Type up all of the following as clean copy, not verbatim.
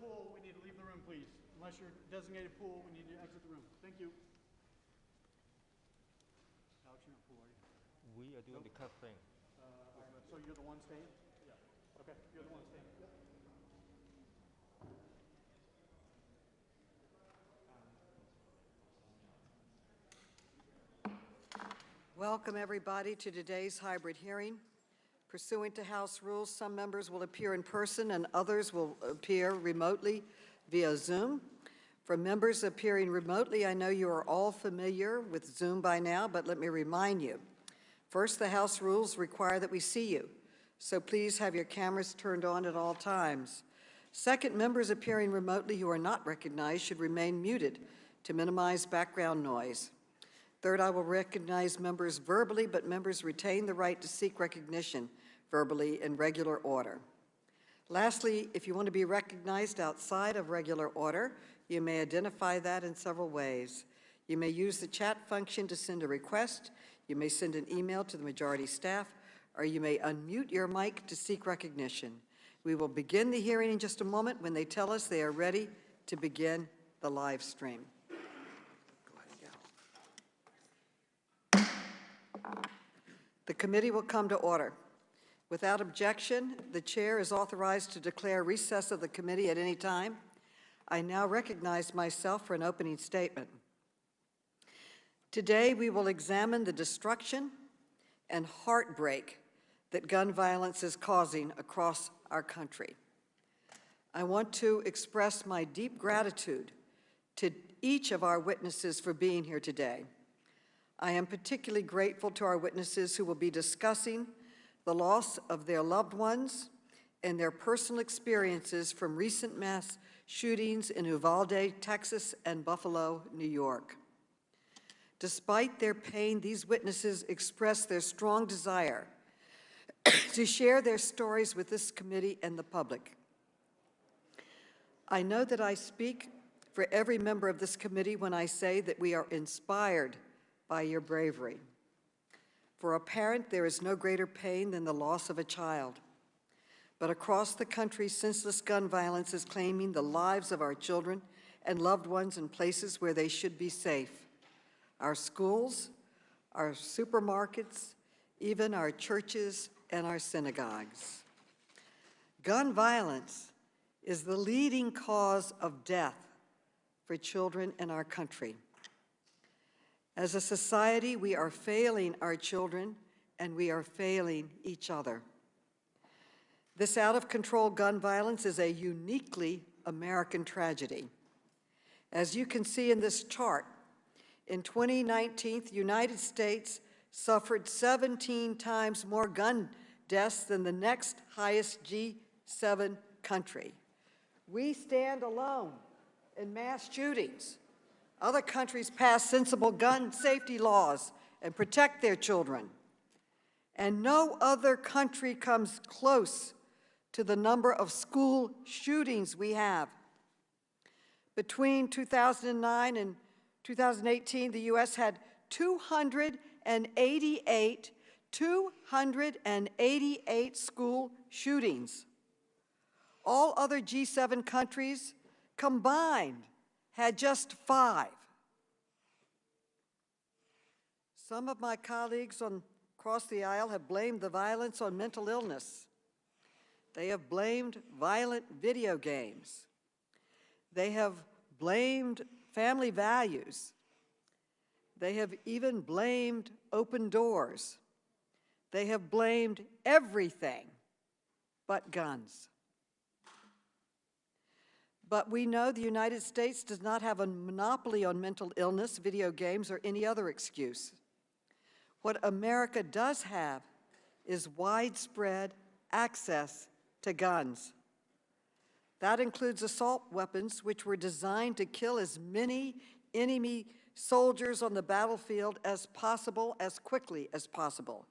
pool, we need to leave the room, please. Unless you're designated pool, we need to exit the room. Thank you. Alex, you're not pool, are you? We are doing the cup thing. All right, so you're the one staying? Yeah. Okay, you're the one staying. Yep. Welcome, everybody, to today's hybrid hearing. Pursuant to House rules, some members will appear in person and others will appear remotely via Zoom. For members appearing remotely, I know you are all familiar with Zoom by now, but let me remind you. First, the House rules require that we see you, so please have your cameras turned on at all times. Second, members appearing remotely who are not recognized should remain muted to minimize background noise. Third, I will recognize members verbally, but members retain the right to seek recognition verbally in regular order. Lastly, if you want to be recognized outside of regular order, you may identify that in several ways. You may use the chat function to send a request, you may send an email to the majority staff, or you may unmute your mic to seek recognition. We will begin the hearing in just a moment when they tell us they are ready to begin the live stream. The committee will come to order. Without objection, the chair is authorized to declare recess of the committee at any time. I now recognize myself for an opening statement. Today, we will examine the destruction and heartbreak that gun violence is causing across our country. I want to express my deep gratitude to each of our witnesses for being here today. I am particularly grateful to our witnesses who will be discussing the loss of their loved ones and their personal experiences from recent mass shootings in Uvalde, Texas, and Buffalo, New York. Despite their pain, these witnesses express their strong desire to share their stories with this committee and the public. I know that I speak for every member of this committee when I say that we are inspired by your bravery. For a parent, there is no greater pain than the loss of a child. But across the country, senseless gun violence is claiming the lives of our children and loved ones in places where they should be safe. Our schools, our supermarkets, even our churches and our synagogues. Gun violence is the leading cause of death for children in our country. As a society, we are failing our children and we are failing each other. This out-of-control gun violence is a uniquely American tragedy. As you can see in this chart, in 2019, the United States suffered 17 times more gun deaths than the next highest G7 country. We stand alone in mass shootings. Other countries pass sensible gun safety laws and protect their children. And no other country comes close to the number of school shootings we have. Between 2009 and 2018, the U.S. had 288 school shootings. All other G7 countries combined had just 5. Some of my colleagues across the aisle have blamed the violence on mental illness. They have blamed violent video games. They have blamed family values. They have even blamed open doors. They have blamed everything but guns. But we know the United States does not have a monopoly on mental illness, video games, or any other excuse. What America does have is widespread access to guns. That includes assault weapons, which were designed to kill as many enemy soldiers on the battlefield as possible, as quickly as possible.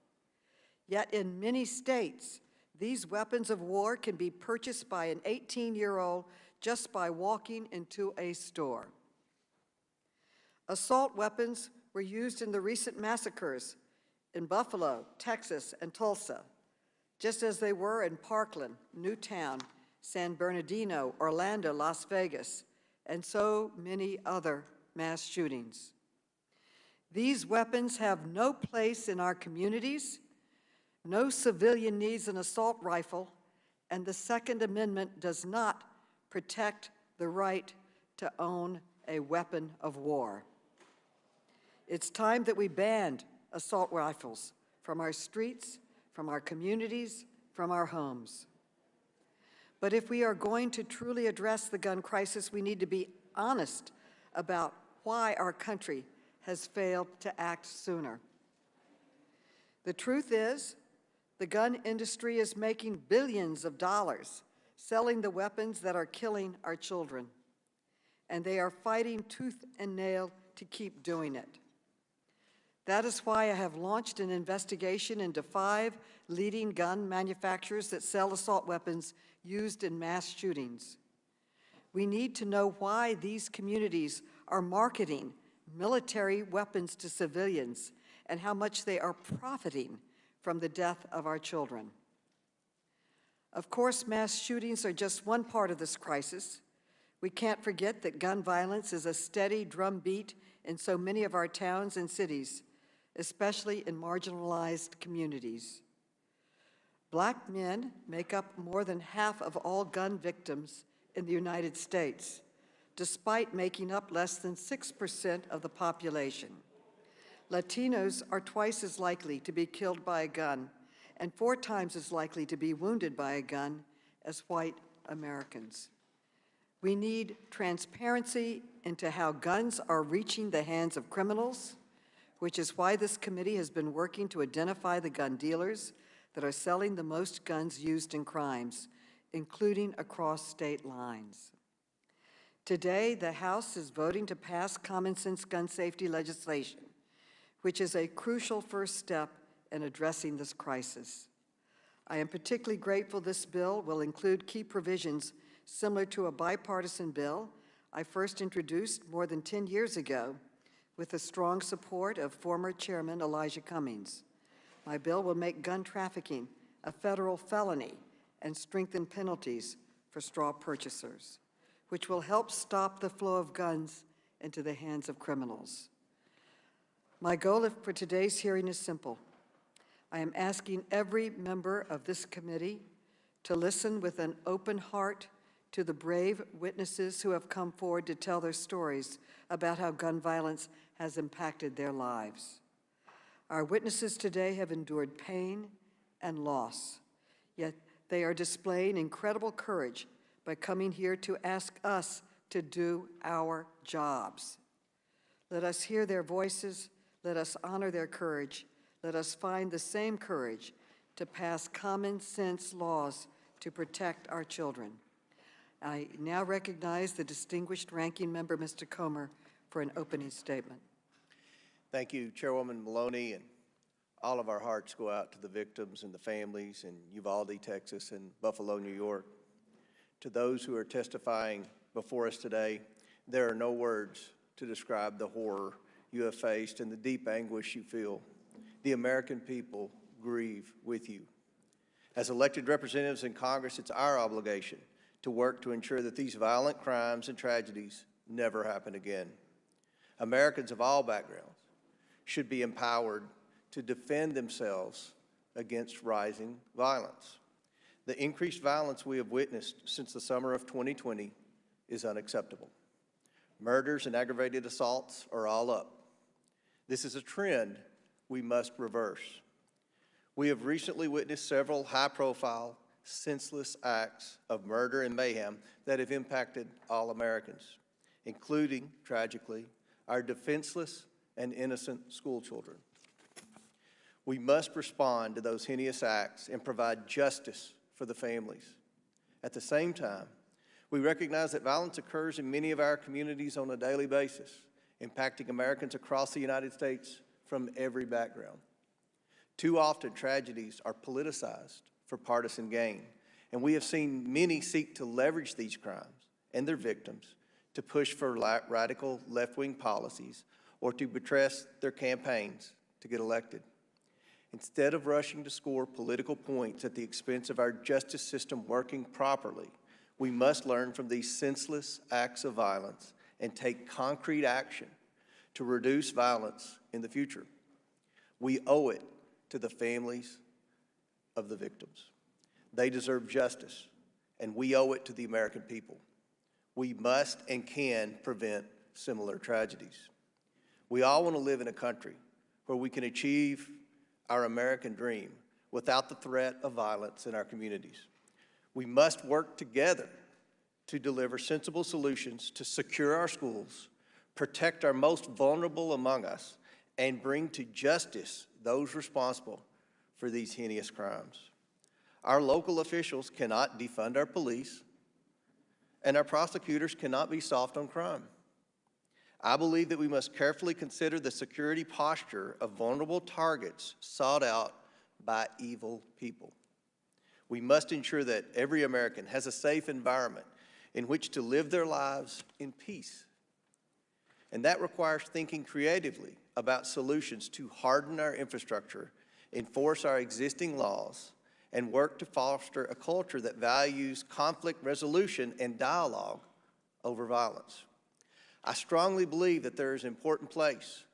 Yet in many states, these weapons of war can be purchased by an 18-year-old just by walking into a store. Assault weapons were used in the recent massacres in Buffalo, Texas, and Tulsa, just as they were in Parkland, Newtown, San Bernardino, Orlando, Las Vegas, and so many other mass shootings. These weapons have no place in our communities. No civilian needs an assault rifle, and the Second Amendment does not protect the right to own a weapon of war. It's time that we banned assault rifles from our streets, from our communities, from our homes. But if we are going to truly address the gun crisis, we need to be honest about why our country has failed to act sooner. The truth is, the gun industry is making billions of dollars selling the weapons that are killing our children, and they are fighting tooth and nail to keep doing it. That is why I have launched an investigation into 5 leading gun manufacturers that sell assault weapons used in mass shootings. We need to know why these communities are marketing military weapons to civilians and how much they are profiting from the death of our children. Of course, mass shootings are just one part of this crisis. We can't forget that gun violence is a steady drumbeat in so many of our towns and cities, especially in marginalized communities. Black men make up more than half of all gun victims in the United States, despite making up less than 6% of the population. Latinos are twice as likely to be killed by a gun and 4 times as likely to be wounded by a gun as white Americans. We need transparency into how guns are reaching the hands of criminals, which is why this committee has been working to identify the gun dealers that are selling the most guns used in crimes, including across state lines. Today, the House is voting to pass common sense gun safety legislation, which is a crucial first step in addressing this crisis. I am particularly grateful this bill will include key provisions similar to a bipartisan bill I first introduced more than 10 years ago with the strong support of former Chairman Elijah Cummings. My bill will make gun trafficking a federal felony and strengthen penalties for straw purchasers, which will help stop the flow of guns into the hands of criminals. My goal for today's hearing is simple. I am asking every member of this committee to listen with an open heart to the brave witnesses who have come forward to tell their stories about how gun violence has impacted their lives. Our witnesses today have endured pain and loss, yet they are displaying incredible courage by coming here to ask us to do our jobs. Let us hear their voices. Let us honor their courage. Let us find the same courage to pass common sense laws to protect our children. I now recognize the distinguished ranking member, Mr. Comer, for an opening statement. Thank you, Chairwoman Maloney, and all of our hearts go out to the victims and the families in Uvalde, Texas, and Buffalo, New York. To those who are testifying before us today, there are no words to describe the horror you have faced and the deep anguish you feel. The American people grieve with you. As elected representatives in Congress, it's our obligation to work to ensure that these violent crimes and tragedies never happen again. Americans of all backgrounds should be empowered to defend themselves against rising violence. The increased violence we have witnessed since the summer of 2020 is unacceptable. Murders and aggravated assaults are all up. This is a trend we must reverse. We have recently witnessed several high-profile, senseless acts of murder and mayhem that have impacted all Americans, including, tragically, our defenseless and innocent school children. We must respond to those heinous acts and provide justice for the families. At the same time, we recognize that violence occurs in many of our communities on a daily basis, impacting Americans across the United States from every background. Too often, tragedies are politicized for partisan gain, and we have seen many seek to leverage these crimes and their victims to push for radical left-wing policies or to buttress their campaigns to get elected. Instead of rushing to score political points at the expense of our justice system working properly, We must learn from these senseless acts of violence and take concrete action to reduce violence in the future. We owe it to the families of the victims. They deserve justice, and we owe it to the American people. We must and can prevent similar tragedies. We all want to live in a country where we can achieve our American dream without the threat of violence in our communities. We must work together to deliver sensible solutions to secure our schools, protect our most vulnerable among us, and bring to justice those responsible for these heinous crimes. Our local officials cannot defund our police, and our prosecutors cannot be soft on crime. I believe that we must carefully consider the security posture of vulnerable targets sought out by evil people. We must ensure that every American has a safe environment in which to live their lives in peace. And that requires thinking creatively about solutions to harden our infrastructure, enforce our existing laws, and work to foster a culture that values conflict resolution and dialogue over violence. I strongly believe that there is an important place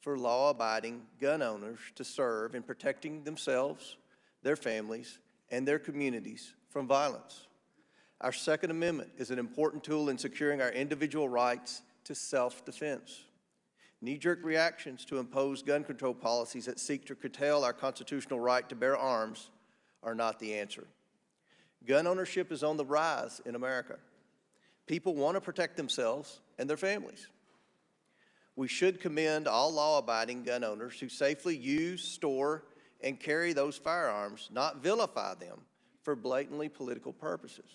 for law-abiding gun owners to serve in protecting themselves, their families, and their communities from violence. Our Second Amendment is an important tool in securing our individual rights to self-defense. Knee-jerk reactions to impose gun control policies that seek to curtail our constitutional right to bear arms are not the answer. Gun ownership is on the rise in America. People want to protect themselves and their families. We should commend all law-abiding gun owners who safely use, store, and carry those firearms, not vilify them for blatantly political purposes.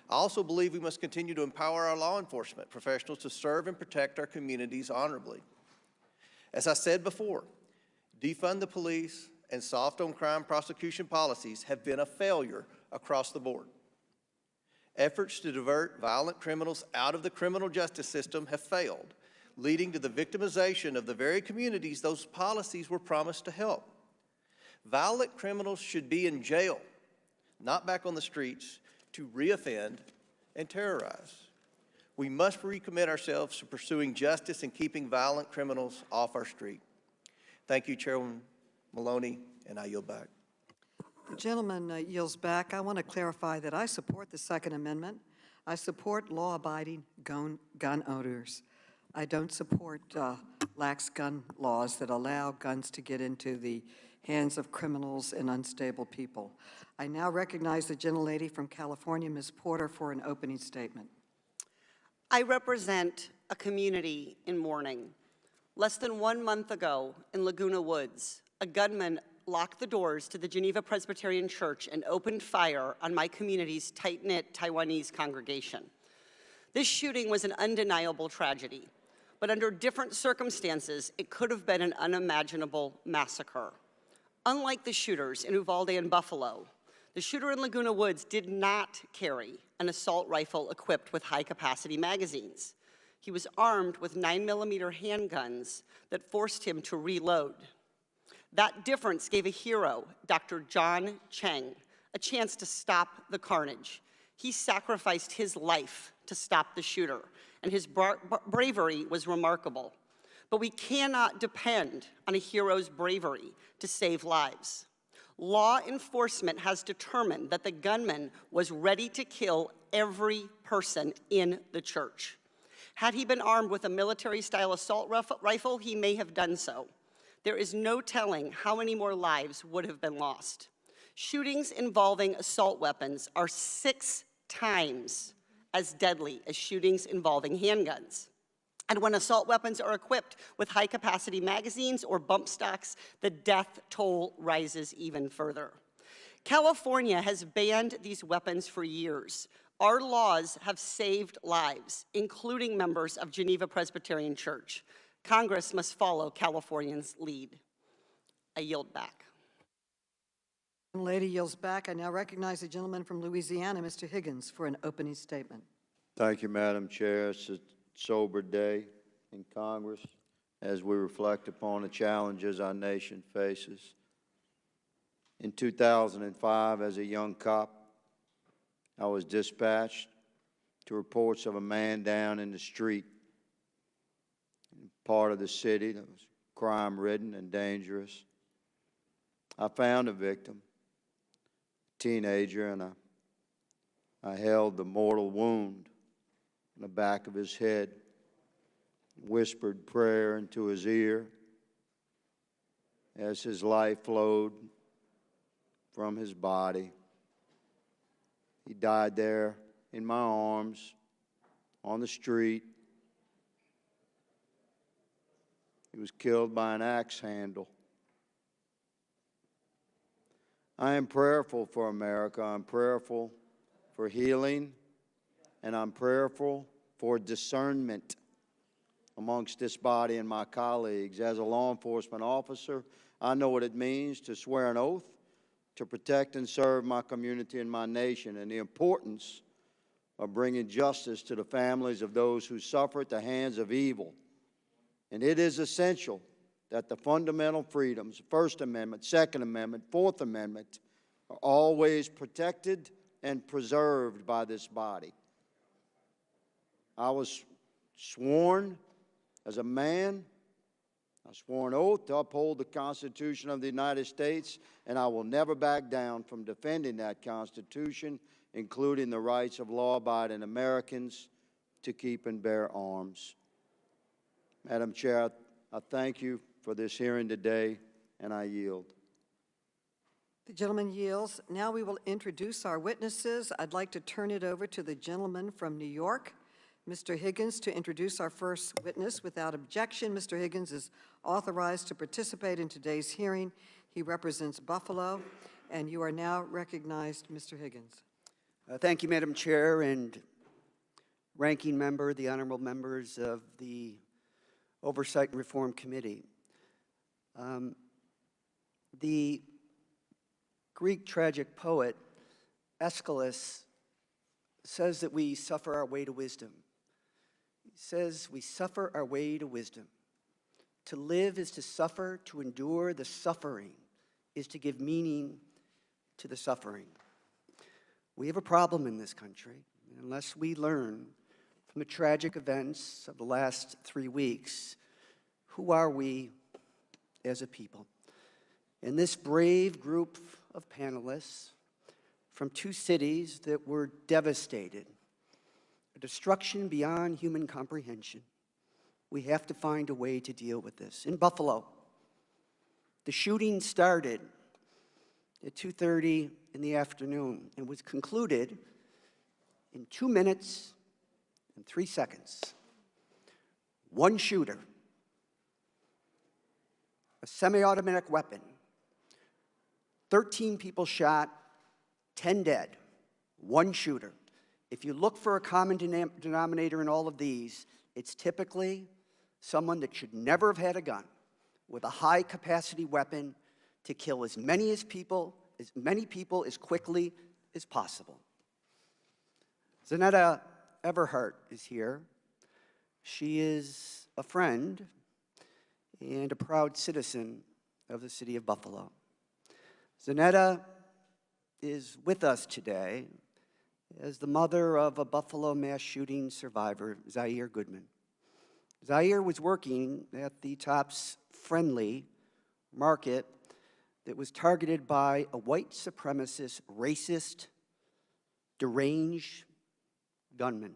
I also believe we must continue to empower our law enforcement professionals to serve and protect our communities honorably. As I said before, defund the police and soft on crime prosecution policies have been a failure across the board. Efforts to divert violent criminals out of the criminal justice system have failed, leading to the victimization of the very communities those policies were promised to help. Violent criminals should be in jail, not back on the streets to reoffend and terrorize. We must recommit ourselves to pursuing justice and keeping violent criminals off our street. Thank you, Chairwoman Maloney, and I yield back. The gentleman yields back. I want to clarify that I support the Second Amendment. I support law-abiding gun owners. I don't support lax gun laws that allow guns to get into the hands of criminals and unstable people. I now recognize the gentlelady from California, Ms. Porter, for an opening statement. I represent a community in mourning. Less than 1 month ago in Laguna Woods, a gunman locked the doors to the Geneva Presbyterian Church and opened fire on my community's tight-knit Taiwanese congregation. This shooting was an undeniable tragedy, but under different circumstances, it could have been an unimaginable massacre. Unlike the shooters in Uvalde and Buffalo, the shooter in Laguna Woods did not carry an assault rifle equipped with high-capacity magazines. He was armed with 9mm handguns that forced him to reload. That difference gave a hero, Dr. John Cheng, a chance to stop the carnage. He sacrificed his life to stop the shooter, and his bravery was remarkable. But we cannot depend on a hero's bravery to save lives. Law enforcement has determined that the gunman was ready to kill every person in the church. Had he been armed with a military-style assault rifle, he may have done so. There is no telling how many more lives would have been lost. Shootings involving assault weapons are 6 times as deadly as shootings involving handguns. And when assault weapons are equipped with high-capacity magazines or bump stocks, the death toll rises even further. California has banned these weapons for years. Our laws have saved lives, including members of Geneva Presbyterian Church. Congress must follow Californians' lead. I yield back. The lady yields back. I now recognize the gentleman from Louisiana, Mr. Higgins, for an opening statement. Thank you, Madam Chair. It's a sober day in Congress as we reflect upon the challenges our nation faces. In 2005, as a young cop, I was dispatched to reports of a man down in the street in part of the city that was crime-ridden and dangerous. I found a victim, a teenager, and I held the mortal wound in the back of his head, whispered prayer into his ear as his life flowed from his body. He died there in my arms on the street. He was killed by an axe handle. I am prayerful for America. I'm prayerful for healing, and I'm prayerful for discernment amongst this body and my colleagues. As a law enforcement officer, I know what it means to swear an oath to protect and serve my community and my nation, and the importance of bringing justice to the families of those who suffer at the hands of evil. And it is essential that the fundamental freedoms, First Amendment, Second Amendment, Fourth Amendment, are always protected and preserved by this body. I was sworn as a man, I swore an oath to uphold the Constitution of the United States, and I will never back down from defending that Constitution, including the rights of law-abiding Americans to keep and bear arms. Madam Chair, I thank you for this hearing today, and I yield. The gentleman yields. Now we will introduce our witnesses. I'd like to turn it over to the gentleman from New York, Mr. Higgins, to introduce our first witness. Without objection, Mr. Higgins is authorized to participate in today's hearing. He represents Buffalo, and you are now recognized, Mr. Higgins. Thank you, Madam Chair and Ranking Member, the honorable members of the Oversight and Reform Committee. The Greek tragic poet Aeschylus says that we suffer our way to wisdom. He says we suffer our way to wisdom. To live is to suffer, to endure the suffering is to give meaning to the suffering. We have a problem in this country, unless we learn from the tragic events of the last 3 weeks, who are we as a people? And this brave group of panelists from 2 cities that were devastated, a destruction beyond human comprehension, we have to find a way to deal with this. In Buffalo, the shooting started at 2:30 in the afternoon and was concluded in 2 minutes and 3 seconds. One shooter, a semi-automatic weapon, 13 people shot, 10 dead, one shooter. If you look for a common denominator in all of these, it's typically someone that should never have had a gun with a high-capacity weapon to kill as many people as quickly as possible. Zanetta Everhart is here. She is a friend and a proud citizen of the city of Buffalo. Zanetta is with us today as the mother of a Buffalo mass shooting survivor, Zaire Goodman. Zaire was working at the Tops Friendly market that was targeted by a white supremacist, racist, deranged gunman.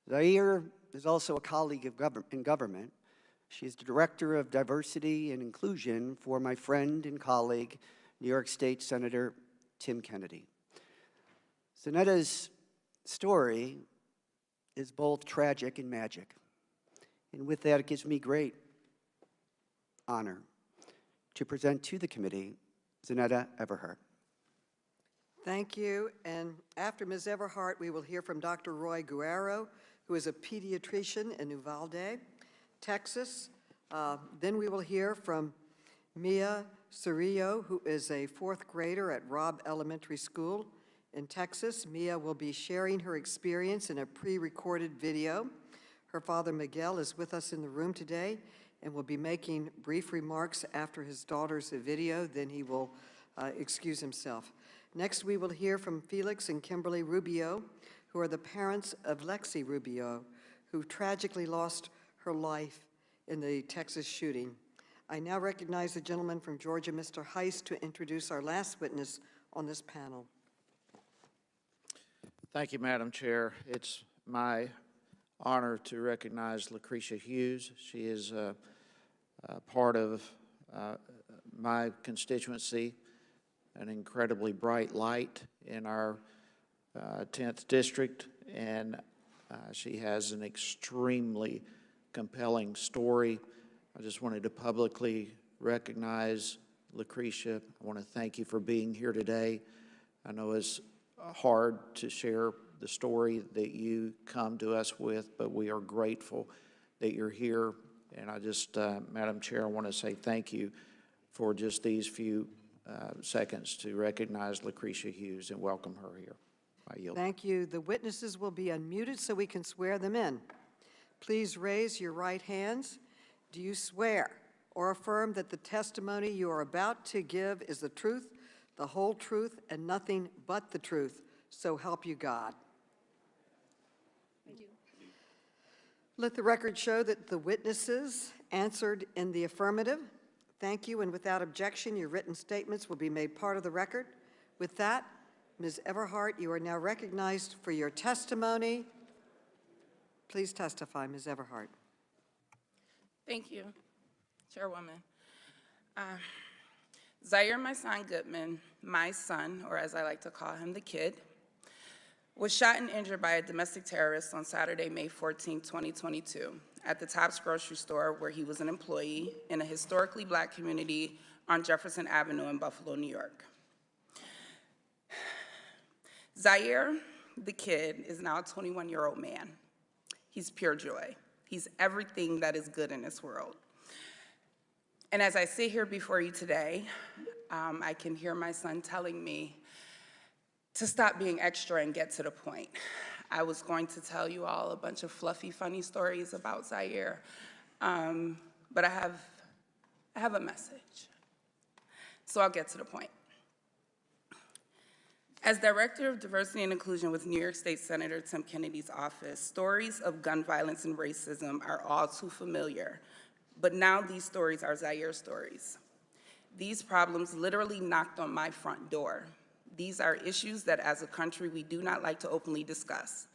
Zaire is also a colleague in government. She is the Director of Diversity and Inclusion for my friend and colleague, New York State Senator Tim Kennedy. Zanetta's story is both tragic and magic. And with that, it gives me great honor to present to the committee Zanetta Everhart. Thank you. And after Ms. Everhart, we will hear from Dr. Roy Guerrero, who is a pediatrician in Uvalde, Texas. Then we will hear from Mia Cirillo, who is a 4th grader at Robb Elementary School in Texas. Mia will be sharing her experience in a pre-recorded video. Her father, Miguel, is with us in the room today and will be making brief remarks after his daughter's video. Then he will excuse himself. Next, we will hear from Felix and Kimberly Rubio, who are the parents of Lexi Rubio, who tragically lost her life in the Texas shooting. I now recognize the gentleman from Georgia, Mr. Heiss, to introduce our last witness on this panel. Thank you, Madam Chair. It's my honor to recognize Lucretia Hughes. She is a part of my constituency, an incredibly bright light in our 10th district, and she has an extremely compelling story. I just wanted to publicly recognize Lucretia. I want to thank you for being here today. I know it's hard to share the story that you come to us with, but we are grateful that you're here. And I just, Madam Chair, I want to say thank you for just these few seconds to recognize Lucretia Hughes and welcome her here. I yield. Thank you. The witnesses will be unmuted so we can swear them in. Please raise your right hands. Do you swear or affirm that the testimony you are about to give is the truth, the whole truth, and nothing but the truth? So help you God. I do. Let the record show that the witnesses answered in the affirmative. Thank you, and without objection, your written statements will be made part of the record. With that, Ms. Everhart, you are now recognized for your testimony. Please testify, Ms. Everhart. Thank you, Chairwoman. Zaire Myson Goodman, my son, or as I like to call him, the kid, was shot and injured by a domestic terrorist on Saturday, May 14, 2022, at the Tops grocery store where he was an employee in a historically Black community on Jefferson Avenue in Buffalo, New York. Zaire, the kid, is now a 21-year-old man. He's pure joy. He's everything that is good in this world. And as I sit here before you today, I can hear my son telling me to stop being extra and get to the point. I was going to tell you all a bunch of fluffy, funny stories about Zaire, but I have a message. So I'll get to the point. As Director of Diversity and Inclusion with New York State Senator Tim Kennedy's office, stories of gun violence and racism are all too familiar, but now these stories are Zaire stories. These problems literally knocked on my front door. These are issues that as a country we do not like to openly discuss.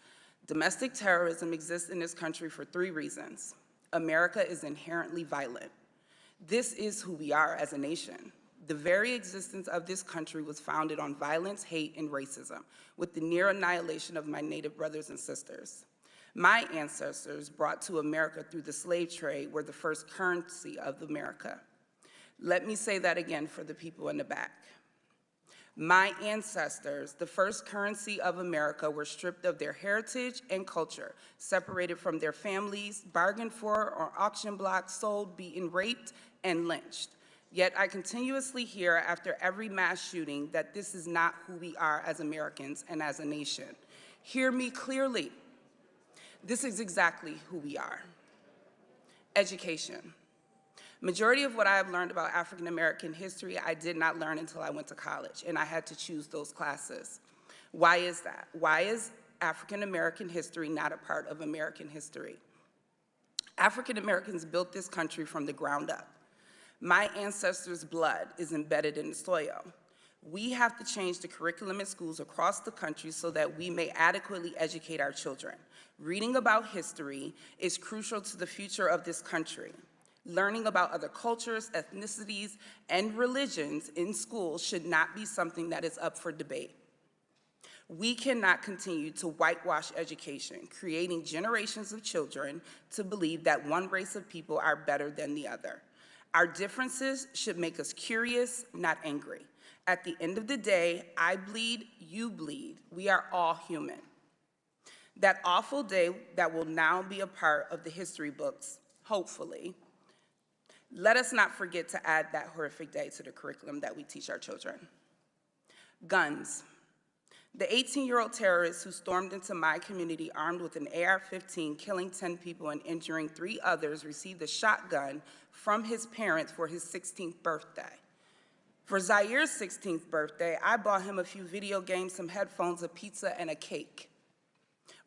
Domestic terrorism exists in this country for 3 reasons. America is inherently violent. This is who we are as a nation. The very existence of this country was founded on violence, hate, and racism, with the near annihilation of my Native brothers and sisters. My ancestors brought to America through the slave trade were the first currency of America. Let me say that again for the people in the back. My ancestors, the first currency of America, were stripped of their heritage and culture, separated from their families, bargained for on auction blocks, sold, beaten, raped, and lynched. Yet I continuously hear after every mass shooting that this is not who we are as Americans and as a nation. Hear me clearly. This is exactly who we are. Education. Majority of what I have learned about African American history, I did not learn until I went to college, and I had to choose those classes. Why is that? Why is African American history not a part of American history? African Americans built this country from the ground up. My ancestors' blood is embedded in the soil. We have to change the curriculum in schools across the country so that we may adequately educate our children. Reading about history is crucial to the future of this country. Learning about other cultures, ethnicities, and religions in schools should not be something that is up for debate. We cannot continue to whitewash education, creating generations of children to believe that one race of people are better than the other. Our differences should make us curious, not angry. At the end of the day, I bleed, you bleed. We are all human. That awful day that will now be a part of the history books, hopefully, let us not forget to add that horrific day to the curriculum that we teach our children. Guns. The 18-year-old terrorist who stormed into my community armed with an AR-15, killing 10 people and injuring 3 others, received a shotgun from his parents for his 16th birthday. For Zaire's 16th birthday, I bought him a few video games, some headphones, a pizza, and a cake.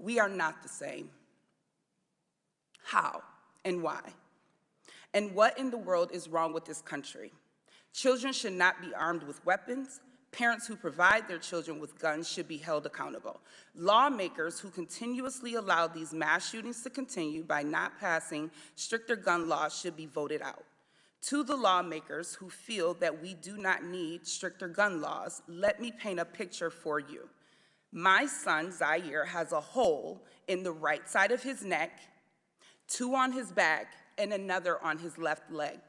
We are not the same. How and why? And what in the world is wrong with this country? Children should not be armed with weapons. Parents who provide their children with guns should be held accountable. Lawmakers who continuously allow these mass shootings to continue by not passing stricter gun laws should be voted out. To the lawmakers who feel that we do not need stricter gun laws, let me paint a picture for you. My son, Zaire, has a hole in the right side of his neck, 2 on his back, and another on his left leg,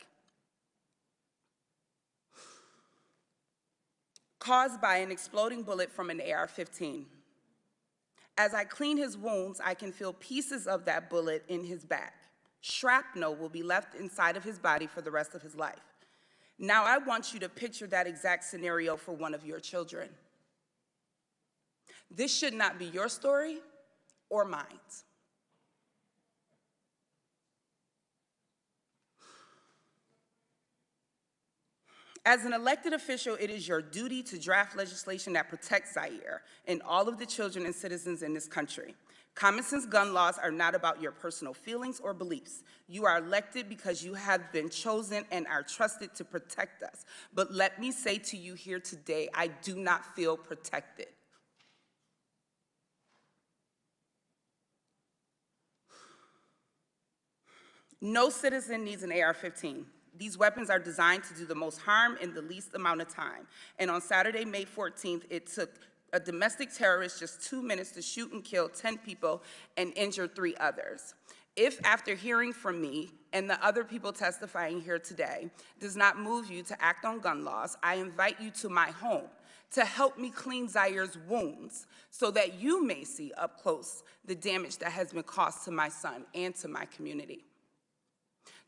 caused by an exploding bullet from an AR-15. As I clean his wounds, I can feel pieces of that bullet in his back. Shrapnel will be left inside of his body for the rest of his life. Now I want you to picture that exact scenario for one of your children. This should not be your story or mine. As an elected official, it is your duty to draft legislation that protects Zaire and all of the children and citizens in this country. Common sense gun laws are not about your personal feelings or beliefs. You are elected because you have been chosen and are trusted to protect us. But let me say to you here today, I do not feel protected. No citizen needs an AR-15. These weapons are designed to do the most harm in the least amount of time. And on Saturday, May 14th, it took a domestic terrorist just 2 minutes to shoot and kill 10 people and injure 3 others. If after hearing from me and the other people testifying here today does not move you to act on gun laws, I invite you to my home to help me clean Zaire's wounds so that you may see up close the damage that has been caused to my son and to my community.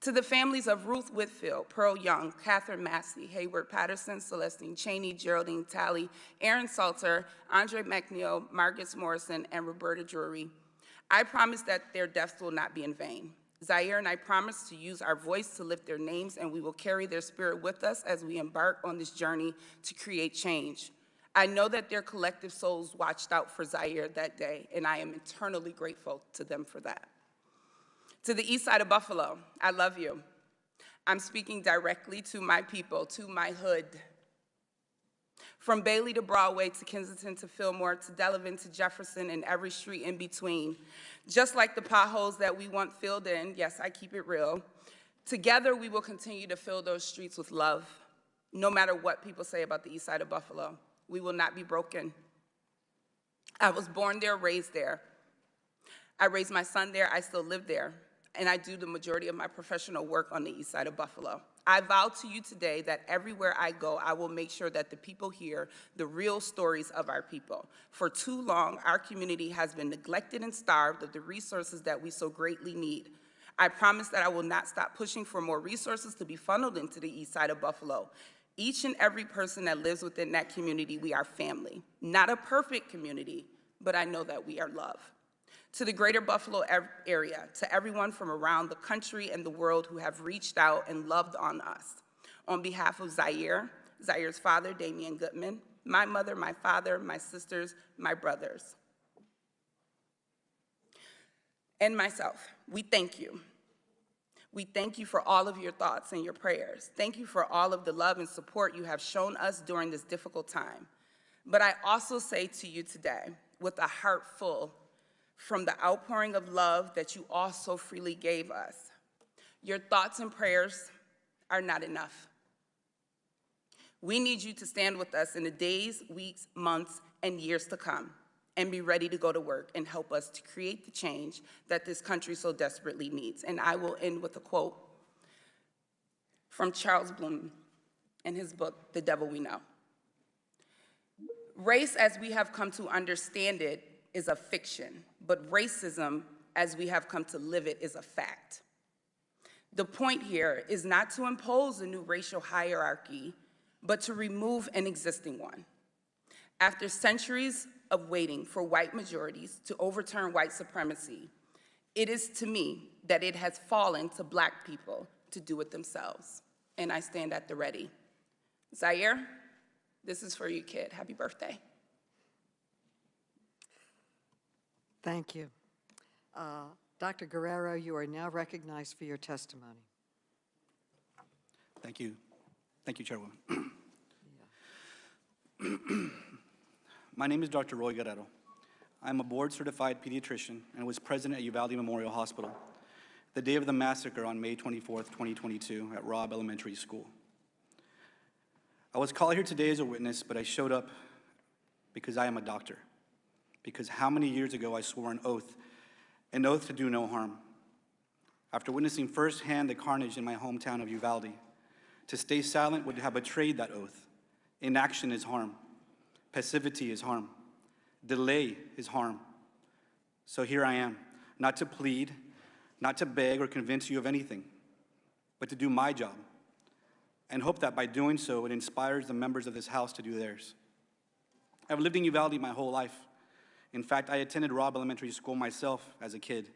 To the families of Ruth Whitfield, Pearl Young, Catherine Massey, Hayward Patterson, Celestine Cheney, Geraldine Talley, Aaron Salter, Andre McNeil, Marcus Morrison, and Roberta Drury, I promise that their deaths will not be in vain. Zaire and I promise to use our voice to lift their names, and we will carry their spirit with us as we embark on this journey to create change. I know that their collective souls watched out for Zaire that day, and I am eternally grateful to them for that. To the east side of Buffalo, I love you. I'm speaking directly to my people, to my hood. From Bailey to Broadway, to Kensington, to Fillmore, to Delavan, to Jefferson, and every street in between. Just like the potholes that we want filled in, yes, I keep it real, together we will continue to fill those streets with love, no matter what people say about the east side of Buffalo. We will not be broken. I was born there, raised there. I raised my son there, I still live there. And I do the majority of my professional work on the east side of Buffalo. I vow to you today that everywhere I go, I will make sure that the people hear the real stories of our people. For too long, our community has been neglected and starved of the resources that we so greatly need. I promise that I will not stop pushing for more resources to be funneled into the east side of Buffalo. Each and every person that lives within that community, we are family. Not a perfect community, but I know that we are love. To the greater Buffalo area, to everyone from around the country and the world who have reached out and loved on us. On behalf of Zaire, Zaire's father, Damian Goodman, my mother, my father, my sisters, my brothers, and myself, we thank you. We thank you for all of your thoughts and your prayers. Thank you for all of the love and support you have shown us during this difficult time. But I also say to you today, with a heart full, from the outpouring of love that you also freely gave us, your thoughts and prayers are not enough. We need you to stand with us in the days, weeks, months, and years to come, and be ready to go to work and help us to create the change that this country so desperately needs. And I will end with a quote from Charles Bloom in his book, The Devil We Know. Race, as we have come to understand it, is a fiction, but racism, as we have come to live it, is a fact. The point here is not to impose a new racial hierarchy, but to remove an existing one. After centuries of waiting for white majorities to overturn white supremacy, it is to me that it has fallen to Black people to do it themselves, and I stand at the ready. Zaire, this is for you, kid. Happy birthday. Thank you. Dr. Guerrero, you are now recognized for your testimony. Thank you. Thank you, Chairwoman. My name is Dr. Roy Guerrero. I'm a board-certified pediatrician and was present at Uvalde Memorial Hospital the day of the massacre on May 24th, 2022 at Robb Elementary School. I was called here today as a witness, but I showed up because I am a doctor. Because how many years ago I swore an oath to do no harm. After witnessing firsthand the carnage in my hometown of Uvalde, to stay silent would have betrayed that oath. Inaction is harm. Passivity is harm. Delay is harm. So here I am, not to plead, not to beg or convince you of anything, but to do my job, and hope that by doing so, it inspires the members of this House to do theirs. I've lived in Uvalde my whole life. In fact, I attended Robb Elementary School myself as a kid.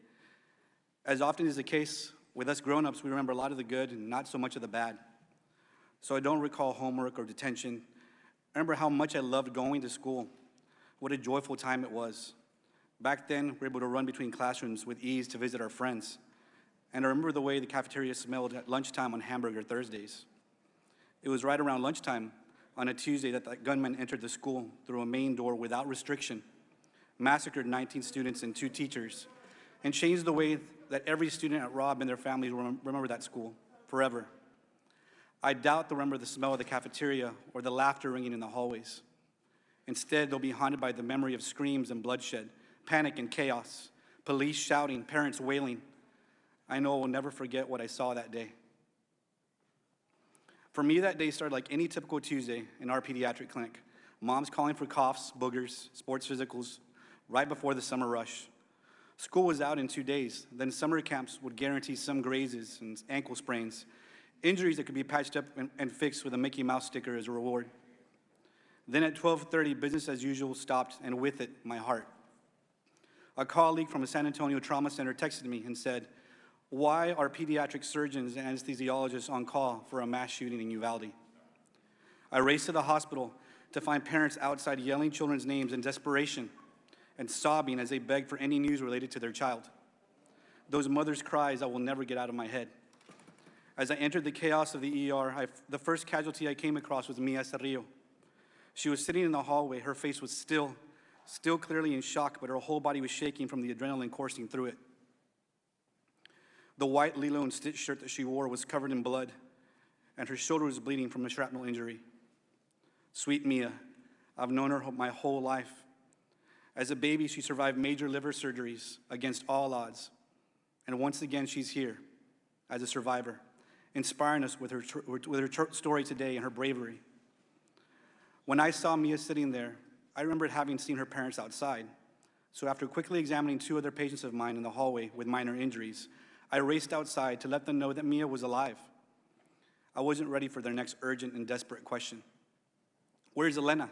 As often is the case with us grown-ups, we remember a lot of the good and not so much of the bad. So I don't recall homework or detention. I remember how much I loved going to school. What a joyful time it was. Back then, we were able to run between classrooms with ease to visit our friends. And I remember the way the cafeteria smelled at lunchtime on hamburger Thursdays. It was right around lunchtime on a Tuesday that gunman entered the school through a main door without restriction, massacred 19 students and 2 teachers, and changed the way that every student at Robb and their families will remember that school forever. I doubt they'll remember the smell of the cafeteria or the laughter ringing in the hallways. Instead, they'll be haunted by the memory of screams and bloodshed, panic and chaos, police shouting, parents wailing. I know I will never forget what I saw that day. For me, that day started like any typical Tuesday in our pediatric clinic. Moms calling for coughs, boogers, sports physicals, right before the summer rush. School was out in 2 days. Then summer camps would guarantee some grazes and ankle sprains, injuries that could be patched up and fixed with a Mickey Mouse sticker as a reward. Then at 12:30, business as usual stopped, and with it, my heart. A colleague from a San Antonio trauma center texted me and said, "Why are pediatric surgeons and anesthesiologists on call for a mass shooting in Uvalde?" I raced to the hospital to find parents outside yelling children's names in desperation and sobbing as they begged for any news related to their child. Those mothers' cries I will never get out of my head. As I entered the chaos of the ER, the first casualty I came across was Mia Cerrillo. She was sitting in the hallway. Her face was still clearly in shock, but her whole body was shaking from the adrenaline coursing through it. The white Lilo and Stitch shirt that she wore was covered in blood, and her shoulder was bleeding from a shrapnel injury. Sweet Mia, I've known her my whole life. As a baby, she survived major liver surgeries against all odds. And once again, she's here as a survivor, inspiring us with her story today and her bravery. When I saw Mia sitting there, I remembered having seen her parents outside. So after quickly examining 2 other patients of mine in the hallway with minor injuries, I raced outside to let them know that Mia was alive. I wasn't ready for their next urgent and desperate question. Where's Elena?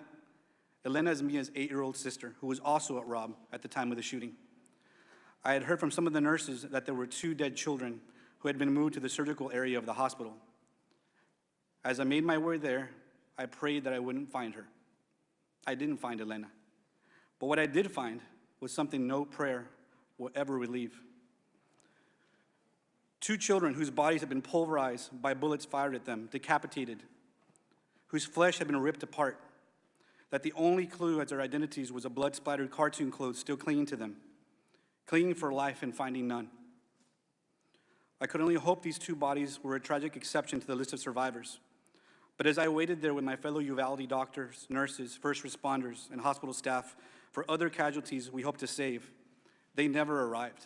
Elena is Mia's 8-year-old sister, who was also at Robb at the time of the shooting. I had heard from some of the nurses that there were 2 dead children who had been moved to the surgical area of the hospital. As I made my way there, I prayed that I wouldn't find her. I didn't find Elena. But what I did find was something no prayer will ever relieve. 2 children whose bodies had been pulverized by bullets fired at them, decapitated, whose flesh had been ripped apart, that the only clue as their identities was a blood-splattered cartoon clothes still clinging to them, clinging for life and finding none. I could only hope these 2 bodies were a tragic exception to the list of survivors. But as I waited there with my fellow Uvalde doctors, nurses, first responders, and hospital staff for other casualties we hope to save, they never arrived.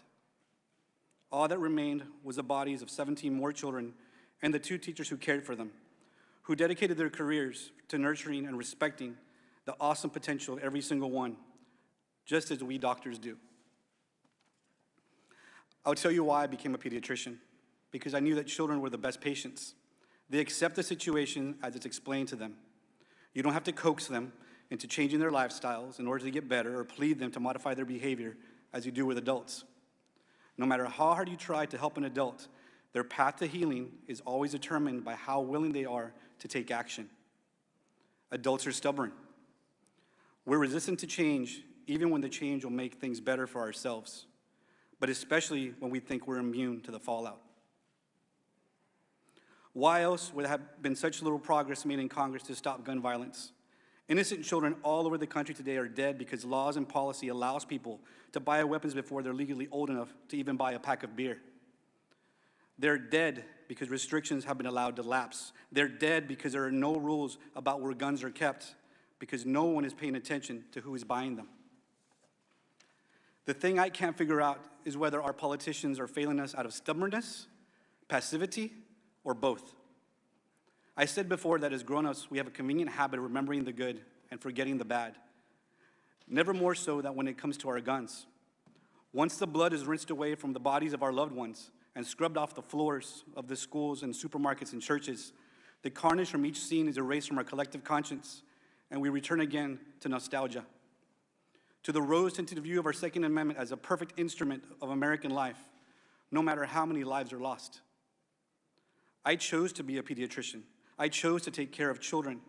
All that remained was the bodies of 17 more children and the 2 teachers who cared for them, who dedicated their careers to nurturing and respecting the awesome potential of every single one, just as we doctors do. I'll tell you why I became a pediatrician, because I knew that children were the best patients. They accept the situation as it's explained to them. You don't have to coax them into changing their lifestyles in order to get better or plead them to modify their behavior as you do with adults. No matter how hard you try to help an adult, their path to healing is always determined by how willing they are to take action. Adults are stubborn. We're resistant to change, even when the change will make things better for ourselves, but especially when we think we're immune to the fallout. Why else would there have been such little progress made in Congress to stop gun violence? Innocent children all over the country today are dead because laws and policy allows people to buy weapons before they're legally old enough to even buy a pack of beer. They're dead because restrictions have been allowed to lapse. They're dead because there are no rules about where guns are kept, because no one is paying attention to who is buying them. The thing I can't figure out is whether our politicians are failing us out of stubbornness, passivity, or both. I said before that as grown-ups, we have a convenient habit of remembering the good and forgetting the bad. Never more so than when it comes to our guns. Once the blood is rinsed away from the bodies of our loved ones and scrubbed off the floors of the schools and supermarkets and churches, the carnage from each scene is erased from our collective conscience, and we return again to nostalgia, to the rose-tinted view of our Second Amendment as a perfect instrument of American life, no matter how many lives are lost. I chose to be a pediatrician. I chose to take care of children.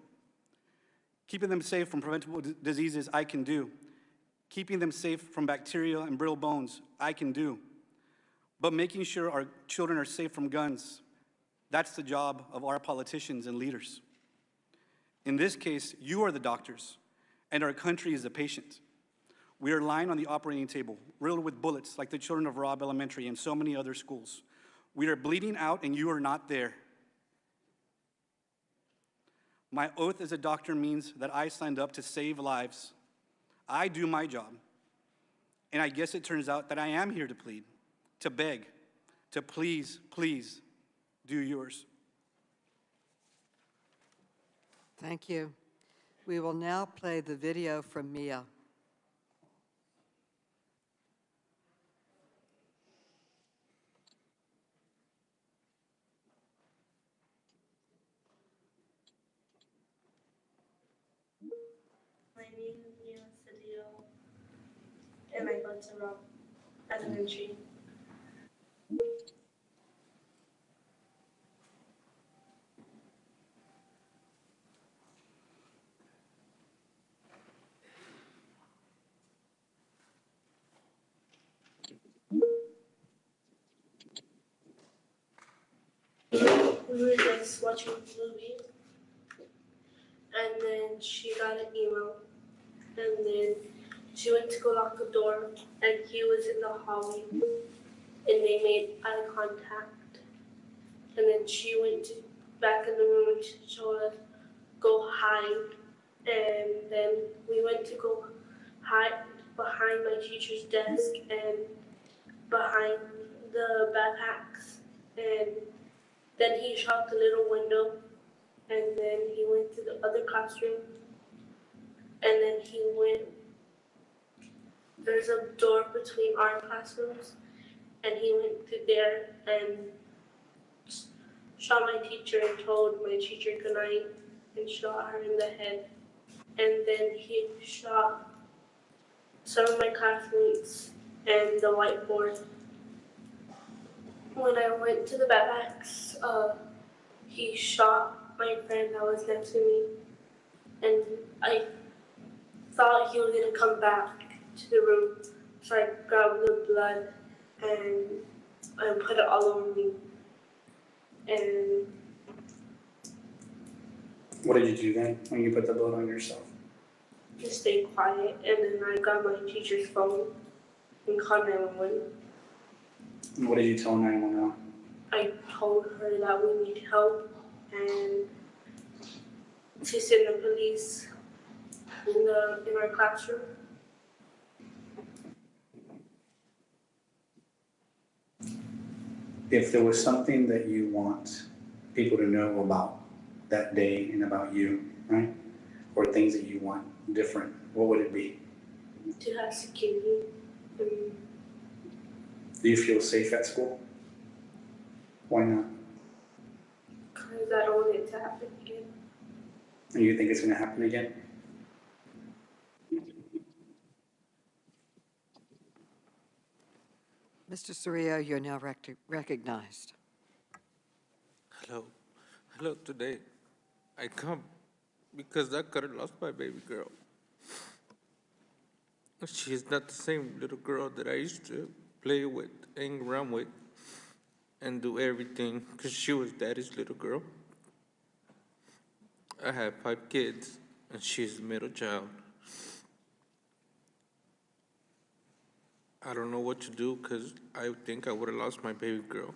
Keeping them safe from preventable diseases, I can do. Keeping them safe from bacteria and brittle bones, I can do. But making sure our children are safe from guns, that's the job of our politicians and leaders. In this case, you are the doctors, and our country is the patient. We are lying on the operating table, riddled with bullets like the children of Robb Elementary and so many other schools. We are bleeding out, and you are not there. My oath as a doctor means that I signed up to save lives. I do my job. And I guess it turns out that I am here to plead, to beg, to please, please do yours. Thank you. We will now play the video from Mia. My name is Mia Cedillo, and I go to Robb Elementary. We were just watching a movie, and then she got an email, and then she went to go lock the door, and he was in the hallway, and they made eye contact, and then she went back in the room and she told us, go hide, and then we went to go hide behind my teacher's desk and behind the backpacks, and then he shot the little window, and then he went to the other classroom, and then he went, there's a door between our classrooms, and he went through there and shot my teacher and told my teacher goodnight and shot her in the head. And then he shot some of my classmates and the whiteboard. When I went to the backpacks, he shot my friend that was next to me, and I thought he was gonna come back to the room, so I grabbed the blood and put it all over me. And What did you do then when you put the blood on yourself? just stay quiet, and then I got my teacher's phone and called 911. And what did you tell 911? I told her that we need help and to send the police in our classroom. If there was something that you want people to know about that day and about you, right? Or things that you want different, what would it be? To have security. Do you feel safe at school? Why not? Because I don't want it to happen again. And you think it's going to happen again? Mr. Cirillo, you're now recognized. Hello. Hello, today I come because I could have lost my baby girl. She's not the same little girl that I used to play with, hang around with, and do everything, because she was daddy's little girl. I have 5 kids, and she's the middle child. I don't know what to do, because I think I would have lost my baby girl.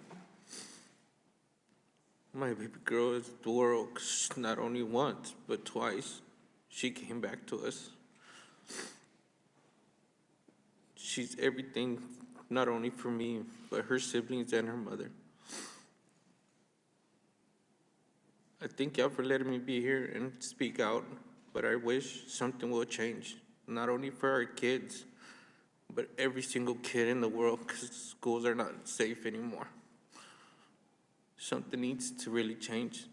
My baby girl is the world, 'cause not only once, but twice, she came back to us. She's everything, not only for me, but her siblings and her mother. I thank y'all for letting me be here and speak out, but I wish something will change, not only for our kids, but every single kid in the world, because schools are not safe anymore. Something needs to really change.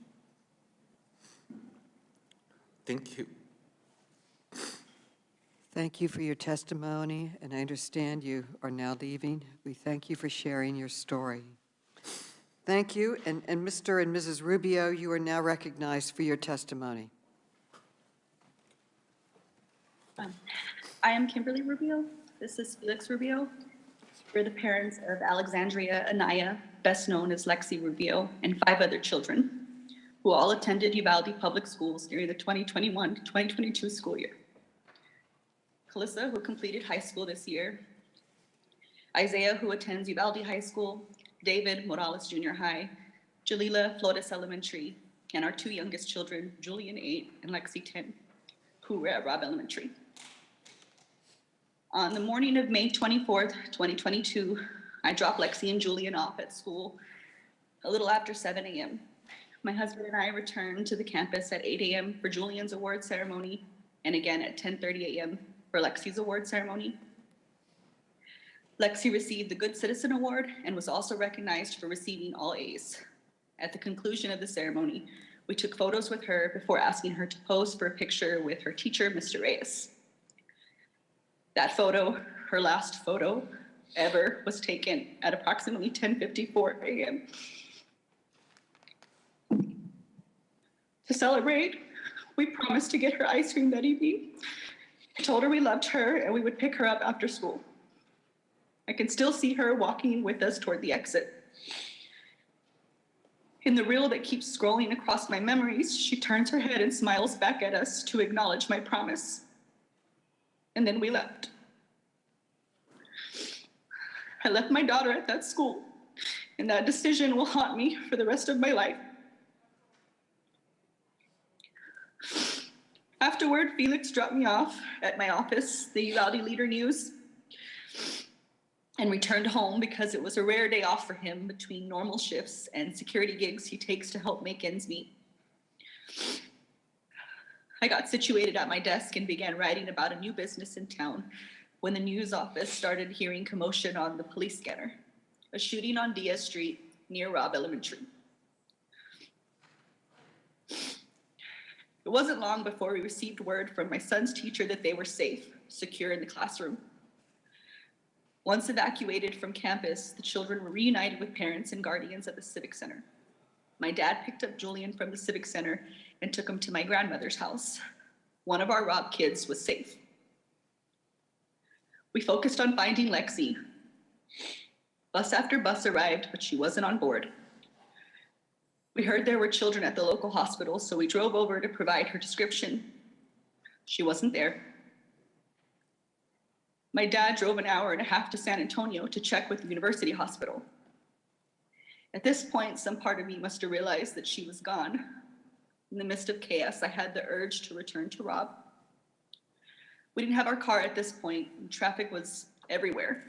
Thank you. Thank you for your testimony, and I understand you are now leaving. We thank you for sharing your story. Thank you, and Mr. and Mrs. Rubio, you are now recognized for your testimony. I am Kimberly Rubio. This is Felix Rubio. We're the parents of Alexandria Anaya, best known as Lexi Rubio, and 5 other children who all attended Uvalde Public Schools during the 2021 to 2022 school year. Calissa, who completed high school this year, Isaiah, who attends Uvalde High School, David Morales Junior High, Jalila Flores Elementary, and our 2 youngest children, Julian 8 and Lexi 10, who were at Robb Elementary. On the morning of May 24th, 2022, I dropped Lexi and Julian off at school a little after 7 a.m. My husband and I returned to the campus at 8 a.m. for Julian's award ceremony, and again at 10:30 a.m. for Lexi's award ceremony. Lexi received the Good Citizen Award and was also recognized for receiving all A's. At the conclusion of the ceremony, we took photos with her before asking her to pose for a picture with her teacher, Mr. Reyes. That photo, her last photo ever, was taken at approximately 10:54 a.m. To celebrate, we promised to get her ice cream that evening. I told her we loved her and we would pick her up after school. I can still see her walking with us toward the exit. In the reel that keeps scrolling across my memories, she turns her head and smiles back at us to acknowledge my promise. And then we left. I left my daughter at that school, and that decision will haunt me for the rest of my life. Afterward, Felix dropped me off at my office, the Uvalde Leader News, and returned home because it was a rare day off for him between normal shifts and security gigs he takes to help make ends meet. I got situated at my desk and began writing about a new business in town when the news office started hearing commotion on the police scanner, a shooting on Diaz Street near Robb Elementary. It wasn't long before we received word from my son's teacher that they were safe, secure in the classroom. Once evacuated from campus, the children were reunited with parents and guardians at the Civic Center. My dad picked up Julian from the Civic Center and took him to my grandmother's house. One of our Robb kids was safe. We focused on finding Lexi. Bus after bus arrived, but she wasn't on board. We heard there were children at the local hospital, so we drove over to provide her description. She wasn't there. My dad drove an hour and a half to San Antonio to check with the university hospital. At this point, some part of me must have realized that she was gone. In the midst of chaos, I had the urge to return to Robb. We didn't have our car at this point, and traffic was everywhere.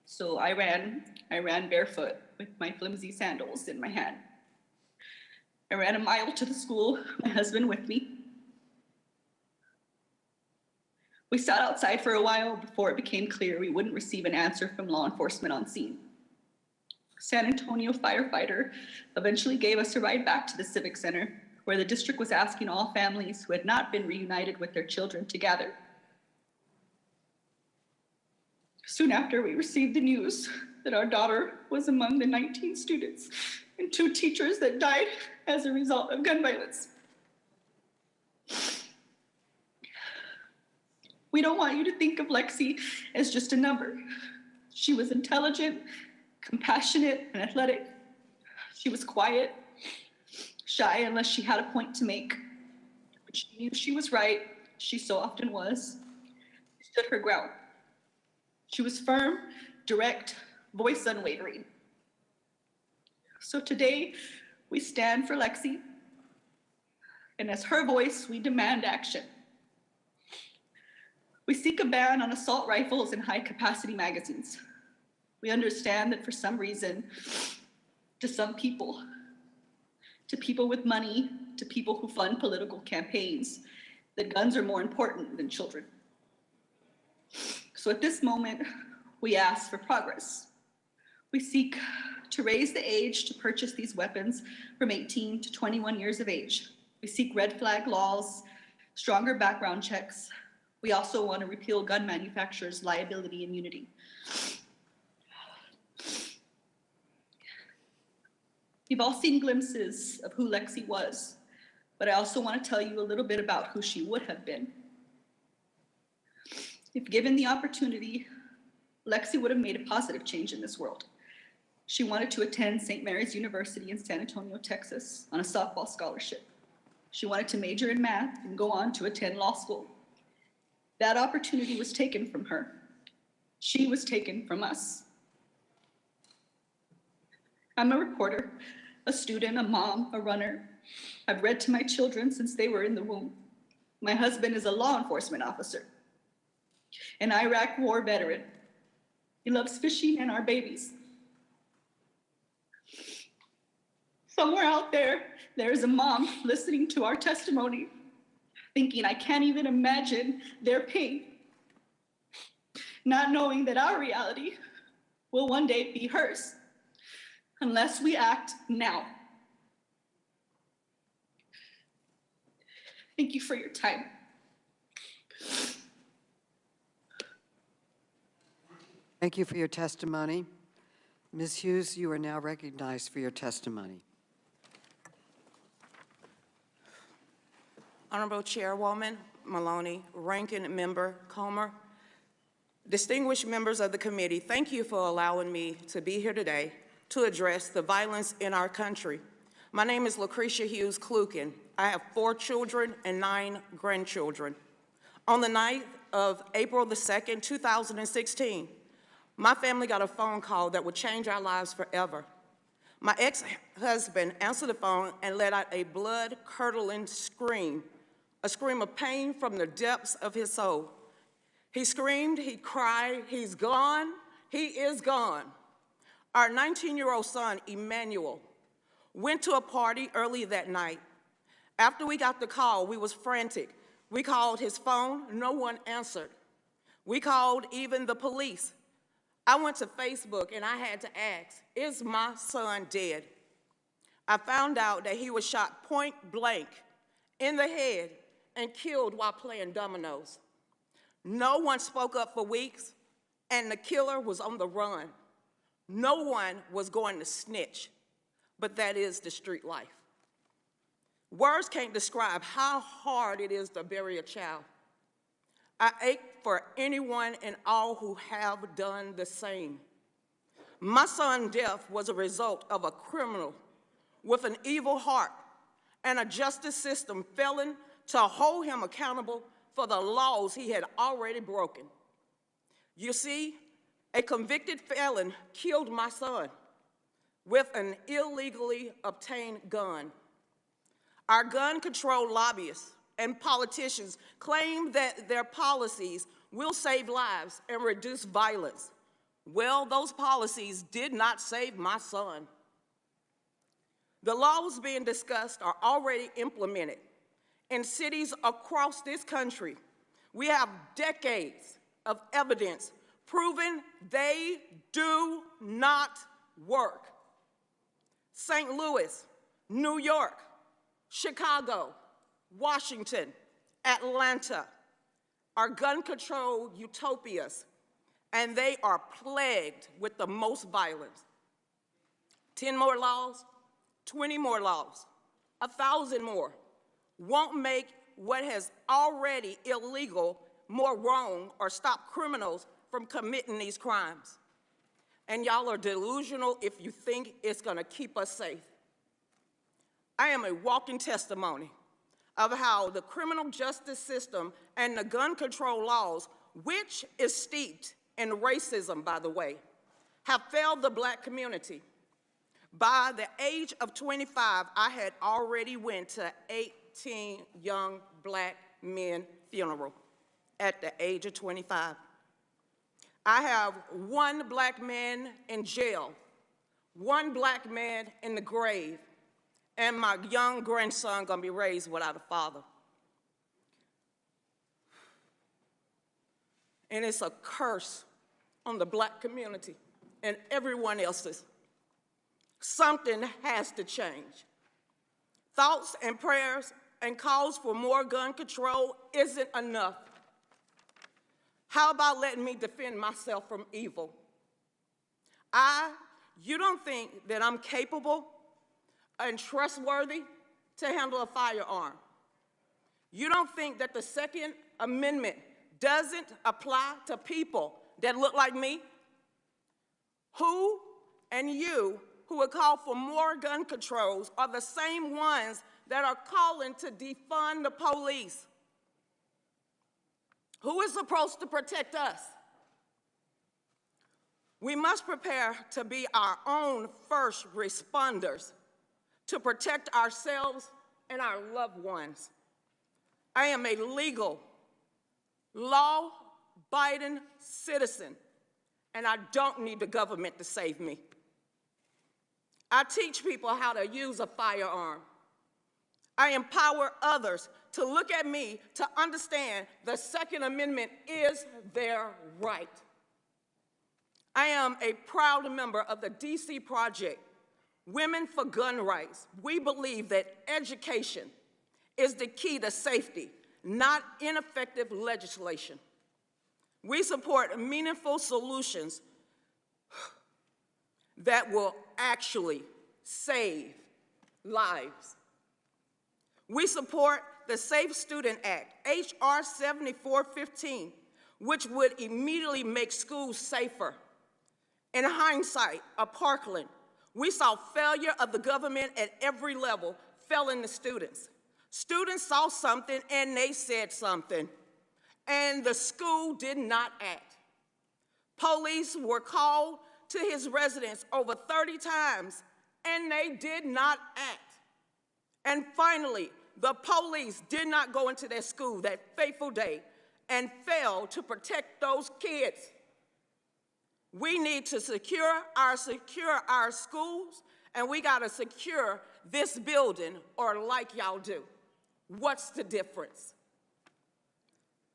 So I ran barefoot with my flimsy sandals in my hand. I ran a mile to the school, my husband with me. We sat outside for a while before it became clear we wouldn't receive an answer from law enforcement on scene. San Antonio firefighter eventually gave us a ride back to the Civic Center, where the district was asking all families who had not been reunited with their children to gather. Soon after, we received the news that our daughter was among the 19 students and 2 teachers that died as a result of gun violence. We don't want you to think of Lexi as just a number. She was intelligent, compassionate, and athletic. She was quiet, shy unless she had a point to make. When she knew she was right, she so often was. She stood her ground. She was firm, direct, voice unwavering. So today, we stand for Lexi, and as her voice, we demand action. We seek a ban on assault rifles and high-capacity magazines. We understand that for some reason, to some people, to people with money, to people who fund political campaigns, that guns are more important than children. So at this moment, we ask for progress. We seek to raise the age to purchase these weapons from 18 to 21 years of age. We seek red flag laws, stronger background checks. We also want to repeal gun manufacturers' liability immunity. You've all seen glimpses of who Lexi was, but I also want to tell you a little bit about who she would have been. If given the opportunity, Lexi would have made a positive change in this world. She wanted to attend St. Mary's University in San Antonio, Texas, on a softball scholarship. She wanted to major in math and go on to attend law school. That opportunity was taken from her. She was taken from us. I'm a reporter, a student, a mom, a runner. I've read to my children since they were in the womb. My husband is a law enforcement officer, an Iraq war veteran. He loves fishing and our babies. Somewhere out there, there is a mom listening to our testimony, thinking, I can't even imagine their pain, not knowing that our reality will one day be hers, unless we act now. Thank you for your time. Thank you for your testimony. Ms. Hughes, you are now recognized for your testimony. Honorable Chairwoman Maloney, Ranking Member Comer, distinguished members of the committee, thank you for allowing me to be here today to address the violence in our country. My name is Lucretia Hughes Klukin. I have 4 children and 9 grandchildren. On the night of April the 2nd, 2016, my family got a phone call that would change our lives forever. My ex-husband answered the phone and let out a blood-curdling scream, a scream of pain from the depths of his soul. He screamed, he cried, he's gone, he is gone. Our 19-year-old son, Emmanuel, went to a party early that night. After we got the call, we was frantic. We called his phone, no one answered. We called even the police. I went to Facebook and I had to ask, is my son dead? I found out that he was shot point blank in the head and killed while playing dominoes. No one spoke up for weeks, and the killer was on the run. No one was going to snitch, but that is the street life. Words can't describe how hard it is to bury a child. I ache for anyone and all who have done the same. My son's death was a result of a criminal with an evil heart and a justice system failing to hold him accountable for the laws he had already broken. You see, a convicted felon killed my son with an illegally obtained gun. Our gun control lobbyists and politicians claim that their policies will save lives and reduce violence. Well, those policies did not save my son. The laws being discussed are already implemented in cities across this country. We have decades of evidence proving they do not work. St. Louis, New York, Chicago, Washington, Atlanta are gun control utopias, and they are plagued with the most violence. 10 more laws, 20 more laws, 1,000 more won't make what has already illegal more wrong or stop criminals from committing these crimes. And y'all are delusional if you think it's going to keep us safe. I am a walking testimony of how the criminal justice system and the gun control laws, which is steeped in racism, by the way, have failed the Black community. By the age of 25, I had already went to 18 young Black men funerals at the age of 25. I have one Black man in jail, one Black man in the grave, and my young grandson gonna be raised without a father. And it's a curse on the Black community and everyone else's. Something has to change. Thoughts and prayers and calls for more gun control isn't enough. How about letting me defend myself from evil? You don't think that I'm capable and trustworthy to handle a firearm? You don't think that the Second Amendment doesn't apply to people that look like me? Who and you who would call for more gun controls are the same ones that are calling to defund the police. Who is supposed to protect us? We must prepare to be our own first responders to protect ourselves and our loved ones. I am a legal, law-abiding citizen, and I don't need the government to save me. I teach people how to use a firearm. I empower others to look at me to understand the Second Amendment is their right. I am a proud member of the DC Project, Women for Gun Rights. We believe that education is the key to safety, not ineffective legislation. We support meaningful solutions that will actually save lives. We support the Safe Student Act, H.R. 7415, which would immediately make schools safer. In hindsight, of Parkland, we saw failure of the government at every level failing the students. Students saw something and they said something, and the school did not act. Police were called to his residence over 30 times, and they did not act. And finally, the police did not go into their school that fateful day and failed to protect those kids. We need to secure our schools, and we gotta secure this building, or like y'all do. What's the difference?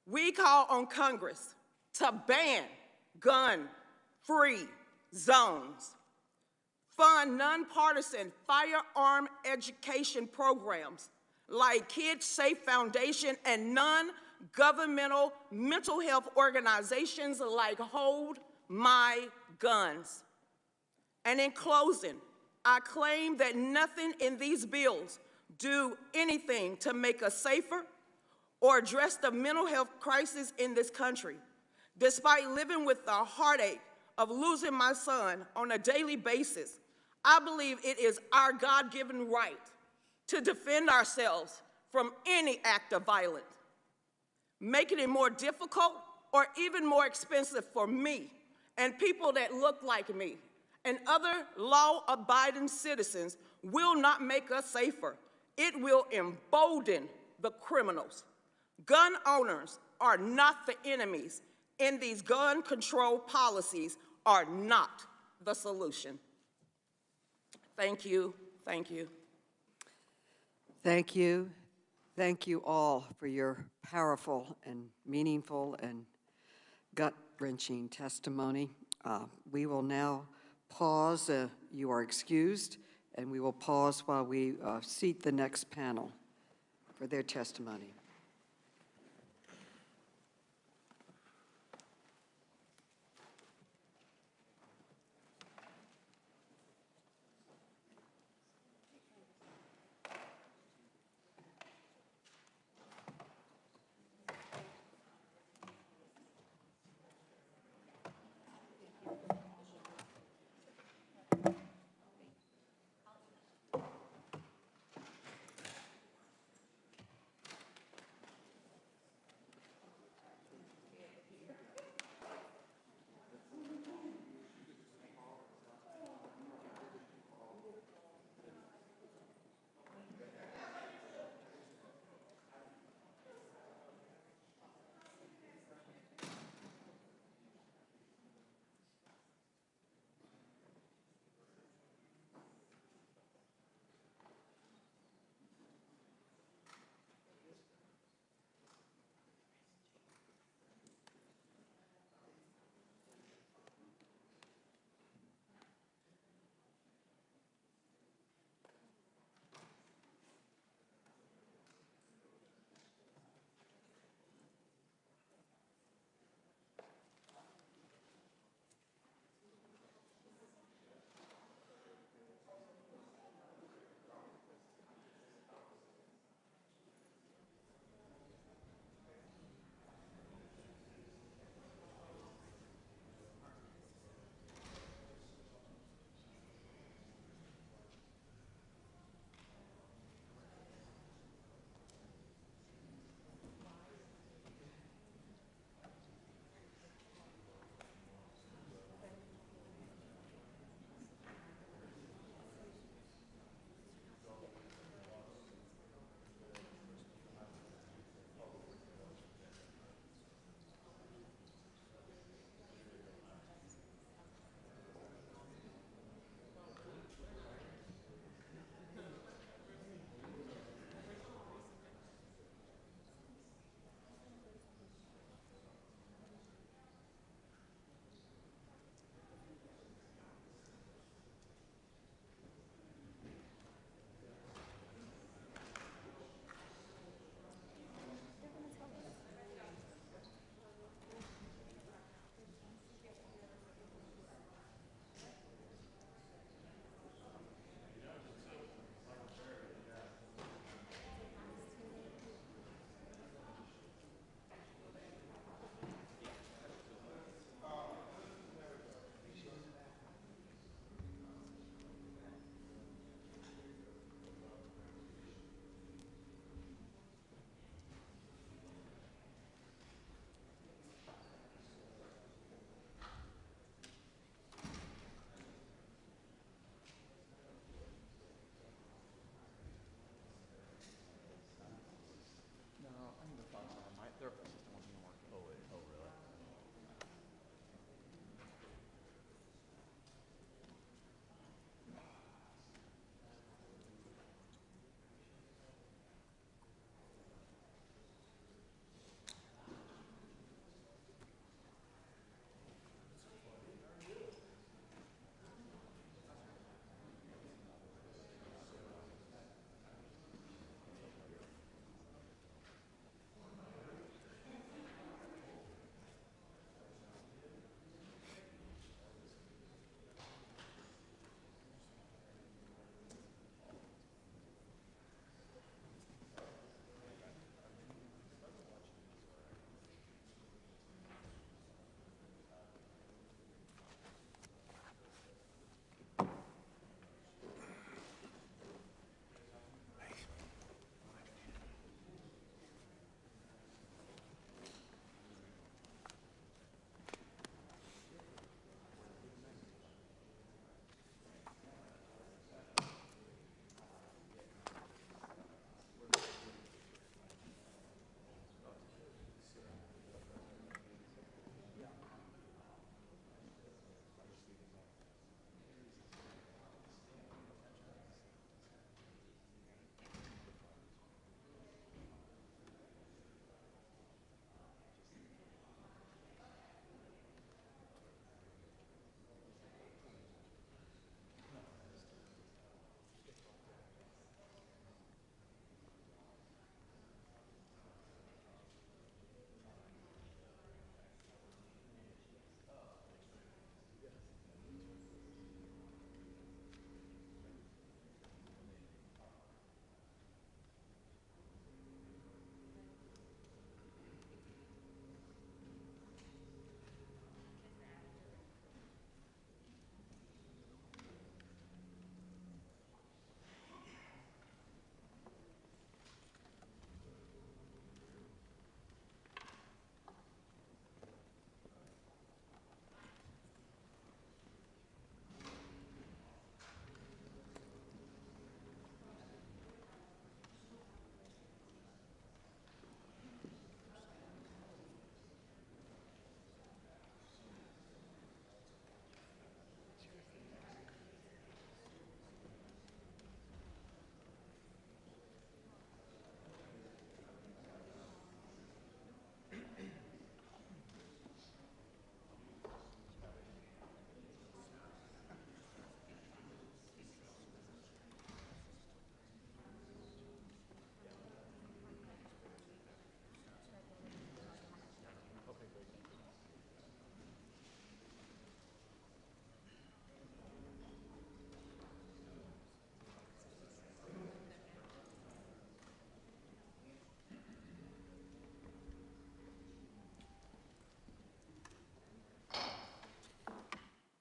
We call on Congress to ban gun-free zones, fund nonpartisan firearm education programs like Kids Safe Foundation and non-governmental mental health organizations like Hold My Guns. And in closing, I claim that nothing in these bills do anything to make us safer or address the mental health crisis in this country. Despite living with the heartache of losing my son on a daily basis, I believe it is our God-given right to defend ourselves from any act of violence. Making it more difficult or even more expensive for me and people that look like me and other law-abiding citizens will not make us safer. It will embolden the criminals. Gun owners are not the enemies, and these gun control policies are not the solution. Thank you, thank you. Thank you. Thank you all for your powerful and meaningful and gut-wrenching testimony. We will now pause. You are excused, and we will pause while we seat the next panel for their testimony.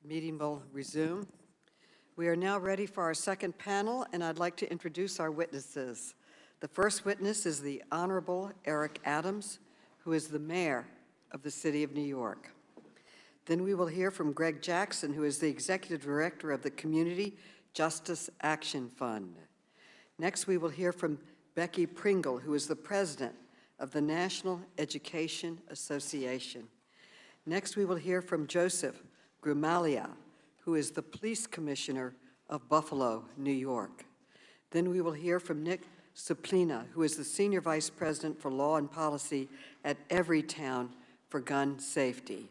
Meeting will resume. We are now ready for our second panel, and I'd like to introduce our witnesses. The first witness is the Honorable Eric Adams, who is the mayor of the City of New York. Then we will hear from Greg Jackson, who is the executive director of the Community Justice Action Fund. Next, we will hear from Becky Pringle, who is the president of the National Education Association. Next, we will hear from Joseph Grumalia, who is the police commissioner of Buffalo, New York. Then we will hear from Nick Suplina, who is the senior vice president for law and policy at Everytown for gun safety.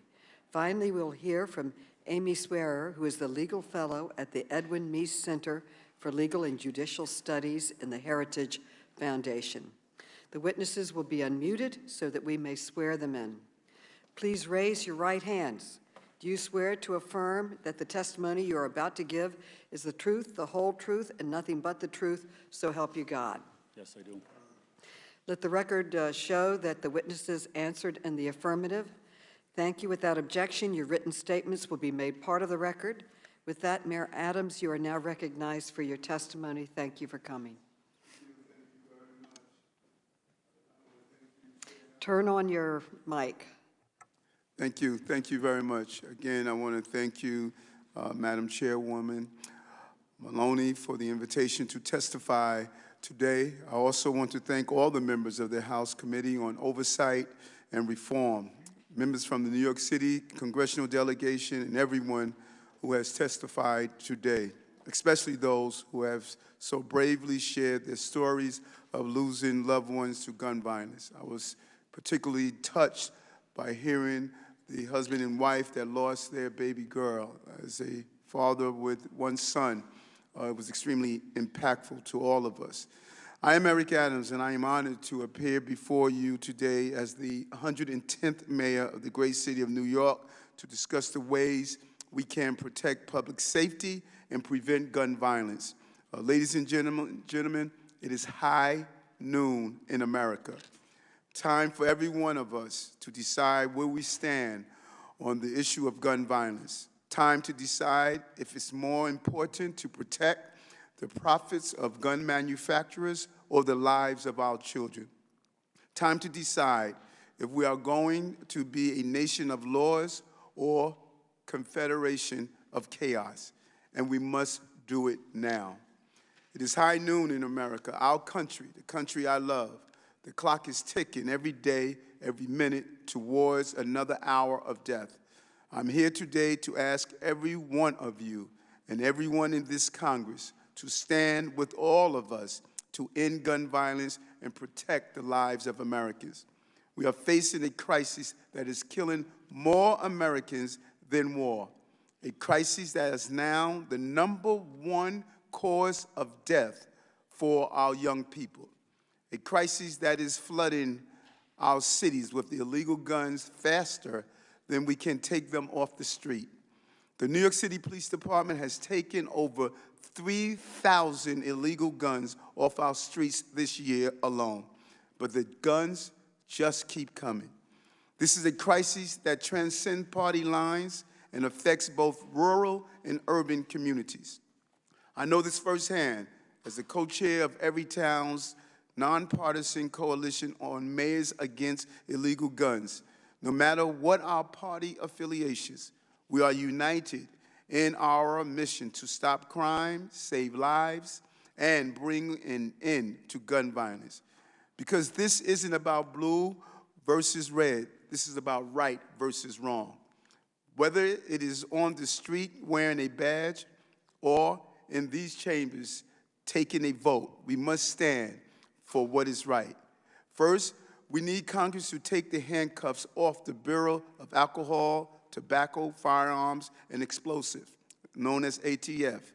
Finally, we'll hear from Amy Swearer, who is the legal fellow at the Edwin Meese Center for Legal and Judicial Studies in the Heritage Foundation. The witnesses will be unmuted so that we may swear them in. Please raise your right hands. Do you swear to affirm that the testimony you are about to give is the truth, the whole truth, and nothing but the truth, so help you God? Yes, I do. Let the record show that the witnesses answered in the affirmative. Thank you. Without objection, your written statements will be made part of the record. With that, Mayor Adams, you are now recognized for your testimony. Thank you for coming. Turn on your mic. Thank you. Thank you very much. Again, I want to thank you, Madam Chairwoman Maloney, for the invitation to testify today. I also want to thank all the members of the House Committee on Oversight and Reform, members from the New York City congressional delegation, and everyone who has testified today, especially those who have so bravely shared their stories of losing loved ones to gun violence. I was particularly touched by hearing the husband and wife that lost their baby girl. As a father with one son, it was extremely impactful to all of us. I am Eric Adams, and I am honored to appear before you today as the 110th mayor of the great city of New York to discuss the ways we can protect public safety and prevent gun violence. Ladies and gentlemen, it is high noon in America. Time for every one of us to decide where we stand on the issue of gun violence. Time to decide if it's more important to protect the profits of gun manufacturers or the lives of our children. Time to decide if we are going to be a nation of laws or confederation of chaos, and we must do it now. It is high noon in America, our country, the country I love. The clock is ticking every day, every minute towards another hour of death. I'm here today to ask every one of you and everyone in this Congress to stand with all of us to end gun violence and protect the lives of Americans. We are facing a crisis that is killing more Americans than war, a crisis that is now the #1 cause of death for our young people, a crisis that is flooding our cities with illegal guns faster than we can take them off the street. The New York City Police Department has taken over 3,000 illegal guns off our streets this year alone, but the guns just keep coming. This is a crisis that transcends party lines and affects both rural and urban communities. I know this firsthand as the co-chair of Everytown's nonpartisan coalition on Mayors Against Illegal Guns. No matter what our party affiliations, we are united in our mission to stop crime, save lives, and bring an end to gun violence. Because this isn't about blue versus red. This is about right versus wrong. Whether it is on the street wearing a badge or in these chambers taking a vote, we must stand for what is right. First, we need Congress to take the handcuffs off the Bureau of Alcohol, Tobacco, Firearms, and Explosives, known as ATF,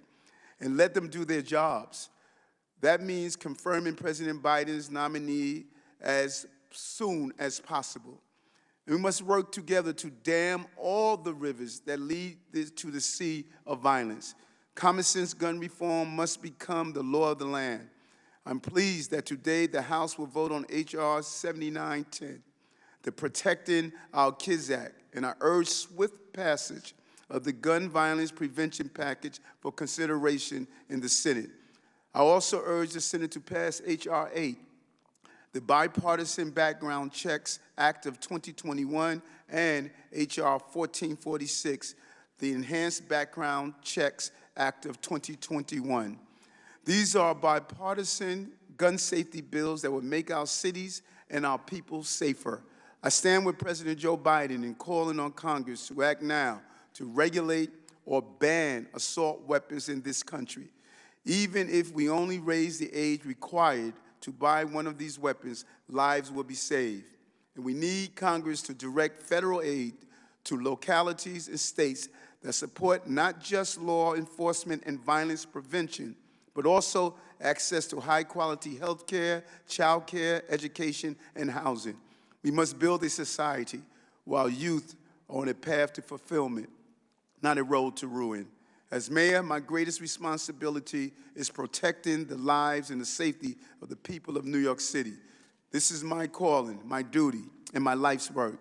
and let them do their jobs. That means confirming President Biden's nominee as soon as possible. And we must work together to dam all the rivers that lead to the sea of violence. Common sense gun reform must become the law of the land. I'm pleased that today the House will vote on H.R. 7910, the Protecting Our Kids Act, and I urge swift passage of the gun violence prevention package for consideration in the Senate. I also urge the Senate to pass H.R. 8, the Bipartisan Background Checks Act of 2021, and H.R. 1446, the Enhanced Background Checks Act of 2021. These are bipartisan gun safety bills that will make our cities and our people safer. I stand with President Joe Biden in calling on Congress to act now to regulate or ban assault weapons in this country. Even if we only raise the age required to buy one of these weapons, lives will be saved. And we need Congress to direct federal aid to localities and states that support not just law enforcement and violence prevention, but also access to high-quality health care, child care, education, and housing. We must build a society while youth are on a path to fulfillment, not a road to ruin. As mayor, my greatest responsibility is protecting the lives and the safety of the people of New York City. This is my calling, my duty, and my life's work.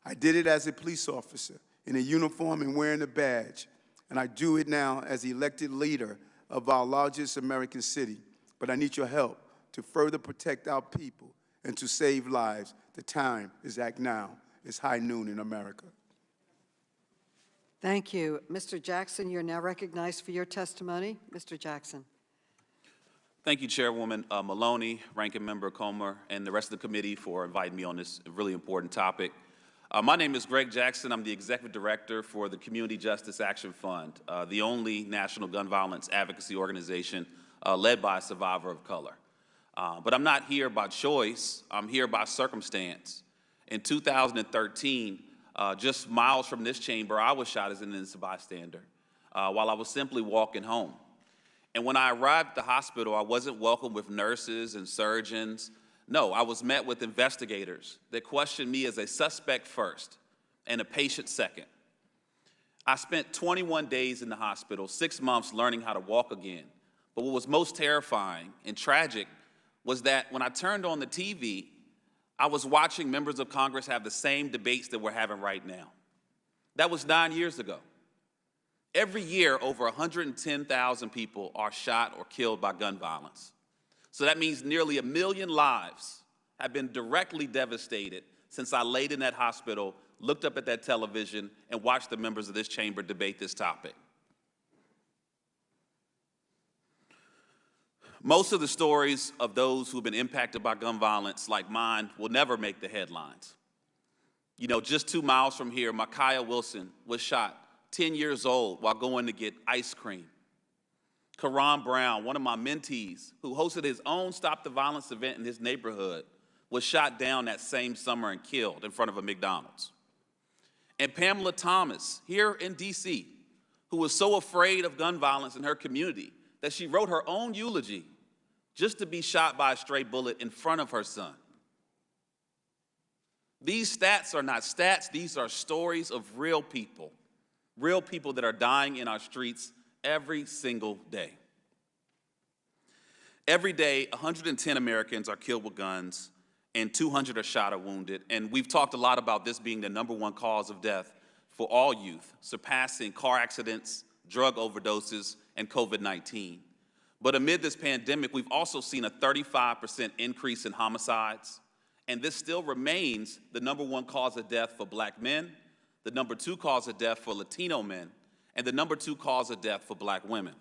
I did it as a police officer, in a uniform and wearing a badge, and I do it now as the elected leader of our largest American city. But I need your help to further protect our people and to save lives. The time is act now. It's high noon in America. Thank you. Mr. Jackson, you're now recognized for your testimony. Mr. Jackson. Thank you, Chairwoman Maloney, Ranking Member Comer, and the rest of the committee for inviting me on this really important topic. My name is Greg Jackson. I'm the Executive Director for the Community Justice Action Fund, the only national gun violence advocacy organization led by a survivor of color. But I'm not here by choice. I'm here by circumstance. In 2013, just miles from this chamber, I was shot as an innocent bystander while I was simply walking home. And when I arrived at the hospital, I wasn't welcomed with nurses and surgeons. No, I was met with investigators that questioned me as a suspect first and a patient second. I spent 21 days in the hospital, 6 months learning how to walk again. But what was most terrifying and tragic was that when I turned on the TV, I was watching members of Congress have the same debates that we're having right now. That was 9 years ago. Every year, over 110,000 people are shot or killed by gun violence. So that means nearly 1 million lives have been directly devastated since I laid in that hospital, looked up at that television, and watched the members of this chamber debate this topic. Most of the stories of those who've been impacted by gun violence, like mine, will never make the headlines. You know, just 2 miles from here, Micaiah Wilson was shot, 10 years old, while going to get ice cream. Karan Brown, one of my mentees, who hosted his own Stop the Violence event in his neighborhood, was shot down that same summer and killed in front of a McDonald's. And Pamela Thomas, here in D.C., who was so afraid of gun violence in her community that she wrote her own eulogy just to be shot by a stray bullet in front of her son. These stats are not stats, these are stories of real people that are dying in our streets every single day. Every day, 110 Americans are killed with guns and 200 are shot or wounded. And we've talked a lot about this being the #1 cause of death for all youth, surpassing car accidents, drug overdoses, and COVID-19. But amid this pandemic, we've also seen a 35% increase in homicides, and this still remains the #1 cause of death for Black men, the #2 cause of death for Latino men, and the #2 cause of death for Black women.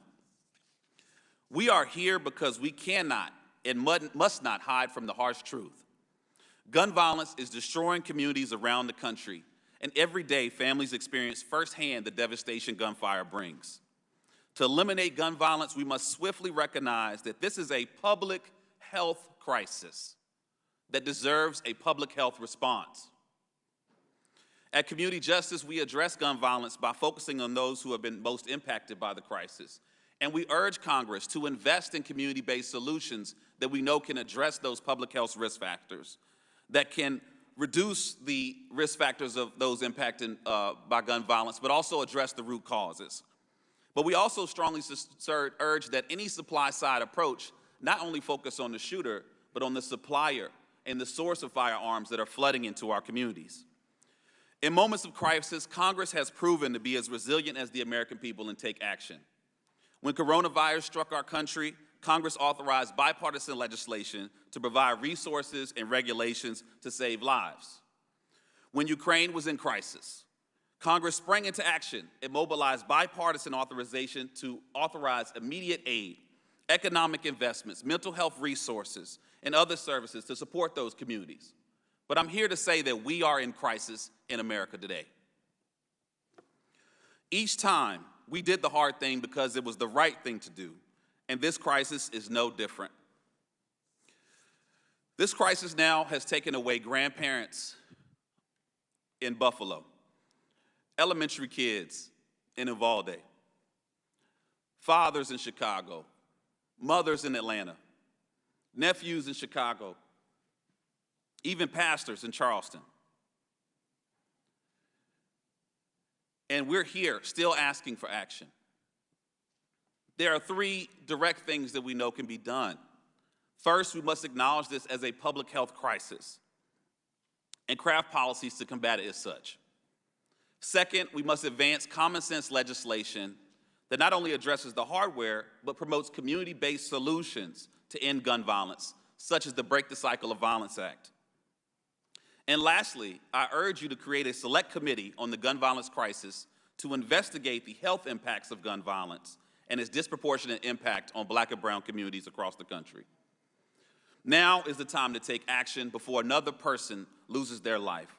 We are here because we cannot and must not hide from the harsh truth. Gun violence is destroying communities around the country, and every day families experience firsthand the devastation gunfire brings. To eliminate gun violence, we must swiftly recognize that this is a public health crisis that deserves a public health response. At Community Justice, we address gun violence by focusing on those who have been most impacted by the crisis. And we urge Congress to invest in community-based solutions that we know can address those public health risk factors, that can reduce the risk factors of those impacted by gun violence, but also address the root causes. But we also strongly urge that any supply-side approach not only focus on the shooter, but on the supplier and the source of firearms that are flooding into our communities. In moments of crisis, Congress has proven to be as resilient as the American people and take action. When coronavirus struck our country, Congress authorized bipartisan legislation to provide resources and regulations to save lives. When Ukraine was in crisis, Congress sprang into action and mobilized bipartisan authorization to authorize immediate aid, economic investments, mental health resources, and other services to support those communities. But I'm here to say that we are in crisis in America today. Each time, we did the hard thing because it was the right thing to do, and this crisis is no different. This crisis now has taken away grandparents in Buffalo, elementary kids in Uvalde, fathers in Chicago, mothers in Atlanta, nephews in Chicago, even pastors in Charleston. And we're here still asking for action. There are 3 direct things that we know can be done. First, we must acknowledge this as a public health crisis and craft policies to combat it as such. Second, we must advance common sense legislation that not only addresses the hardware, but promotes community-based solutions to end gun violence, such as the Break the Cycle of Violence Act. And lastly, I urge you to create a select committee on the gun violence crisis to investigate the health impacts of gun violence and its disproportionate impact on Black and brown communities across the country. Now is the time to take action before another person loses their life,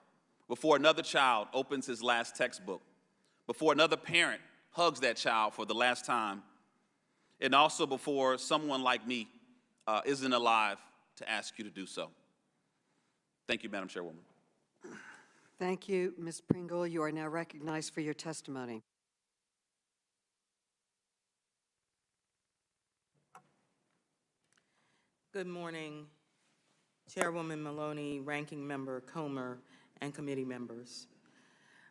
before another child opens his last textbook, before another parent hugs that child for the last time, and also before someone like me isn't alive to ask you to do so. Thank you, Madam Chairwoman. Thank you, Ms. Pringle. You are now recognized for your testimony. Good morning, Chairwoman Maloney, Ranking Member Comer, and committee members.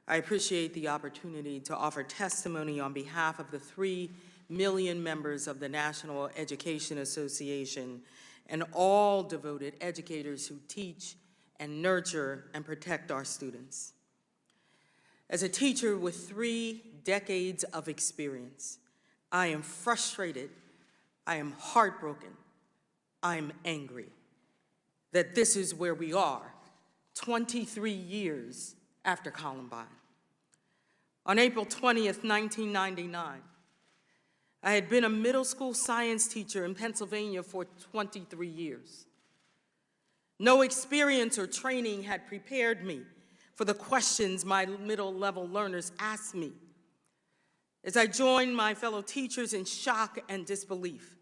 I appreciate the opportunity to offer testimony on behalf of the 3 million members of the National Education Association and all devoted educators who teach and nurture and protect our students. As a teacher with 3 decades of experience, I am frustrated, I am heartbroken, I am angry that this is where we are 23 years after Columbine. On April 20th, 1999, I had been a middle school science teacher in Pennsylvania for 23 years. No experience or training had prepared me for the questions my middle-level learners asked me. As I joined my fellow teachers in shock and disbelief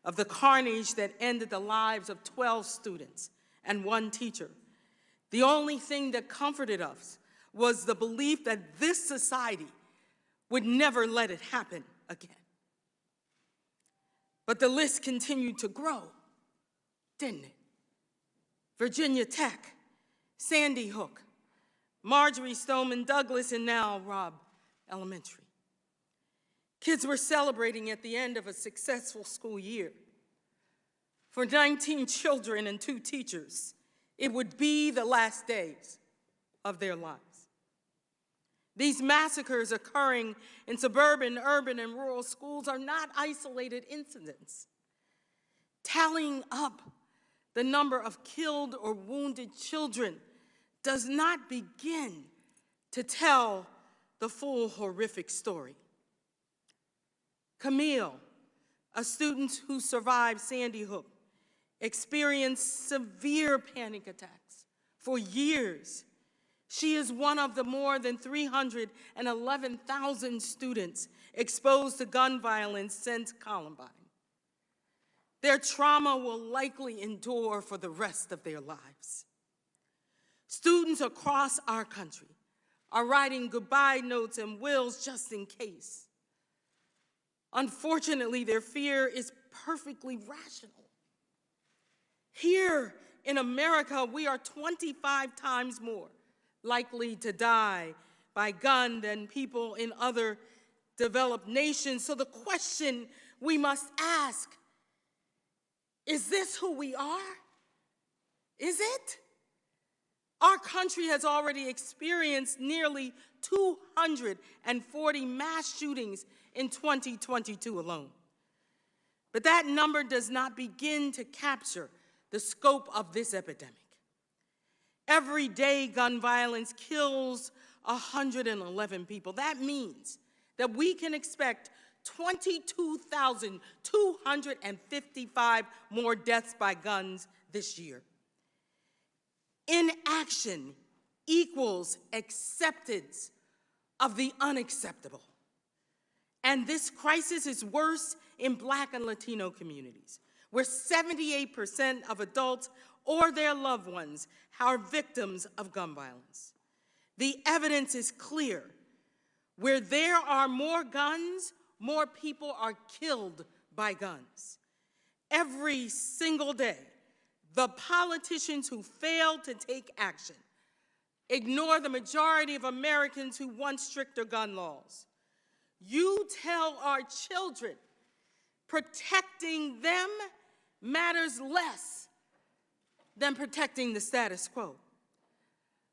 of the carnage that ended the lives of 12 students and 1 teacher, the only thing that comforted us was the belief that this society would never let it happen again. But the list continued to grow, didn't it? Virginia Tech, Sandy Hook, Marjorie Stoneman Douglas, and now Robb Elementary. Kids were celebrating at the end of a successful school year. For 19 children and 2 teachers, it would be the last days of their lives. These massacres occurring in suburban, urban, and rural schools are not isolated incidents. Tallying up the number of killed or wounded children does not begin to tell the full horrific story. Camille, a student who survived Sandy Hook, experienced severe panic attacks for years. She is one of the more than 311,000 students exposed to gun violence since Columbine. Their trauma will likely endure for the rest of their lives. Students across our country are writing goodbye notes and wills just in case. Unfortunately, their fear is perfectly rational. Here in America, we are 25 times more likely to die by gun than people in other developed nations. So the question we must ask, is this who we are? Is it? Our country has already experienced nearly 240 mass shootings in 2022 alone. But that number does not begin to capture the scope of this epidemic. Every day, gun violence kills 111 people. That means that we can expect 22,255 more deaths by guns this year. Inaction equals acceptance of the unacceptable. And this crisis is worse in Black and Latino communities, where 78% of adults or their loved ones are victims of gun violence. The evidence is clear. Where there are more guns, more people are killed by guns. Every single day, the politicians who fail to take action ignore the majority of Americans who want stricter gun laws. You tell our children protecting them matters less than protecting the status quo.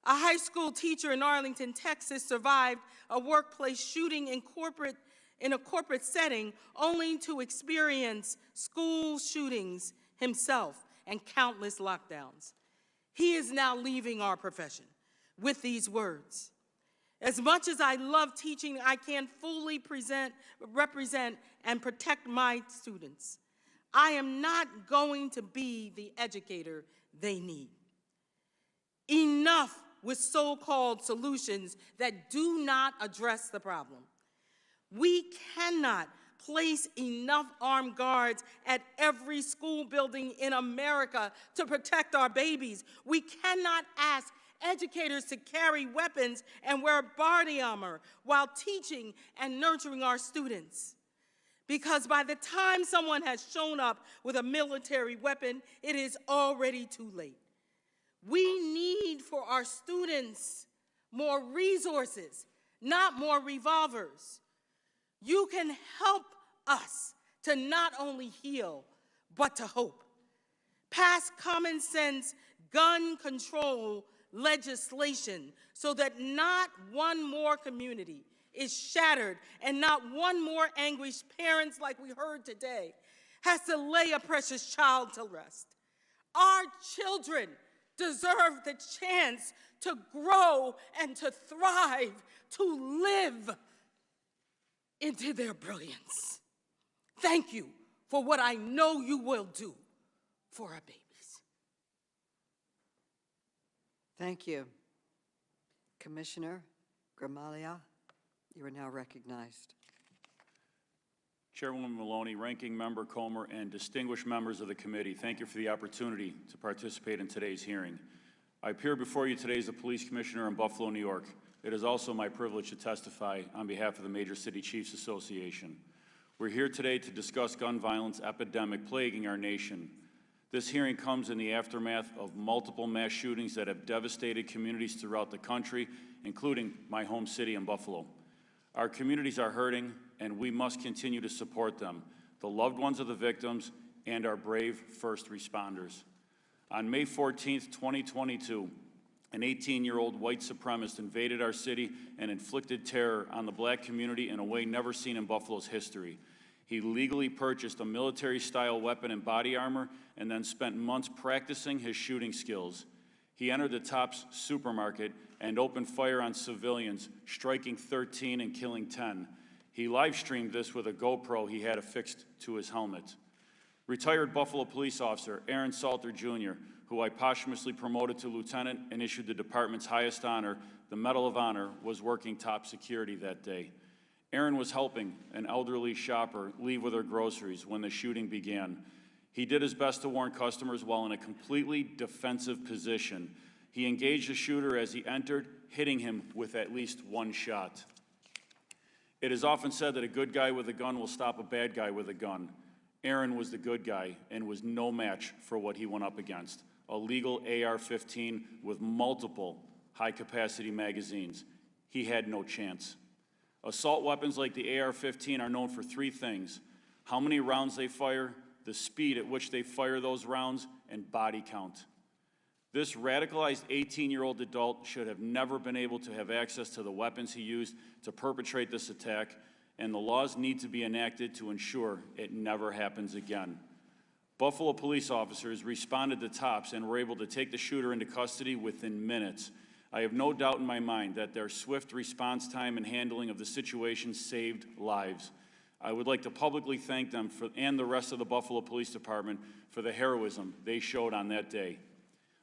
A high school teacher in Arlington, Texas, survived a workplace shooting in a corporate setting, only to experience school shootings himself and countless lockdowns. He is now leaving our profession with these words: "As much as I love teaching, I can't fully represent and protect my students. I am not going to be the educator they need." Enough with so-called solutions that do not address the problem. We cannot place enough armed guards at every school building in America to protect our babies. We cannot ask educators to carry weapons and wear body armor while teaching and nurturing our students. Because by the time someone has shown up with a military weapon, it is already too late. We need for our students more resources, not more revolvers. You can help us to not only heal, but to hope. Pass common sense gun control legislation so that not one more community is shattered and not one more anguished parents, like we heard today, has to lay a precious child to rest. Our children deserve the chance to grow and to thrive, to live into their brilliance. Thank you for what I know you will do for our babies. Thank you. Commissioner Gramalia, you are now recognized. Chairwoman Maloney, Ranking Member Comer, and distinguished members of the committee, thank you for the opportunity to participate in today's hearing. I appear before you today as a police commissioner in Buffalo, New York. It is also my privilege to testify on behalf of the Major City Chiefs Association. We're here today to discuss gun violence epidemic plaguing our nation. This hearing comes in the aftermath of multiple mass shootings that have devastated communities throughout the country, including my home city in Buffalo. Our communities are hurting, and we must continue to support them, the loved ones of the victims, and our brave first responders. On May 14th, 2022, an 18-year-old white supremacist invaded our city and inflicted terror on the Black community in a way never seen in Buffalo's history. He legally purchased a military-style weapon and body armor and then spent months practicing his shooting skills. He entered the Tops supermarket and opened fire on civilians, striking 13 and killing 10. He live-streamed this with a GoPro he had affixed to his helmet. Retired Buffalo police officer Aaron Salter Jr., who I posthumously promoted to lieutenant and issued the department's highest honor, the Medal of Honor, was working top security that day. Aaron was helping an elderly shopper leave with her groceries when the shooting began. He did his best to warn customers while in a completely defensive position. He engaged the shooter as he entered, hitting him with at least one shot. It is often said that a good guy with a gun will stop a bad guy with a gun. Aaron was the good guy and was no match for what he went up against: a legal AR-15 with multiple high-capacity magazines. He had no chance. Assault weapons like the AR-15 are known for three things: how many rounds they fire, the speed at which they fire those rounds, and body count. This radicalized 18-year-old adult should have never been able to have access to the weapons he used to perpetrate this attack, and the laws need to be enacted to ensure it never happens again. Buffalo police officers responded to tops and were able to take the shooter into custody within minutes. I have no doubt in my mind that their swift response time and handling of the situation saved lives. I would like to publicly thank them and the rest of the Buffalo Police Department for the heroism they showed on that day.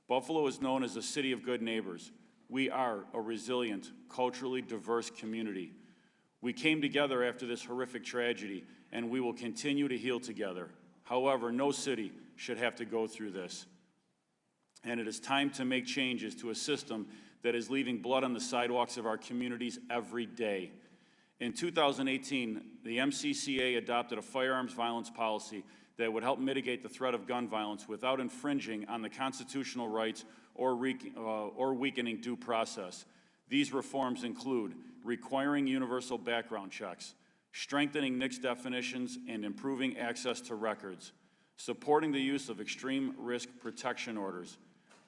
Buffalo is known as a city of good neighbors. We are a resilient, culturally diverse community. We came together after this horrific tragedy, and we will continue to heal together. However, no city should have to go through this. And it is time to make changes to a system that is leaving blood on the sidewalks of our communities every day. In 2018, the MCCA adopted a firearms violence policy that would help mitigate the threat of gun violence without infringing on the constitutional rights or weakening due process. These reforms include requiring universal background checks, strengthening NICS definitions, and improving access to records, supporting the use of extreme risk protection orders,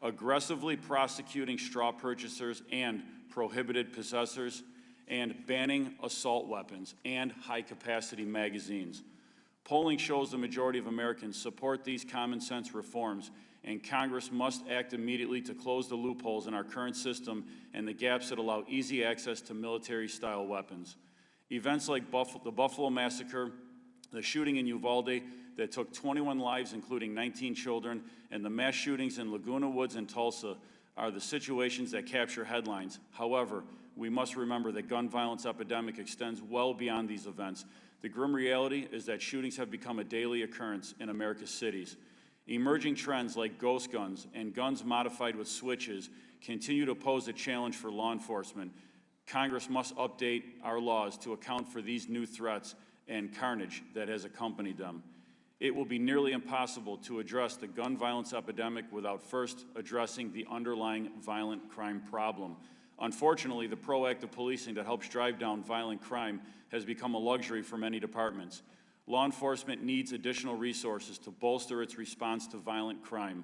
aggressively prosecuting straw purchasers and prohibited possessors, and banning assault weapons and high-capacity magazines. Polling shows the majority of Americans support these common-sense reforms, and Congress must act immediately to close the loopholes in our current system and the gaps that allow easy access to military-style weapons. Events like the Buffalo Massacre, the shooting in Uvalde that took 21 lives, including 19 children, and the mass shootings in Laguna Woods and Tulsa are the situations that capture headlines. However, we must remember that gun violence epidemic extends well beyond these events. The grim reality is that shootings have become a daily occurrence in America's cities. Emerging trends like ghost guns and guns modified with switches continue to pose a challenge for law enforcement. Congress must update our laws to account for these new threats and carnage that has accompanied them. It will be nearly impossible to address the gun violence epidemic without first addressing the underlying violent crime problem. Unfortunately, the proactive policing that helps drive down violent crime has become a luxury for many departments. Law enforcement needs additional resources to bolster its response to violent crime.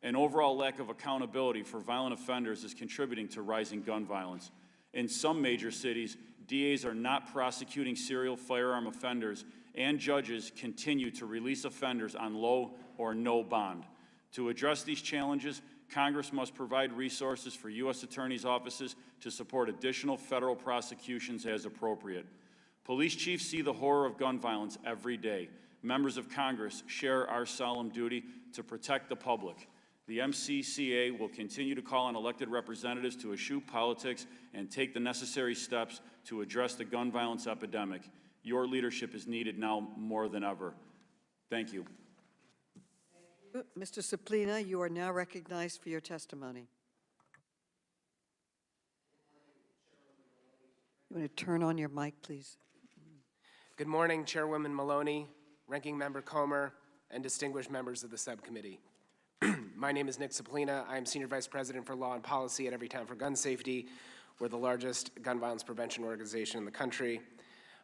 An overall lack of accountability for violent offenders is contributing to rising gun violence. In some major cities, DAs are not prosecuting serial firearm offenders, and judges continue to release offenders on low or no bond. To address these challenges, Congress must provide resources for U.S. attorneys' offices to support additional federal prosecutions as appropriate. Police chiefs see the horror of gun violence every day. Members of Congress share our solemn duty to protect the public. The MCCA will continue to call on elected representatives to eschew politics and take the necessary steps to address the gun violence epidemic. Your leadership is needed now more than ever. Thank you. Mr. Suplina, you are now recognized for your testimony. You want to turn on your mic, please? Good morning, Chairwoman Maloney, Ranking Member Comer, and distinguished members of the subcommittee. My name is Nick Suplina. I am Senior Vice President for Law and Policy at Everytown for Gun Safety. We're the largest gun violence prevention organization in the country.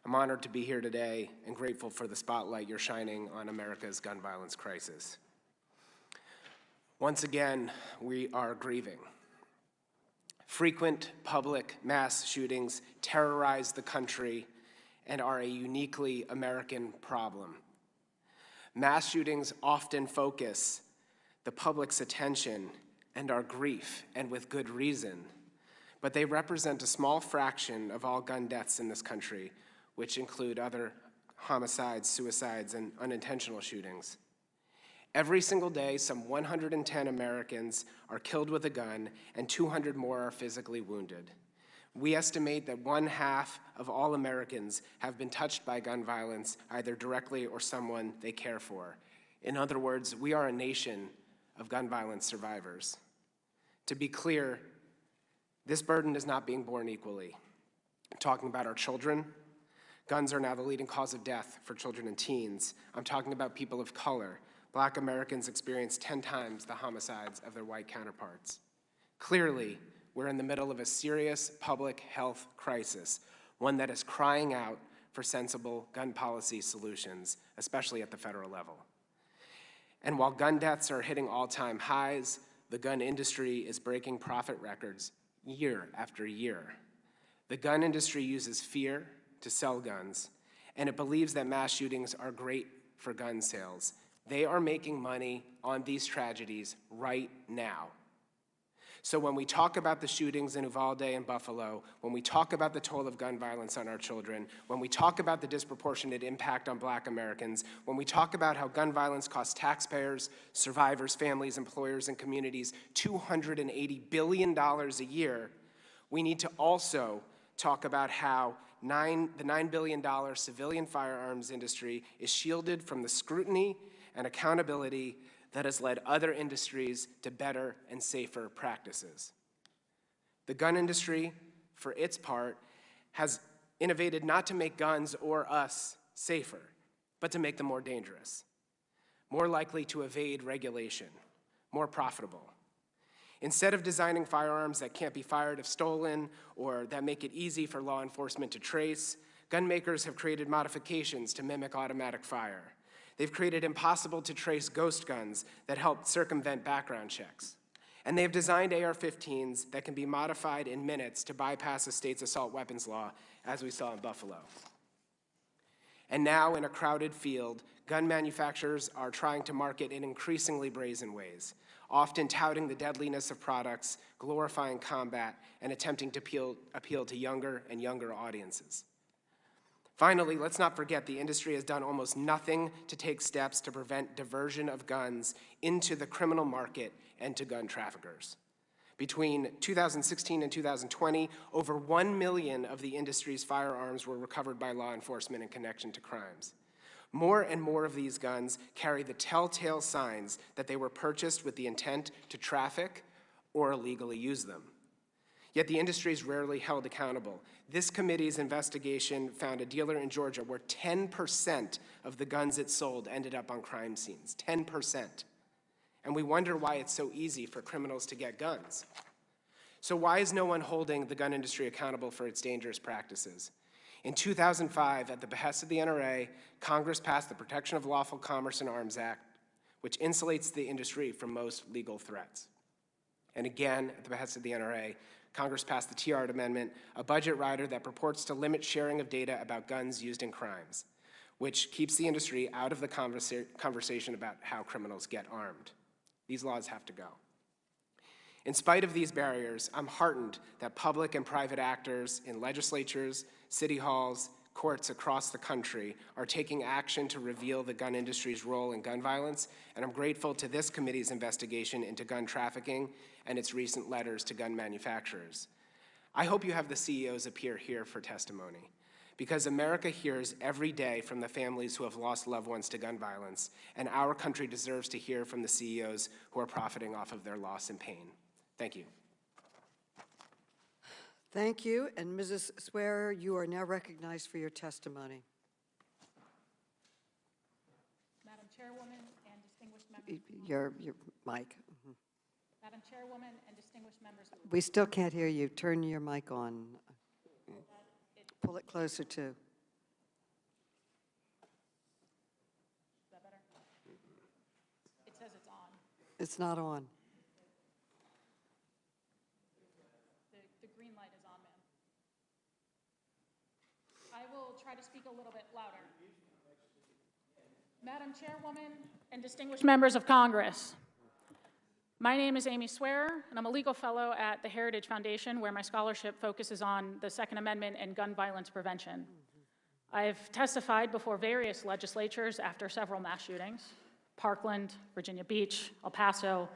I'm honored to be here today and grateful for the spotlight you're shining on America's gun violence crisis. Once again, we are grieving. Frequent public mass shootings terrorize the country and are a uniquely American problem. Mass shootings often focus the public's attention and our grief, and with good reason, but they represent a small fraction of all gun deaths in this country, which include other homicides, suicides, and unintentional shootings. Every single day, some 110 Americans are killed with a gun, and 200 more are physically wounded. We estimate that 1/2 of all Americans have been touched by gun violence, either directly or someone they care for. In other words, we are a nation of gun violence survivors. To be clear, this burden is not being borne equally. I'm talking about our children. Guns are now the leading cause of death for children and teens. I'm talking about people of color. Black Americans experience 10 times the homicides of their white counterparts. Clearly, we're in the middle of a serious public health crisis, one that is crying out for sensible gun policy solutions, especially at the federal level. And while gun deaths are hitting all-time highs, the gun industry is breaking profit records year after year. The gun industry uses fear to sell guns, and it believes that mass shootings are great for gun sales. They are making money on these tragedies right now. So when we talk about the shootings in Uvalde and Buffalo, when we talk about the toll of gun violence on our children, when we talk about the disproportionate impact on Black Americans, when we talk about how gun violence costs taxpayers, survivors, families, employers, and communities $280 billion a year, we need to also talk about how the $9 billion civilian firearms industry is shielded from the scrutiny and accountability that has led other industries to better and safer practices. The gun industry, for its part, has innovated not to make guns or us safer, but to make them more dangerous, more likely to evade regulation, more profitable. Instead of designing firearms that can't be fired if stolen or that make it easy for law enforcement to trace, gun makers have created modifications to mimic automatic fire. They've created impossible to trace ghost guns that help circumvent background checks. And they've designed AR-15s that can be modified in minutes to bypass a state's assault weapons law, as we saw in Buffalo. And now, in a crowded field, gun manufacturers are trying to market in increasingly brazen ways, often touting the deadliness of products, glorifying combat, and attempting to appeal to younger and younger audiences. Finally, let's not forget the industry has done almost nothing to take steps to prevent diversion of guns into the criminal market and to gun traffickers. Between 2016 and 2020, over 1 million of the industry's firearms were recovered by law enforcement in connection to crimes. More and more of these guns carry the telltale signs that they were purchased with the intent to traffic or illegally use them. Yet the industry is rarely held accountable. This committee's investigation found a dealer in Georgia where 10% of the guns it sold ended up on crime scenes, 10%. And we wonder why it's so easy for criminals to get guns. So why is no one holding the gun industry accountable for its dangerous practices? In 2005, at the behest of the NRA, Congress passed the Protection of Lawful Commerce in Arms Act, which insulates the industry from most legal threats. And again, at the behest of the NRA, Congress passed the Tiahrt Amendment, a budget rider that purports to limit sharing of data about guns used in crimes, which keeps the industry out of the conversation about how criminals get armed. These laws have to go. In spite of these barriers, I'm heartened that public and private actors in legislatures, city halls, courts across the country are taking action to reveal the gun industry's role in gun violence, and I'm grateful to this committee's investigation into gun trafficking and its recent letters to gun manufacturers. I hope you have the CEOs appear here for testimony, because America hears every day from the families who have lost loved ones to gun violence, and our country deserves to hear from the CEOs who are profiting off of their loss and pain. Thank you. Thank you, and Mrs. Swearer, you are now recognized for your testimony. Madam Chairwoman and distinguished members. Your mic. Madam Chairwoman and distinguished members. We still can't hear you. Turn your mic on. Pull it closer too. Is that better? It says it's on. It's not on. The green light is on, ma'am. I will try to speak a little bit louder. Madam Chairwoman and distinguished members of Congress, my name is Amy Swearer, and I'm a legal fellow at the Heritage Foundation, where my scholarship focuses on the Second Amendment and gun violence prevention. I've testified before various legislatures after several mass shootings: Parkland, Virginia Beach, El Paso,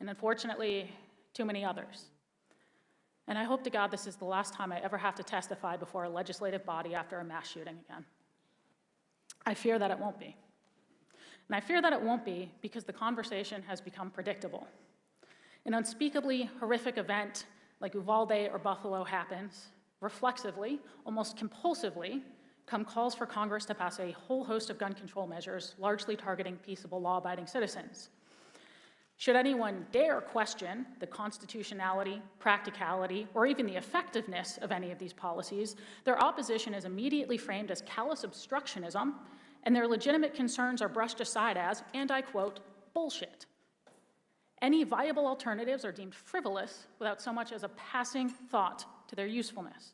and unfortunately, too many others. And I hope to God this is the last time I ever have to testify before a legislative body after a mass shooting again. I fear that it won't be. And I fear that it won't be because the conversation has become predictable. An unspeakably horrific event like Uvalde or Buffalo happens, reflexively, almost compulsively, come calls for Congress to pass a whole host of gun control measures, largely targeting peaceable, law-abiding citizens. Should anyone dare question the constitutionality, practicality, or even the effectiveness of any of these policies, their opposition is immediately framed as callous obstructionism, and their legitimate concerns are brushed aside as, and I quote, bullshit. Any viable alternatives are deemed frivolous without so much as a passing thought to their usefulness.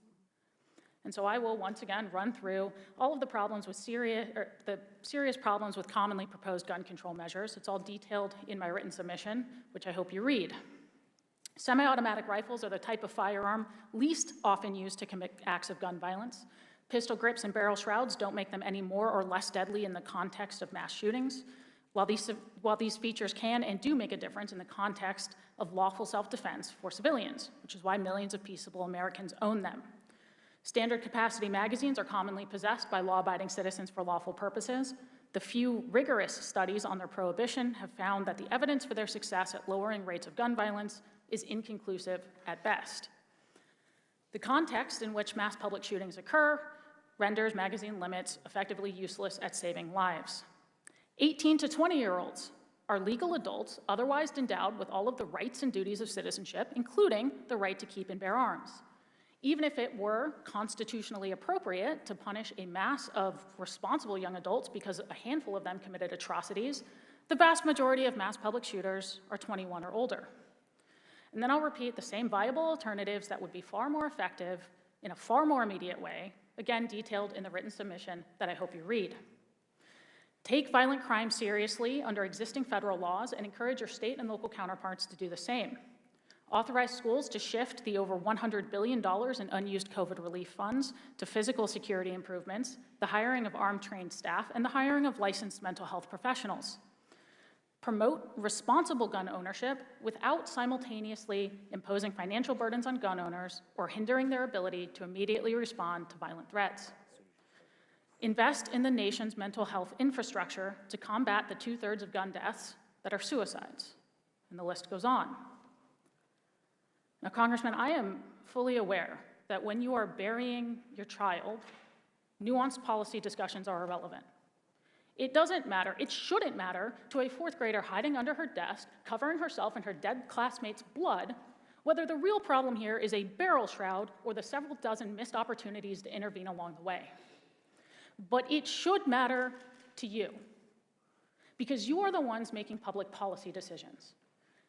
And so I will once again run through all of the problems with the serious problems with commonly proposed gun control measures. It's all detailed in my written submission, which I hope you read. Semi-automatic rifles are the type of firearm least often used to commit acts of gun violence. Pistol grips and barrel shrouds don't make them any more or less deadly in the context of mass shootings. While these features can and do make a difference in the context of lawful self-defense for civilians, which is why millions of peaceable Americans own them. Standard capacity magazines are commonly possessed by law-abiding citizens for lawful purposes. The few rigorous studies on their prohibition have found that the evidence for their success at lowering rates of gun violence is inconclusive at best. The context in which mass public shootings occur renders magazine limits effectively useless at saving lives. 18 to 20-year-olds are legal adults otherwise endowed with all of the rights and duties of citizenship, including the right to keep and bear arms. Even if it were constitutionally appropriate to punish a mass of responsible young adults because a handful of them committed atrocities, the vast majority of mass public shooters are 21 or older. And then I'll repeat the same viable alternatives that would be far more effective in a far more immediate way, again detailed in the written submission that I hope you read. Take violent crime seriously under existing federal laws and encourage your state and local counterparts to do the same. Authorize schools to shift the over $100 billion in unused COVID relief funds to physical security improvements, the hiring of armed trained staff, and the hiring of licensed mental health professionals. Promote responsible gun ownership without simultaneously imposing financial burdens on gun owners or hindering their ability to immediately respond to violent threats. Invest in the nation's mental health infrastructure to combat the 2/3 of gun deaths that are suicides, and the list goes on. Now, Congressman, I am fully aware that when you are burying your child, nuanced policy discussions are irrelevant. It doesn't matter, it shouldn't matter to a 4th grader hiding under her desk, covering herself in her dead classmate's blood, whether the real problem here is a barrel shroud or the several dozen missed opportunities to intervene along the way. But it should matter to you, because you are the ones making public policy decisions.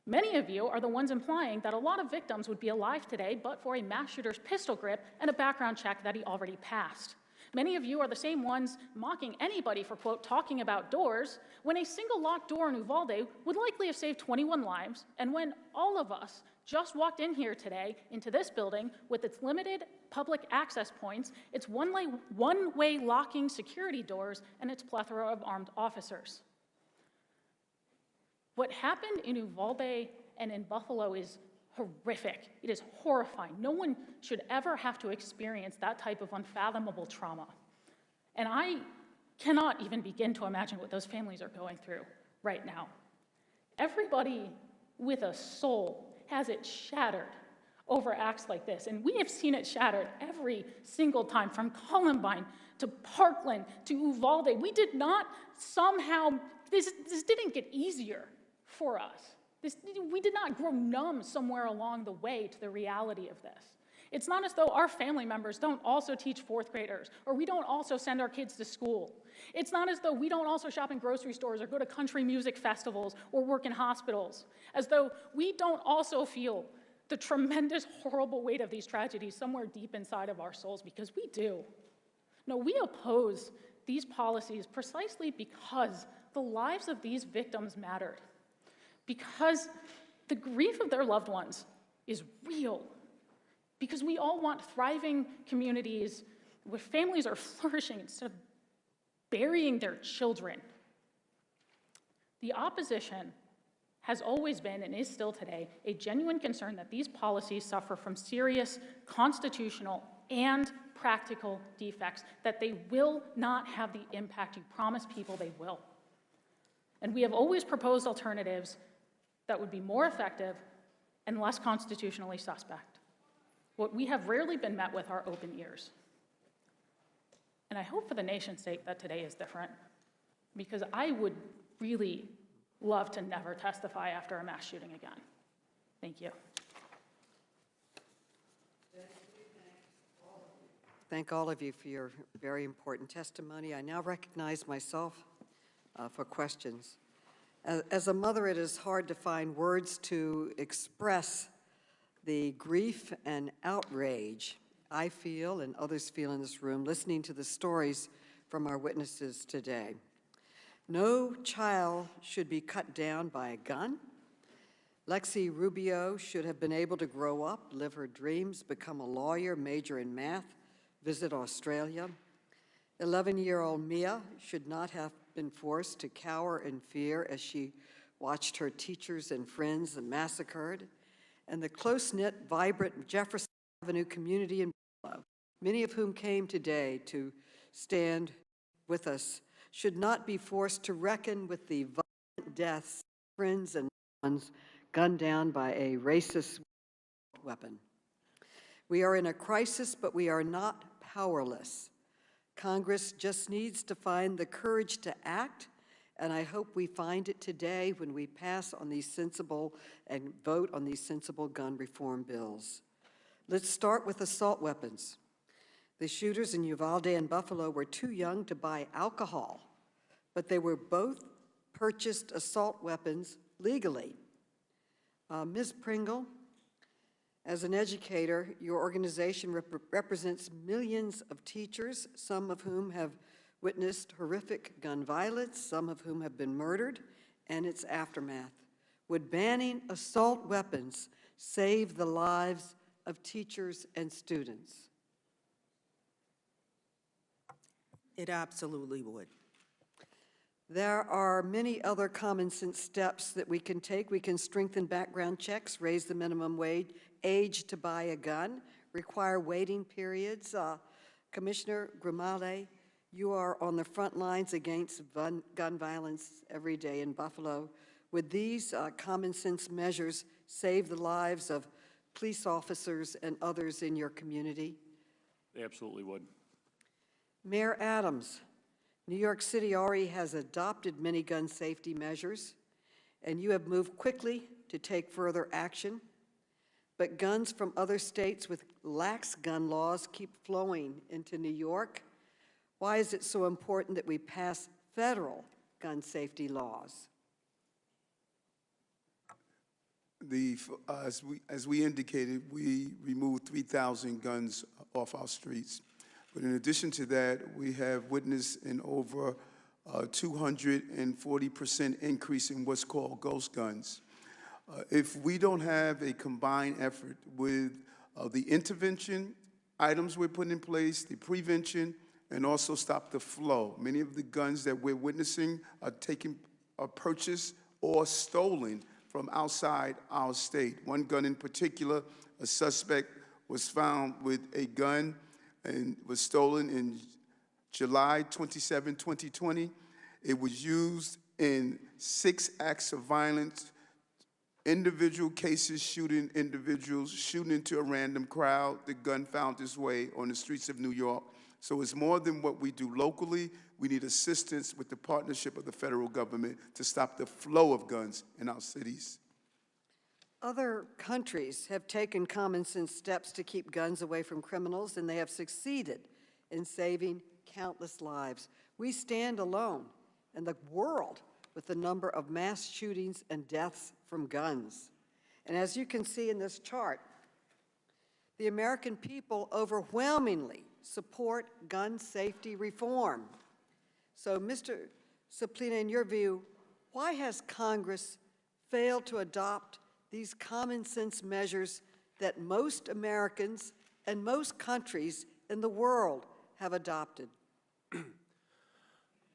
Many of you are the ones implying that a lot of victims would be alive today but for a mass shooter's pistol grip and a background check that he already passed. Many of you are the same ones mocking anybody for, quote, talking about doors, when a single locked door in Uvalde would likely have saved 21 lives, and when all of us just walked in here today into this building with its limited public access points, its one-way locking security doors, and its plethora of armed officers. What happened in Uvalde and in Buffalo is horrific. It is horrifying. No one should ever have to experience that type of unfathomable trauma. And I cannot even begin to imagine what those families are going through right now. Everybody with a soul has it shattered over acts like this, and we have seen it shattered every single time, from Columbine to Parkland to Uvalde. We did not somehow, this didn't get easier for us. We did not grow numb somewhere along the way to the reality of this. It's not as though our family members don't also teach 4th graders, or we don't also send our kids to school. It's not as though we don't also shop in grocery stores or go to country music festivals or work in hospitals, as though we don't also feel the tremendous, horrible weight of these tragedies somewhere deep inside of our souls, because we do. No, we oppose these policies precisely because the lives of these victims mattered, because the grief of their loved ones is real, because we all want thriving communities where families are flourishing instead of burying their children. The opposition has always been, and is still today, a genuine concern that these policies suffer from serious constitutional and practical defects, that they will not have the impact you promise people they will. And we have always proposed alternatives that would be more effective and less constitutionally suspect. What we have rarely been met with are open ears. And I hope for the nation's sake that today is different, because I would really love to never testify after a mass shooting again. Thank you. Thank all of you for your very important testimony. I now recognize myself for questions. As a mother, it is hard to find words to express the grief and outrage I feel and others feel in this room listening to the stories from our witnesses today. No child should be cut down by a gun. Lexi Rubio should have been able to grow up, live her dreams, become a lawyer, major in math, visit Australia. 11-year-old Mia should not have been forced to cower in fear as she watched her teachers and friends massacred. And the close-knit, vibrant Jefferson Avenue community in Buffalo, many of whom came today to stand with us, should not be forced to reckon with the violent deaths of friends and ones gunned down by a racist weapon. We are in a crisis, but we are not powerless. Congress just needs to find the courage to act, and I hope we find it today when we pass on these sensible and vote on these sensible gun reform bills. Let's start with assault weapons. The shooters in Uvalde and Buffalo were too young to buy alcohol, but they were both purchased assault weapons legally. Ms. Pringle, as an educator, your organization represents millions of teachers, some of whom have witnessed horrific gun violence, some of whom have been murdered, and its aftermath. Would banning assault weapons save the lives of teachers and students? It absolutely would. There are many other common sense steps that we can take. We can strengthen background checks, raise the minimum age to buy a gun, require waiting periods. Commissioner Grimale, you are on the front lines against gun violence every day in Buffalo. Would these common sense measures save the lives of police officers and others in your community? They absolutely would. Mayor Adams, New York City already has adopted many gun safety measures, and you have moved quickly to take further action. But guns from other states with lax gun laws keep flowing into New York. Why is it so important that we pass federal gun safety laws? As we indicated, we removed 3,000 guns off our streets. But in addition to that, we have witnessed an over 240% increase in what's called ghost guns. If we don't have a combined effort with the intervention items we're putting in place, the prevention, and also stop the flow, many of the guns that we're witnessing are purchased or stolen from outside our state. One gun in particular, a suspect was found with a gun and was stolen in July 27, 2020. It was used in 6 acts of violence, individual cases shooting individuals, shooting into a random crowd. The gun found its way on the streets of New York. So it's more than what we do locally. We need assistance with the partnership of the federal government to stop the flow of guns in our cities. Other countries have taken common sense steps to keep guns away from criminals, and they have succeeded in saving countless lives. We stand alone in the world with the number of mass shootings and deaths from guns. And as you can see in this chart, the American people overwhelmingly support gun safety reform. So, Mr. Ceplina, in your view, why has Congress failed to adopt these common sense measures that most Americans and most countries in the world have adopted?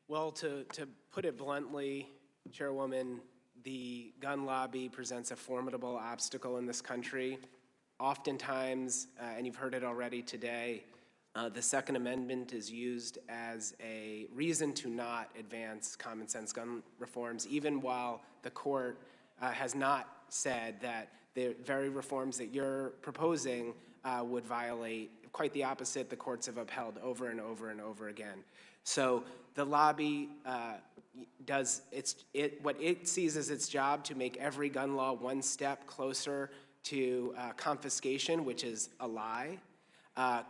Well, to put it bluntly, Chairwoman, the gun lobby presents a formidable obstacle in this country. Oftentimes, and you've heard it already today, the Second Amendment is used as a reason to not advance common sense gun reforms, even while the court has not said that the very reforms that you're proposing would violate. Quite the opposite, the courts have upheld over and over and over again. So the lobby what it sees as its job to make every gun law one step closer to confiscation, which is a lie.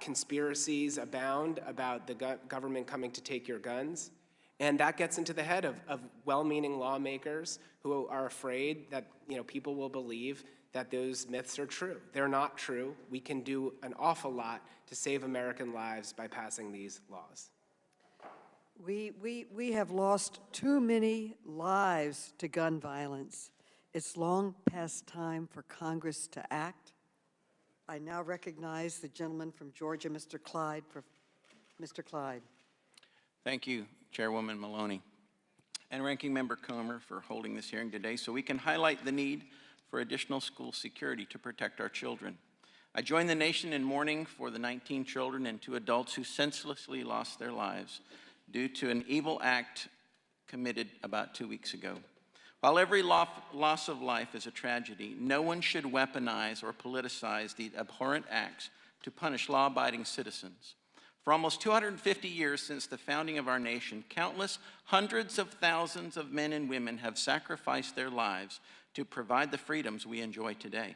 Conspiracies abound about the government coming to take your guns. And that gets into the head of well-meaning lawmakers who are afraid that people will believe that those myths are true. They're not true. We can do an awful lot to save American lives by passing these laws. We have lost too many lives to gun violence. It's long past time for Congress to act. I now recognize the gentleman from Georgia, Mr. Clyde. Mr. Clyde. Thank you, Chairwoman Maloney, and Ranking Member Comer for holding this hearing today so we can highlight the need for additional school security to protect our children. I join the nation in mourning for the 19 children and 2 adults who senselessly lost their lives due to an evil act committed about 2 weeks ago. While every loss of life is a tragedy, no one should weaponize or politicize the abhorrent acts to punish law-abiding citizens. For almost 250 years since the founding of our nation, countless hundreds of thousands of men and women have sacrificed their lives to provide the freedoms we enjoy today.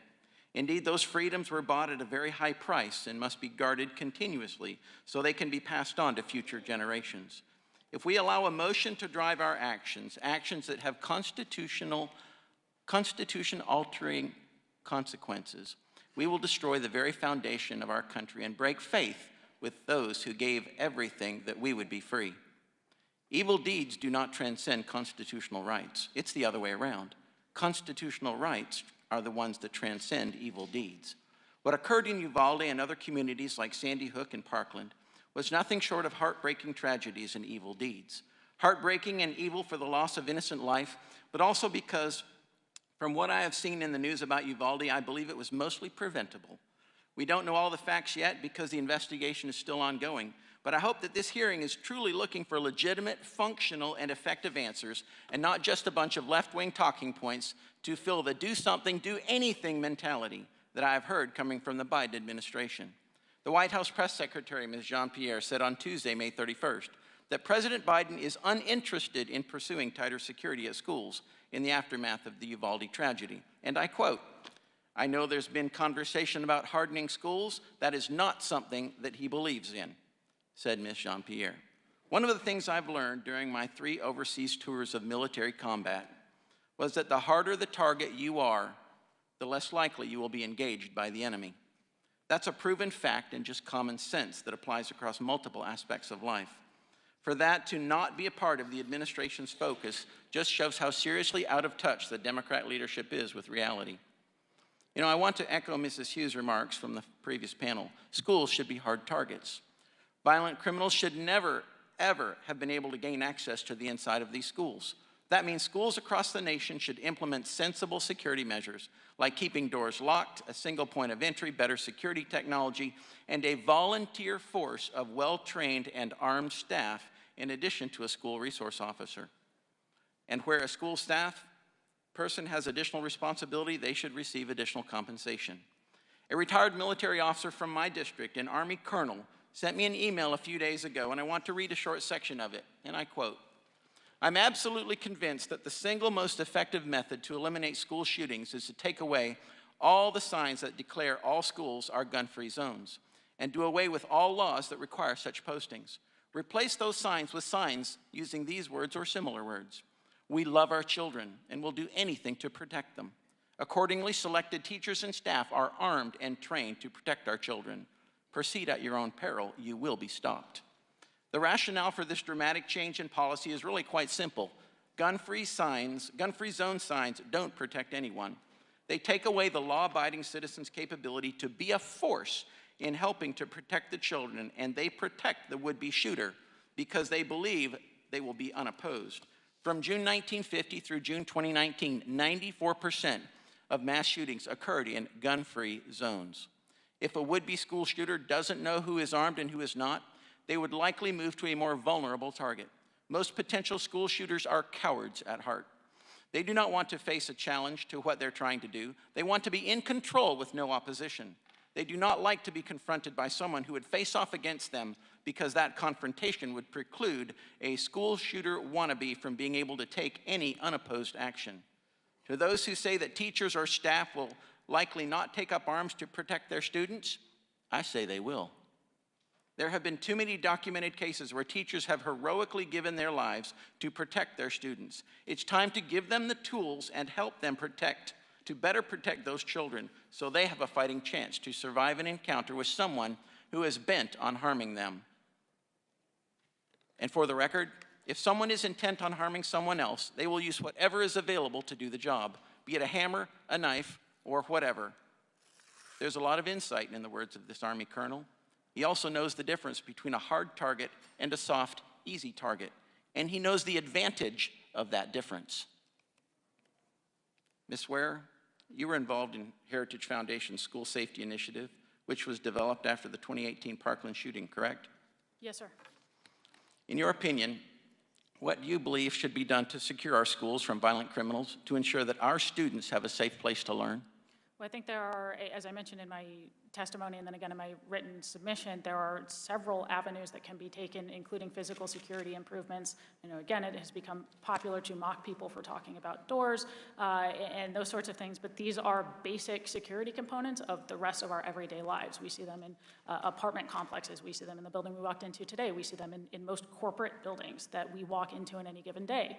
Indeed, those freedoms were bought at a very high price and must be guarded continuously so they can be passed on to future generations. If we allow emotion to drive our actions, actions that have constitution-altering consequences, we will destroy the very foundation of our country and break faith with those who gave everything that we would be free. Evil deeds do not transcend constitutional rights. It's the other way around. Constitutional rights are the ones that transcend evil deeds. What occurred in Uvalde and other communities like Sandy Hook and Parkland was nothing short of heartbreaking tragedies and evil deeds. Heartbreaking and evil for the loss of innocent life, but also because from what I have seen in the news about Uvalde, I believe it was mostly preventable. We don't know all the facts yet because the investigation is still ongoing, but I hope that this hearing is truly looking for legitimate, functional, and effective answers, and not just a bunch of left-wing talking points to fill the do something, do anything mentality that I have heard coming from the Biden administration. The White House press secretary, Ms. Jean-Pierre, said on Tuesday, May 31st, that President Biden is uninterested in pursuing tighter security at schools in the aftermath of the Uvalde tragedy. And I quote, "I know there's been conversation about hardening schools. That is not something that he believes in," said Ms. Jean-Pierre. One of the things I've learned during my 3 overseas tours of military combat was that the harder the target you are, the less likely you will be engaged by the enemy. That's a proven fact and just common sense that applies across multiple aspects of life. For that to not be a part of the administration's focus just shows how seriously out of touch the Democrat leadership is with reality. You know, I want to echo Mrs. Hughes' remarks from the previous panel. Schools should be hard targets. Violent criminals should never, ever have been able to gain access to the inside of these schools. That means schools across the nation should implement sensible security measures, like keeping doors locked, a single point of entry, better security technology, and a volunteer force of well-trained and armed staff in addition to a school resource officer. And where a school staff person has additional responsibility, they should receive additional compensation. A retired military officer from my district, an Army colonel, sent me an email a few days ago, and I want to read a short section of it, and I quote, "I'm absolutely convinced that the single most effective method to eliminate school shootings is to take away all the signs that declare all schools are gun-free zones and do away with all laws that require such postings. Replace those signs with signs using these words or similar words. We love our children and will do anything to protect them. Accordingly, selected teachers and staff are armed and trained to protect our children. Proceed at your own peril, you will be stopped." The rationale for this dramatic change in policy is really quite simple. Gun-free zone signs don't protect anyone. They take away the law-abiding citizen's capability to be a force in helping to protect the children, and they protect the would-be shooter because they believe they will be unopposed. From June 1950 through June 2019, 94% of mass shootings occurred in gun-free zones. If a would-be school shooter doesn't know who is armed and who is not, they would likely move to a more vulnerable target. Most potential school shooters are cowards at heart. They do not want to face a challenge to what they're trying to do. They want to be in control with no opposition. They do not like to be confronted by someone who would face off against them because that confrontation would preclude a school shooter wannabe from being able to take any unopposed action. To those who say that teachers or staff will likely not take up arms to protect their students, I say they will. There have been too many documented cases where teachers have heroically given their lives to protect their students. It's time to give them the tools and help them to better protect those children so they have a fighting chance to survive an encounter with someone who is bent on harming them. And for the record, if someone is intent on harming someone else, they will use whatever is available to do the job, be it a hammer, a knife, or whatever. There's a lot of insight in the words of this Army colonel. He also knows the difference between a hard target and a soft, easy target, and he knows the advantage of that difference. Ms. Ware, you were involved in Heritage Foundation's School Safety Initiative, which was developed after the 2018 Parkland shooting, correct? Yes, sir. In your opinion, what do you believe should be done to secure our schools from violent criminals to ensure that our students have a safe place to learn? Well, I think there are, as I mentioned in my testimony and then again in my written submission, there are several avenues that can be taken, including physical security improvements. You know, again, it has become popular to mock people for talking about doors and those sorts of things, but these are basic security components of the rest of our everyday lives. We see them in apartment complexes. We see them in the building we walked into today. We see them in most corporate buildings that we walk into in any given day.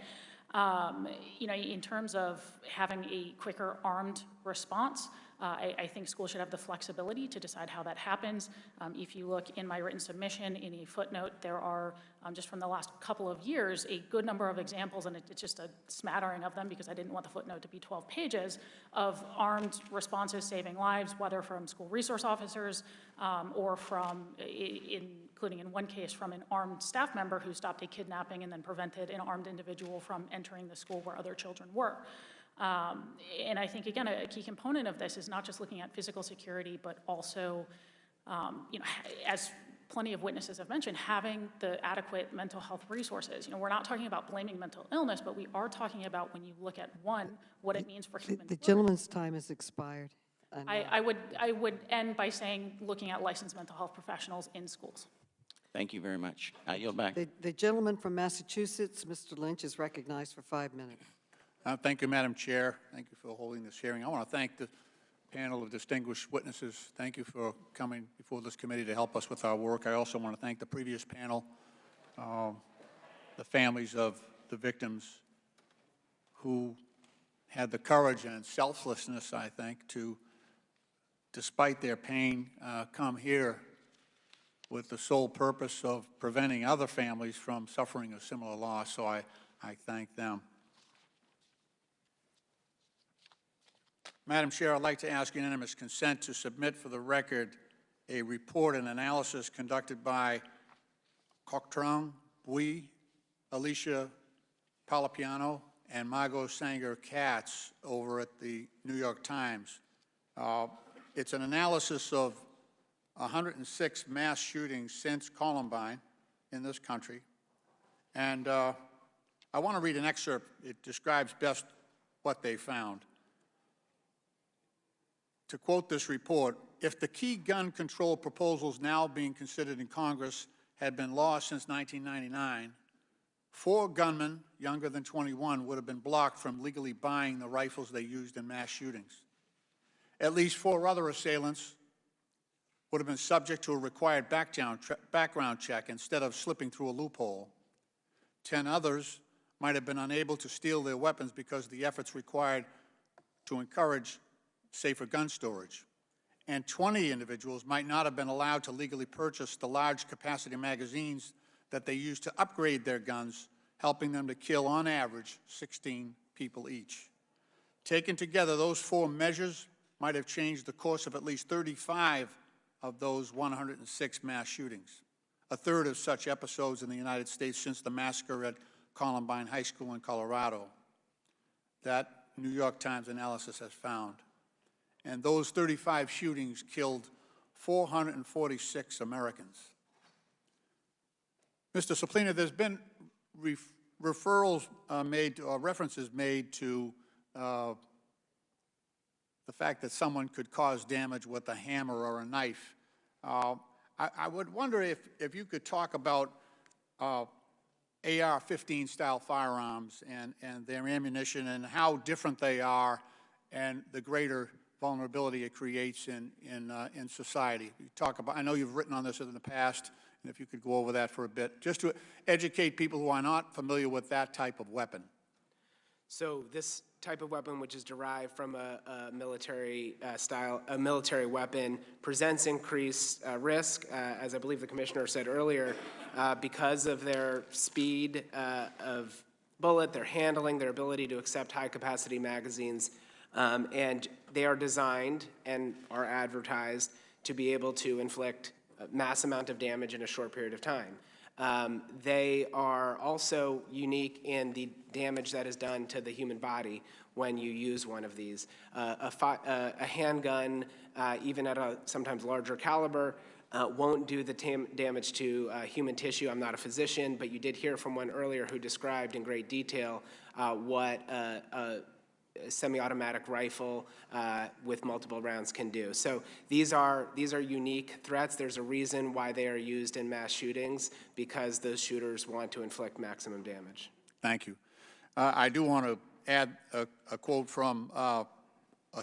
You know, in terms of having a quicker armed response, I think schools should have the flexibility to decide how that happens. If you look in my written submission, in a footnote, there are, just from the last couple of years, a good number of examples, and it's just a smattering of them because I didn't want the footnote to be 12 pages, of armed responses saving lives, whether from school resource officers or from, including in one case, from an armed staff member who stopped a kidnapping and then prevented an armed individual from entering the school where other children were. And I think, again, a key component of this is not just looking at physical security, but also, you know, as plenty of witnesses have mentioned, having the adequate mental health resources. You know, we're not talking about blaming mental illness, but we are talking about, when you look at, one, what it means for human The flourishing. gentleman's time has expired. I would end by saying, looking at licensed mental health professionals in schools. Thank you very much. I yield back. The gentleman from Massachusetts, Mr. Lynch, is recognized for 5 minutes. Thank you, Madam Chair. Thank you for holding this hearing. I want to thank the panel of distinguished witnesses. Thank you for coming before this committee to help us with our work. I also want to thank the previous panel, the families of the victims who had the courage and selflessness, I think, to, despite their pain, come here with the sole purpose of preventing other families from suffering a similar loss. So I thank them. Madam Chair, I'd like to ask unanimous consent to submit for the record a report and analysis conducted by Coctrong Bui, Alicia Palapiano, and Margot Sanger-Katz over at the New York Times. It's an analysis of 106 mass shootings since Columbine in this country. And I want to read an excerpt. It describes best what they found. To quote this report, if the key gun control proposals now being considered in Congress had been law since 1999, 4 gunmen younger than 21 would have been blocked from legally buying the rifles they used in mass shootings. At least 4 other assailants would have been subject to a required background check instead of slipping through a loophole. 10 others might have been unable to steal their weapons because the efforts required to encourage safer gun storage. And 20 individuals might not have been allowed to legally purchase the large capacity magazines that they used to upgrade their guns, helping them to kill on average 16 people each. Taken together, those 4 measures might have changed the course of at least 35 of those 106 mass shootings, a third of such episodes in the United States since the massacre at Columbine High School in Colorado. That New York Times analysis has found. And those 35 shootings killed 446 Americans. Mr. Suplina, there's been referrals made, or references made to the fact that someone could cause damage with a hammer or a knife. I would wonder if you could talk about AR-15 style firearms and their ammunition and how different they are and the greater vulnerability it creates in society. You talk about, I know you've written on this in the past, And if you could go over that for a bit, just to educate people who are not familiar with that type of weapon. So this type of weapon, which is derived from a military military weapon, presents increased risk, as I believe the commissioner said earlier, because of their speed of bullet, their handling, their ability to accept high-capacity magazines, and they are designed and are advertised to be able to inflict a mass amount of damage in a short period of time. They are also unique in the damage that is done to the human body when you use one of these. A handgun, even at a sometimes larger caliber, won't do the damage to human tissue. I'm not a physician, but you did hear from one earlier who described in great detail what a semi-automatic rifle with multiple rounds can do. So these are unique threats. There's a reason why they are used in mass shootings, because those shooters want to inflict maximum damage. Thank you. I do want to add a quote from a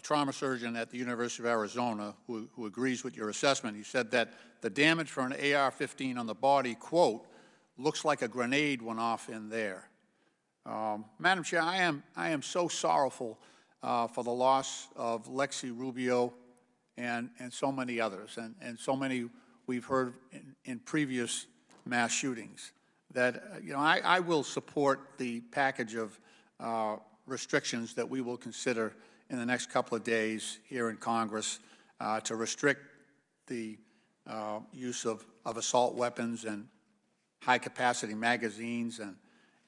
trauma surgeon at the University of Arizona who agrees with your assessment. He said that the damage for an AR-15 on the body, quote, looks like a grenade went off in there. Madam Chair, I am so sorrowful for the loss of Lexi Rubio and so many others, and so many we've heard in previous mass shootings, that I will support the package of restrictions that we will consider in the next couple of days here in Congress to restrict the use of assault weapons and high-capacity magazines,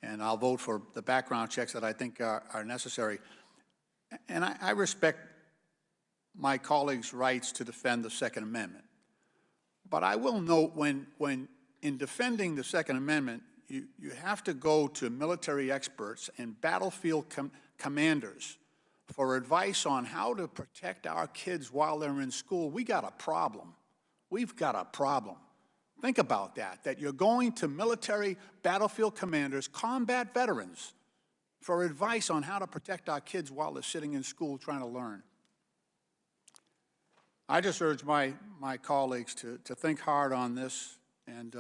and I'll vote for the background checks that I think are necessary. And I respect my colleagues' rights to defend the Second Amendment. But I will note when in defending the Second Amendment, you have to go to military experts and battlefield commanders for advice on how to protect our kids while they're in school. We got a problem. We've got a problem. Think about that you're going to military battlefield commanders, combat veterans, for advice on how to protect our kids while they're sitting in school trying to learn. I just urge my colleagues to think hard on this and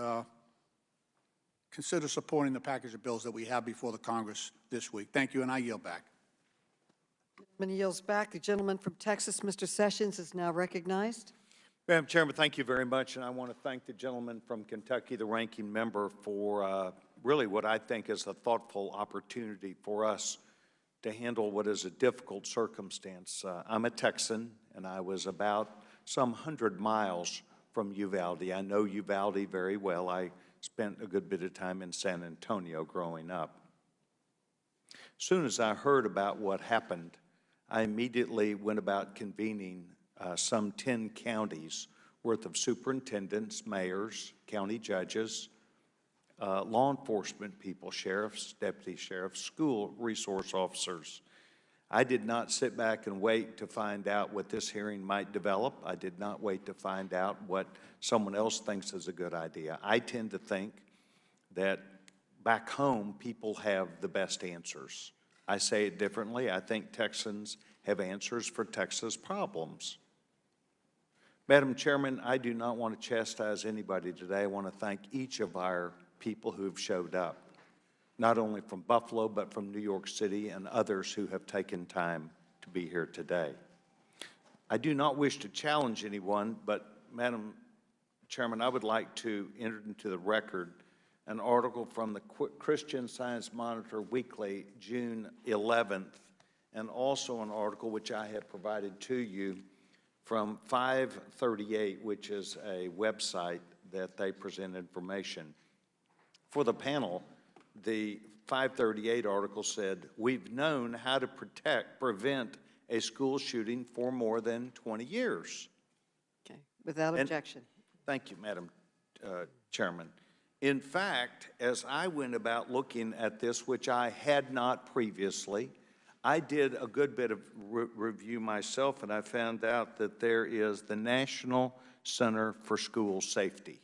consider supporting the package of bills that we have before the Congress this week. Thank you, and I yield back. The gentleman yields back. The gentleman from Texas, Mr. Sessions, is now recognized. Madam Chairman, thank you very much, and I want to thank the gentleman from Kentucky, the ranking member, for really what I think is a thoughtful opportunity for us to handle what is a difficult circumstance. I'm a Texan, and I was about some 100 miles from Uvalde. I know Uvalde very well. I spent a good bit of time in San Antonio growing up. As soon as I heard about what happened, I immediately went about convening some 10 counties worth of superintendents, mayors, county judges, law enforcement people, sheriffs, deputy sheriffs, school resource officers. I did not sit back and wait to find out what this hearing might develop. I did not wait to find out what someone else thinks is a good idea. I tend to think that back home, people have the best answers. I say it differently. I think Texans have answers for Texas problems. Madam Chairman, I do not want to chastise anybody today. I want to thank each of our people who have showed up, not only from Buffalo, but from New York City and others who have taken time to be here today. I do not wish to challenge anyone, but Madam Chairman, I would like to enter into the record an article from the Christian Science Monitor Weekly, June 11th, and also an article which I have provided to you from 538, which is a website that they present information. For the panel, the 538 article said, "We've known how to prevent a school shooting for more than 20 years. Okay, without objection. Thank you, Madam Chairman. In fact, as I went about looking at this, which I had not previously, I did a good bit of review myself, and I found out that there is the National Center for School Safety.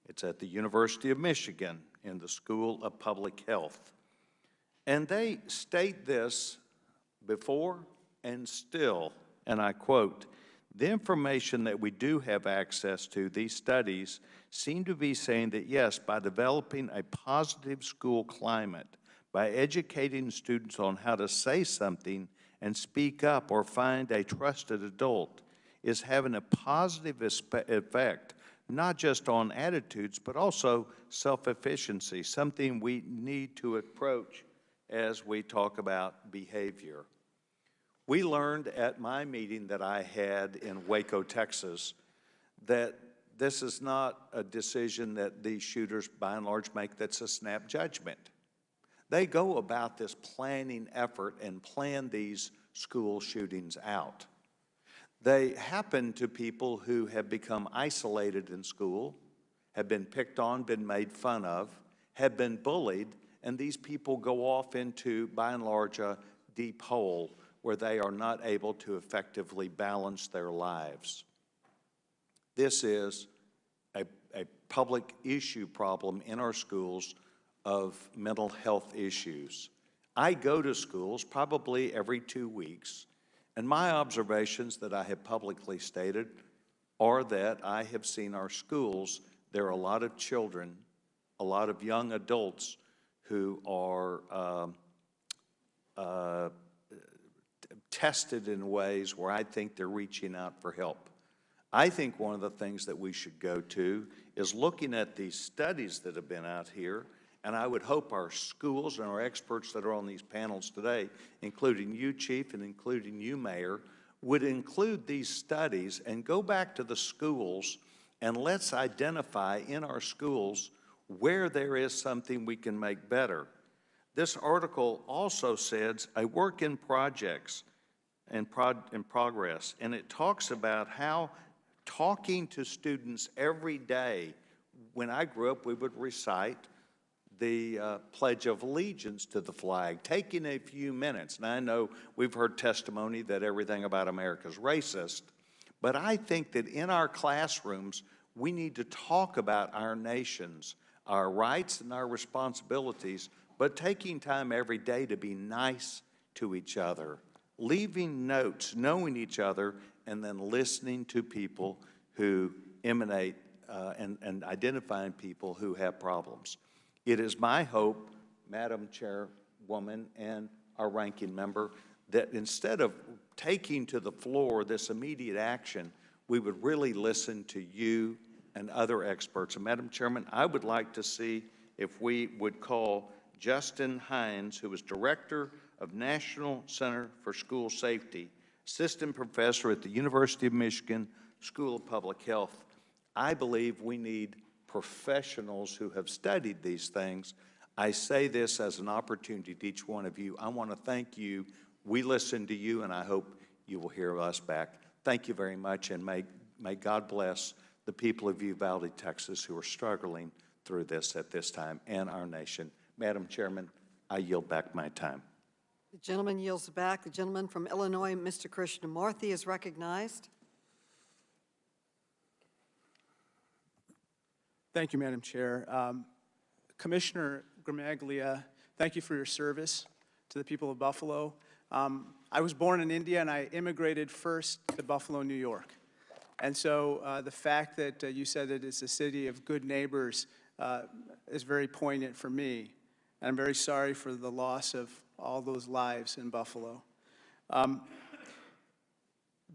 It's at the University of Michigan in the School of Public Health. And they state this before and still, and I quote, The information that we do have access to, these studies, seem to be saying that yes, by developing a positive school climate, by educating students on how to say something and speak up or find a trusted adult, is having a positive effect, not just on attitudes, but also self-efficiency, something we need to approach as we talk about behavior. We learned at my meeting that I had in Waco, Texas, that this is not a decision that these shooters, by and large, make that's a snap judgment. They go about this planning effort and plan these school shootings out. They happen to people who have become isolated in school, have been picked on, been made fun of, have been bullied, and these people go off into, by and large, a deep hole where they are not able to effectively balance their lives. This is a public issue problem in our schools of mental health issues. I go to schools probably every 2 weeks, and my observations that I have publicly stated are that I have seen our schools, there are a lot of children, a lot of young adults who are tested in ways where I think they're reaching out for help. I think one of the things that we should go to is looking at these studies that have been out here, and I would hope our schools and our experts that are on these panels today, including you, Chief, and including you, Mayor, would include these studies and go back to the schools and let's identify in our schools where there is something we can make better. This article also says a work in projects and in progress, and it talks about how talking to students every day. When I grew up, we would recite the Pledge of Allegiance to the flag, taking a few minutes. And I know we've heard testimony that everything about America is racist, but I think that in our classrooms, we need to talk about our nations, our rights and our responsibilities, but taking time every day to be nice to each other, leaving notes, knowing each other, and then listening to people who emanate and identifying people who have problems. It is my hope, Madam Chairwoman and our ranking member, that instead of taking to the floor this immediate action, we would really listen to you and other experts. And Madam Chairman, I would like to see if we would call Justin Hines, who is Director of National Center for School Safety, Assistant Professor at the University of Michigan School of Public Health. I believe we need professionals who have studied these things. I say this as an opportunity to each one of you. I want to thank you. We listen to you, and I hope you will hear us back. Thank you very much, and may God bless the people of Uvalde, Texas, who are struggling through this at this time, and our nation. Madam Chairman, I yield back my time. The gentleman yields back. The gentleman from Illinois, Mr. Krishnamurthy, is recognized. Thank you, Madam Chair. Commissioner Gramaglia, thank you for your service to the people of Buffalo. I was born in India, and I immigrated first to Buffalo, New York. And so the fact that you said that it's a city of good neighbors is very poignant for me. And I'm very sorry for the loss of all those lives in Buffalo.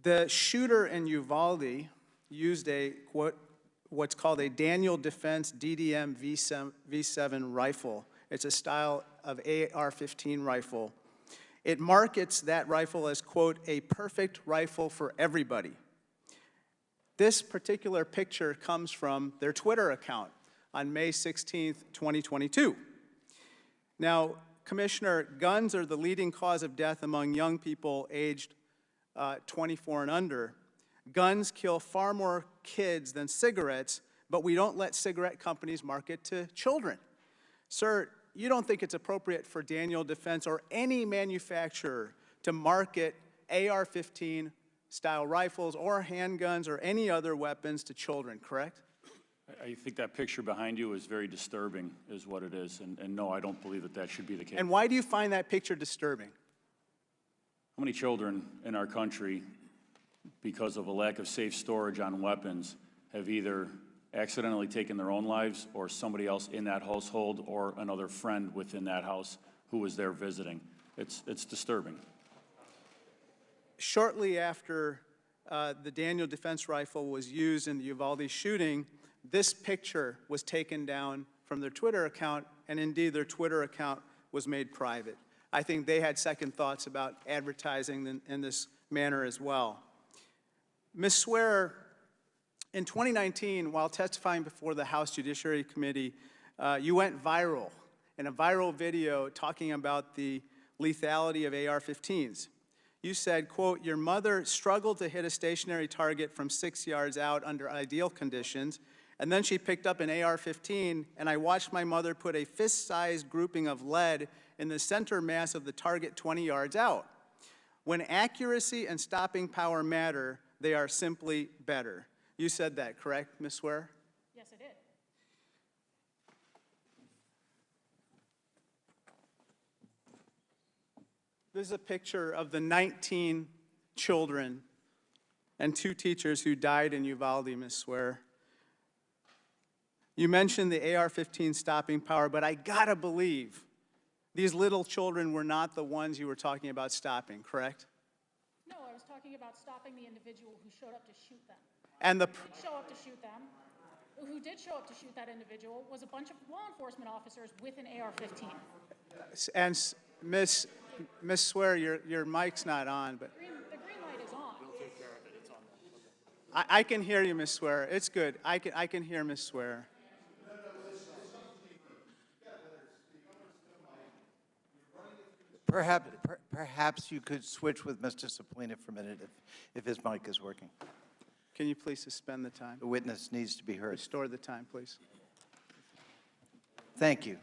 The shooter in Uvalde used what's called a Daniel Defense DDM V7 rifle. It's a style of AR-15 rifle. It markets that rifle as, quote, a perfect rifle for everybody. This particular picture comes from their Twitter account on May 16th, 2022. Now, Commissioner, guns are the leading cause of death among young people aged 24 and under. Guns kill far more kids than cigarettes, but we don't let cigarette companies market to children. Sir, you don't think it's appropriate for Daniel Defense or any manufacturer to market AR-15 style rifles or handguns or any other weapons to children, correct? I think that picture behind you is very disturbing, is what it is. And no, I don't believe that that should be the case. And why do you find that picture disturbing? How many children in our country because of a lack of safe storage on weapons have either accidentally taken their own lives or somebody else in that household or another friend within that house who was there visiting. It's disturbing. Shortly after the Daniel defense rifle was used in the Uvalde shooting, this picture was taken down from their Twitter account, and indeed their Twitter account was made private. I think they had second thoughts about advertising in this manner as well. Ms. Swearer, in 2019, while testifying before the House Judiciary Committee, you went viral in a viral video talking about the lethality of AR-15s. You said, quote, "Your mother struggled to hit a stationary target from 6 yards out under ideal conditions, and then she picked up an AR-15, and I watched my mother put a fist-sized grouping of lead in the center mass of the target 20 yards out. When accuracy and stopping power matter, they are simply better." You said that, correct, Ms. Swearer? Yes, I did. This is a picture of the 19 children and 2 teachers who died in Uvalde, Ms. Swearer. You mentioned the AR-15 stopping power, but I gotta believe these little children were not the ones you were talking about stopping, correct? No, I was talking about stopping the individual who showed up to shoot them. And Who did show up to shoot that individual was a bunch of law enforcement officers with an AR-15. And Ms. Swearer, your mic's not on, but The green light is on. We'll take care of it. It's on there. Okay. I can hear you, Ms. Swearer. It's good. I can hear Ms. Swearer. Perhaps you could switch with Mr. Saplina for a minute if his mic is working. Can you please suspend the time? The witness needs to be heard. Restore the time, please. Thank you.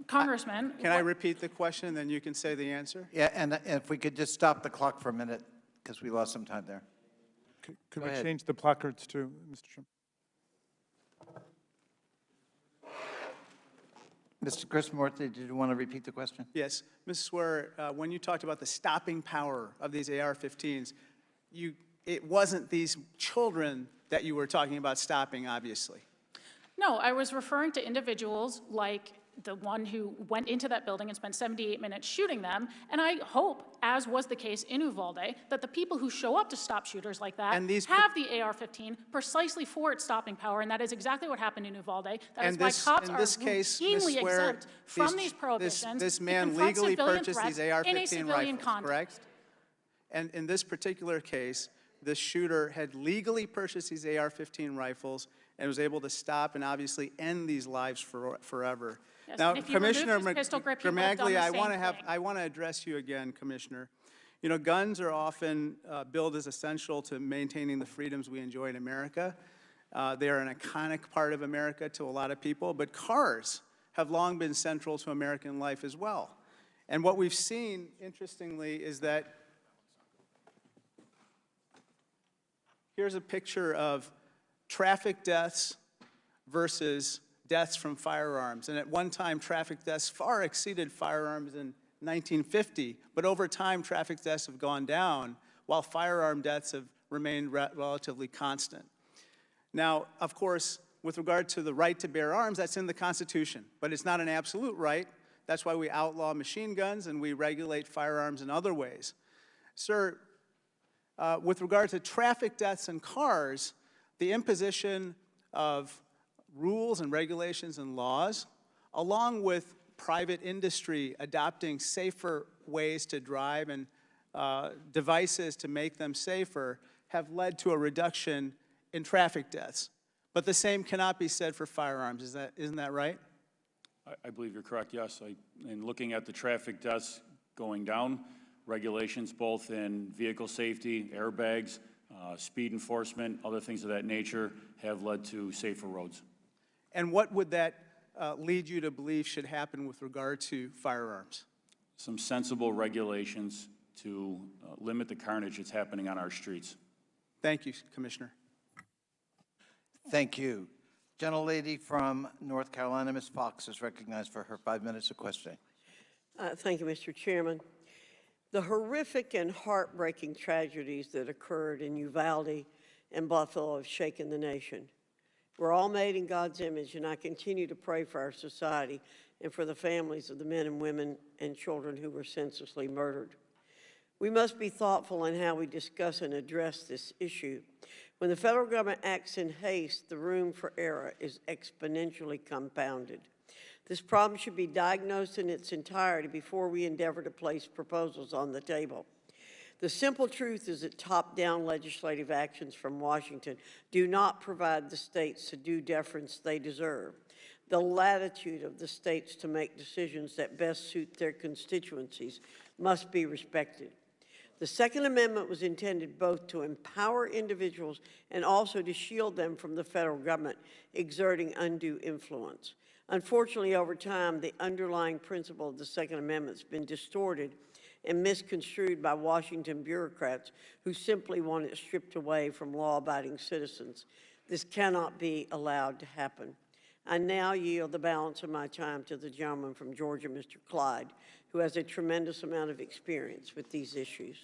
Congressman. Can I repeat the question, and then you can say the answer? Yeah, and if we could just stop the clock for a minute, because we lost some time there. Could Go we ahead. change the placards too, Mr. Chairman? Mr. Christmore, did you want to repeat the question? Yes. Ms. Swearer, when you talked about the stopping power of these AR-15s, it wasn't these children that you were talking about stopping, obviously. No, I was referring to individuals like the one who went into that building and spent 78 minutes shooting them, and I hope, as was the case in Uvalde, that the people who show up to stop shooters like that have the AR-15 precisely for its stopping power, and that is exactly what happened in Uvalde. That is why cops are routinely exempt from these prohibitions. This man to confront legally civilian purchased threats these AR-15 in a civilian rifles, context. correct? And in this particular case, the shooter had legally purchased these AR-15 rifles and was able to stop and obviously end these lives forever. Yes, now, and if you Commissioner remove his pistol grip, he would have done Gramaglia, the same thing. I want to address you again, Commissioner. You know, guns are often billed as essential to maintaining the freedoms we enjoy in America. They are an iconic part of America to a lot of people, but cars have long been central to American life as well. And what we've seen, interestingly, is that here's a picture of traffic deaths versus deaths from firearms. And at one time, traffic deaths far exceeded firearms in 1950, but over time, traffic deaths have gone down, while firearm deaths have remained relatively constant. Now, of course, with regard to the right to bear arms, that's in the Constitution, but it's not an absolute right. That's why we outlaw machine guns and we regulate firearms in other ways. Sir, with regard to traffic deaths in cars, the imposition of rules and regulations and laws, along with private industry adopting safer ways to drive and devices to make them safer, have led to a reduction in traffic deaths. But the same cannot be said for firearms. Isn't that right? I believe you're correct, yes. In looking at the traffic deaths going down, regulations both in vehicle safety, airbags, speed enforcement, other things of that nature have led to safer roads. And what would that lead you to believe should happen with regard to firearms? Some sensible regulations to limit the carnage that's happening on our streets. Thank you, Commissioner. Thank you. Gentlelady from North Carolina, Ms. Fox, is recognized for her 5 minutes of questioning. Thank you, Mr. Chairman. The horrific and heartbreaking tragedies that occurred in Uvalde and Buffalo have shaken the nation. We're all made in God's image, and I continue to pray for our society and for the families of the men and women and children who were senselessly murdered. We must be thoughtful in how we discuss and address this issue. When the federal government acts in haste, the room for error is exponentially compounded. This problem should be diagnosed in its entirety before we endeavor to place proposals on the table. The simple truth is that top-down legislative actions from Washington do not provide the states the due deference they deserve. The latitude of the states to make decisions that best suit their constituencies must be respected. The Second Amendment was intended both to empower individuals and also to shield them from the federal government exerting undue influence. Unfortunately, over time, the underlying principle of the Second Amendment has been distorted and misconstrued by Washington bureaucrats who simply want it stripped away from law-abiding citizens. This cannot be allowed to happen. I now yield the balance of my time to the gentleman from Georgia, Mr. Clyde, who has a tremendous amount of experience with these issues.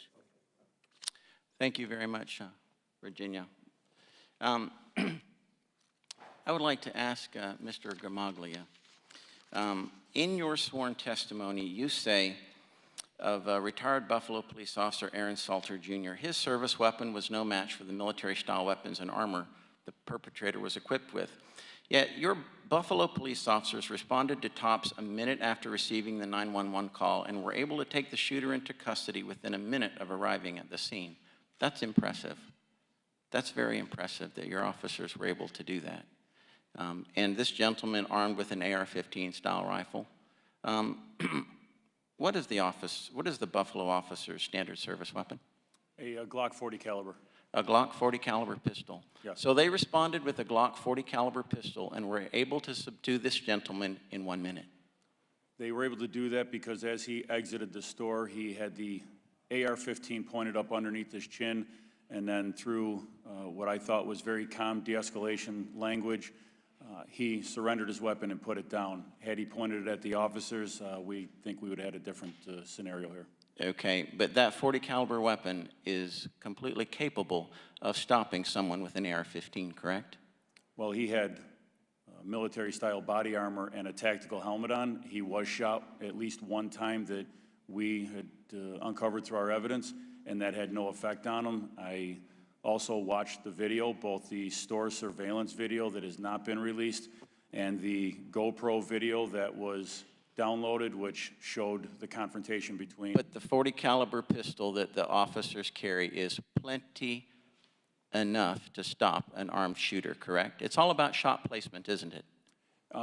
Thank you very much, Virginia. I would like to ask Mr. Gramaglia, in your sworn testimony, you say of retired Buffalo police officer Aaron Salter, Jr., his service weapon was no match for the military-style weapons and armor the perpetrator was equipped with. Yet your Buffalo police officers responded to Tops a minute after receiving the 911 call and were able to take the shooter into custody within a minute of arriving at the scene. That's impressive. That's very impressive that your officers were able to do that. And this gentleman armed with an AR-15 style rifle. What is the Buffalo officer's standard service weapon? A Glock 40 caliber. A Glock 40 caliber pistol. Yes. So they responded with a Glock 40 caliber pistol and were able to subdue this gentleman in 1 minute. They were able to do that because as he exited the store, he had the AR-15 pointed up underneath his chin, and then through what I thought was very calm de-escalation language, he surrendered his weapon and put it down. Had he pointed it at the officers, we think we would have had a different scenario here. Okay, but that 40 caliber weapon is completely capable of stopping someone with an AR-15, correct? Well, he had military-style body armor and a tactical helmet on. He was shot at least one time that we had uncovered through our evidence, and that had no effect on him. I also watched the video, both the store surveillance video that has not been released and the GoPro video that was downloaded, which showed the confrontation between. But the 40 caliber pistol that the officers carry is plenty enough to stop an armed shooter, correct? It's all about shot placement, isn't it?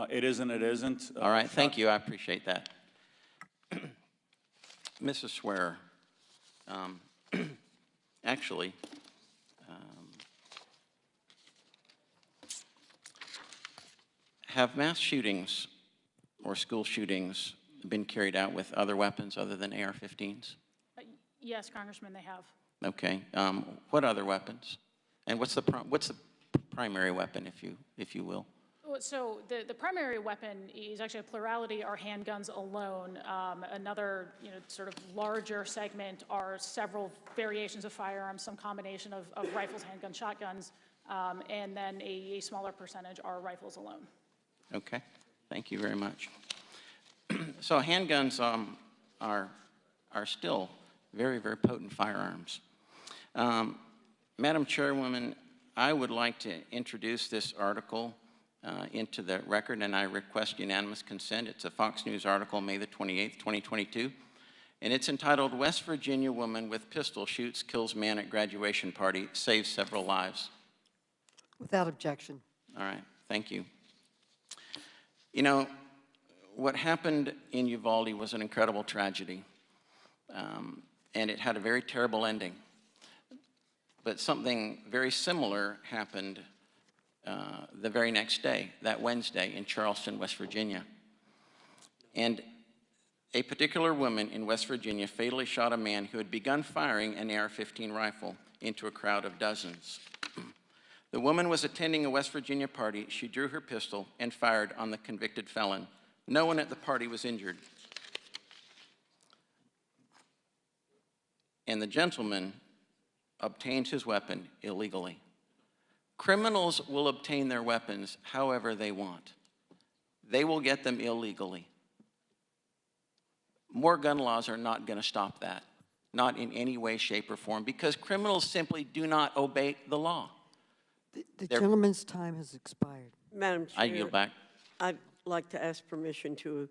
It isn't, it isn't. All right, thank you, I appreciate that. Mrs. Swearer, actually, have mass shootings or school shootings been carried out with other weapons other than AR-15s? Yes, Congressman, they have. Okay. What other weapons? And what's the primary weapon, if you will? So the primary weapon is actually a plurality are handguns alone. Another sort of larger segment are several variations of firearms, some combination of rifles, handguns, shotguns, and then a smaller percentage are rifles alone. Okay, thank you very much. So handguns are still very, very potent firearms. Madam Chairwoman, I would like to introduce this article into the record, and I request unanimous consent. It's a Fox News article, May the 28th, 2022, and it's entitled, "West Virginia Woman with Pistol Shoots Kills Man at Graduation Party, Saves Several Lives." Without objection. All right, thank you. You know, what happened in Uvalde was an incredible tragedy, and it had a very terrible ending. But something very similar happened the very next day, that Wednesday, in Charleston, West Virginia. And a particular woman in West Virginia fatally shot a man who had begun firing an AR-15 rifle into a crowd of dozens. The woman was attending a West Virginia party. She drew her pistol and fired on the convicted felon. No one at the party was injured. and the gentleman obtained his weapon illegally. Criminals will obtain their weapons however they want. They will get them illegally. More gun laws are not going to stop that, not in any way, shape, or form, because criminals simply do not obey the law. The gentleman's time has expired. Madam Chair. I yield back. I'd like to ask permission to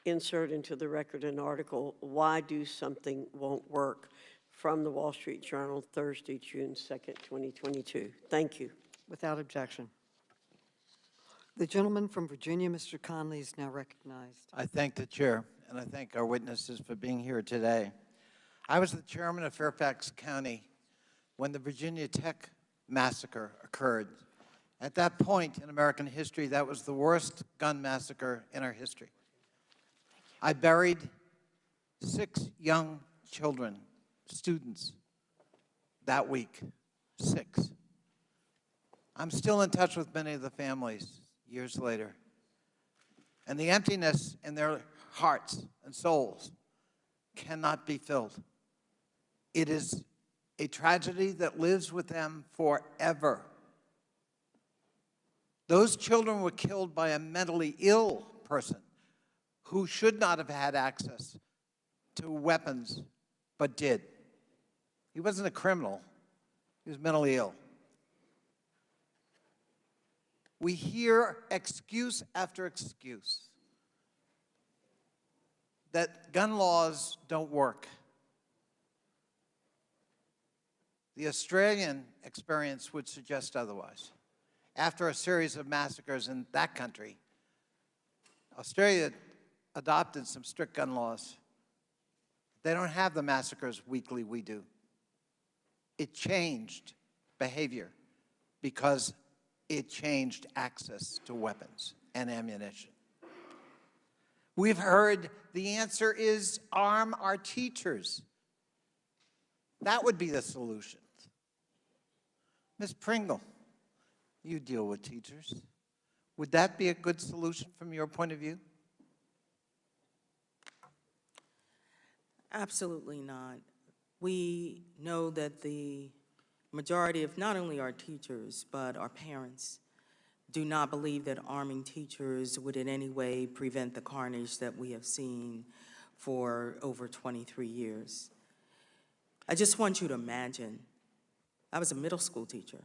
insert into the record an article, Why Do Something Won't Work, from the Wall Street Journal, Thursday, June 2nd, 2022. Thank you. Without objection. The gentleman from Virginia, Mr. Conley, is now recognized. I thank the chair, and I thank our witnesses for being here today. I was the chairman of Fairfax County when the Virginia Tech massacre occurred. At that point in American history, that was the worst gun massacre in our history. I buried 6 young children, students, that week. 6. I'm still in touch with many of the families years later. And the emptiness in their hearts and souls cannot be filled. It is a tragedy that lives with them forever. Those children were killed by a mentally ill person who should not have had access to weapons, but did. He wasn't a criminal. He was mentally ill. We hear excuse after excuse that gun laws don't work. The Australian experience would suggest otherwise. After a series of massacres in that country, Australia adopted some strict gun laws. They don't have the massacres weekly we do. It changed behavior because it changed access to weapons and ammunition. We've heard the answer is arm our teachers. That would be the solution. Ms. Pringle, you deal with teachers. Would that be a good solution from your point of view? Absolutely not. We know that the majority of not only our teachers, but our parents do not believe that arming teachers would in any way prevent the carnage that we have seen for over 23 years. I just want you to imagine, I was a middle school teacher.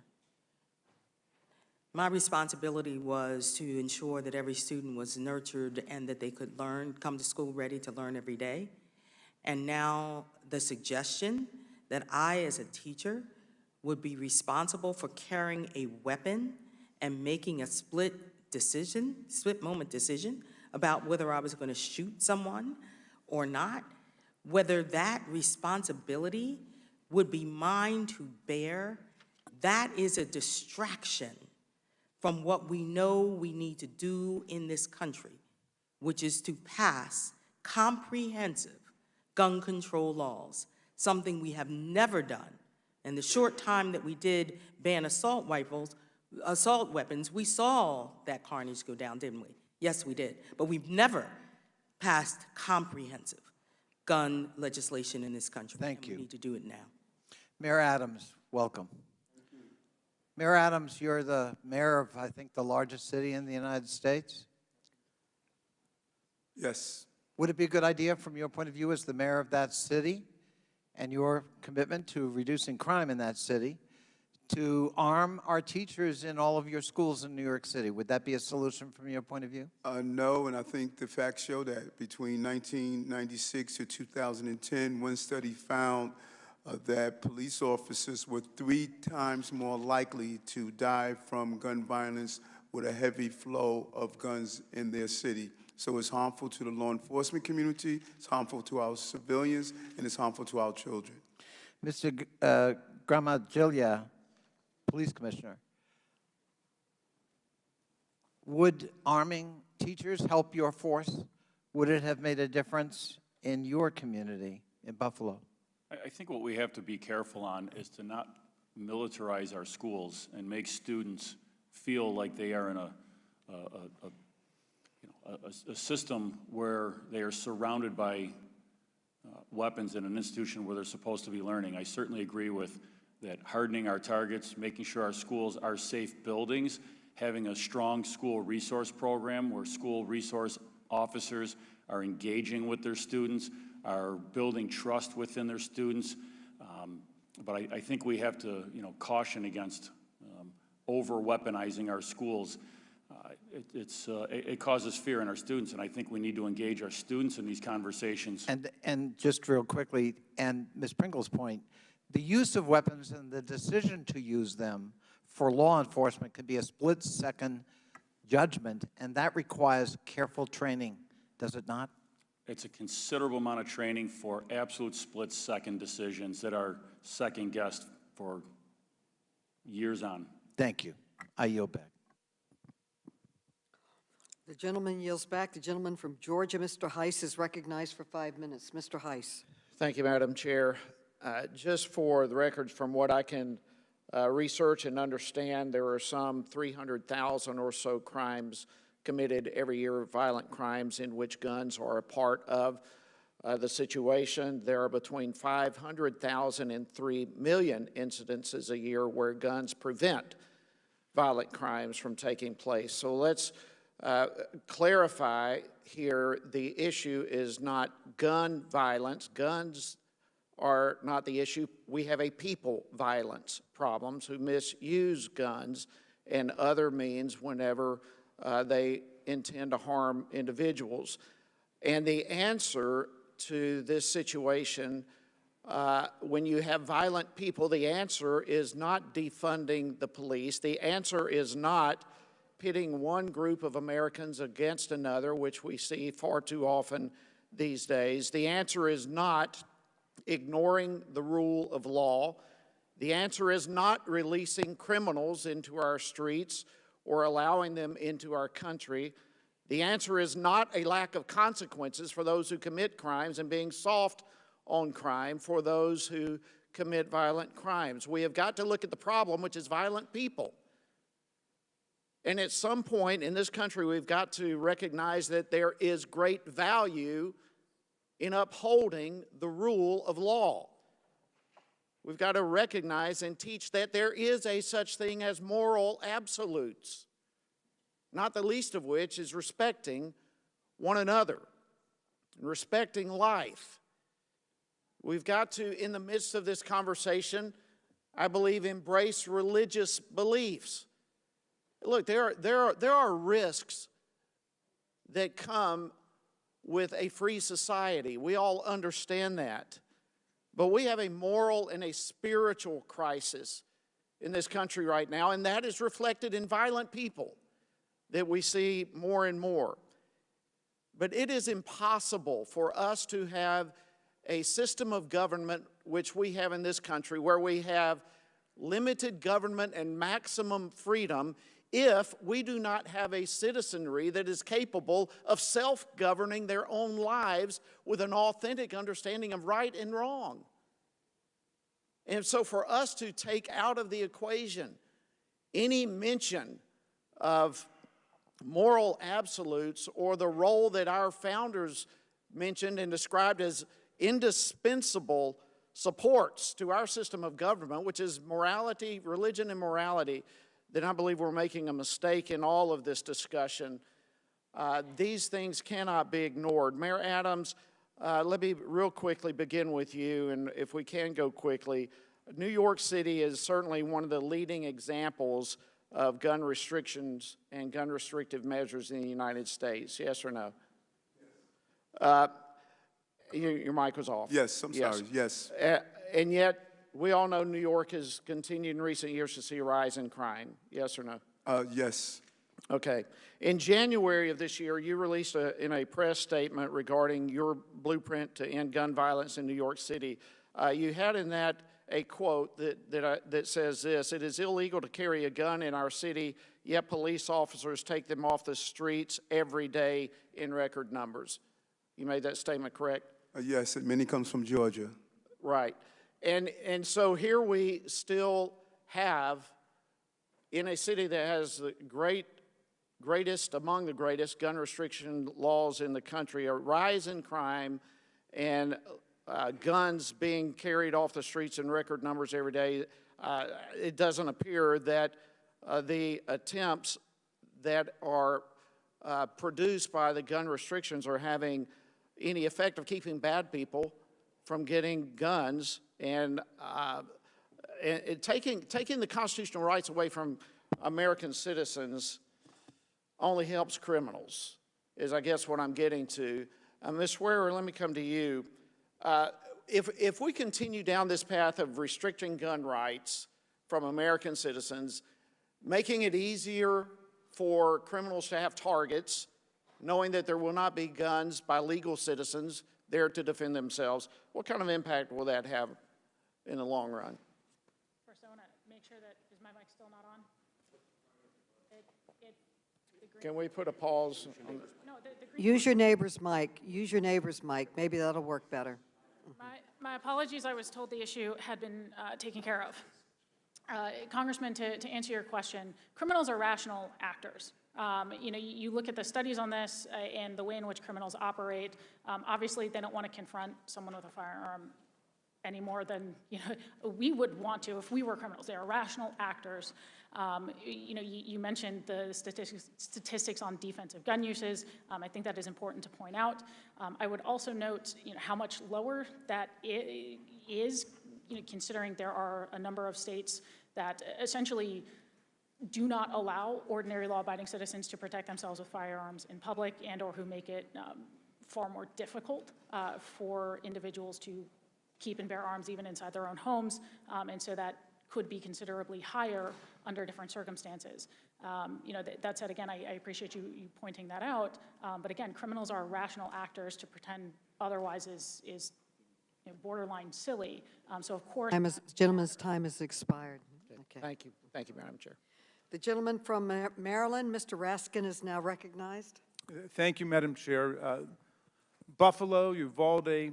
My responsibility was to ensure that every student was nurtured and that they could learn, come to school ready to learn every day. And now the suggestion that I, as a teacher, would be responsible for carrying a weapon and making a split moment decision about whether I was going to shoot someone or not, whether that responsibility would be mine to bear, that is a distraction from what we know we need to do in this country, which is to pass comprehensive gun control laws, something we have never done. In the short time that we did ban assault weapons, we saw that carnage go down, didn't we? Yes, we did. But we've never passed comprehensive gun legislation in this country. Thank you. We need to do it now. Mayor Adams, welcome. Mayor Adams, you're the mayor of, I think, the largest city in the United States. Yes. Would it be a good idea from your point of view as the mayor of that city and your commitment to reducing crime in that city to arm our teachers in all of your schools in New York City? Would that be a solution from your point of view? No, and I think the facts show that between 1996 to 2010, one study found that police officers were 3 times more likely to die from gun violence with a heavy flow of guns in their city. So it's harmful to the law enforcement community, it's harmful to our civilians, and it's harmful to our children. Mr. Gramagilia, Police Commissioner, would arming teachers help your force? Would it have made a difference in your community in Buffalo? I think what we have to be careful on is to not militarize our schools and make students feel like they are in a system where they are surrounded by weapons in an institution where they're supposed to be learning. I certainly agree with that, hardening our targets, making sure our schools are safe buildings, having a strong school resource program where school resource officers are engaging with their students, are building trust within their students. But I think we have to, caution against over-weaponizing our schools. It causes fear in our students, and I think we need to engage our students in these conversations. And just real quickly, and Ms. Pringle's point, the use of weapons and the decision to use them for law enforcement can be a split-second judgment, and that requires careful training, does it not? It's a considerable amount of training for absolute split-second decisions that are second-guessed for years on. Thank you. I yield back. The gentleman yields back. The gentleman from Georgia, Mr. Heiss, is recognized for 5 minutes. Mr. Heiss. Thank you, Madam Chair. Just for the records, from what I can research and understand, there are some 300,000 or so crimes committed every year, violent crimes in which guns are a part of the situation. There are between 500,000 and 3 million incidences a year where guns prevent violent crimes from taking place. So let's clarify here, the issue is not gun violence. Guns are not the issue. We have a people violence problems who misuse guns and other means whenever they intend to harm individuals. And the answer to this situation, when you have violent people, the answer is not defunding the police. The answer is not pitting one group of Americans against another, which we see far too often these days. The answer is not ignoring the rule of law. The answer is not releasing criminals into our streets or allowing them into our country. The answer is not a lack of consequences for those who commit crimes and being soft on crime for those who commit violent crimes. We have got to look at the problem, which is violent people. And at some point in this country, we've got to recognize that there is great value in upholding the rule of law. We've got to recognize and teach that there is a such thing as moral absolutes, not the least of which is respecting one another and respecting life. We've got to, in the midst of this conversation, I believe, embrace religious beliefs. Look, there are risks that come with a free society. We all understand that. But we have a moral and a spiritual crisis in this country right now, and that is reflected in violent people that we see more and more. But it is impossible for us to have a system of government, which we have in this country, where we have limited government and maximum freedom, if we do not have a citizenry that is capable of self-governing their own lives with an authentic understanding of right and wrong. And so for us to take out of the equation any mention of moral absolutes or the role that our founders mentioned and described as indispensable supports to our system of government, which is morality, religion and morality, then I believe we're making a mistake in all of this discussion. These things cannot be ignored. Mayor Adams, let me real quickly begin with you, and if we can go quickly. New York City is certainly one of the leading examples of gun restrictions and gun restrictive measures in the United States. Yes or no? Your mic was off. Yes, I'm sorry, yes. And yet, we all know New York has continued in recent years to see a rise in crime. Yes or no? Yes. Okay. In January of this year, you released in a press statement regarding your blueprint to end gun violence in New York City. You had in that a quote that says this: "It is illegal to carry a gun in our city, yet police officers take them off the streets every day in record numbers." You made that statement correct? Yes, and many comes from Georgia. Right. And so here we still have, in a city that has the greatest among the greatest gun restriction laws in the country, a rise in crime and guns being carried off the streets in record numbers every day, it doesn't appear that the attempts that are produced by the gun restrictions are having any effect of keeping bad people from getting guns, and taking the constitutional rights away from American citizens only helps criminals, is I guess what I'm getting to. Ms. Swearer, let me come to you. If we continue down this path of restricting gun rights from American citizens, making it easier for criminals to have targets, knowing that there will not be guns by legal citizens there to defend themselves, what kind of impact will that have in the long run? First, I want to make sure that, is my mic still not on? Can we put a pause? No, Use your neighbor's mic. Use your neighbor's mic. Maybe that'll work better. My apologies. I was told the issue had been taken care of. Congressman, to answer your question, criminals are rational actors. You look at the studies on this and the way in which criminals operate. Obviously, they don't want to confront someone with a firearm any more than we would want to if we were criminals. They are rational actors. You mentioned the statistics on defensive gun uses. I think that is important to point out. I would also note how much lower that is, considering there are a number of states that essentially do not allow ordinary law-abiding citizens to protect themselves with firearms in public, and or who make it far more difficult for individuals to keep and bear arms even inside their own homes, and so that could be considerably higher under different circumstances. That said, again, I appreciate you pointing that out, but again, criminals are rational actors. To pretend otherwise is borderline silly. So of course— Gentleman's time has expired. Okay. Thank you. Thank you, Madam Chair. The gentleman from Maryland, Mr. Raskin, is now recognized. Thank you, Madam Chair. Buffalo, Uvalde,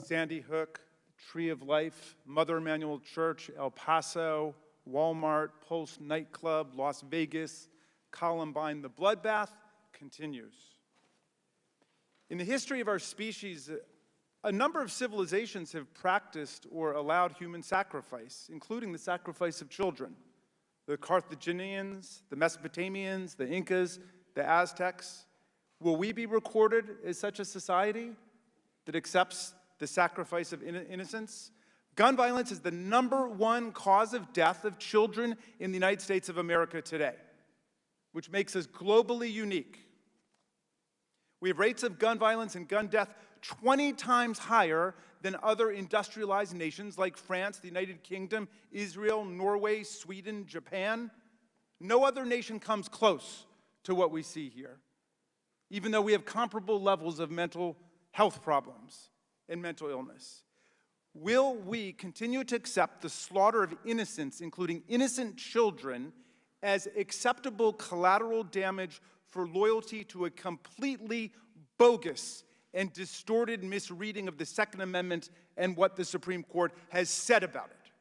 Sandy Hook, Tree of Life, Mother Emanuel Church, El Paso, Walmart, Pulse Nightclub, Las Vegas, Columbine. The bloodbath continues. In the history of our species, a number of civilizations have practiced or allowed human sacrifice, including the sacrifice of children. The Carthaginians, the Mesopotamians, the Incas, the Aztecs. Will we be recorded as such a society that accepts the sacrifice of innocence? Gun violence is the #1 cause of death of children in the United States of America today, which makes us globally unique. We have rates of gun violence and gun death 20 times higher than other industrialized nations like France, the United Kingdom, Israel, Norway, Sweden, Japan. No other nation comes close to what we see here, even though we have comparable levels of mental health problems and mental illness. Will we continue to accept the slaughter of innocents, including innocent children, as acceptable collateral damage for loyalty to a completely bogus and distorted misreading of the Second Amendment and what the Supreme Court has said about it?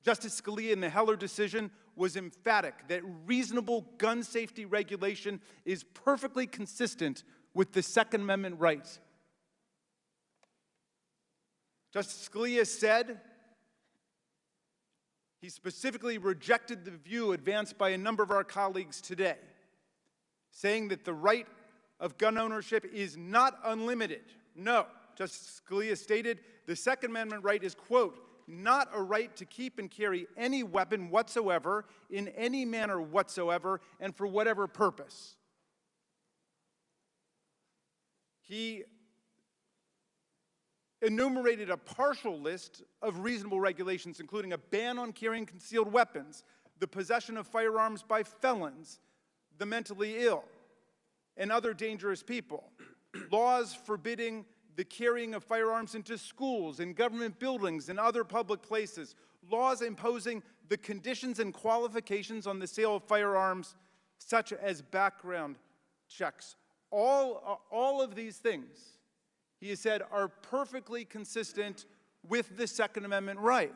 Justice Scalia in the Heller decision was emphatic that reasonable gun safety regulation is perfectly consistent with the Second Amendment right. Justice Scalia said he specifically rejected the view advanced by a number of our colleagues today, saying that the right of gun ownership is not unlimited. No, Justice Scalia stated the Second Amendment right is, quote, not a right to keep and carry any weapon whatsoever, in any manner whatsoever, and for whatever purpose. He enumerated a partial list of reasonable regulations, including a ban on carrying concealed weapons, the possession of firearms by felons, the mentally ill, and other dangerous people, laws forbidding the carrying of firearms into schools, in government buildings, and other public places, laws imposing the conditions and qualifications on the sale of firearms, such as background checks. All of these things, he has said, are perfectly consistent with the Second Amendment right.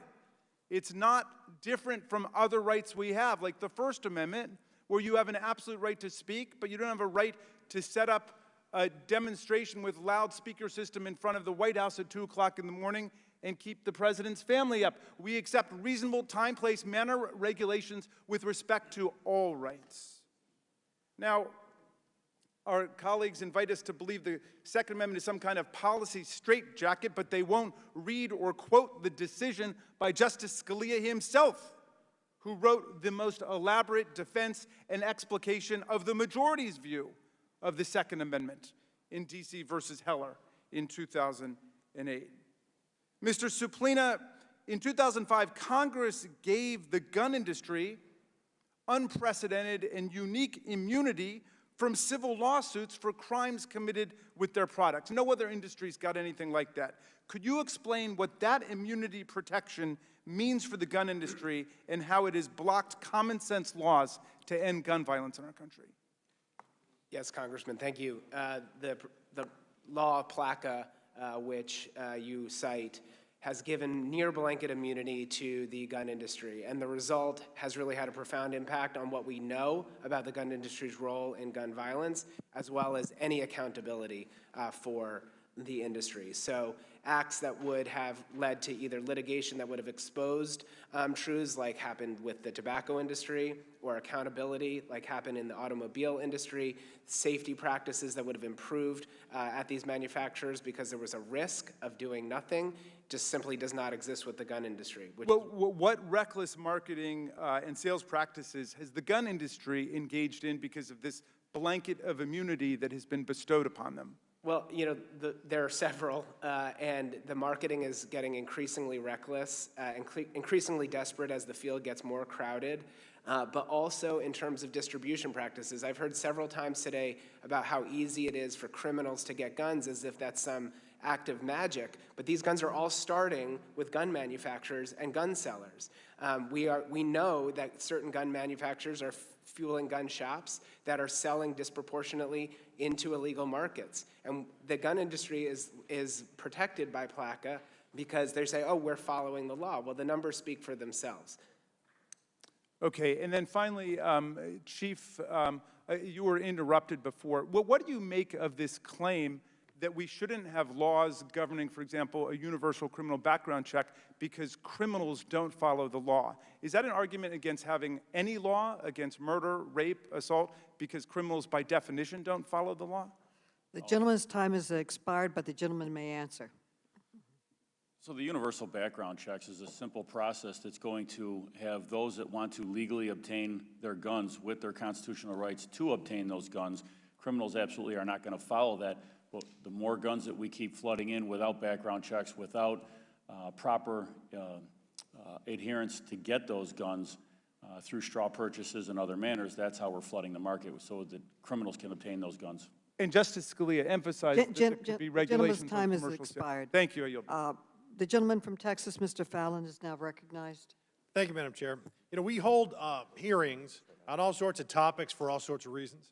It's not different from other rights we have, like the First Amendment, where you have an absolute right to speak, but you don't have a right to set up a demonstration with loudspeaker system in front of the White House at 2 o'clock in the morning and keep the president's family up. We accept reasonable time, place, manner regulations with respect to all rights. Now, our colleagues invite us to believe the Second Amendment is some kind of policy straitjacket, but they won't read or quote the decision by Justice Scalia himself, who wrote the most elaborate defense and explication of the majority's view of the Second Amendment in D.C. versus Heller in 2008. Mr. Suplina, in 2005, Congress gave the gun industry unprecedented and unique immunity from civil lawsuits for crimes committed with their products. No other industry's got anything like that. Could you explain what that immunity protection means for the gun industry and how it has blocked common sense laws to end gun violence in our country? Yes, Congressman, thank you. The law of PLACA, which you cite, has given near blanket immunity to the gun industry, and the result has really had a profound impact on what we know about the gun industry's role in gun violence, as well as any accountability for the industry. So acts that would have led to either litigation that would have exposed truths like happened with the tobacco industry, or accountability like happened in the automobile industry, safety practices that would have improved at these manufacturers because there was a risk of doing nothing, just simply does not exist with the gun industry. What reckless marketing and sales practices has the gun industry engaged in because of this blanket of immunity that has been bestowed upon them? Well, you know, there are several, and the marketing is getting increasingly reckless, increasingly desperate as the field gets more crowded, but also in terms of distribution practices. I've heard several times today about how easy it is for criminals to get guns, as if that's some act of magic, but these guns are all starting with gun manufacturers and gun sellers. We know that certain gun manufacturers are fueling gun shops that are selling disproportionately into illegal markets. And the gun industry is protected by PLACA because they say, oh, we're following the law. Well, the numbers speak for themselves. Okay, and then finally, Chief, you were interrupted before. Well, what do you make of this claim that we shouldn't have laws governing, for example, a universal criminal background check because criminals don't follow the law? Is that an argument against having any law against murder, rape, assault, because criminals by definition don't follow the law? The gentleman's time has expired, but the gentleman may answer. So the universal background checks is a simple process that's going to have those that want to legally obtain their guns with their constitutional rights to obtain those guns. Criminals absolutely are not going to follow that. But the more guns that we keep flooding in without background checks, without proper adherence to get those guns through straw purchases and other manners, that's how we're flooding the market so that criminals can obtain those guns. And Justice Scalia emphasized that there could be regulations on commercial sales. Gentleman's time has expired. Thank you. I yield. The gentleman from Texas, Mr. Fallon, is now recognized. Thank you, Madam Chair. You know, we hold hearings on all sorts of topics for all sorts of reasons.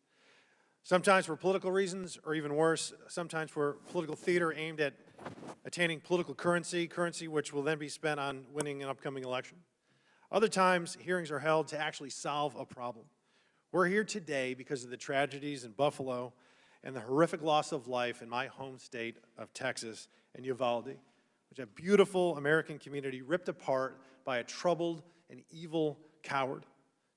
Sometimes for political reasons, or even worse, sometimes for political theater aimed at attaining political currency which will then be spent on winning an upcoming election. Other times, hearings are held to actually solve a problem. We're here today because of the tragedies in Buffalo and the horrific loss of life in my home state of Texas and Uvalde, which is a beautiful American community ripped apart by a troubled and evil coward.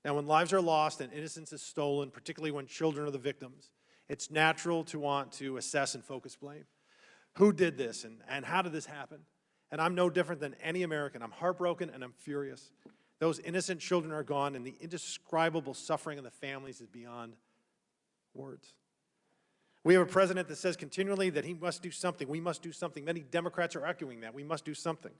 Now, when lives are lost and innocence is stolen, particularly when children are the victims, it's natural to want to assess and focus blame. Who did this and how did this happen? And I'm no different than any American. I'm heartbroken and I'm furious. Those innocent children are gone, and the indescribable suffering of the families is beyond words. We have a president that says continually that he must do something. We must do something. Many Democrats are arguing that. We must do something.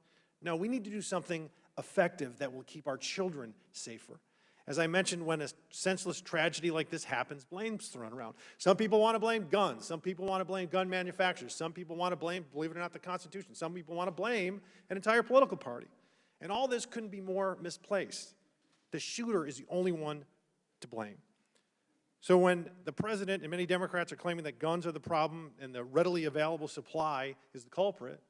No, we need to do something effective that will keep our children safer. As I mentioned, when a senseless tragedy like this happens, blame's thrown around. Some people want to blame guns. Some people want to blame gun manufacturers. Some people want to blame, believe it or not, the Constitution. Some people want to blame an entire political party. And all this couldn't be more misplaced. The shooter is the only one to blame. So when the president and many Democrats are claiming that guns are the problem and the readily available supply is the culprit,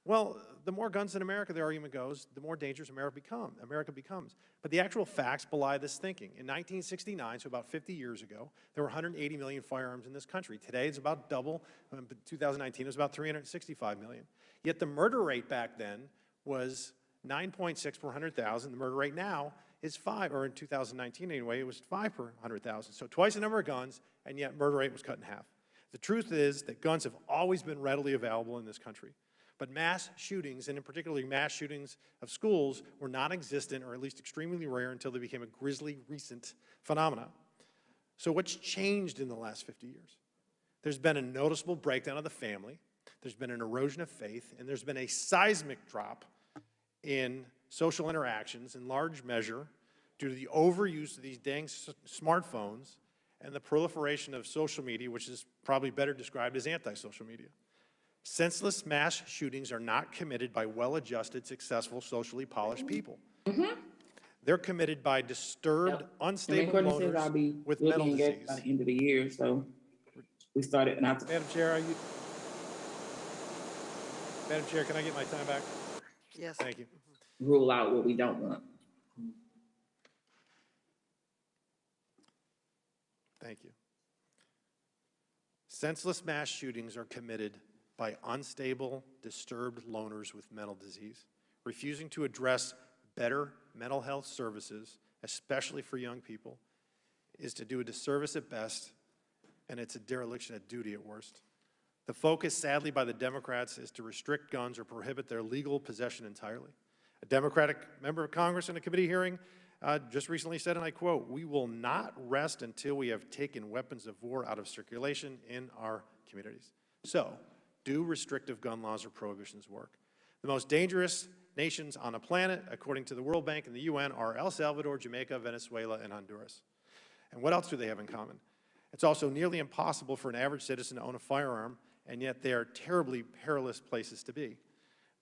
well, the more guns in America, the argument goes, the more dangerous America becomes. But the actual facts belie this thinking. In 1969, so about 50 years ago, there were 180 million firearms in this country. Today, it's about double. In 2019, it was about 365 million. Yet the murder rate back then was 9.6 per 100,000. The murder rate now is 5, or in 2019 anyway, it was 5 per 100,000. So twice the number of guns, and yet murder rate was cut in half. The truth is that guns have always been readily available in this country. But mass shootings, and in particular mass shootings of schools, were non-existent, or at least extremely rare, until they became a grisly recent phenomenon. So what's changed in the last 50 years? There's been a noticeable breakdown of the family, there's been an erosion of faith, and there's been a seismic drop in social interactions in large measure due to the overuse of these dang smartphones and the proliferation of social media, which is probably better described as anti-social media. Senseless mass shootings are not committed by well-adjusted, successful, socially polished people. They're committed by disturbed, unstable loners with mental disease. By the end of the year, so we started. Madam Chair, Madam Chair, can I get my time back? Yes. Thank you. Rule out what we don't want. Thank you. Senseless mass shootings are committed by unstable, disturbed loners with mental disease. Refusing to address better mental health services, especially for young people, is to do a disservice at best, and it's a dereliction at duty at worst. The focus, sadly, by the Democrats is to restrict guns or prohibit their legal possession entirely. A Democratic member of Congress in a committee hearing just recently said, and I quote, "We will not rest until we have taken weapons of war out of circulation in our communities." So, do restrictive gun laws or prohibitions work? The most dangerous nations on the planet, according to the World Bank and the UN, are El Salvador, Jamaica, Venezuela, and Honduras. And what else do they have in common? It's also nearly impossible for an average citizen to own a firearm, and yet they are terribly perilous places to be.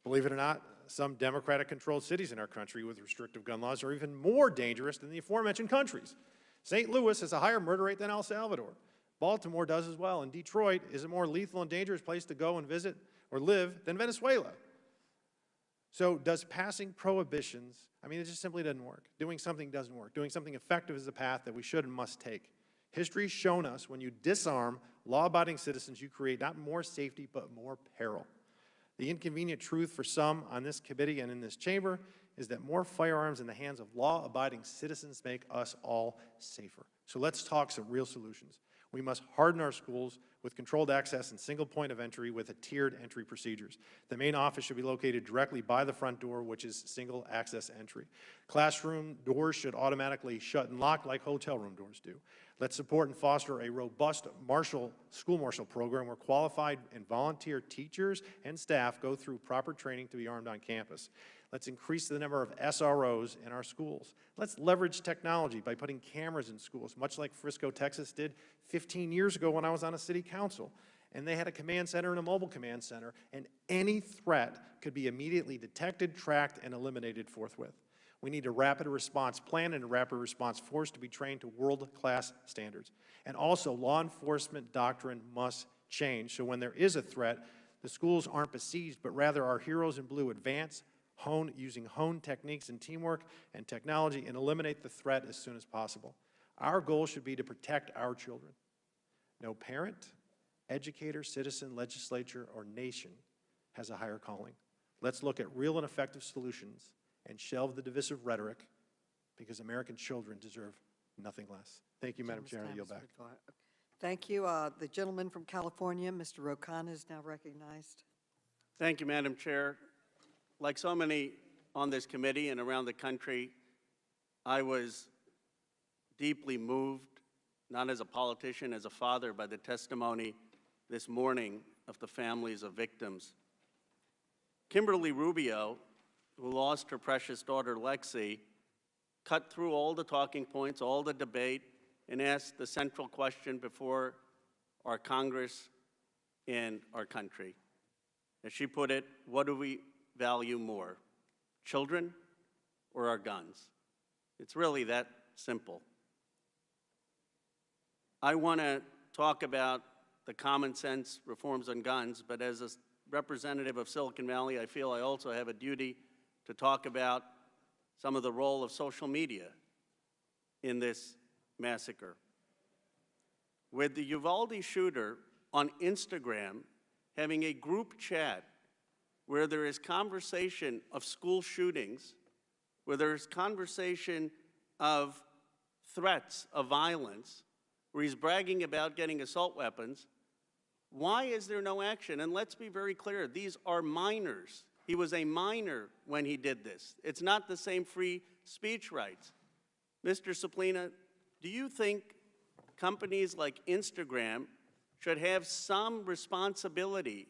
Believe it or not, some Democratic-controlled cities in our country with restrictive gun laws are even more dangerous than the aforementioned countries. St. Louis has a higher murder rate than El Salvador. Baltimore does as well, and Detroit is a more lethal and dangerous place to go and visit or live than Venezuela. So does passing prohibitions, I mean, it just simply doesn't work. Doing something doesn't work. Doing something effective is the path that we should and must take. History's shown us when you disarm law-abiding citizens, you create not more safety, but more peril. The inconvenient truth for some on this committee and in this chamber is that more firearms in the hands of law-abiding citizens make us all safer. So let's talk some real solutions. We must harden our schools with controlled access and single point of entry with a tiered entry procedures. The main office should be located directly by the front door, which is single access entry. Classroom doors should automatically shut and lock like hotel room doors do. Let's support and foster a robust school marshal program where qualified and volunteer teachers and staff go through proper training to be armed on campus. Let's increase the number of SROs in our schools. Let's leverage technology by putting cameras in schools, much like Frisco, Texas did 15 years ago when I was on a city council. And they had a command center and a mobile command center, and any threat could be immediately detected, tracked, and eliminated forthwith. We need a rapid response plan and a rapid response force to be trained to world-class standards. And also, law enforcement doctrine must change, so when there is a threat, the schools aren't besieged, but rather our heroes in blue advance, using honed techniques and teamwork and technology, and eliminate the threat as soon as possible. Our goal should be to protect our children. No parent, educator, citizen, legislature, or nation has a higher calling. Let's look at real and effective solutions and shelve the divisive rhetoric, because American children deserve nothing less. Thank you, Madam Chair, I yield back. Thank you. The gentleman from California, Mr. Rokan, is now recognized. Thank you, Madam Chair. Like so many on this committee and around the country, I was deeply moved, not as a politician, as a father, by the testimony this morning of the families of victims. Kimberly Rubio, who lost her precious daughter Lexi, cut through all the talking points, all the debate, and asked the central question before our Congress and our country. As she put it, what do we value more, children or our guns? It's really that simple. I want to talk about the common sense reforms on guns, but as a representative of Silicon Valley, I feel I also have a duty to talk about some of the role of social media in this massacre. With the Uvalde shooter on Instagram having a group chat where there is conversation of school shootings, where there is conversation of threats of violence, where he's bragging about getting assault weapons, why is there no action? And let's be very clear, these are minors. He was a minor when he did this. It's not the same free speech rights. Mr. Suplina, do you think companies like Instagram should have some responsibility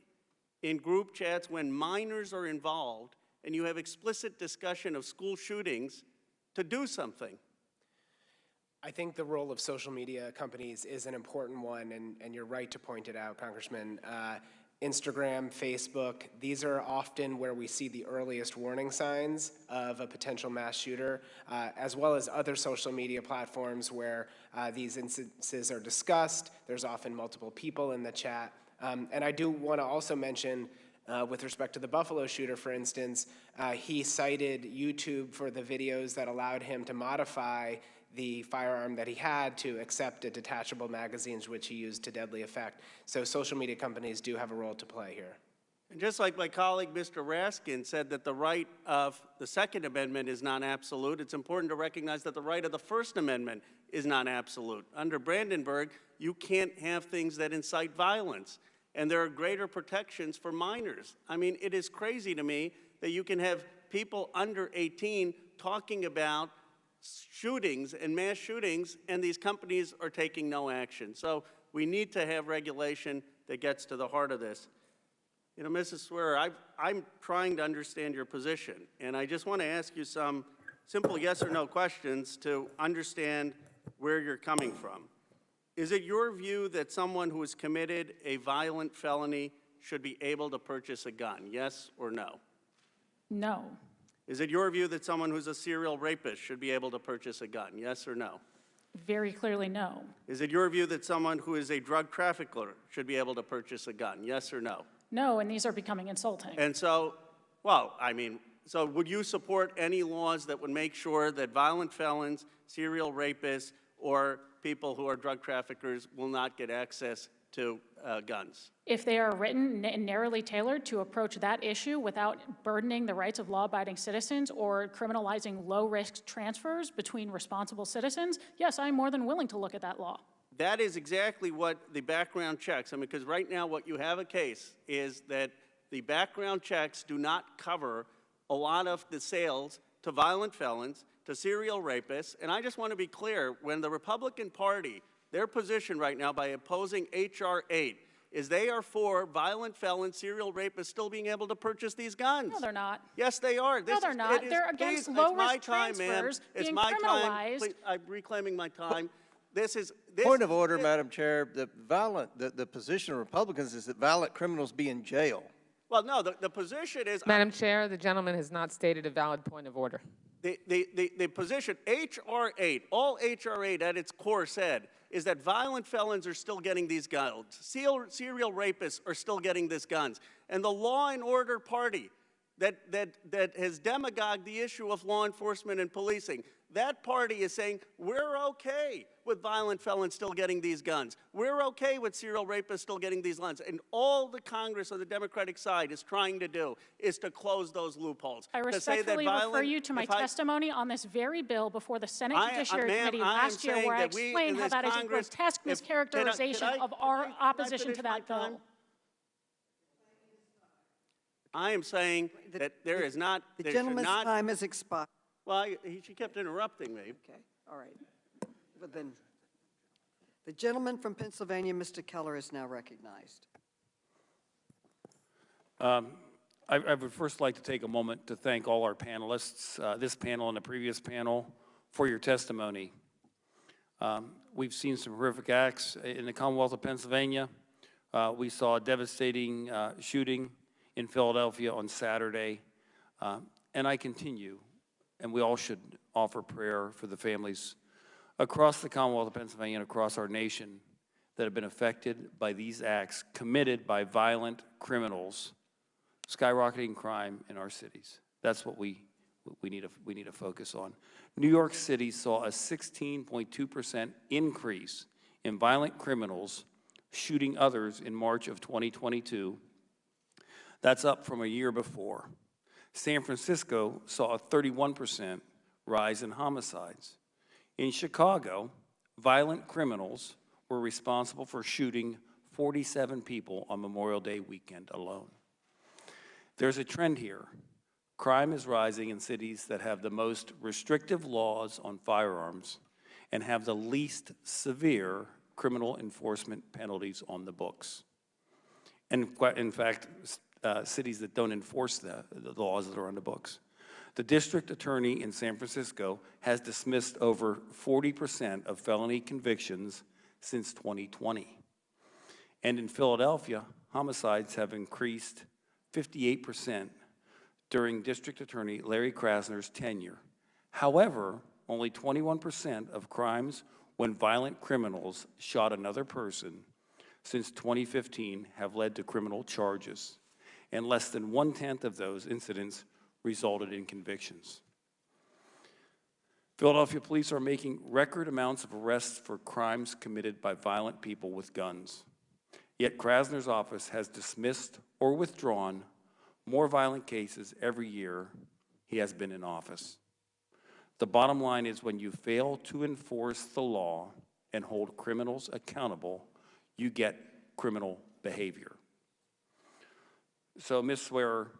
in group chats when minors are involved and you have explicit discussion of school shootings to do something? I think the role of social media companies is an important one, and you're right to point it out, Congressman. Instagram, Facebook, these are often where we see the earliest warning signs of a potential mass shooter, as well as other social media platforms where these instances are discussed. There's often multiple people in the chat. And I do want to also mention, with respect to the Buffalo shooter, for instance, he cited YouTube for the videos that allowed him to modify the firearm that he had to accept a detachable magazines, which he used to deadly effect. So social media companies do have a role to play here. And just like my colleague, Mr. Raskin, said that the right of the Second Amendment is not absolute, it's important to recognize that the right of the First Amendment is not absolute. Under Brandenburg, you can't have things that incite violence, and there are greater protections for minors. I mean, it is crazy to me that you can have people under 18 talking about shootings and mass shootings, and these companies are taking no action. So we need to have regulation that gets to the heart of this. You know, Mrs. Swearer, I'm trying to understand your position, and I just want to ask you some simple yes or no questions to understand where you're coming from. Is it your view that someone who has committed a violent felony should be able to purchase a gun, yes or no? No. Is it your view that someone who's a serial rapist should be able to purchase a gun, yes or no? Very clearly no. Is it your view that someone who is a drug trafficker should be able to purchase a gun, yes or no? No, and these are becoming insulting. And so, well, I mean, so would you support any laws that would make sure that violent felons, serial rapists, or people who are drug traffickers will not get access to guns? If they are written and narrowly tailored to approach that issue without burdening the rights of law-abiding citizens or criminalizing low-risk transfers between responsible citizens, yes, I'm more than willing to look at that law. That is exactly what the background checks, I mean, because right now what you have a case is that the background checks do not cover a lot of the sales to violent felons, to serial rapists, and I just want to be clear, when the Republican Party, their position right now by opposing H.R. 8 is they are for violent felons, serial rapists still being able to purchase these guns. No, they're not. Yes, they are. No, they're not. They're against low-risk transfers It's being my criminalized. time. Please, I'm reclaiming my time. Point of order, Madam Chair. The position of Republicans is that violent criminals be in jail. Well, no, the position is... Madam Chair, the gentleman has not stated a valid point of order. The position, H.R. 8, all H.R. 8 at its core said is that violent felons are still getting these guns. Serial rapists are still getting these guns. And the law and order party that has demagogued the issue of law enforcement and policing, that party is saying, we're okay with violent felons still getting these guns. We're okay with serial rapists still getting these guns. And all the Congress on the Democratic side is trying to do is to close those loopholes. I respectfully refer you to my testimony on this very bill before the Senate Judiciary Committee last year, where I explained how that is a grotesque mischaracterization of our opposition to that bill. I am saying that there is not... The gentleman's time has expired. Well, she kept interrupting me. Okay, all right. But then, the gentleman from Pennsylvania, Mr. Keller, is now recognized. I would first like to take a moment to thank all our panelists, this panel and the previous panel, for your testimony. We've seen some horrific acts in the Commonwealth of Pennsylvania. We saw a devastating shooting in Philadelphia on Saturday, and I continue, and we all should offer prayer for the families across the Commonwealth of Pennsylvania and across our nation that have been affected by these acts committed by violent criminals skyrocketing crime in our cities. That's what we need to focus on. New York City saw a 16.2% increase in violent criminals shooting others in March of 2022. That's up from a year before. San Francisco saw a 31% rise in homicides. In Chicago, violent criminals were responsible for shooting 47 people on Memorial Day weekend alone. There's a trend here. Crime is rising in cities that have the most restrictive laws on firearms and have the least severe criminal enforcement penalties on the books. And in fact, cities that don't enforce the laws that are on the books. The district attorney in San Francisco has dismissed over 40% of felony convictions since 2020. And in Philadelphia, homicides have increased 58% during District Attorney Larry Krasner's tenure. However, only 21% of crimes when violent criminals shot another person since 2015 have led to criminal charges, and less than 1/10 of those incidents resulted in convictions. Philadelphia police are making record amounts of arrests for crimes committed by violent people with guns. Yet Krasner's office has dismissed or withdrawn more violent cases every year he has been in office. The bottom line is when you fail to enforce the law and hold criminals accountable, you get criminal behavior. So, Ms. Swearer,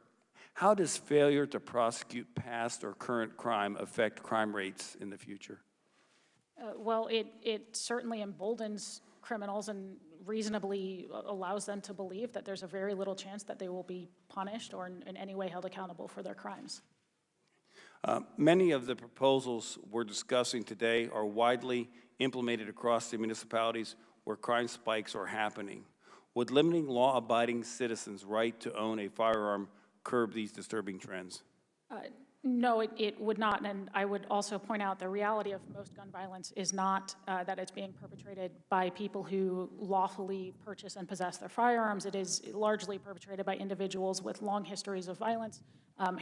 how does failure to prosecute past or current crime affect crime rates in the future? Well, it certainly emboldens criminals and reasonably allows them to believe that there's a very little chance that they will be punished or in any way held accountable for their crimes. Many of the proposals we're discussing today are widely implemented across the municipalities where crime spikes are happening. Would limiting law-abiding citizens' right to own a firearm curb these disturbing trends? No, it would not, and I would also point out the reality of most gun violence is not that it's being perpetrated by people who lawfully purchase and possess their firearms. It is largely perpetrated by individuals with long histories of violence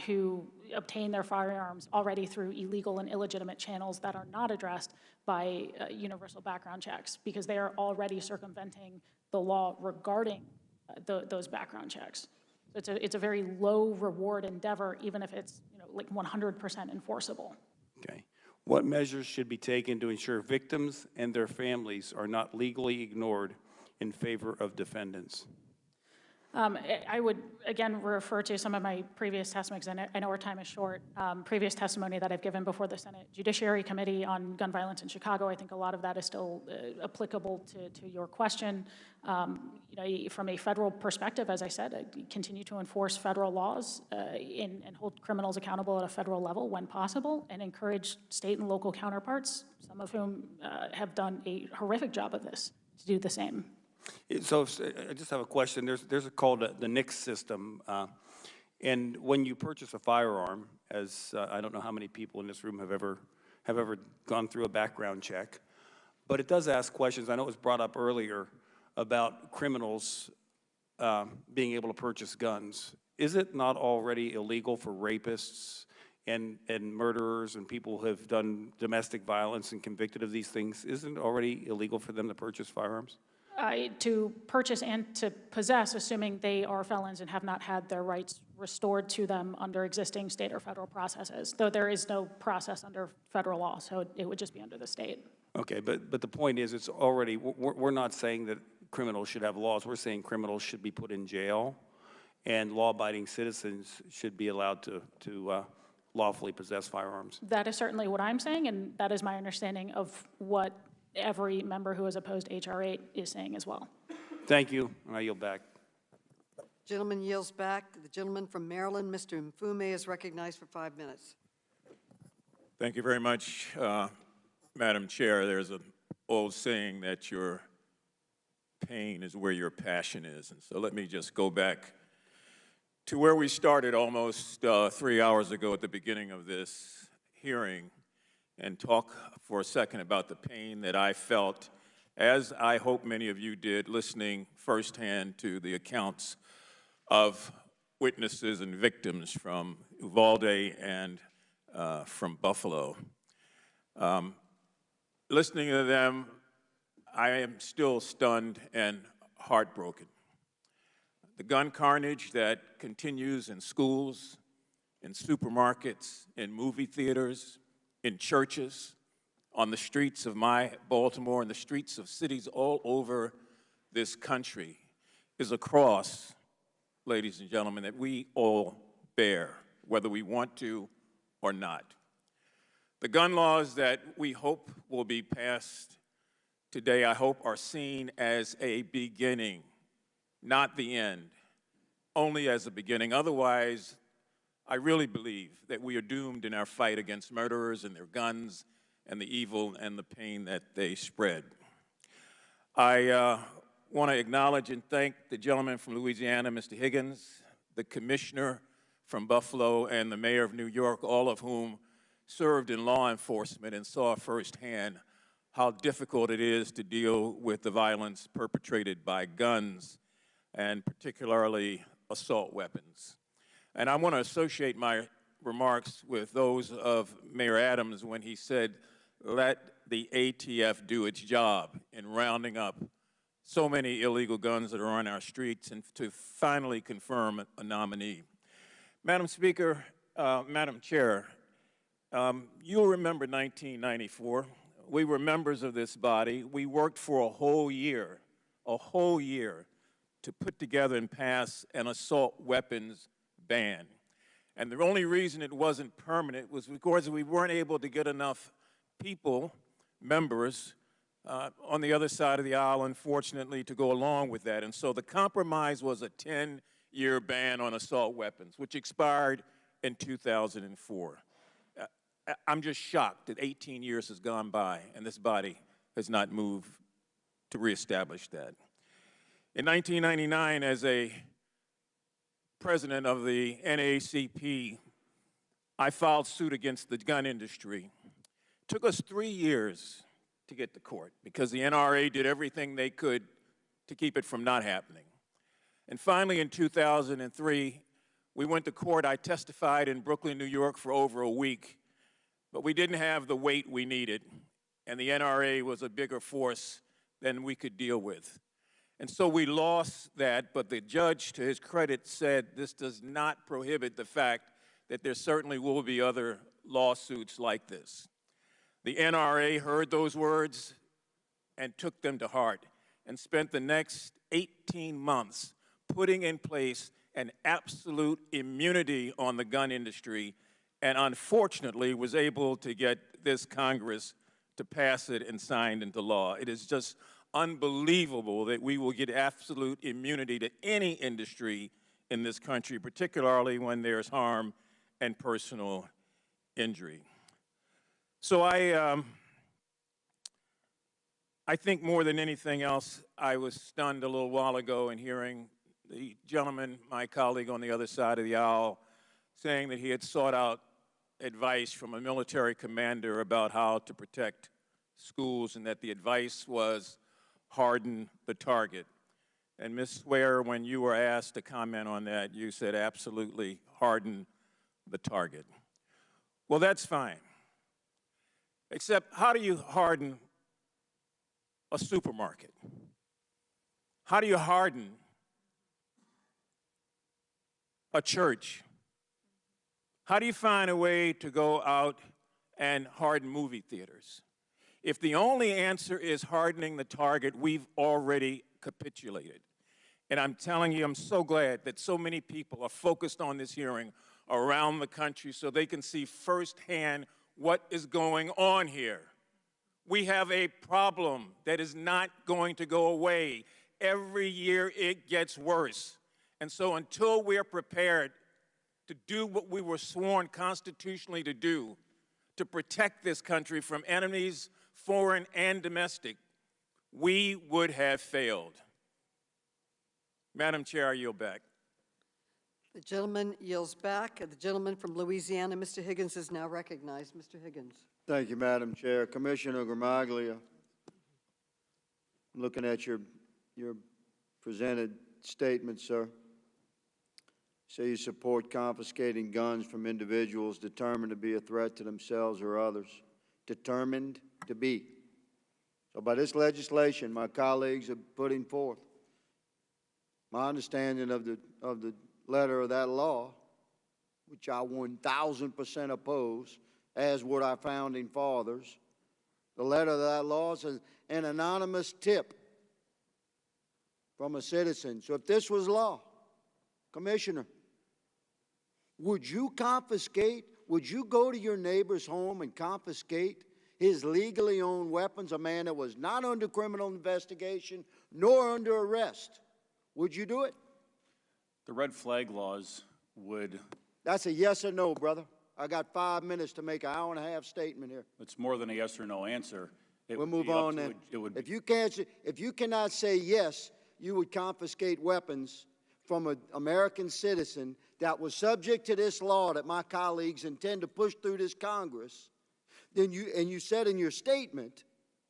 who obtain their firearms already through illegal and illegitimate channels that are not addressed by universal background checks because they are already circumventing the law regarding those background checks. It's a very low reward endeavor, even if it's like 100% enforceable. Okay. What measures should be taken to ensure victims and their families are not legally ignored in favor of defendants? I would, again, refer to some of my previous testimony, because I know our time is short. Previous testimony that I've given before the Senate Judiciary Committee on gun violence in Chicago. I think a lot of that is still applicable to your question. From a federal perspective, as I said, I continue to enforce federal laws and hold criminals accountable at a federal level when possible, and encourage state and local counterparts, some of whom have done a horrific job of this, to do the same. So I just have a question. There's called the NICS system, and when you purchase a firearm, as I don't know how many people in this room have ever gone through a background check, but it does ask questions. I know it was brought up earlier about criminals being able to purchase guns. Is it not already illegal for rapists and murderers and people who have done domestic violence and convicted of these things? Isn't it already illegal for them to purchase firearms? To purchase and to possess, assuming they are felons and have not had their rights restored to them under existing state or federal processes, though there is no process under federal law, so it would just be under the state. Okay, but the point is, it's already, we're not saying that criminals should have laws. We're saying criminals should be put in jail, and law-abiding citizens should be allowed to lawfully possess firearms. That is certainly what I'm saying, and that is my understanding of what every member who has opposed H.R. 8 is saying as well. Thank you, and I yield back. Gentleman yields back. The gentleman from Maryland, Mr. Mfume, is recognized for 5 minutes. Thank you very much, Madam Chair. There's an old saying that your pain is where your passion is. And so let me just go back to where we started almost 3 hours ago at the beginning of this hearing and talk for a second about the pain that I felt, as I hope many of you did, listening firsthand to the accounts of witnesses and victims from Uvalde and from Buffalo. Listening to them, I am still stunned and heartbroken. The gun carnage that continues in schools, in supermarkets, in movie theaters, in churches, on the streets of my Baltimore and the streets of cities all over this country is a cross, ladies and gentlemen, that we all bear, whether we want to or not. The gun laws that we hope will be passed today, I hope, are seen as a beginning, not the end, only as a beginning. Otherwise, I really believe that we are doomed in our fight against murderers and their guns and the evil and the pain that they spread. I want to acknowledge and thank the gentleman from Louisiana, Mr. Higgins, the commissioner from Buffalo, and the mayor of New York, all of whom served in law enforcement and saw firsthand how difficult it is to deal with the violence perpetrated by guns, and particularly assault weapons. And I want to associate my remarks with those of Mayor Adams when he said, let the ATF do its job in rounding up so many illegal guns that are on our streets and to finally confirm a nominee. Madam Speaker, Madam Chair, you'll remember 1994. We were members of this body. We worked for a whole year to put together and pass an assault weapons ban. And the only reason it wasn't permanent was because we weren't able to get enough people, members, on the other side of the aisle, unfortunately, to go along with that. And so the compromise was a 10-year ban on assault weapons, which expired in 2004. I'm just shocked that 18 years has gone by and this body has not moved to reestablish that. In 1999, as a president of the NAACP, I filed suit against the gun industry. It took us 3 years to get to court because the NRA did everything they could to keep it from not happening. And finally, in 2003, we went to court. I testified in Brooklyn, New York for over a week, but we didn't have the weight we needed, and the NRA was a bigger force than we could deal with. And so we lost that, but the judge, to his credit, said this does not prohibit the fact that there certainly will be other lawsuits like this. The NRA heard those words and took them to heart and spent the next 18 months putting in place an absolute immunity on the gun industry, and unfortunately was able to get this Congress to pass it and sign into law. It is just unbelievable that we will get absolute immunity to any industry in this country, particularly when there's harm and personal injury. So I think more than anything else, I was stunned a little while ago in hearing the gentleman, my colleague on the other side of the aisle, saying that he had sought out advice from a military commander about how to protect schools and that the advice was harden the target. And Ms. Swear, when you were asked to comment on that, you said absolutely harden the target. Well, that's fine. Except, how do you harden a supermarket? How do you harden a church? How do you find a way to go out and harden movie theaters? If the only answer is hardening the target, we've already capitulated. And I'm telling you, I'm so glad that so many people are focused on this hearing around the country so they can see firsthand what is going on here. We have a problem that is not going to go away. Every year it gets worse. And so until we are prepared to do what we were sworn constitutionally to do, to protect this country from enemies, foreign and domestic, we would have failed. Madam Chair, I yield back. The gentleman yields back. The gentleman from Louisiana, Mr. Higgins, is now recognized. Mr. Higgins. Thank you, Madam Chair. Commissioner Gramaglia, looking at your presented statement, sir. say you support confiscating guns from individuals determined to be a threat to themselves or others. Determined to be. So by this legislation my colleagues are putting forth, my understanding of the letter of that law, which I 1,000% oppose, as would our founding fathers, the letter of that law says an anonymous tip from a citizen. So if this was law, Commissioner, would you confiscate, would you go to your neighbor's home and confiscate his legally owned weapons, a man that was not under criminal investigation nor under arrest? Would you do it? The red flag laws would. That's a yes or no, brother. I got 5 minutes to make an hour-and-a-half statement here. It's more than a yes or no answer. We'll move on then. If you cannot say yes, you would confiscate weapons from an American citizen that was subject to this law that my colleagues intend to push through this Congress, then you said in your statement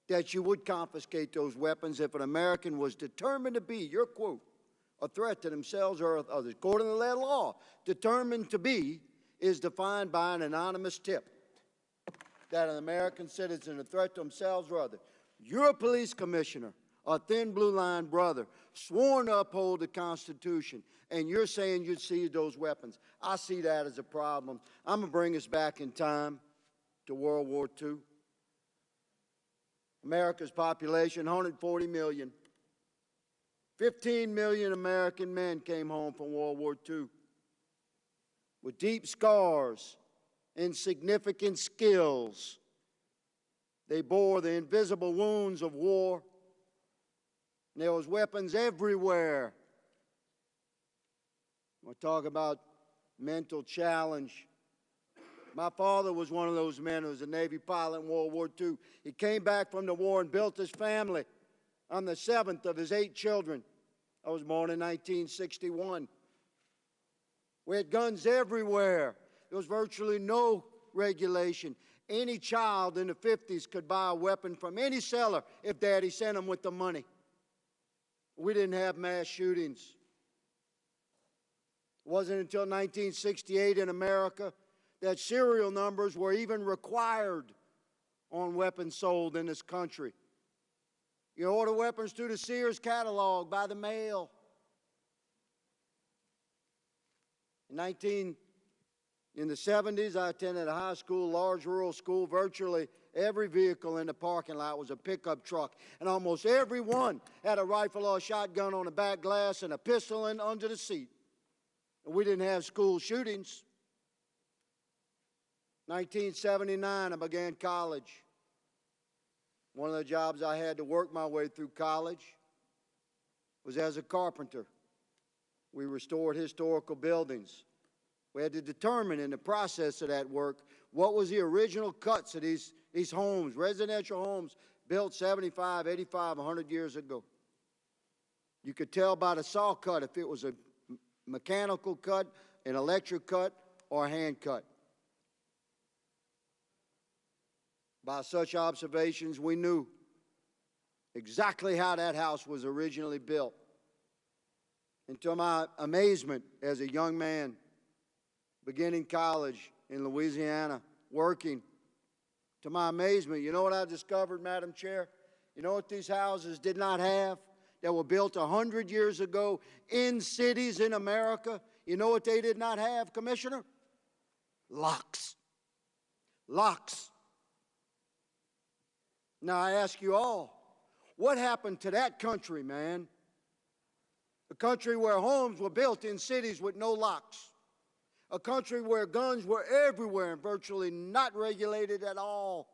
that you would confiscate those weapons if an American was determined to be, your quote, a threat to themselves or others. According to that law, determined to be is defined by an anonymous tip that an American citizen, a threat to themselves or others. You're a police commissioner, a thin blue line brother, sworn to uphold the Constitution, and you're saying you'd seize those weapons. I see that as a problem. I'm going to bring us back in time to World War II. America's population, 140 million. 15 million American men came home from World War II with deep scars and significant skills. They bore the invisible wounds of war. And there was weapons everywhere. We'll talk about mental challenge. My father was one of those men who was a Navy pilot in World War II. He came back from the war and built his family. I'm the 7th of his 8 children. I was born in 1961. We had guns everywhere. There was virtually no regulation. Any child in the 50s could buy a weapon from any seller if Daddy sent them with the money. We didn't have mass shootings. It wasn't until 1968 in America that serial numbers were even required on weapons sold in this country. You order weapons through the Sears catalog by the mail. In the 70s, I attended a high school, large rural school. Virtually every vehicle in the parking lot was a pickup truck, and almost every one had a rifle or a shotgun on the back glass and a pistol under the seat. And we didn't have school shootings. 1979, I began college. One of the jobs I had to work my way through college was as a carpenter. We restored historical buildings. We had to determine in the process of that work what was the original cuts of these homes, residential homes built 75, 85, 100 years ago. You could tell by the saw cut if it was a mechanical cut, an electric cut, or a hand cut. By such observations, we knew exactly how that house was originally built. And to my amazement as a young man, beginning college in Louisiana, working, to my amazement, you know what I discovered, Madam Chair? You know what these houses did not have that were built 100 years ago in cities in America? You know what they did not have, Commissioner? Locks. Locks. Now I ask you all, what happened to that country, man? A country where homes were built in cities with no locks. A country where guns were everywhere and virtually not regulated at all.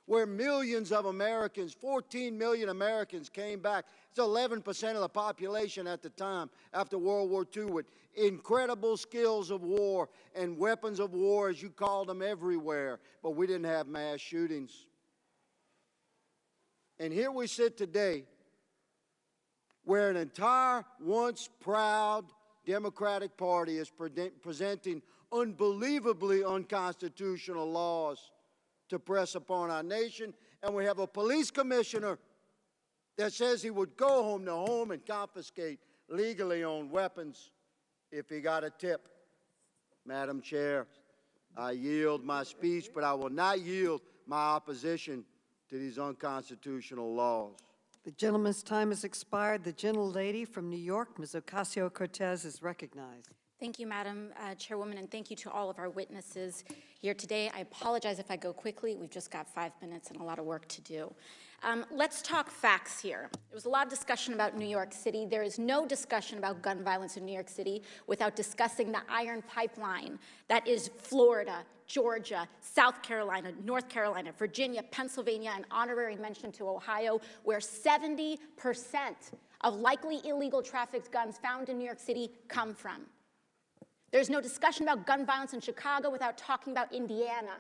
Where millions of Americans, 14 million Americans came back. It's 11% of the population at the time after World War II with incredible skills of war and weapons of war, as you called them, everywhere. But we didn't have mass shootings. And here we sit today where an entire once proud Democratic Party is presenting unbelievably unconstitutional laws to press upon our nation, and we have a police commissioner that says he would go home to home and confiscate legally owned weapons. if he got a tip. Madam Chair, I yield my speech, but I will not yield my opposition to these unconstitutional laws. The gentleman's time has expired. The gentlelady from New York, Ms. Ocasio-Cortez, is recognized. Thank you, Madam Chairwoman, and thank you to all of our witnesses here today. I apologize if I go quickly. We've just got 5 minutes and a lot of work to do. Let's talk facts here. There was a lot of discussion about New York City. There is no discussion about gun violence in New York City without discussing the iron pipeline that is Florida, Georgia, South Carolina, North Carolina, Virginia, Pennsylvania, and honorary mention to Ohio, where 70% of likely illegal trafficked guns found in New York City come from. There's no discussion about gun violence in Chicago without talking about Indiana,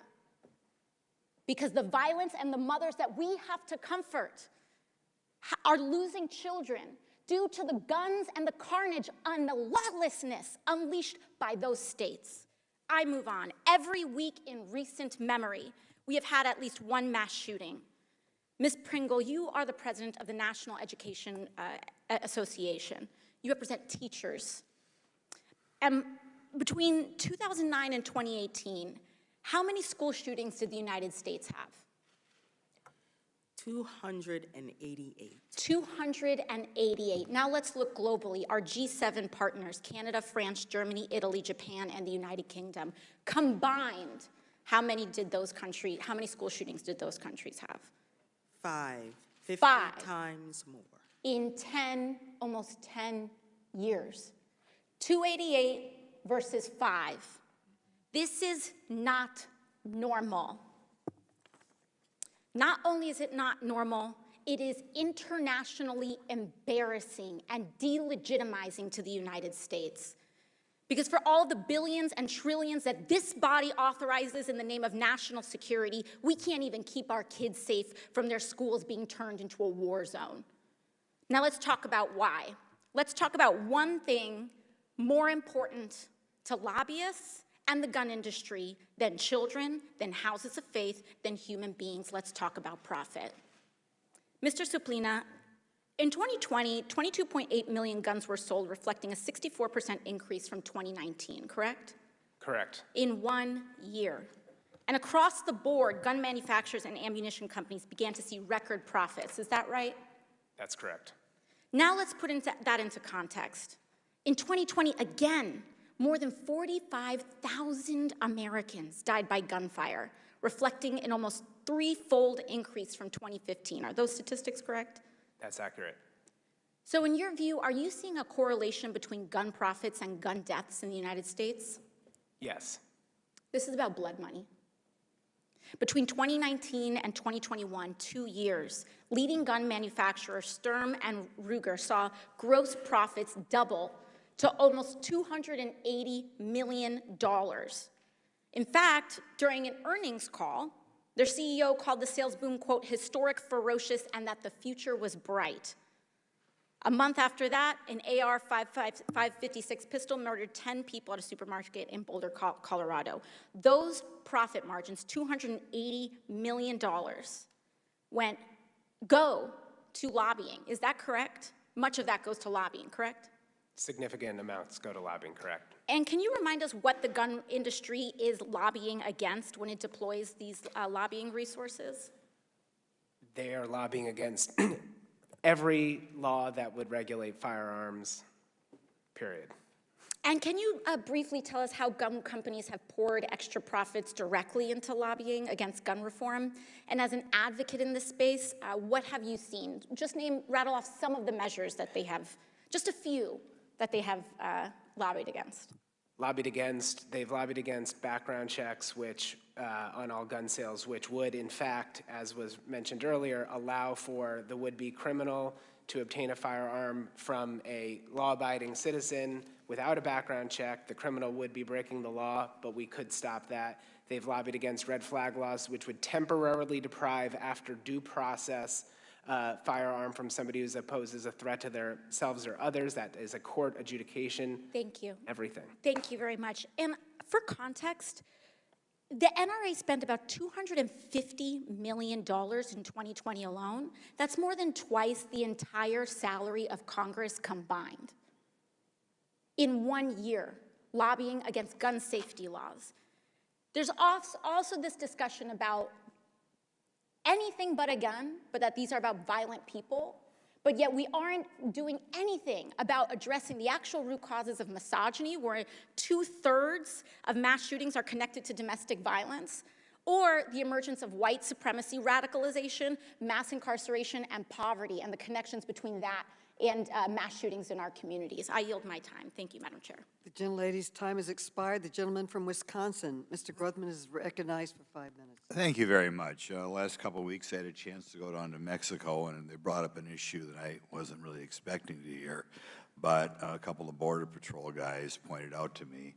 because the violence and the mothers that we have to comfort are losing children due to the guns and the carnage and the lawlessness unleashed by those states. I move on. Every week in recent memory, we have had at least one mass shooting. Ms. Pringle, you are the president of the National Education Association. You represent teachers. Between 2009 and 2018, how many school shootings did the United States have? 288. 288. Now let's look globally. Our G7 partners, Canada, France, Germany, Italy, Japan, and the United Kingdom, combined, how many school shootings did those countries have? 5. 50 5. times more. In almost 10 years. 288 versus 5. This is not normal. Not only is it not normal, it is internationally embarrassing and delegitimizing to the United States. Because for all the billions and trillions that this body authorizes in the name of national security, we can't even keep our kids safe from their schools being turned into a war zone. Now let's talk about why. Let's talk about one thing more important to lobbyists and the gun industry than children, than houses of faith, than human beings. Let's talk about profit. Mr. Suplina, in 2020, 22.8 million guns were sold, reflecting a 64% increase from 2019, correct? Correct. In 1 year. And across the board, gun manufacturers and ammunition companies began to see record profits. Is that right? That's correct. Now let's put that into context. In 2020, again, more than 45,000 Americans died by gunfire, reflecting an almost threefold increase from 2015. Are those statistics correct? That's accurate. So in your view, are you seeing a correlation between gun profits and gun deaths in the United States? Yes. This is about blood money. Between 2019 and 2021, 2 years, leading gun manufacturers Sturm and Ruger saw gross profits double to almost $280 million. In fact, during an earnings call, their CEO called the sales boom, quote, historic, ferocious, and that the future was bright. A month after that, an AR-556 pistol murdered 10 people at a supermarket in Boulder, Colorado. Those profit margins, $280 million, go to lobbying. Is that correct? Much of that goes to lobbying, correct? Significant amounts go to lobbying, correct. And can you remind us what the gun industry is lobbying against when it deploys these lobbying resources? They are lobbying against every law that would regulate firearms, period. And can you briefly tell us how gun companies have poured extra profits directly into lobbying against gun reform? And as an advocate in this space, what have you seen? Just rattle off some of the measures that they have, just a few that they have lobbied against. They've lobbied against background checks, which, on all gun sales, which would, in fact, as was mentioned earlier, allow for the would-be criminal to obtain a firearm from a law-abiding citizen without a background check. The criminal would be breaking the law, but we could stop that. They've lobbied against red flag laws, which would temporarily deprive, after due process, firearm from somebody who poses a threat to themselves or others. That is a court adjudication. Thank you. Everything. Thank you very much. And for context, the NRA spent about $250 million in 2020 alone. That's more than twice the entire salary of Congress combined. in 1 year lobbying against gun safety laws. There's also this discussion about anything but a gun, but that these are about violent people, but yet we aren't doing anything about addressing the actual root causes of misogyny, where 2/3 of mass shootings are connected to domestic violence, or the emergence of white supremacy radicalization, mass incarceration, and poverty, and the connections between that and mass shootings in our communities. I yield my time. Thank you, Madam Chair. The gentlelady's time has expired. The gentleman from Wisconsin, Mr. Grothman, is recognized for 5 minutes. Thank you very much. Last couple of weeks, I had a chance to go down to Mexico, and they brought up an issue that I wasn't really expecting to hear. But a couple of Border Patrol guys pointed out to me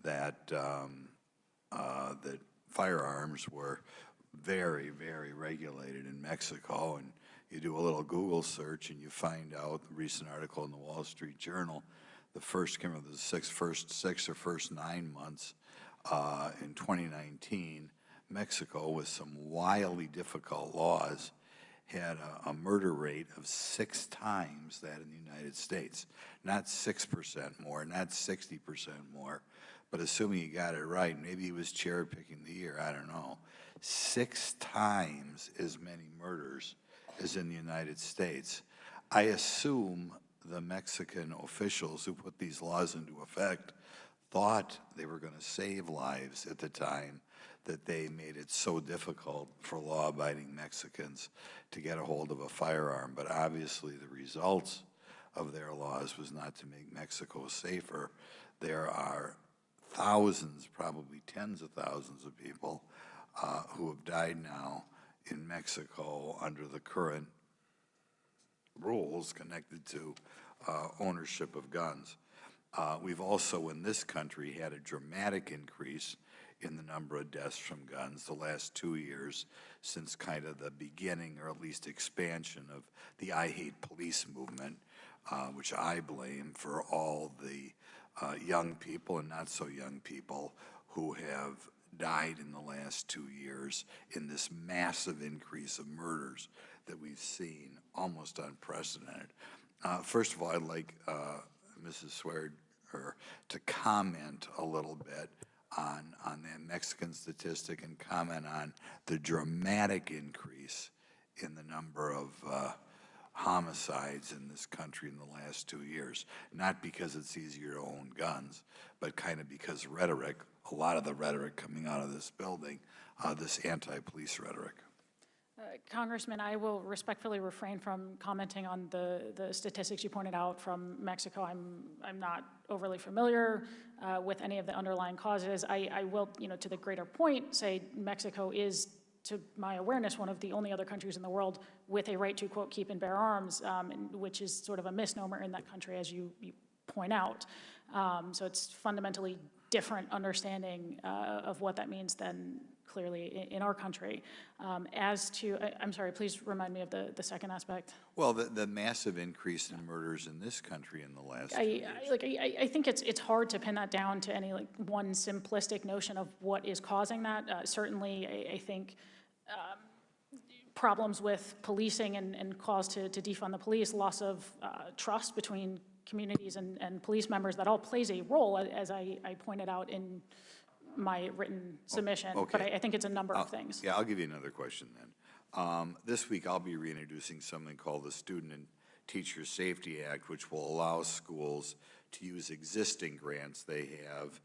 that that firearms were very, very regulated in Mexico. And you do a little Google search, and you find out, the recent article in the Wall Street Journal, the first 9 months in 2019, Mexico, with some wildly difficult laws, had a murder rate of 6 times that in the United States. Not 6% more, not 60% more, but assuming he got it right, maybe he was cherry-picking the year, I don't know. 6 times as many murders as in the United States. I assume the Mexican officials who put these laws into effect thought they were going to save lives at the time that they made it so difficult for law-abiding Mexicans to get a hold of a firearm. But obviously the results of their laws was not to make Mexico safer. There are thousands, probably tens of thousands of people who have died now in Mexico under the current rules connected to ownership of guns. We've also in this country had a dramatic increase in the number of deaths from guns the last 2 years since kind of the beginning, or at least expansion, of the I Hate Police movement, which I blame for all the young people and not so young people who have died in the last 2 years in this massive increase of murders that we've seen, almost unprecedented. First of all, I'd like Mrs. Swear to comment a little bit on that Mexican statistic and comment on the dramatic increase in the number of homicides in this country in the last 2 years. Not because it's easier to own guns, but kind of because rhetoric, a lot of the rhetoric coming out of this building, this anti-police rhetoric. Congressman, I will respectfully refrain from commenting on the statistics you pointed out from Mexico. I'm not overly familiar with any of the underlying causes. I will, to the greater point, say Mexico is, to my awareness, one of the only other countries in the world with a right to, quote, keep and bear arms, which is sort of a misnomer in that country, as you point out. So it's fundamentally different understanding of what that means than clearly in our country. As to, I'm sorry, please remind me of the second aspect. Well, the massive increase in murders in this country in the last 2 years. I think it's hard to pin that down to any one simplistic notion of what is causing that. Certainly, I think problems with policing and calls to defund the police, loss of trust between communities and police members, that all plays a role, as I pointed out in my written submission. Okay. But I think it's a number of things. Yeah, I'll give you another question then. This week I'll be reintroducing something called the Student and Teacher Safety Act, which will allow schools to use existing grants they have,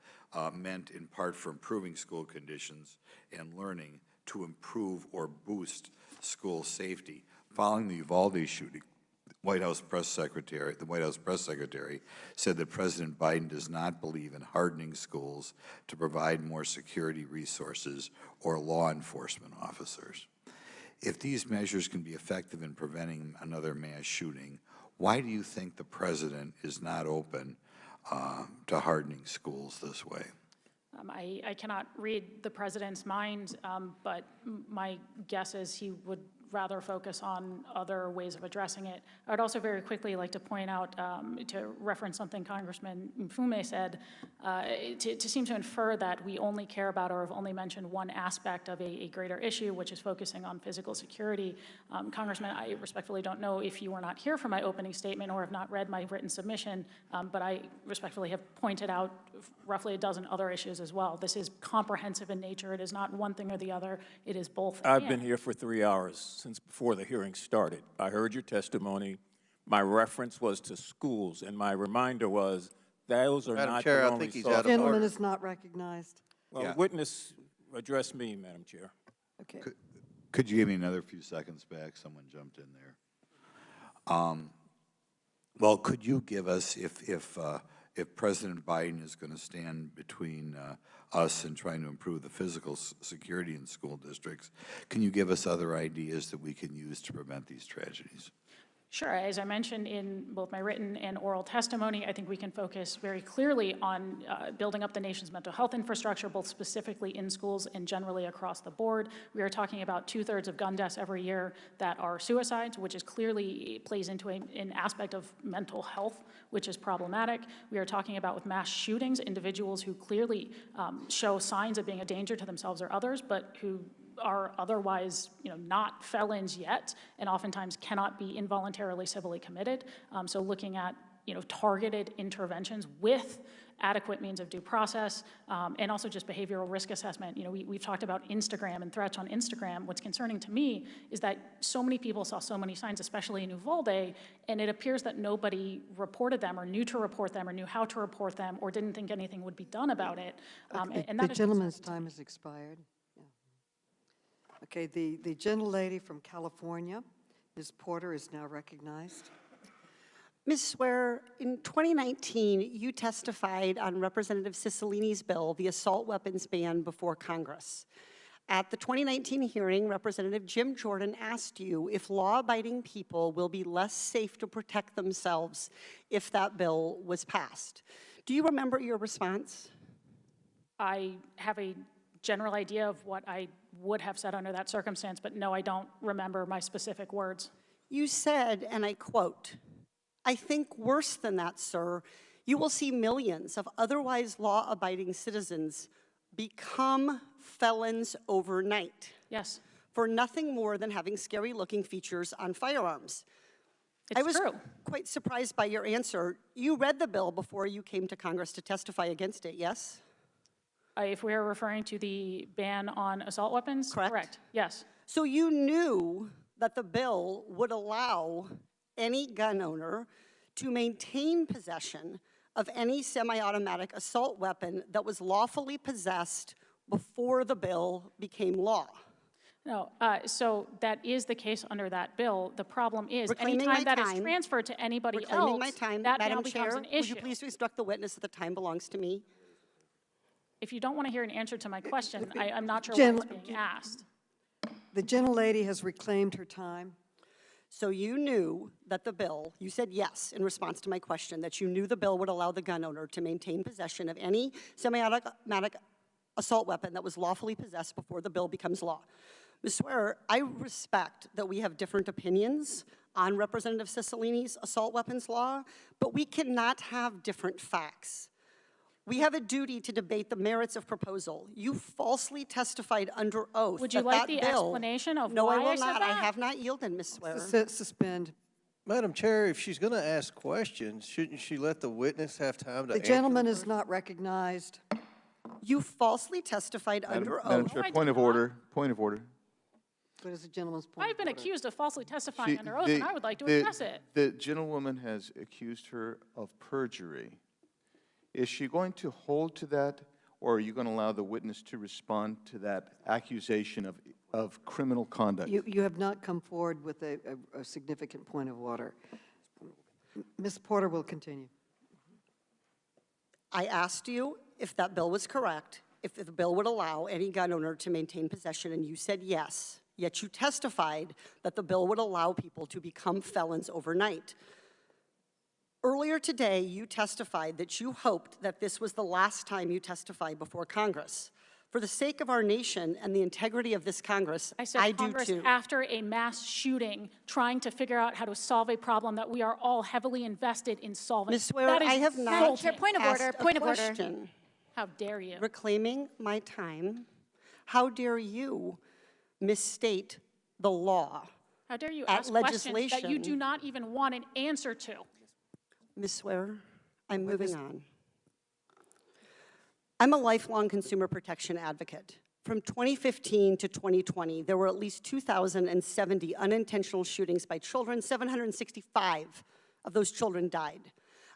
meant in part for improving school conditions and learning, to improve or boost school safety. Following the Uvalde shooting, the White House Press Secretary said that President Biden does not believe in hardening schools to provide more security resources or law enforcement officers. If these measures can be effective in preventing another mass shooting, why do you think the president is not open to hardening schools this way? I cannot read the president's mind, but my guess is he would rather focus on other ways of addressing it. I would also very quickly like to point out, to reference something Congressman Mfume said, to seem to infer that we only care about or have only mentioned one aspect of a greater issue, which is focusing on physical security. Congressman, I respectfully don't know if you were not here for my opening statement or have not read my written submission, but I respectfully have pointed out roughly a dozen other issues as well. This is comprehensive in nature. It is not one thing or the other. It is both. I've been here for 3 hours since before the hearing started. I heard your testimony. My reference was to schools, and my reminder was those are Madam not Chair, the I only think he's source. out of Gentleman order. is not recognized. Well, Yeah. witness, address me, Madam Chair. Okay. Could you give me another few seconds back? Someone jumped in there. Well, could you give us, if President Biden is going to stand between us and trying to improve the physical security in school districts, can you give us other ideas that we can use to prevent these tragedies? Sure. As I mentioned in both my written and oral testimony, I think we can focus very clearly on building up the nation's mental health infrastructure, both specifically in schools and generally across the board. We are talking about 2/3 of gun deaths every year that are suicides, which is clearly plays into an aspect of mental health, which is problematic. We are talking about with mass shootings, individuals who clearly show signs of being a danger to themselves or others, but who are otherwise, not felons yet, and oftentimes cannot be involuntarily civilly committed. So looking at, targeted interventions with adequate means of due process, and also just behavioral risk assessment. We've talked about Instagram and threats on Instagram. What's concerning to me is that so many people saw so many signs, especially in Uvalde, and it appears that nobody reported them or knew to report them or knew how to report them or didn't think anything would be done about it. Okay, And the that is gentleman's time has expired. Yeah. Okay, the gentlelady from California, Ms. Porter, is now recognized. Ms. Swear, in 2019, you testified on Representative Cicilline's bill, the assault weapons ban, before Congress. At the 2019 hearing, Representative Jim Jordan asked you if law-abiding people will be less safe to protect themselves if that bill was passed. Do you remember your response? I have a general idea of what I would have said under that circumstance, but no, I don't remember my specific words. You said, and I quote, "I think worse than that, sir, you will see millions of otherwise law-abiding citizens become felons overnight." Yes. For nothing more than having scary-looking features on firearms. I was quite surprised by your answer. You read the bill before you came to Congress to testify against it, yes? If we are referring to the ban on assault weapons? Correct. Yes. So you knew that the bill would allow any gun owner to maintain possession of any semi-automatic assault weapon that was lawfully possessed before the bill became law. No, so that is the case under that bill. The problem is, Reclaiming anytime my that is time. transferred to anybody Reclaiming else, my time, that Madam now becomes Chair, an would issue. you please instruct the witness that the time belongs to me? If you don't want to hear an answer to my question, I'm not sure why it's being asked. The gentlelady has reclaimed her time. So you knew that the bill, you said yes in response to my question, that you knew the bill would allow the gun owner to maintain possession of any semi-automatic assault weapon that was lawfully possessed before the bill becomes law. Ms. Swearer, I respect that we have different opinions on Representative Cicilline's assault weapons law, but we cannot have different facts. We have a duty to debate the merits of proposal. You falsely testified under oath. Would you like the explanation of no, why I will I said not. that? I have not yielded, Ms. Swearer. Suspend. Madam Chair, if she's going to ask questions, shouldn't she let the witness have time to The answer? gentleman is not recognized. You falsely testified under Madam oath. Chair, point of order. Point of order. What is the gentleman's point? I've been accused of falsely testifying under oath, the- and I would like to the- address it. The gentlewoman has accused her of perjury. Is she going to hold to that, or are you going to allow the witness to respond to that accusation of criminal conduct? You have not come forward with a significant point of order. Ms. Porter will continue. I asked you if that bill was correct, if the bill would allow any gun owner to maintain possession, and you said yes. Yet you testified that the bill would allow people to become felons overnight. Earlier today, you testified that you hoped that this was the last time you testified before Congress. For the sake of our nation and the integrity of this Congress, I said Congress, do too. after a mass shooting, trying to figure out how to solve a problem that we are all heavily invested in solving. Ms. Swear, That is I have not insulting. Point of order, asked a point of order. question. How dare you? Reclaiming my time. How dare you misstate the law? How dare you at ask questions that you legislation. do not even want an answer to? Ms. Swear, I'm moving on. I'm a lifelong consumer protection advocate. From 2015 to 2020, there were at least 2,070 unintentional shootings by children. 765 of those children died.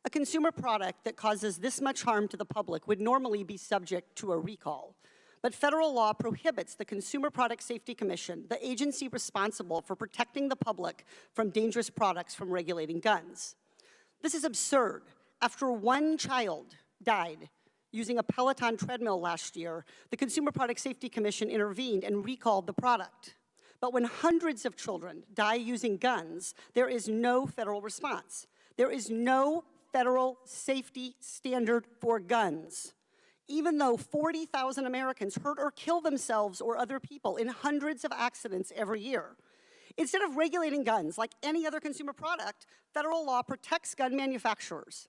A consumer product that causes this much harm to the public would normally be subject to a recall. But federal law prohibits the Consumer Product Safety Commission, the agency responsible for protecting the public from dangerous products, from regulating guns. This is absurd. After one child died using a Peloton treadmill last year, the Consumer Product Safety Commission intervened and recalled the product. But when hundreds of children die using guns, there is no federal response. There is no federal safety standard for guns. Even though 40,000 Americans hurt or kill themselves or other people in hundreds of accidents every year. Instead of regulating guns like any other consumer product, federal law protects gun manufacturers.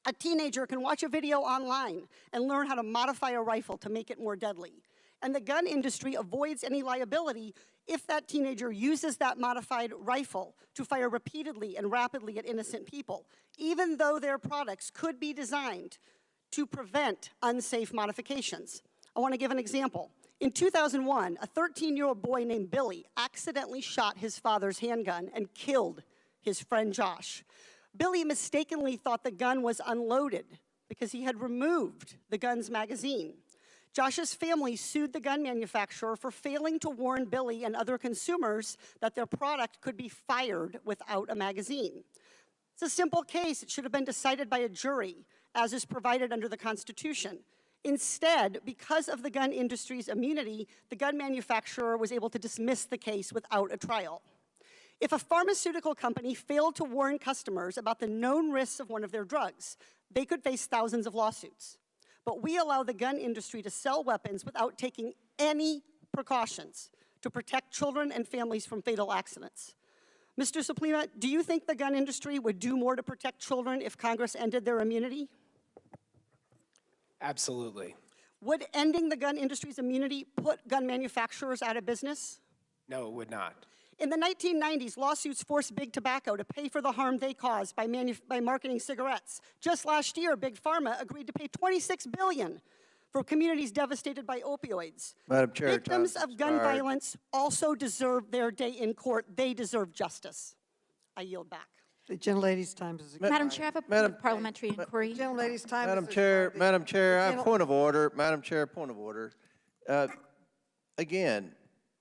A teenager can watch a video online and learn how to modify a rifle to make it more deadly. And the gun industry avoids any liability if that teenager uses that modified rifle to fire repeatedly and rapidly at innocent people, even though their products could be designed to prevent unsafe modifications. I want to give an example. In 2001, a 13-year-old boy named Billy accidentally shot his father's handgun and killed his friend Josh. Billy mistakenly thought the gun was unloaded because he had removed the gun's magazine. Josh's family sued the gun manufacturer for failing to warn Billy and other consumers that their product could be fired without a magazine. It's a simple case. It should have been decided by a jury, as is provided under the Constitution. Instead, because of the gun industry's immunity, the gun manufacturer was able to dismiss the case without a trial. If a pharmaceutical company failed to warn customers about the known risks of one of their drugs, they could face thousands of lawsuits. But we allow the gun industry to sell weapons without taking any precautions to protect children and families from fatal accidents. Mr. Suplima, do you think the gun industry would do more to protect children if Congress ended their immunity? Absolutely. Would ending the gun industry's immunity put gun manufacturers out of business? No, it would not. In the 1990s, lawsuits forced Big Tobacco to pay for the harm they caused by marketing cigarettes. Just last year, Big Pharma agreed to pay $26 billion for communities devastated by opioids. Madam Chair, Victims time's of gun expired. violence also deserve their day in court. They deserve justice. I yield back. The gentlelady's time is expired. Madam Chair, I have a parliamentary inquiry. The gentlelady's time Madam is Chair, expired. Madam Chair, I have Gentle- point of order. Madam Chair, point of order. Again,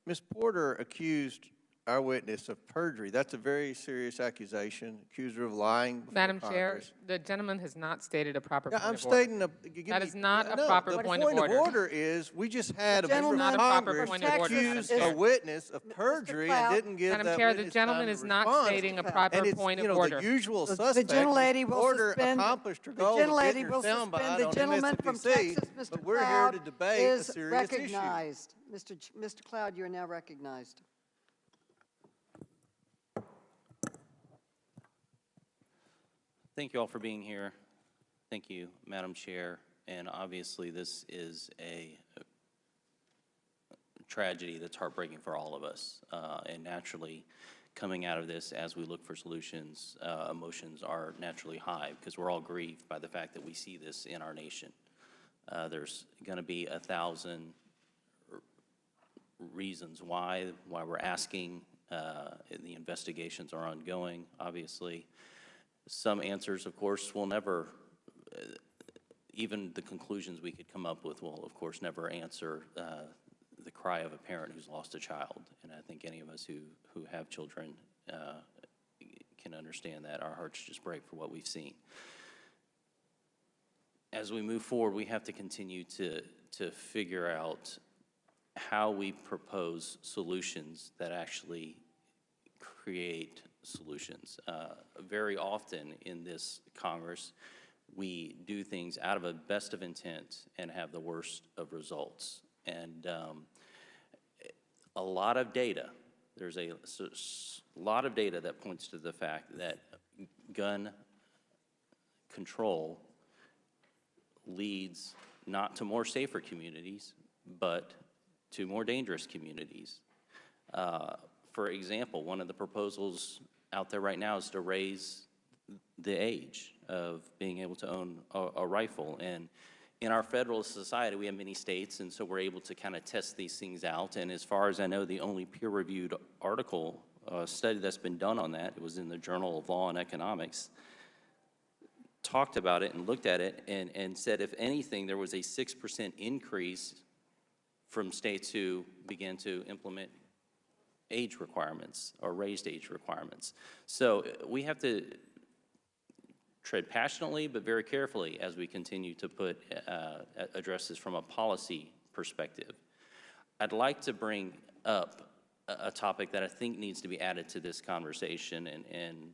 Ms. Porter accused our witness of perjury. That's a very serious accusation. Accused her of lying before Madam Chair, Congress. the gentleman has not stated a proper No, point I'm of order. stating That is not a no, proper the point of order. point of order is we just had a member Not of a proper Congress point of order, Madam accuse Chair. a witness of perjury and didn't give Madam that Chair, the witness gentleman time is to not respond. stating a proper And it's, point you of know, order. the usual The suspect. gentlelady Ms. will Porter suspend. accomplished her The goal of gentlelady getting her will soundbite suspend. The on gentleman from MSNBC, Texas, Mr. but we're here Cloud, to debate a is serious issue. recognized. Mr. Cloud, you are now recognized. Thank you all for being here. Thank you, Madam Chair. And obviously, this is a tragedy that's heartbreaking for all of us. And naturally, coming out of this, as we look for solutions, emotions are naturally high because we're all grieved by the fact that we see this in our nation. There's going to be 1,000 reasons why we're asking. The investigations are ongoing, obviously. Some answers, of course, will never, even the conclusions we could come up with will, of course, never answer the cry of a parent who's lost a child. And I think any of us who have children can understand that. Our hearts just break for what we've seen. As we move forward, we have to continue to figure out how we propose solutions that actually create solutions. Very often in this Congress, we do things out of a best of intent and have the worst of results. And a lot of data, there's a lot of data that points to the fact that gun control leads not to more safer communities, but to more dangerous communities. For example, one of the proposals out there right now is to raise the age of being able to own a rifle. And in our federalist society, we have many states, and so we're able to kind of test these things out. And as far as I know, the only peer-reviewed article, study that's been done on that, it was in the Journal of Law and Economics, talked about it and looked at it and said, if anything, there was a 6% increase from states who began to implement age requirements or raised age requirements. So we have to tread passionately but very carefully as we continue to address this from a policy perspective. I'd like to bring up a topic that I think needs to be added to this conversation, and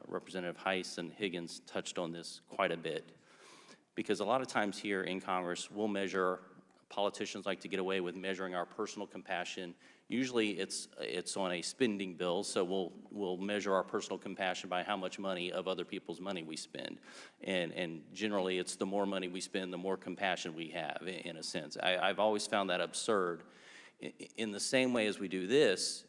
Representative Heiss and Higgins touched on this quite a bit, because a lot of times here in Congress, politicians like to get away with measuring our personal compassion. Usually it's on a spending bill, so we'll measure our personal compassion by how much money of other people's money we spend. And generally it's the more money we spend, the more compassion we have, in a sense. I've always found that absurd. In the same way as we do this,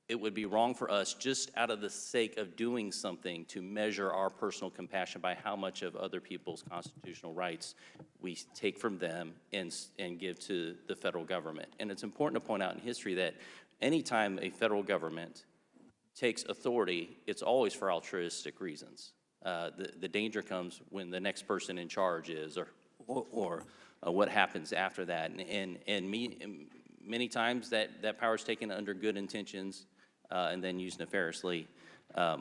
it would be wrong for us, just out of the sake of doing something, to measure our personal compassion by how much of other people's constitutional rights we take from them and give to the federal government. And it's important to point out in history that anytime a federal government takes authority, it's always for altruistic reasons. The danger comes when the next person in charge is, or what happens after that. And many times that power is taken under good intentions and then used nefariously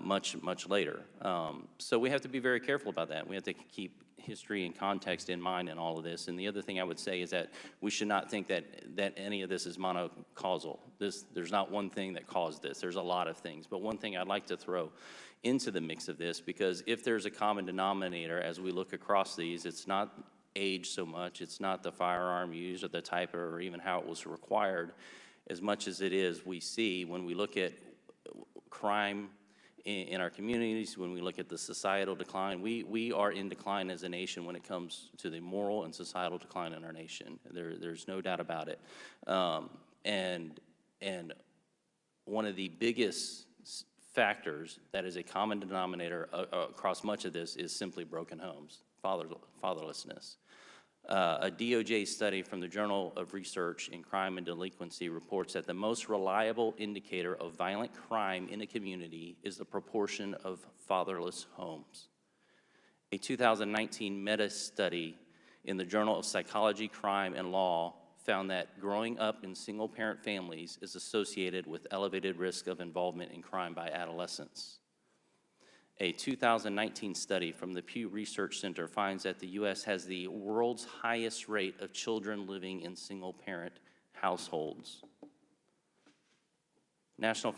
much later. So we have to be very careful about that. We have to keep history and context in mind in all of this. And the other thing I would say is that we should not think that any of this is monocausal. There's not one thing that caused this. There's a lot of things. But one thing I'd like to throw into the mix of this, because if there's a common denominator as we look across these, it's not age so much, it's not the firearm used or the type or even how it was required, as much as it is we see when we look at crime in our communities, when we look at the societal decline. We are in decline as a nation when it comes to the moral and societal decline in our nation. There's no doubt about it. And one of the biggest factors that is a common denominator across much of this is simply broken homes, fatherlessness. A DOJ study from the Journal of Research in Crime and Delinquency reports that the most reliable indicator of violent crime in a community is the proportion of fatherless homes. A 2019 meta-study in the Journal of Psychology, Crime, and Law found that growing up in single-parent families is associated with elevated risk of involvement in crime by adolescents. A 2019 study from the Pew Research Center finds that the U.S. has the world's highest rate of children living in single-parent households. The National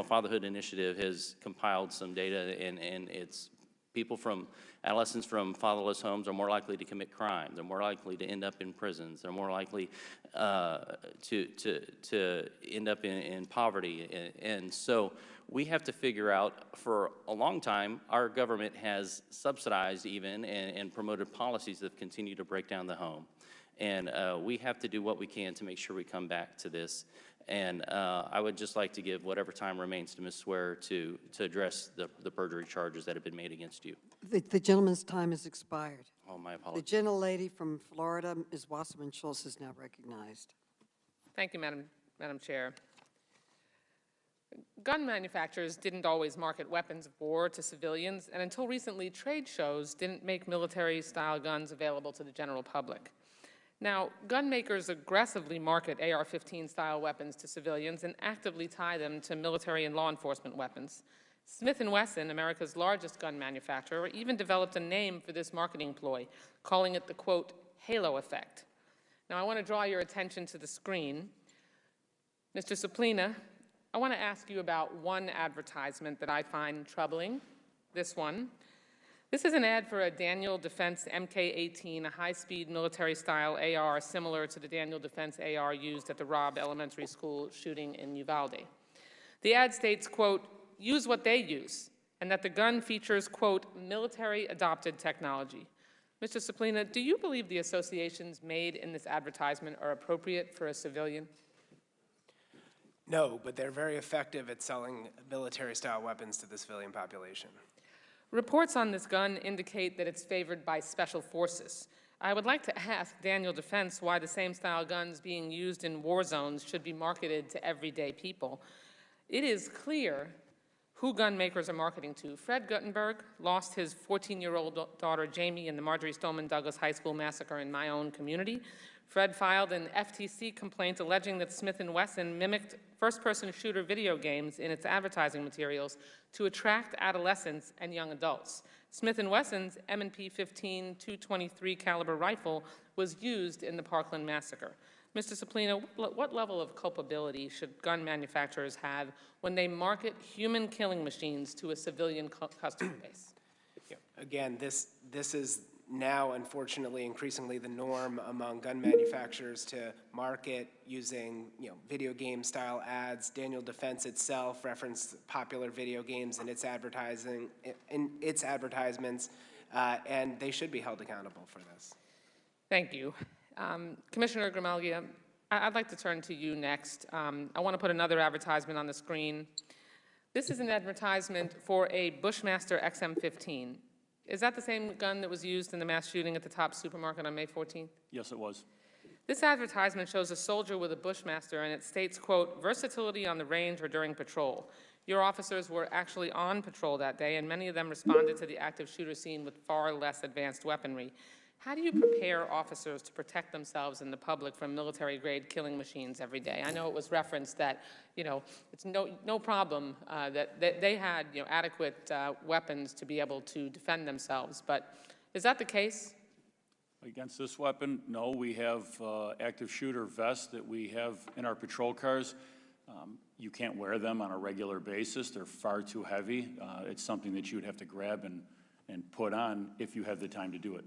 Fatherhood Initiative has compiled some data, and it's adolescents from fatherless homes are more likely to commit crime. They're more likely to end up in prisons. They're more likely to end up in poverty. And so we have to figure out, for a long time, our government has subsidized even and promoted policies that continue to break down the home. And we have to do what we can to make sure we come back to this. And I would just like to give whatever time remains to Ms. Swear to address the perjury charges that have been made against you. The gentleman's time has expired. Oh, my The apologies. gentlelady from Florida, Ms. Wasserman-Schultz, is now recognized. Thank you, Madam Chair. Gun manufacturers didn't always market weapons of war to civilians, and until recently, trade shows didn't make military-style guns available to the general public. Now, gun makers aggressively market AR-15-style weapons to civilians and actively tie them to military and law enforcement weapons. Smith & Wesson, America's largest gun manufacturer, even developed a name for this marketing ploy, calling it the, quote, halo effect. Now, I want to draw your attention to the screen. Mr. Suplina, I want to ask you about one advertisement that I find troubling, this one. This is an ad for a Daniel Defense MK-18, a high-speed military-style AR similar to the Daniel Defense AR used at the Robb Elementary School shooting in Uvalde. The ad states, quote, use what they use, and that the gun features, quote, military-adopted technology. Mr. Suplina, do you believe the associations made in this advertisement are appropriate for a civilian? No, but they're very effective at selling military-style weapons to the civilian population. Reports on this gun indicate that it's favored by special forces. I would like to ask Daniel Defense why the same style guns being used in war zones should be marketed to everyday people. It is clear who gun makers are marketing to. Fred Guttenberg lost his 14-year-old daughter Jamie in the Marjorie Stoneman Douglas High School massacre in my own community. Fred filed an FTC complaint alleging that Smith & Wesson mimicked first-person shooter video games in its advertising materials to attract adolescents and young adults. Smith & Wesson's M&P 15 .223 caliber rifle was used in the Parkland massacre. Mr. Suplina, what level of culpability should gun manufacturers have when they market human killing machines to a civilian customer base? Again, this is now, unfortunately, increasingly the norm among gun manufacturers to market using, video game style ads. Daniel Defense itself referenced popular video games in its advertising, in its advertisements, and they should be held accountable for this. Thank you. Commissioner Grimalgia, I'd like to turn to you next. I want to put another advertisement on the screen. This is an advertisement for a Bushmaster XM15. Is that the same gun that was used in the mass shooting at the Top supermarket on May 14th? Yes, it was. This advertisement shows a soldier with a Bushmaster, and it states, quote, versatility on the range or during patrol. Your officers were actually on patrol that day, and many of them responded to the active shooter scene with far less advanced weaponry. How do you prepare officers to protect themselves and the public from military-grade killing machines every day? I know it was referenced that, it's no problem that they had, adequate weapons to be able to defend themselves. But is that the case? Against this weapon, no. We have active shooter vests that we have in our patrol cars. You can't wear them on a regular basis. They're far too heavy. It's something that you would have to grab and put on if you have the time to do it.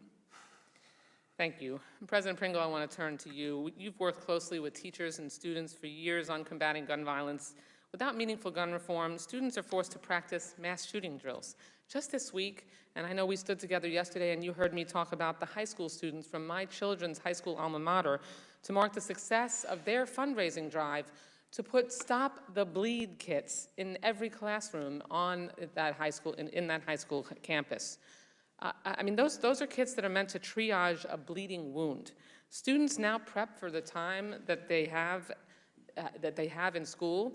Thank you. President Pringle, I want to turn to you. You've worked closely with teachers and students for years on combating gun violence. Without meaningful gun reform, students are forced to practice mass shooting drills. Just this week, and I know we stood together yesterday and you heard me talk about the high school students from my children's high school alma mater to mark the success of their fundraising drive to put Stop the Bleed kits in every classroom on that high school, in that high school campus. I mean, those are kits that are meant to triage a bleeding wound. Students now prep for the time that they have in school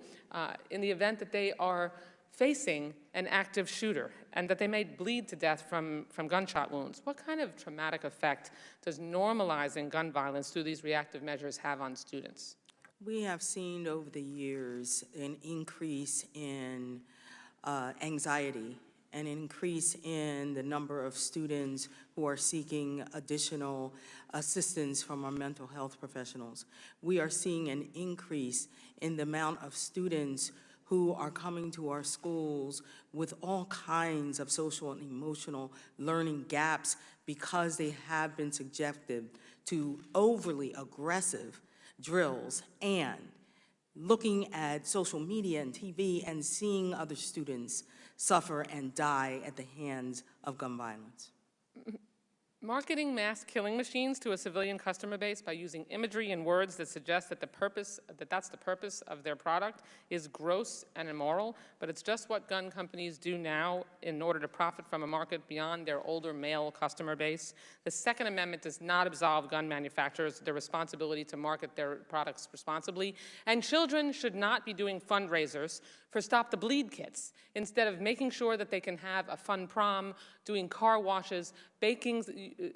in the event that they are facing an active shooter and that they may bleed to death from gunshot wounds. What kind of traumatic effect does normalizing gun violence through these reactive measures have on students? We have seen over the years an increase in anxiety, an increase in the number of students who are seeking additional assistance from our mental health professionals. We are seeing an increase in the amount of students who are coming to our schools with all kinds of social and emotional learning gaps because they have been subjected to overly aggressive drills and looking at social media and TV and seeing other students suffer and die at the hands of gun violence. Marketing mass killing machines to a civilian customer base by using imagery and words that suggest that that's the purpose of their product is gross and immoral, but it's just what gun companies do now in order to profit from a market beyond their older male customer base. The Second Amendment does not absolve gun manufacturers their responsibility to market their products responsibly, and children should not be doing fundraisers for Stop the Bleed kits instead of making sure that they can have a fun prom, doing car washes,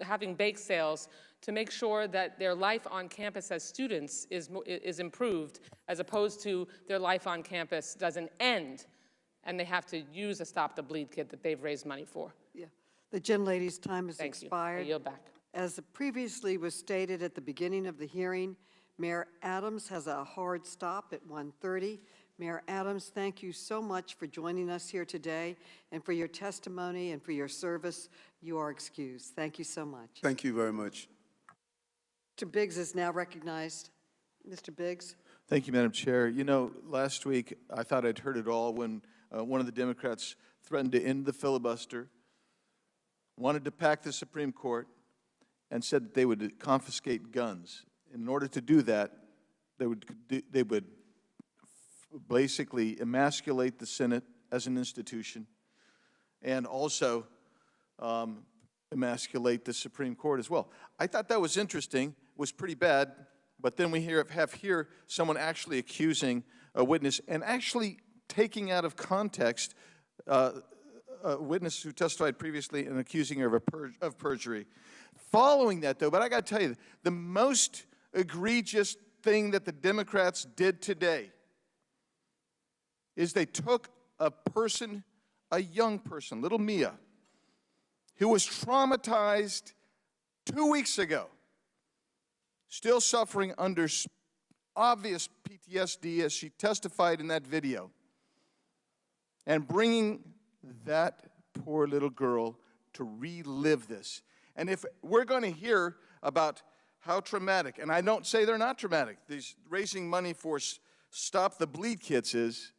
having bake sales to make sure that their life on campus as students is improved, as opposed to their life on campus doesn't end and they have to use a Stop the Bleed kit that they've raised money for. Yeah, the gentlelady's time has Thank you. expired. I yield back. As previously was stated at the beginning of the hearing, Mayor Adams has a hard stop at 1:30. Mayor Adams, thank you so much for joining us here today and for your testimony and for your service. You are excused. Thank you so much. Thank you very much. Mr. Biggs is now recognized. Mr. Biggs. Thank you, Madam Chair. You know, last week I thought I'd heard it all when one of the Democrats threatened to end the filibuster, wanted to pack the Supreme Court, and said that they would confiscate guns. In order to do that, they would basically emasculate the Senate as an institution and also emasculate the Supreme Court as well. I thought that was interesting, was pretty bad, but then we have here someone actually accusing a witness and actually taking out of context a witness who testified previously and accusing her of perjury. Following that, though, but I got to tell you, the most egregious thing that the Democrats did today is they took a person, a young person, little Mia, who was traumatized 2 weeks ago, still suffering under obvious PTSD as she testified in that video, and bringing that poor little girl to relive this. And if we're going to hear about how traumatic, and I don't say they're not traumatic, these raising money for Stop the Bleed kits is,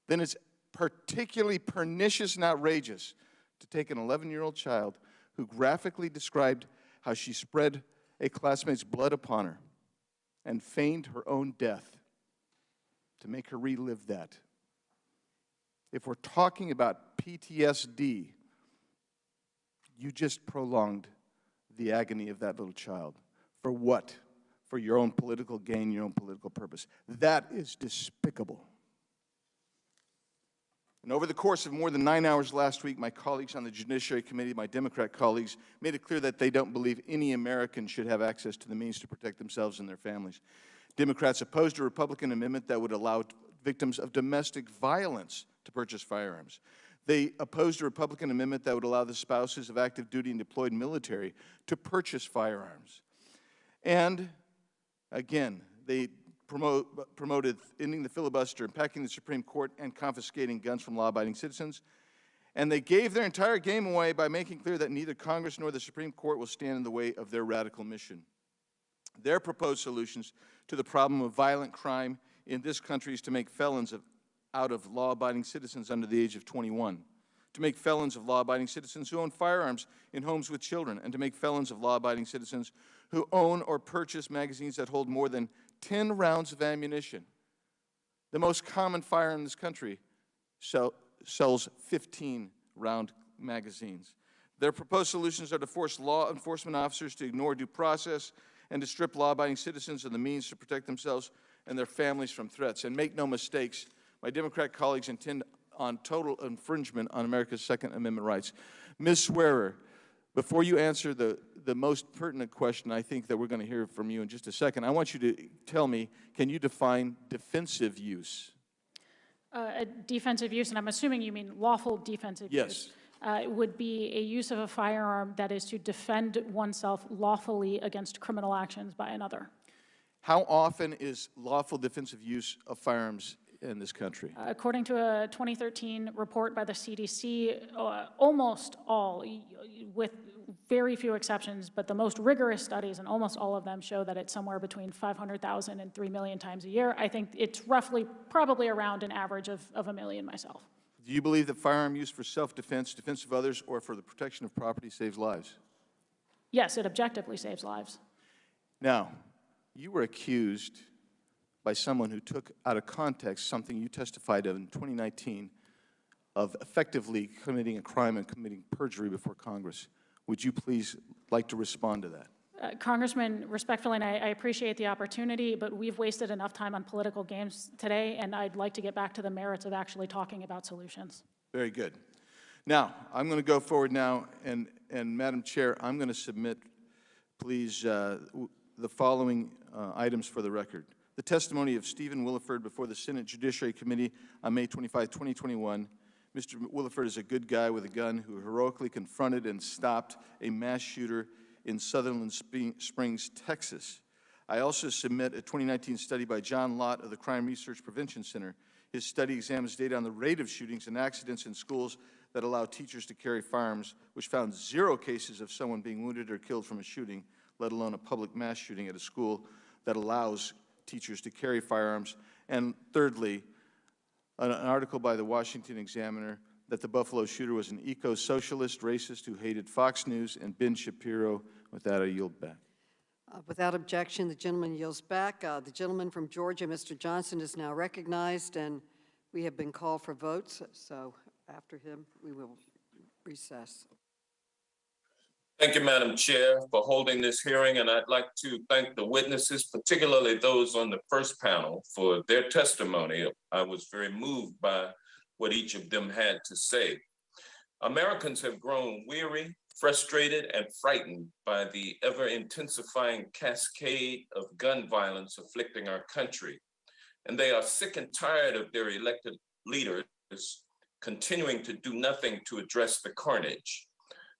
then it's particularly pernicious and outrageous to take an 11-year-old child who graphically described how she spread a classmate's blood upon her and feigned her own death to make her relive that. If we're talking about PTSD, you just prolonged the agony of that little child. For what? For your own political gain, your own political purpose. That is despicable. And over the course of more than 9 hours last week, my colleagues on the Judiciary Committee, my Democrat colleagues, made it clear that they don't believe any American should have access to the means to protect themselves and their families. Democrats opposed a Republican amendment that would allow victims of domestic violence to purchase firearms. They opposed a Republican amendment that would allow the spouses of active duty and deployed military to purchase firearms. And, again, they promoted ending the filibuster, impacting the Supreme Court, and confiscating guns from law-abiding citizens. And they gave their entire game away by making clear that neither Congress nor the Supreme Court will stand in the way of their radical mission. Their proposed solutions to the problem of violent crime in this country is to make felons out of law-abiding citizens under the age of 21, to make felons of law-abiding citizens who own firearms in homes with children, and to make felons of law-abiding citizens who own or purchase magazines that hold more than 10 rounds of ammunition. The most common firearm in this country sells 15-round magazines. Their proposed solutions are to force law enforcement officers to ignore due process and to strip law-abiding citizens of the means to protect themselves and their families from threats. And make no mistakes, my Democrat colleagues intend on total infringement on America's Second Amendment rights. Ms. Swearer, before you answer the most pertinent question I think that we're going to hear from you in just a second, I want you to tell me, can you define defensive use? Defensive use, and I'm assuming you mean lawful defensive use. Yes. Would be a use of a firearm that is to defend oneself lawfully against criminal actions by another. How often is lawful defensive use of firearms in this country? According to a 2013 report by the CDC, almost all, with very few exceptions, but the most rigorous studies, and almost all of them show that it's somewhere between 500,000 and 3 million times a year. I think it's roughly, probably around an average of 1 million myself. Do you believe that firearm use for self-defense, defense of others, or for the protection of property saves lives? Yes, it objectively saves lives. Now, you were accused by someone who took out of context something you testified of in 2019 of effectively committing a crime and committing perjury before Congress. Would you please like to respond to that? Congressman, respectfully, and I appreciate the opportunity, but we've wasted enough time on political games today, and I'd like to get back to the merits of actually talking about solutions. Very good. Now, I'm going to go forward now, and Madam Chair, I'm going to submit, please, the following items for the record. The testimony of Stephen Williford before the Senate Judiciary Committee on May 25, 2021. Mr. Williford is a good guy with a gun who heroically confronted and stopped a mass shooter in Sutherland Springs, Texas. I also submit a 2019 study by John Lott of the Crime Research Prevention Center. His study examines data on the rate of shootings and accidents in schools that allow teachers to carry firearms, which found 0 cases of someone being wounded or killed from a shooting, let alone a public mass shooting at a school that allows teachers to carry firearms. And thirdly, an article by the Washington Examiner that the Buffalo shooter was an eco-socialist racist who hated Fox News and Ben Shapiro. With that, I yield back. Without objection, the gentleman yields back. The gentleman from Georgia, Mr. Johnson, is now recognized, and we have been called for votes, so after him, we will recess. Thank you, Madam Chair, for holding this hearing, and I'd like to thank the witnesses, particularly those on the first panel, for their testimony. I was very moved by what each of them had to say. Americans have grown weary, frustrated, and frightened by the ever-intensifying cascade of gun violence afflicting our country. And they are sick and tired of their elected leaders continuing to do nothing to address the carnage.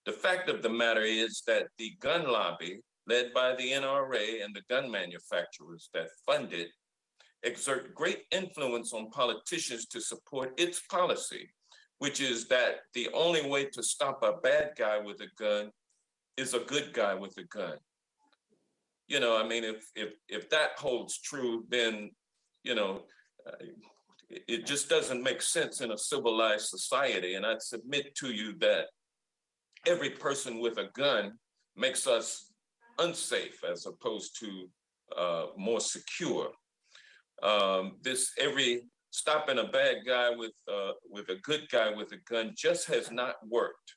The fact of the matter is that the gun lobby, led by the NRA and the gun manufacturers that fund it, exert great influence on politicians to support its policy, which is that the only way to stop a bad guy with a gun is a good guy with a gun. You know, I mean, if that holds true, then, you know, it just doesn't make sense in a civilized society. And I'd submit to you that every person with a gun makes us unsafe as opposed to more secure. Every stopping a bad guy with a good guy with a gun just has not worked.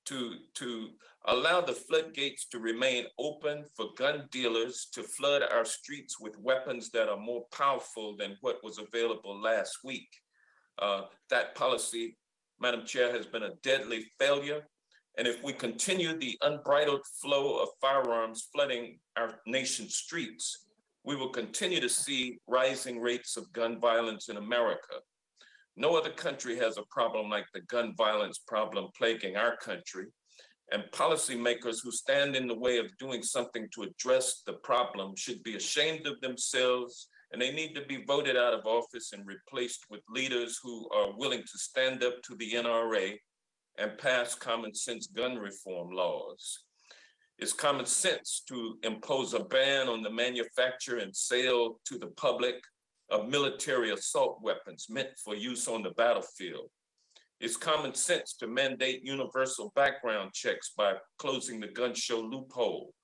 To allow the floodgates to remain open for gun dealers to flood our streets with weapons that are more powerful than what was available last week. That policy, Madam Chair, has been a deadly failure. And if we continue the unbridled flow of firearms flooding our nation's streets, we will continue to see rising rates of gun violence in America. No other country has a problem like the gun violence problem plaguing our country, and policymakers who stand in the way of doing something to address the problem should be ashamed of themselves, and they need to be voted out of office and replaced with leaders who are willing to stand up to the NRA and pass common sense gun reform laws. It's common sense to impose a ban on the manufacture and sale to the public of military assault weapons meant for use on the battlefield. It's common sense to mandate universal background checks by closing the gun show loophole.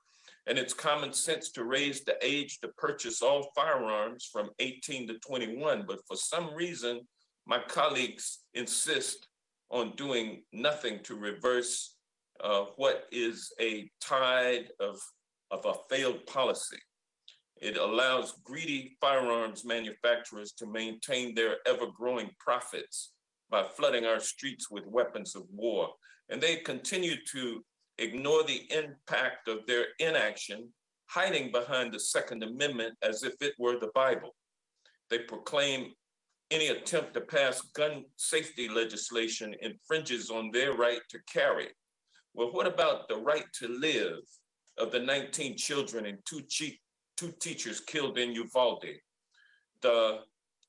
And it's common sense to raise the age to purchase all firearms from 18 to 21. But for some reason, my colleagues insist on doing nothing to reverse what is a tide of a failed policy. It allows greedy firearms manufacturers to maintain their ever-growing profits by flooding our streets with weapons of war. And they continue to ignore the impact of their inaction, hiding behind the Second Amendment as if it were the Bible. They proclaim any attempt to pass gun safety legislation infringes on their right to carry. Well, what about the right to live of the 19 children and two teachers killed in Uvalde, the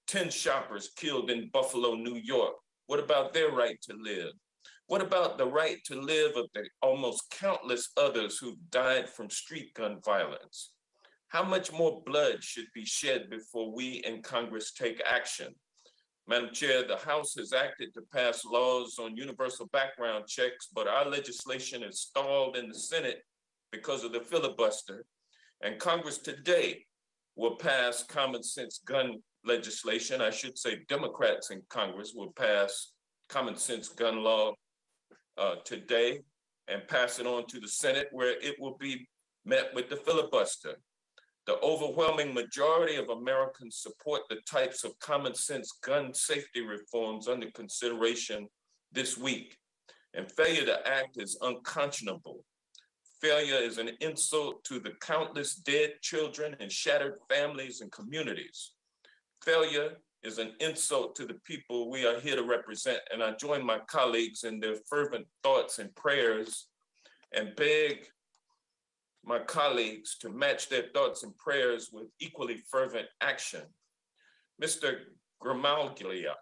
10 shoppers killed in Buffalo, New York? What about their right to live? What about the right to live of the almost countless others who've died from street gun violence? How much more blood should be shed before we in Congress take action? Madam Chair, the House has acted to pass laws on universal background checks, but our legislation is stalled in the Senate because of the filibuster. And Congress today will pass common sense gun legislation. I should say Democrats in Congress will pass common sense gun law today and pass it on to the Senate, where it will be met with the filibuster. The overwhelming majority of Americans support the types of common sense gun safety reforms under consideration this week. And failure to act is unconscionable. Failure is an insult to the countless dead children and shattered families and communities. Failure is an insult to the people we are here to represent. And I join my colleagues in their fervent thoughts and prayers and beg my colleagues to match their thoughts and prayers with equally fervent action. Mr. Gramaglia.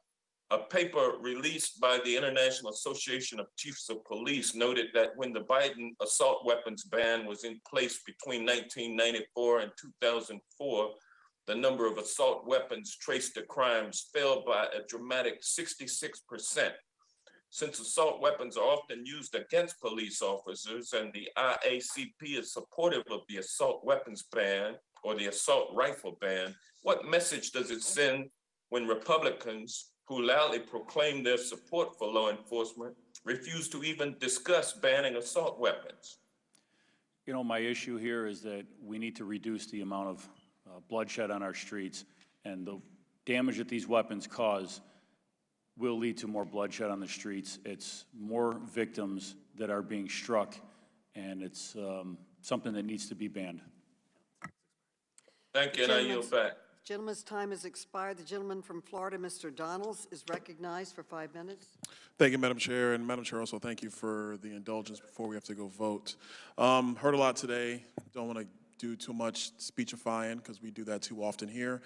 A paper released by the International Association of Chiefs of Police noted that when the Biden assault weapons ban was in place between 1994 and 2004, the number of assault weapons traced to crimes fell by a dramatic 66%. Since assault weapons are often used against police officers and the IACP is supportive of the assault weapons ban or the assault rifle ban, what message does it send when Republicans who loudly proclaim their support for law enforcement refuse to even discuss banning assault weapons? You know, my issue here is that we need to reduce the amount of bloodshed on our streets, and the damage that these weapons cause will lead to more bloodshed on the streets. It's more victims that are being struck, and it's something that needs to be banned. Thank you, and I yield back. Gentleman's time has expired. The gentleman from Florida, Mr. Donalds, is recognized for 5 minutes. Thank you, Madam Chair. And Madam Chair, also thank you for the indulgence before we have to go vote. Heard a lot today. Don't want to do too much speechifying because we do that too often here.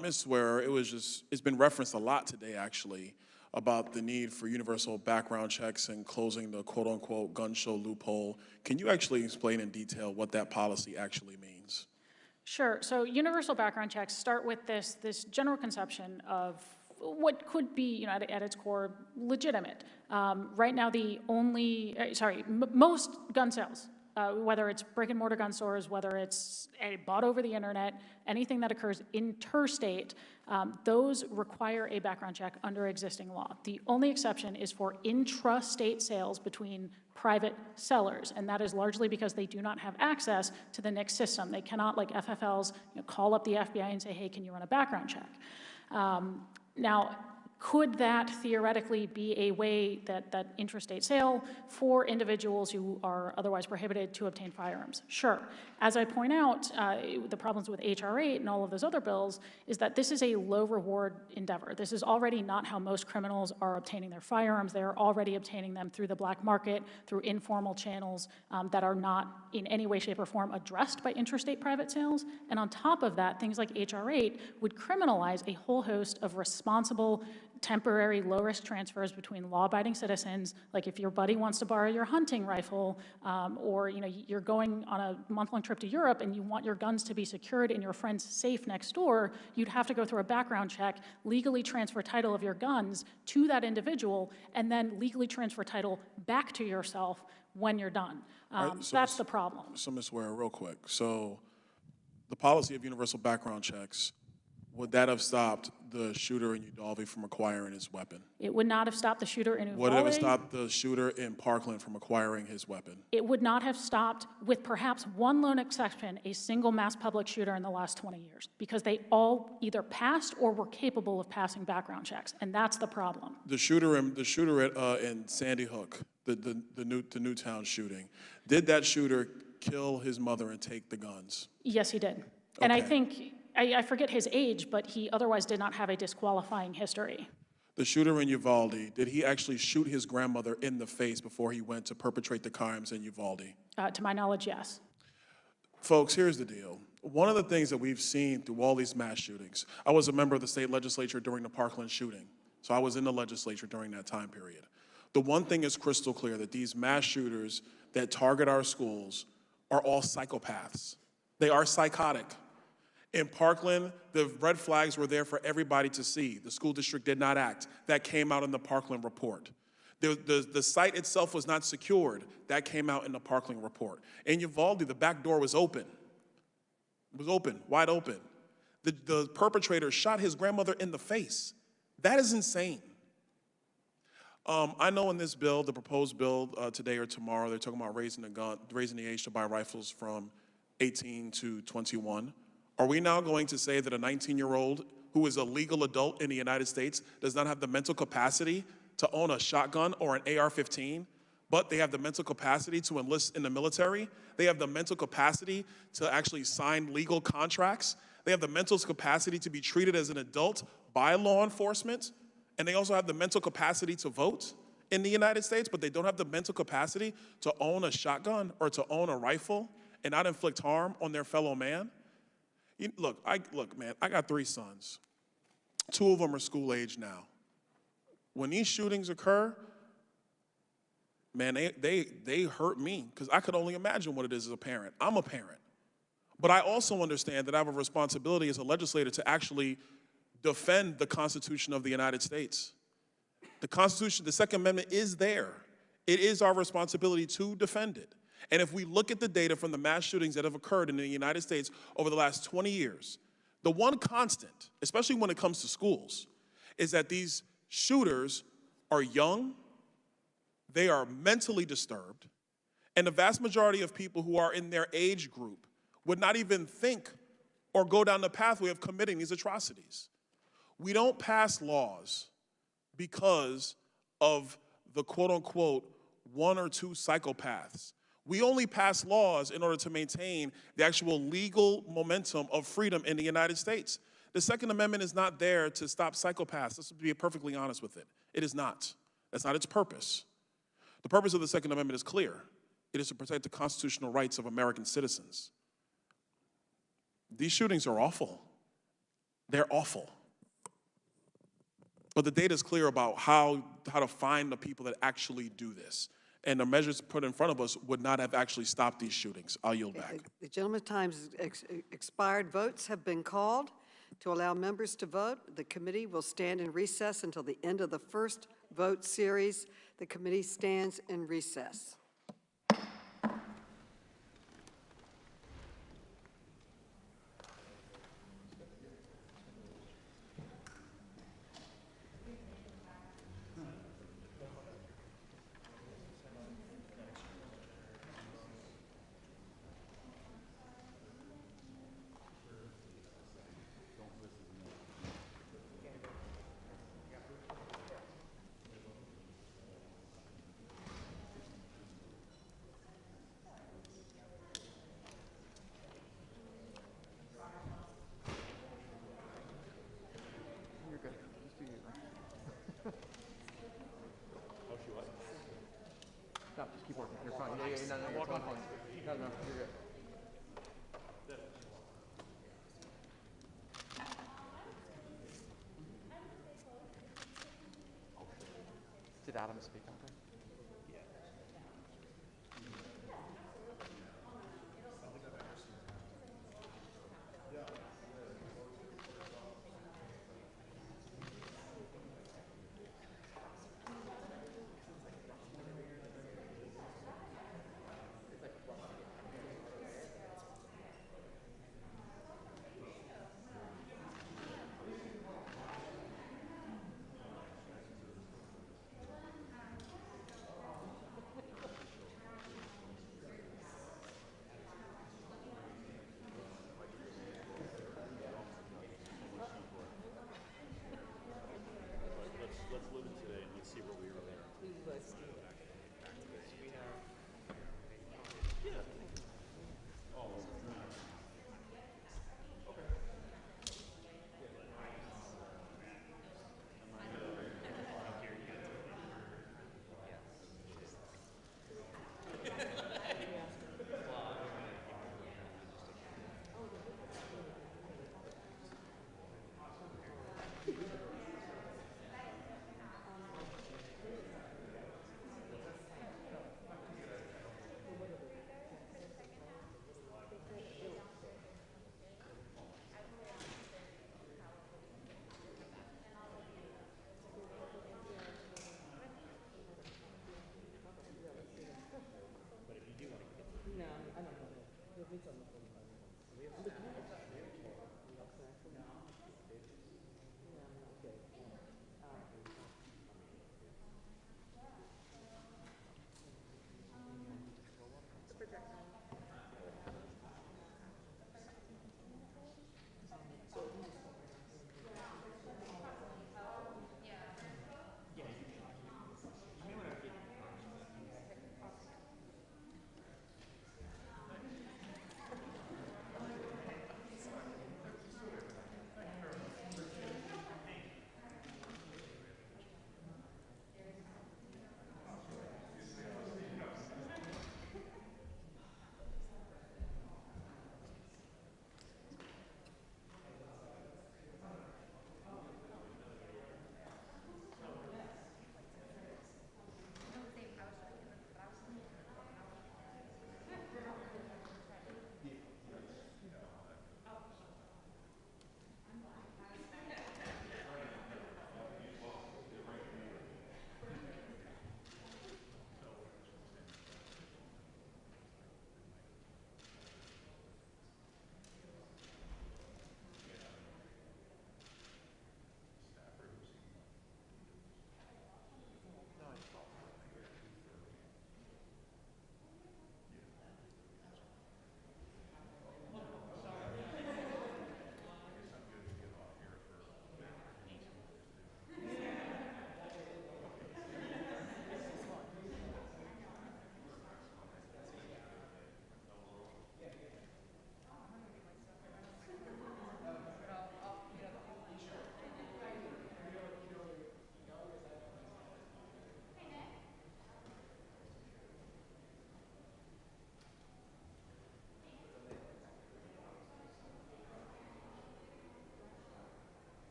Ms. Swearer, it's been referenced a lot today, actually, about the need for universal background checks and closing the quote-unquote gun show loophole. Can you actually explain in detail what that policy actually means? Sure. So universal background checks start with this general conception of what could be, you know, at its core, legitimate. Right now, most gun sales, whether it's brick and mortar gun stores, whether it's bought over the internet, anything that occurs interstate, those require a background check under existing law. The only exception is for intrastate sales between private sellers, and that is largely because they do not have access to the NICS system. They cannot, like FFLs, call up the FBI and say, hey, can you run a background check? Now, could that theoretically be a way that interstate sale for individuals who are otherwise prohibited to obtain firearms? Sure. As I point out, the problems with H.R. 8 and all of those other bills is that this is a low reward endeavor. This is already not how most criminals are obtaining their firearms. They are already obtaining them through the black market, through informal channels that are not in any way, shape, or form addressed by interstate private sales. And on top of that, things like H.R. 8 would criminalize a whole host of responsible temporary low-risk transfers between law-abiding citizens, like if your buddy wants to borrow your hunting rifle, or you're going on a month-long trip to Europe and you want your guns to be secured in your friend's safe next door, you'd have to go through a background check, legally transfer title of your guns to that individual, and then legally transfer title back to yourself when you're done. That's the problem. So, Ms. Ware, real quick. So the policy of universal background checks, would that have stopped the shooter in Uvalde from acquiring his weapon? It would not have stopped the shooter in Uvalde. Would it have stopped the shooter in Parkland from acquiring his weapon? It would not have stopped, with perhaps one lone exception, a single mass public shooter in the last 20 years, because they all either passed or were capable of passing background checks, and that's the problem. The shooter in Sandy Hook, the Newtown shooting, did that shooter kill his mother and take the guns? Yes, he did. Okay. And I think, I forget his age, but he otherwise did not have a disqualifying history. The shooter in Uvalde, did he actually shoot his grandmother in the face before he went to perpetrate the crimes in Uvalde? To my knowledge, yes. Folks, here's the deal. One of the things that we've seen through all these mass shootings, I was a member of the state legislature during the Parkland shooting, so I was in the legislature during that time period. The one thing is crystal clear, that these mass shooters that target our schools are all psychopaths. They are psychotic. In Parkland, the red flags were there for everybody to see. The school district did not act. That came out in the Parkland report. The site itself was not secured. That came out in the Parkland report. In Uvalde, the back door was open. It was open, wide open. The perpetrator shot his grandmother in the face. That is insane. I know in this bill, the proposed bill today or tomorrow, they're talking about raising the age to buy rifles from 18 to 21. Are we now going to say that a 19-year-old who is a legal adult in the United States does not have the mental capacity to own a shotgun or an AR-15, but they have the mental capacity to enlist in the military? They have the mental capacity to actually sign legal contracts? They have the mental capacity to be treated as an adult by law enforcement? And they also have the mental capacity to vote in the United States, but they don't have the mental capacity to own a shotgun or to own a rifle and not inflict harm on their fellow man? Look, man, I got 3 sons. 2 of them are school age now. When these shootings occur, man, they hurt me, because I could only imagine what it is as a parent. I'm a parent. But I also understand that I have a responsibility as a legislator to actually defend the Constitution of the United States. The Constitution, the Second Amendment is there. It is our responsibility to defend it. And if we look at the data from the mass shootings that have occurred in the United States over the last 20 years, the one constant, especially when it comes to schools, is that these shooters are young, they are mentally disturbed, and the vast majority of people who are in their age group would not even think or go down the pathway of committing these atrocities. We don't pass laws because of the quote-unquote 1 or 2 psychopaths. We only pass laws in order to maintain the actual legal momentum of freedom in the United States. The Second Amendment is not there to stop psychopaths. Let's be perfectly honest with it. It is not. That's not its purpose. The purpose of the Second Amendment is clear. It is to protect the constitutional rights of American citizens. These shootings are awful. They're awful. But the data is clear about how to find the people that actually do this. And the measures put in front of us would not have actually stopped these shootings. I'll yield back. The gentleman's time has expired. Votes have been called. To allow members to vote, the committee will stand in recess until the end of the first vote series. The committee stands in recess. No, just keep working. You're fine. No, you're fine. No, you're good. Did Adam speak up there?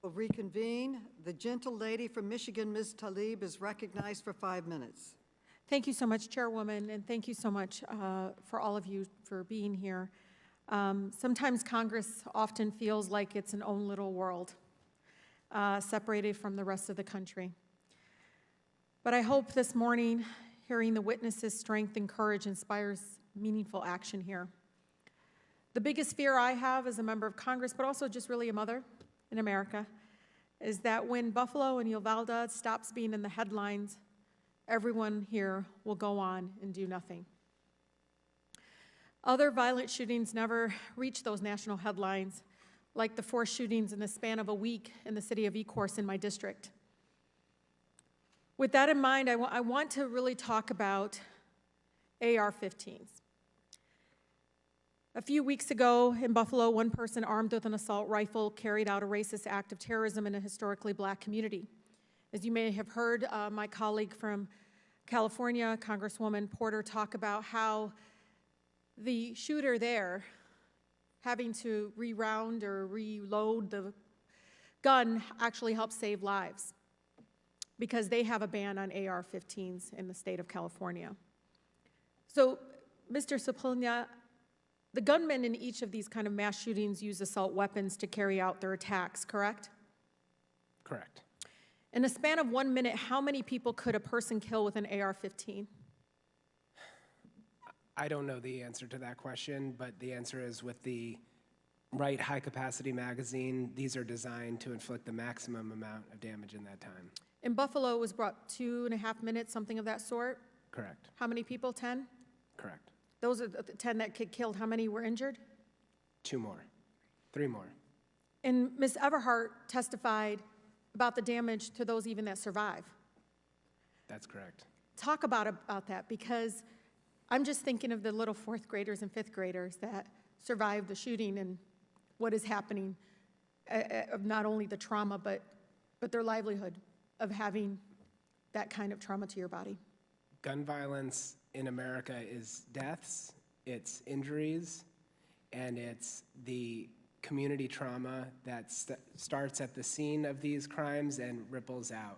We'll reconvene. The gentle lady from Michigan, Ms. Tlaib, is recognized for 5 minutes. Thank you so much, Chairwoman, and thank you so much for all of you for being here. Sometimes Congress often feels like it's an own little world, separated from the rest of the country. But I hope this morning, hearing the witnesses' strength and courage inspires meaningful action here. The biggest fear I have as a member of Congress, but also just really a mother in America, is that when Buffalo and Uvalde stops being in the headlines, everyone here will go on and do nothing. Other violent shootings never reach those national headlines, like the 4 shootings in the span of a week in the city of Ecorse in my district. With that in mind, I want to really talk about AR-15s. A few weeks ago in Buffalo, one person armed with an assault rifle carried out a racist act of terrorism in a historically black community. As you may have heard my colleague from California, Congresswoman Porter, talk about how the shooter there, having to reround or reload the gun, actually helped save lives because they have a ban on AR-15s in the state of California. So, Mr. Sepulveda, the gunmen in each of these kind of mass shootings use assault weapons to carry out their attacks, correct? Correct. In a span of 1 minute, how many people could a person kill with an AR-15? I don't know the answer to that question, but the answer is with the right high-capacity magazine, these are designed to inflict the maximum amount of damage in that time. In Buffalo, it was brought 2.5 minutes, something of that sort? Correct. How many people, 10? Correct. Those are the 10 that get killed. How many were injured? 2 more. 3 more. And Ms. Everhart testified about the damage to those even that survive. That's correct. Talk about that, because I'm just thinking of the little 4th graders and 5th graders that survived the shooting and what is happening of not only the trauma, but their livelihood of having that kind of trauma to your body. Gun violence in America is deaths, it's injuries, and it's the community trauma that starts at the scene of these crimes and ripples out.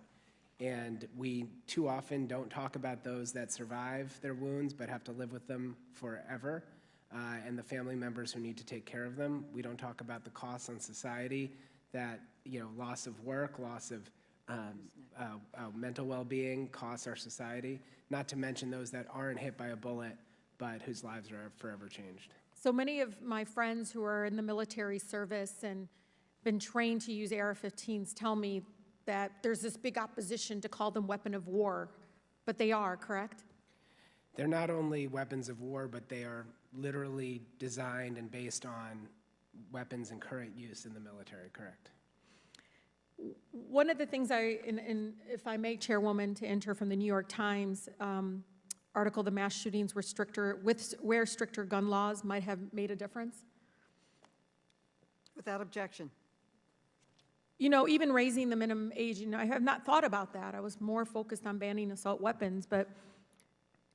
And we too often don't talk about those that survive their wounds but have to live with them forever, and the family members who need to take care of them. We don't talk about the costs on society that, loss of work, loss of mental well-being costs our society, not to mention those that aren't hit by a bullet but whose lives are forever changed. So many of my friends who are in the military service and been trained to use AR-15s tell me that there's this big opposition to call them weapon of war, but they are, correct? They're not only weapons of war, but they are literally designed and based on weapons in current use in the military, correct? One of the things if I may, Chairwoman, to enter from the New York Times article, the mass shootings were where stricter gun laws might have made a difference. Without objection. Even raising the minimum age, I have not thought about that. I was more focused on banning assault weapons, but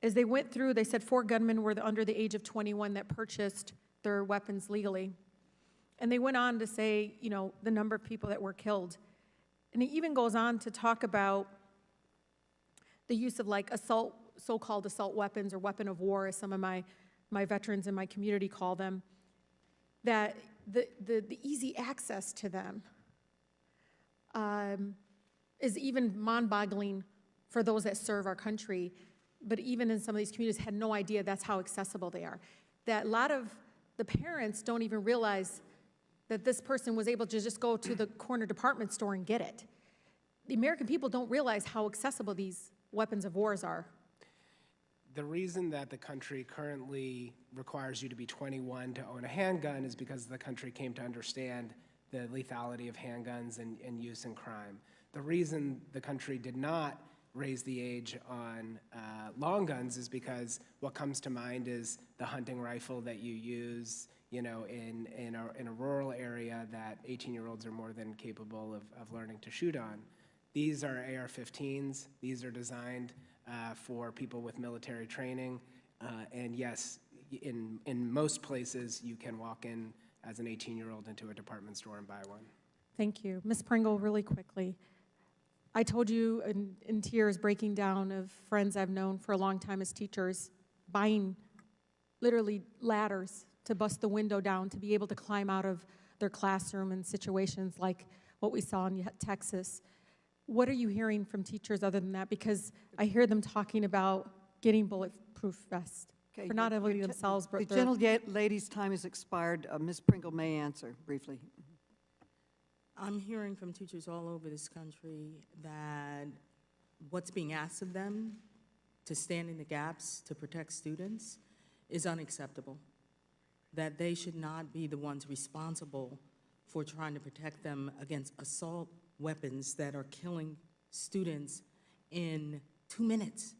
as they went through, they said 4 gunmen were under the age of 21 that purchased their weapons legally. And they went on to say, the number of people that were killed. And it even goes on to talk about the use of so-called assault weapons or weapon of war, as some of my veterans in my community call them, that the easy access to them is even mind-boggling for those that serve our country, but even in some of these communities had no idea that's how accessible they are. That a lot of the parents don't even realize that this person was able to just go to the corner department store and get it. The American people don't realize how accessible these weapons of wars are. The reason that the country currently requires you to be 21 to own a handgun is because the country came to understand the lethality of handguns and use in crime. The reason the country did not raise the age on long guns is because what comes to mind is the hunting rifle that you use in a rural area that 18-year-olds are more than capable of learning to shoot on. These are AR-15s. These are designed for people with military training. And yes, in most places, you can walk in as an 18-year-old into a department store and buy one. Thank you. Ms. Pringle, really quickly. I told you in tears, breaking down of friends I've known for a long time as teachers, buying literally ladders to bust the window down to be able to climb out of their classroom in situations like what we saw in Texas. What are you hearing from teachers other than that? Because I hear them talking about getting bulletproof vests for not only themselves, but the their... gentlelady's time has expired. Ms. Pringle may answer briefly. I'm hearing from teachers all over this country that what's being asked of them to stand in the gaps to protect students is unacceptable, that they should not be the ones responsible for trying to protect them against assault weapons that are killing students in 2 minutes,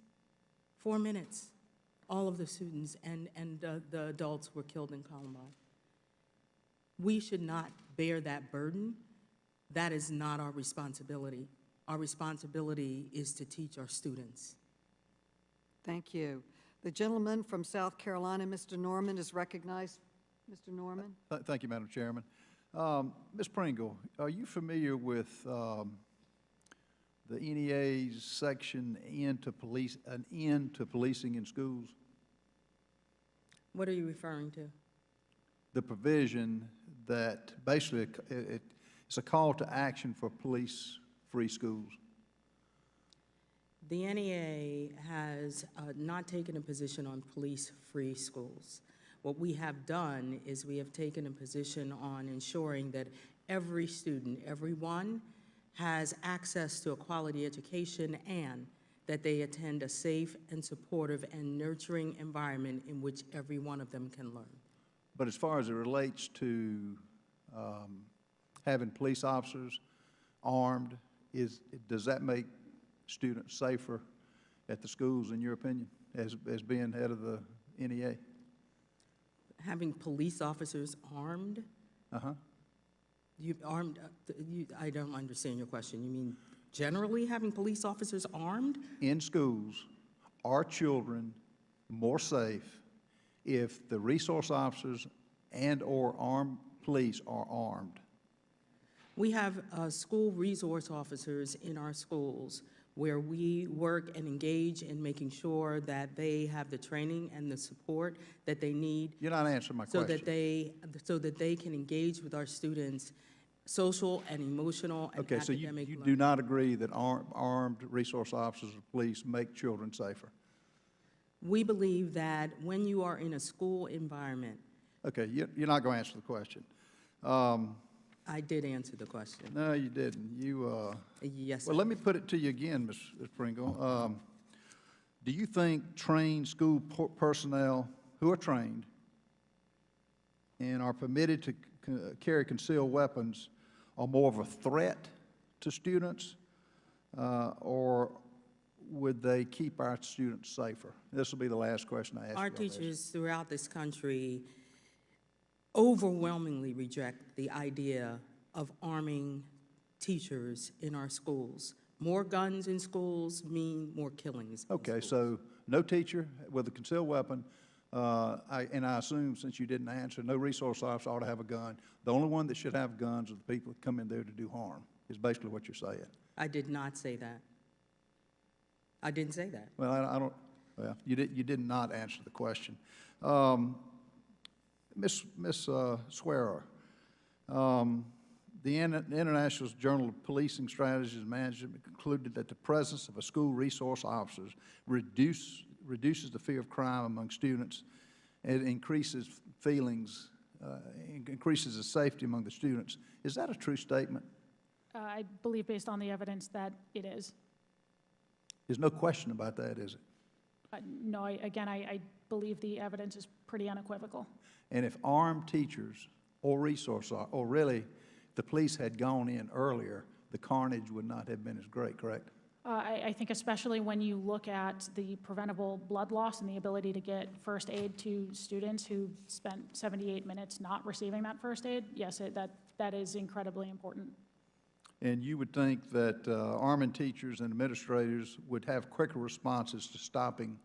4 minutes. All of the students and the adults were killed in Columbine. We should not bear that burden. That is not our responsibility. Our responsibility is to teach our students. Thank you. The gentleman from South Carolina, Mr. Norman, is recognized. Mr. Norman. Thank you, Madam Chairman. Ms. Pringle, are you familiar with the NEA's section an end to policing in schools? What are you referring to? The provision that basically it's a call to action for police-free schools. The NEA has not taken a position on police-free schools. What we have done is we have taken a position on ensuring that every student, everyone, has access to a quality education and that they attend a safe and supportive and nurturing environment in which every one of them can learn. But as far as it relates to having police officers armed, does that make students safer at the schools, in your opinion, as being head of the NEA? Having police officers armed? Uh-huh. I don't understand your question. You mean generally having police officers armed? In schools, are children more safe if the resource officers and/or armed police are armed? We have school resource officers in our schools where we work and engage in making sure that they have the training and the support that they need. You're not answering my question. So that they can engage with our students, social and emotional and okay, so academic you learning. do not agree that armed resource officers or police make children safer? We believe that when you are in a school environment. Okay, you're not going to answer the question. I did answer the question. No, you didn't. Yes. Well, let me put it to you again, Ms. Pringle. Do you think trained school personnel who are trained and are permitted to carry concealed weapons are more of a threat to students, or would they keep our students safer? This will be the last question I ask you. Our teachers throughout this country overwhelmingly reject the idea of arming teachers in our schools. More guns in schools mean more killings. Okay, so no teacher with a concealed weapon, and I assume, since you didn't answer, no resource officer ought to have a gun. The only one that should have guns are the people that come in there to do harm, is basically what you're saying. I did not say that. I didn't say that. Well, I don't, well, you did not answer the question. Ms. Swearer, the International Journal of Policing Strategies and Management concluded that the presence of a school resource officer reduces the fear of crime among students and increases feelings, increases the safety among the students. Is that a true statement? I believe, based on the evidence, that it is. There's no question about that, is it? No, I believe the evidence is pretty unequivocal. And if armed teachers or or really the police had gone in earlier, the carnage would not have been as great, correct? I think especially when you look at the preventable blood loss and the ability to get first aid to students who spent 78 minutes not receiving that first aid, yes, that is incredibly important. And you would think that arming teachers and administrators would have quicker responses to stopping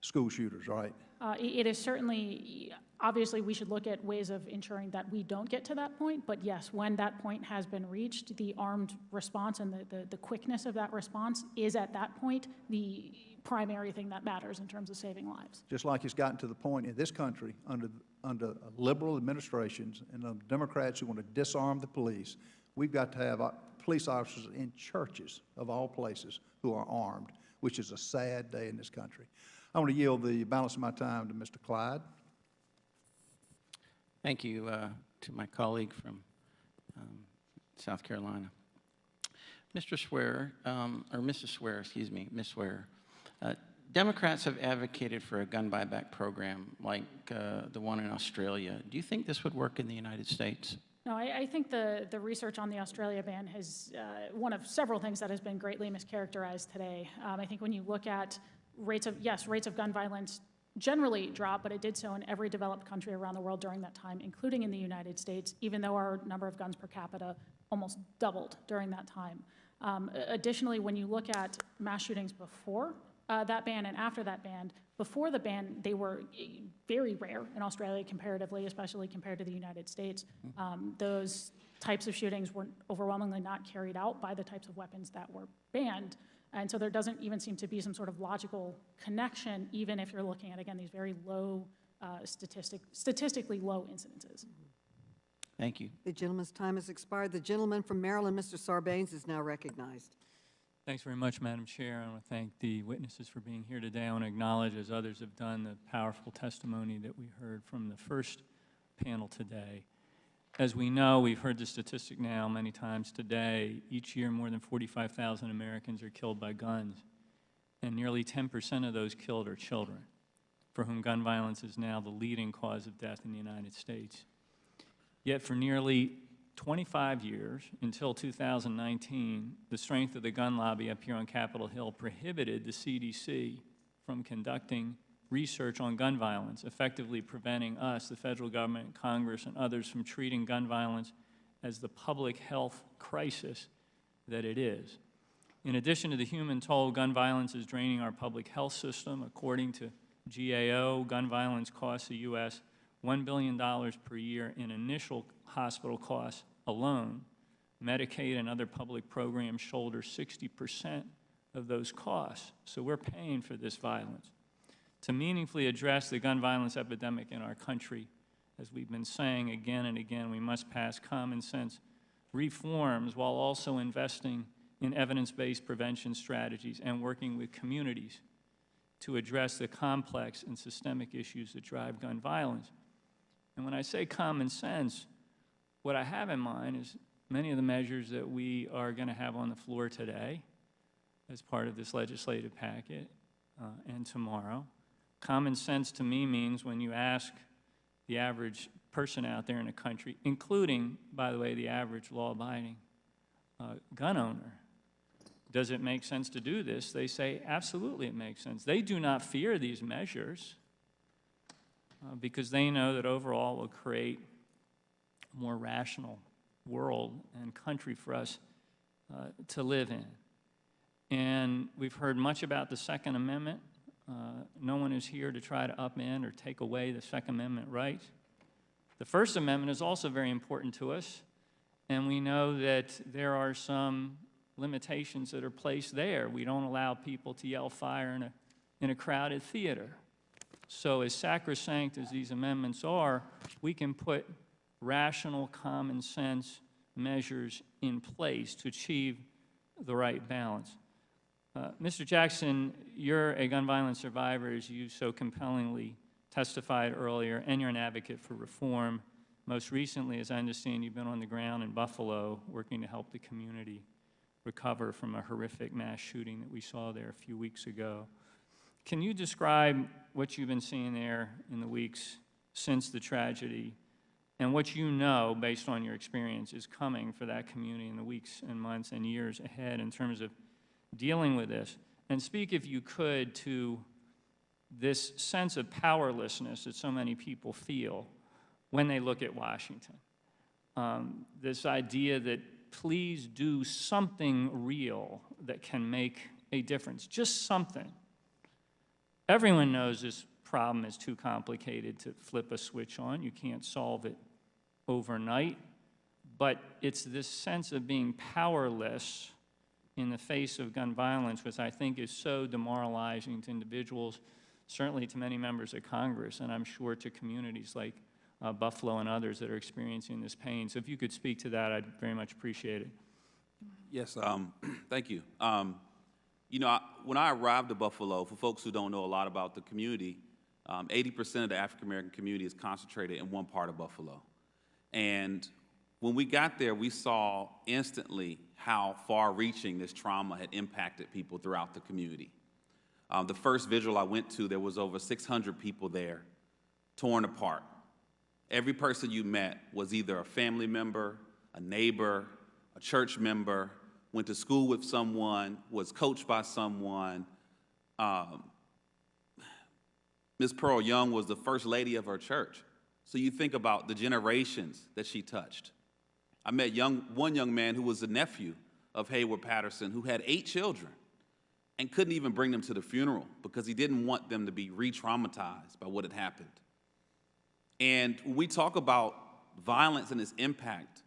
school shooters, right? It is certainly, obviously, we should look at ways of ensuring that we don't get to that point, but yes, when that point has been reached, the armed response and the quickness of that response is at that point the primary thing that matters in terms of saving lives. Just like it's gotten to the point in this country under liberal administrations and the Democrats who want to disarm the police, we've got to have police officers in churches of all places who are armed, which is a sad day in this country. I want to yield the balance of my time to Mr. Clyde. Thank you to my colleague from South Carolina. Mr. Swearer, or Mrs. Swearer, excuse me, Ms. Swearer, Democrats have advocated for a gun buyback program like the one in Australia. Do you think this would work in the United States? No, I think the research on the Australia ban has one of several things that has been greatly mischaracterized today. I think when you look at rates of gun violence generally drop, but it did so in every developed country around the world during that time, including in the United States, even though our number of guns per capita almost doubled during that time. Additionally, when you look at mass shootings before that ban and after that ban, before the ban, they were very rare in Australia comparatively, especially compared to the United States. Those types of shootings were overwhelmingly not carried out by the types of weapons that were banned. And so there doesn't even seem to be some sort of logical connection, even if you're looking at, again, these very low, statistically low incidences. Thank you. The gentleman's time has expired. The gentleman from Maryland, Mr. Sarbanes, is now recognized. Thanks very much, Madam Chair. I want to thank the witnesses for being here today. I want to acknowledge, as others have done, the powerful testimony that we heard from the first panel today. As we know, we've heard the statistic now many times today, each year more than 45,000 Americans are killed by guns, and nearly 10% of those killed are children, for whom gun violence is now the leading cause of death in the United States. Yet for nearly 25 years, until 2019, the strength of the gun lobby up here on Capitol Hill prohibited the CDC from conducting research on gun violence, effectively preventing us, the federal government, Congress, and others from treating gun violence as the public health crisis that it is. In addition to the human toll, gun violence is draining our public health system. According to GAO, gun violence costs the U.S. $1 billion per year in initial hospital costs alone. Medicaid and other public programs shoulder 60% of those costs. So we're paying for this violence. To meaningfully address the gun violence epidemic in our country, as we've been saying again and again, we must pass common sense reforms while also investing in evidence-based prevention strategies and working with communities to address the complex and systemic issues that drive gun violence. And when I say common sense, what I have in mind is many of the measures that we are going to have on the floor today as part of this legislative packet and tomorrow. Common sense to me means when you ask the average person out there in the country, including, by the way, the average law-abiding gun owner, does it make sense to do this? They say, absolutely it makes sense. They do not fear these measures because they know that overall it will create a more rational world and country for us to live in. And we've heard much about the Second Amendment. No one is here to try to upend or take away the Second Amendment rights. The First Amendment is also very important to us, and we know that there are some limitations that are placed there. We don't allow people to yell fire in a crowded theater. So as sacrosanct as these amendments are, we can put rational, common sense measures in place to achieve the right balance. Mr. Jackson, you're a gun violence survivor, as you so compellingly testified earlier, and you're an advocate for reform. Most recently, as I understand, you've been on the ground in Buffalo working to help the community recover from a horrific mass shooting that we saw there a few weeks ago. Can you describe what you've been seeing there in the weeks since the tragedy and what you know, based on your experience, is coming for that community in the weeks and months and years ahead in terms of dealing with this? And speak, if you could, to this sense of powerlessness that so many people feel when they look at Washington. This idea that please do something real that can make a difference, just something. Everyone knows this problem is too complicated to flip a switch on. You can't solve it overnight. But it's this sense of being powerless in the face of gun violence, which I think is so demoralizing to individuals, certainly to many members of Congress, and I'm sure to communities like Buffalo and others that are experiencing this pain. So if you could speak to that, I'd very much appreciate it. Yes, thank you. You know, when I arrived to Buffalo, for folks who don't know a lot about the community, 80% of the African-American community is concentrated in one part of Buffalo. And when we got there, we saw instantly how far-reaching this trauma had impacted people throughout the community. The first vigil I went to, there was over 600 people there, torn apart. Every person you met was either a family member, a neighbor, a church member, went to school with someone, was coached by someone. Ms. Pearl Young was the first lady of her church. So you think about the generations that she touched. I met one young man who was a nephew of Hayward Patterson who had 8 children and couldn't even bring them to the funeral because he didn't want them to be re-traumatized by what had happened. And when we talk about violence and its impact,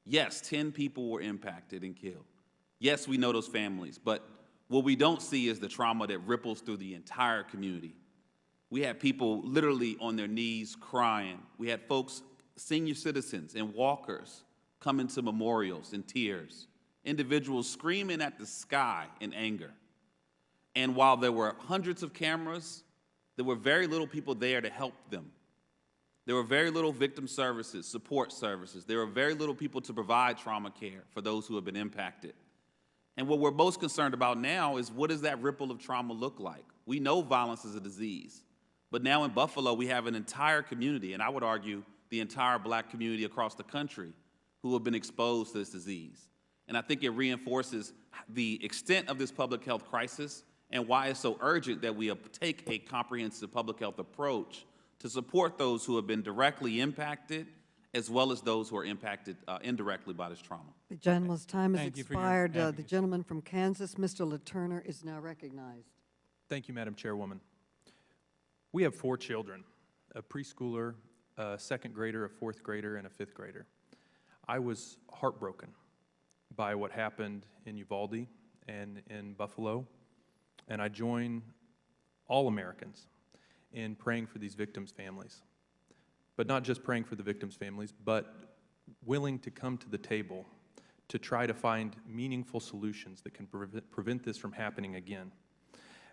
yes, 10 people were impacted and killed. Yes, we know those families, but what we don't see is the trauma that ripples through the entire community. We had people literally on their knees crying. We had folks, senior citizens and walkers, coming to memorials in tears, individuals screaming at the sky in anger. And while there were hundreds of cameras, there were very little people there to help them. There were very little victim services, support services. There were very little people to provide trauma care for those who have been impacted. And what we're most concerned about now is what does that ripple of trauma look like? We know violence is a disease, but now in Buffalo we have an entire community, and I would argue the entire Black community across the country, who have been exposed to this disease. And I think it reinforces the extent of this public health crisis and why it's so urgent that we take a comprehensive public health approach to support those who have been directly impacted, as well as those who are impacted indirectly by this trauma. The gentleman's time has Thank you for your expired. The advocacy. gentleman from Kansas, Mr. LaTurner, is now recognized. Thank you, Madam Chairwoman. We have 4 children, a preschooler, a 2nd grader, a 4th grader, and a 5th grader. I was heartbroken by what happened in Uvalde and in Buffalo, and I join all Americans in praying for these victims' families. But not just praying for the victims' families, but willing to come to the table to try to find meaningful solutions that can prevent this from happening again.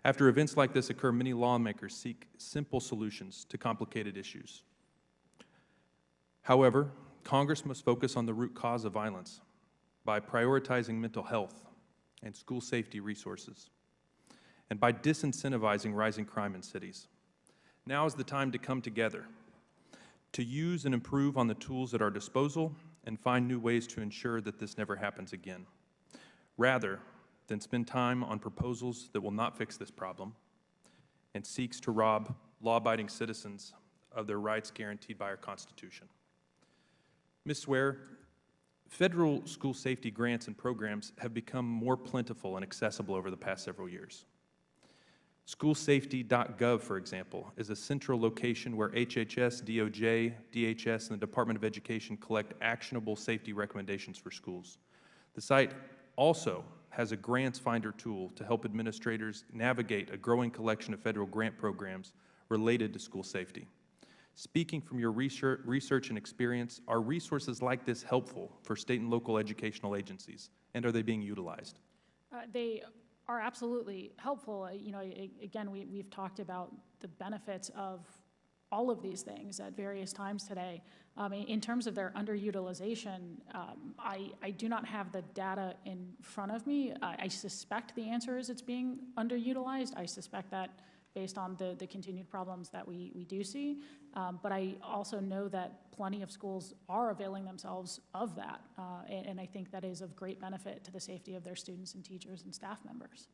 After events like this occur, many lawmakers seek simple solutions to complicated issues. However, Congress must focus on the root cause of violence by prioritizing mental health and school safety resources, and by disincentivizing rising crime in cities. Now is the time to come together, to use and improve on the tools at our disposal and find new ways to ensure that this never happens again, rather than spend time on proposals that will not fix this problem and seeks to rob law-abiding citizens of their rights guaranteed by our Constitution. Ms. Swear, federal school safety grants and programs have become more plentiful and accessible over the past several years. Schoolsafety.gov, for example, is a central location where HHS, DOJ, DHS, and the Department of Education collect actionable safety recommendations for schools. The site also has a grants finder tool to help administrators navigate a growing collection of federal grant programs related to school safety. Speaking from your research and experience, are resources like this helpful for state and local educational agencies, and are they being utilized? They are absolutely helpful. You know, again, we've talked about the benefits of all of these things at various times today. In terms of their underutilization, I do not have the data in front of me. I suspect the answer is it's being underutilized. I suspect that based on the continued problems that we do see. But I also know that plenty of schools are availing themselves of that. And I think that is of great benefit to the safety of their students and teachers and staff members.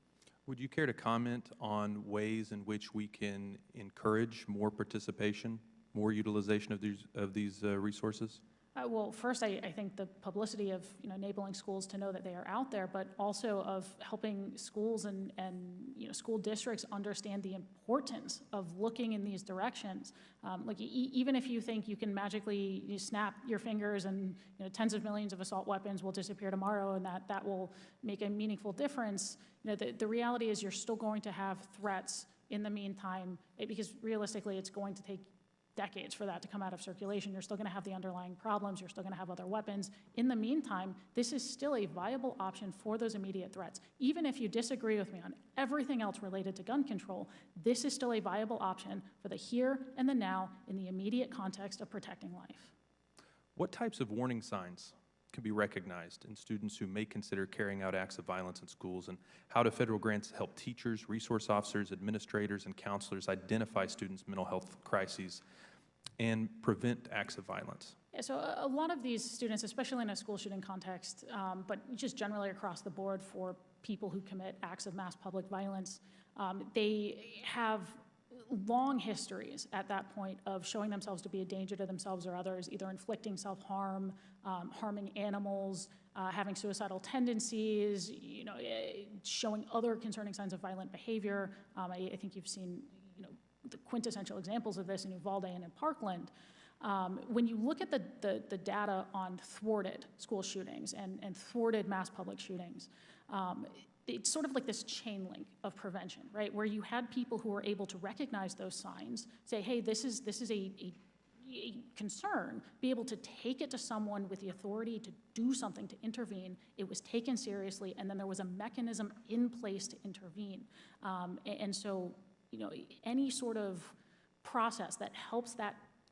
Would you care to comment on ways in which we can encourage more participation, more utilization of these resources? Well, first, I think the publicity of enabling schools to know that they are out there, but also of helping schools and school districts understand the importance of looking in these directions. Like even if you think you can magically snap your fingers and tens of millions of assault weapons will disappear tomorrow, and that will make a meaningful difference, the reality is you're still going to have threats in the meantime, because realistically, it's going to take decades for that to come out of circulation. You're still going to have the underlying problems. You're still going to have other weapons. In the meantime, this is still a viable option for those immediate threats. Even if you disagree with me on everything else related to gun control, this is still a viable option for the here and the now in the immediate context of protecting life. What types of warning signs can be recognized in students who may consider carrying out acts of violence in schools, and how do federal grants help teachers, resource officers, administrators, and counselors identify students' mental health crises and prevent acts of violence? Yeah, so a lot of these students, especially in a school shooting context, but just generally across the board for people who commit acts of mass public violence, they have long histories at that point of showing themselves to be a danger to themselves or others, either inflicting self-harm, harming animals, having suicidal tendencies, showing other concerning signs of violent behavior. I think you've seen the quintessential examples of this in Uvalde and in Parkland. When you look at the data on thwarted school shootings and thwarted mass public shootings, it's sort of like this chain link of prevention, right? Where you had people who were able to recognize those signs, say, hey, this is a concern, be able to take it to someone with the authority to do something, to intervene. It was taken seriously, and then there was a mechanism in place to intervene. And so, any sort of process that helps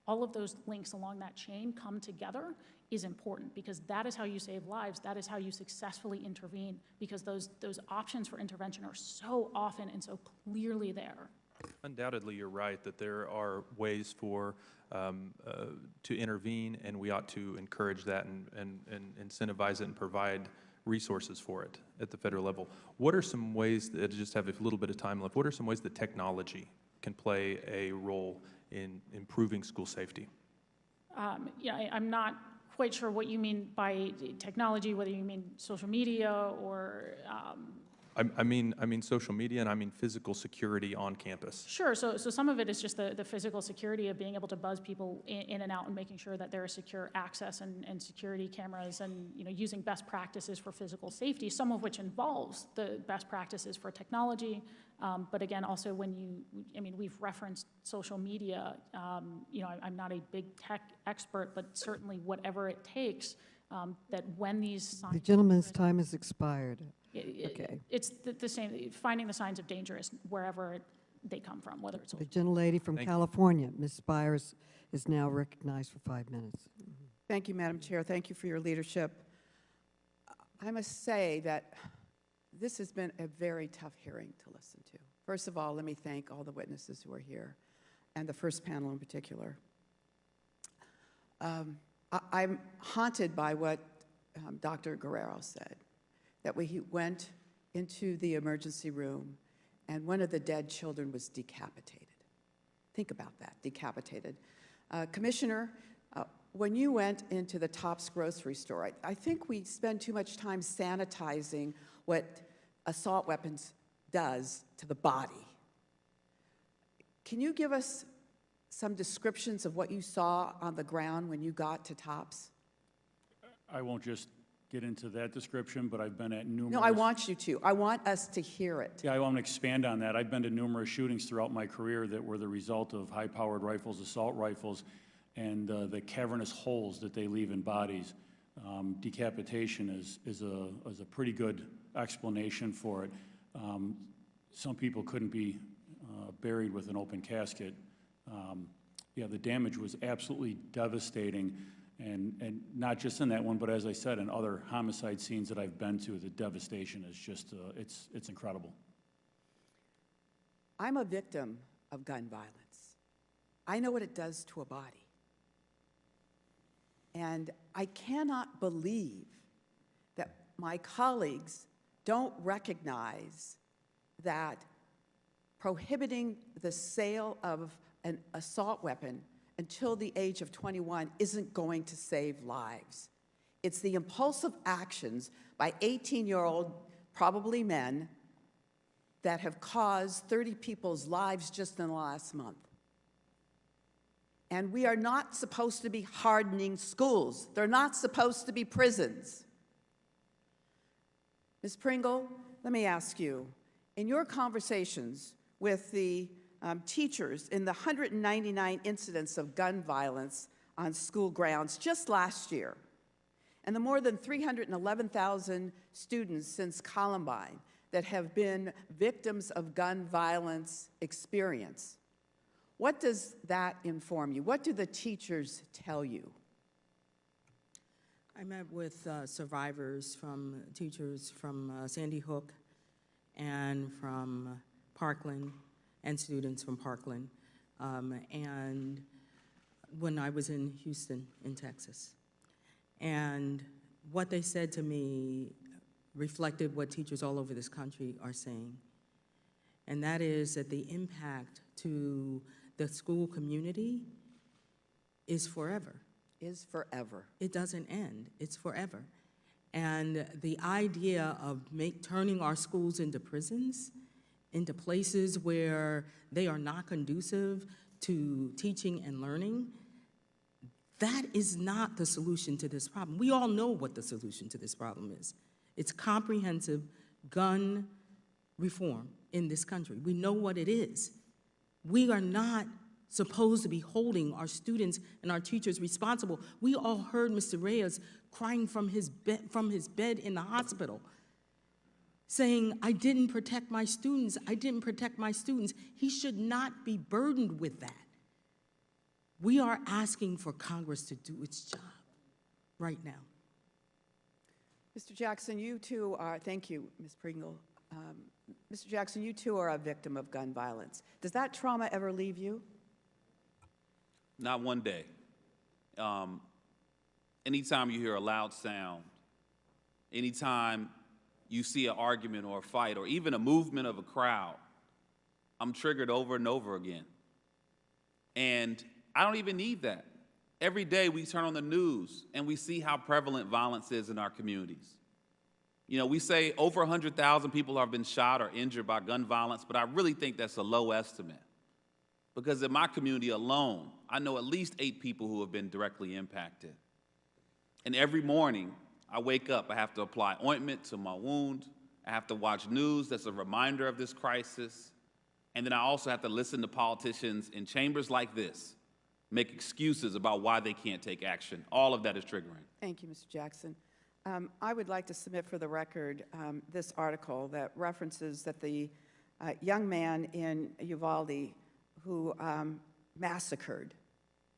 all of those links along that chain come together is important, because that is how you save lives. That is how you successfully intervene, because those options for intervention are so often and so clearly there. Undoubtedly, you're right that there are ways to intervene, and we ought to encourage that and incentivize it and provide resources for it at the federal level. What are some ways, that just have a little bit of time left, what are some ways that technology can play a role in improving school safety? I'm not quite sure what you mean by technology, whether you mean social media or... I mean social media, and I mean physical security on campus. Sure, so some of it is just the physical security of being able to buzz people in and out and making sure that there is secure access and security cameras, and using best practices for physical safety, some of which involves the best practices for technology. But again, also we've referenced social media. I'm not a big tech expert, but certainly whatever it takes, that when these signs... The gentleman's time has expired. Okay. It's the same, finding the signs of danger is wherever they come from, whether it's... The gentlelady from California, Ms. Spires, is now recognized for 5 minutes. Thank you, Madam Chair. Thank you for your leadership. I must say that this has been a very tough hearing to listen to. First of all, let me thank all the witnesses who are here, and the first panel in particular. I'm haunted by what Dr. Guerrero said, that he went into the emergency room and one of the dead children was decapitated. Think about that, decapitated. Commissioner, when you went into the Tops grocery store, I think we spend too much time sanitizing what assault weapons does to the body. Can you give us some descriptions of what you saw on the ground when you got to Tops? I won't just get into that description, but I've been at numerous... No, I want you to. I want us to hear it. Yeah, I want to expand on that. I've been to numerous shootings throughout my career that were the result of high-powered rifles, assault rifles, and the cavernous holes that they leave in bodies. Decapitation is a pretty good explanation for it. Some people couldn't be buried with an open casket. Yeah, the damage was absolutely devastating. And not just in that one, but as I said, in other homicide scenes that I've been to, the devastation is just, it's incredible. I'm a victim of gun violence. I know what it does to a body. And I cannot believe that my colleagues don't recognize that prohibiting the sale of an assault weapon until the age of 21 isn't going to save lives. It's the impulsive actions by 18-year-old, probably men, that have caused 30 people's lives just in the last month. And we are not supposed to be hardening schools. They're not supposed to be prisons. Ms. Pringle, let me ask you, in your conversations with the teachers in the 199 incidents of gun violence on school grounds just last year, and the more than 311,000 students since Columbine that have been victims of gun violence experience, what does that inform you? What do the teachers tell you? I met with teachers from Sandy Hook and from Parkland, and students from Parkland, and when I was in Houston, in Texas. And what they said to me reflected what teachers all over this country are saying. And that is that the impact to the school community is forever. Is forever. It doesn't end, it's forever. And the idea of turning our schools into prisons, into places where they are not conducive to teaching and learning, that is not the solution to this problem. We all know what the solution to this problem is. It's comprehensive gun reform in this country. We know what it is. We are not supposed to be holding our students and our teachers responsible. We all heard Mr. Reyes crying from his bed in the hospital, saying, I didn't protect my students, I didn't protect my students. He should not be burdened with that. We are asking for Congress to do its job right now. Mr. Jackson, you too are, thank you, Ms. Pringle. Mr. Jackson, you too are a victim of gun violence. Does that trauma ever leave you? Not one day. Anytime you hear a loud sound, anytime you see an argument or a fight or even a movement of a crowd, I'm triggered over and over again. And I don't even need that. Every day we turn on the news and we see how prevalent violence is in our communities. You know, we say over 100,000 people have been shot or injured by gun violence, but I really think that's a low estimate. Because in my community alone, I know at least 8 people who have been directly impacted. And every morning I wake up, I have to apply ointment to my wound. I have to watch news that's a reminder of this crisis. And then I also have to listen to politicians in chambers like this make excuses about why they can't take action. All of that is triggering. Thank you, Mr. Jackson. I would like to submit for the record this article that references that the young man in Uvalde who massacred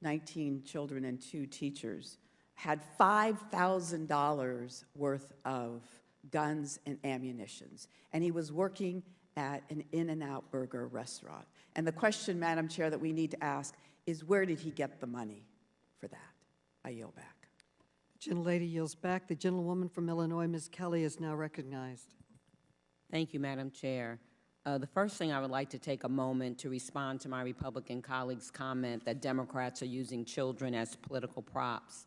19 children and 2 teachers had $5,000 worth of guns and ammunitions, and he was working at an In-N-Out Burger restaurant. And the question, Madam Chair, that we need to ask is, where did he get the money for that? I yield back. The gentlelady yields back. The gentlewoman from Illinois, Ms. Kelly, is now recognized. Thank you, Madam Chair. The first thing I would like to take a moment to respond to my Republican colleagues' comment that Democrats are using children as political props.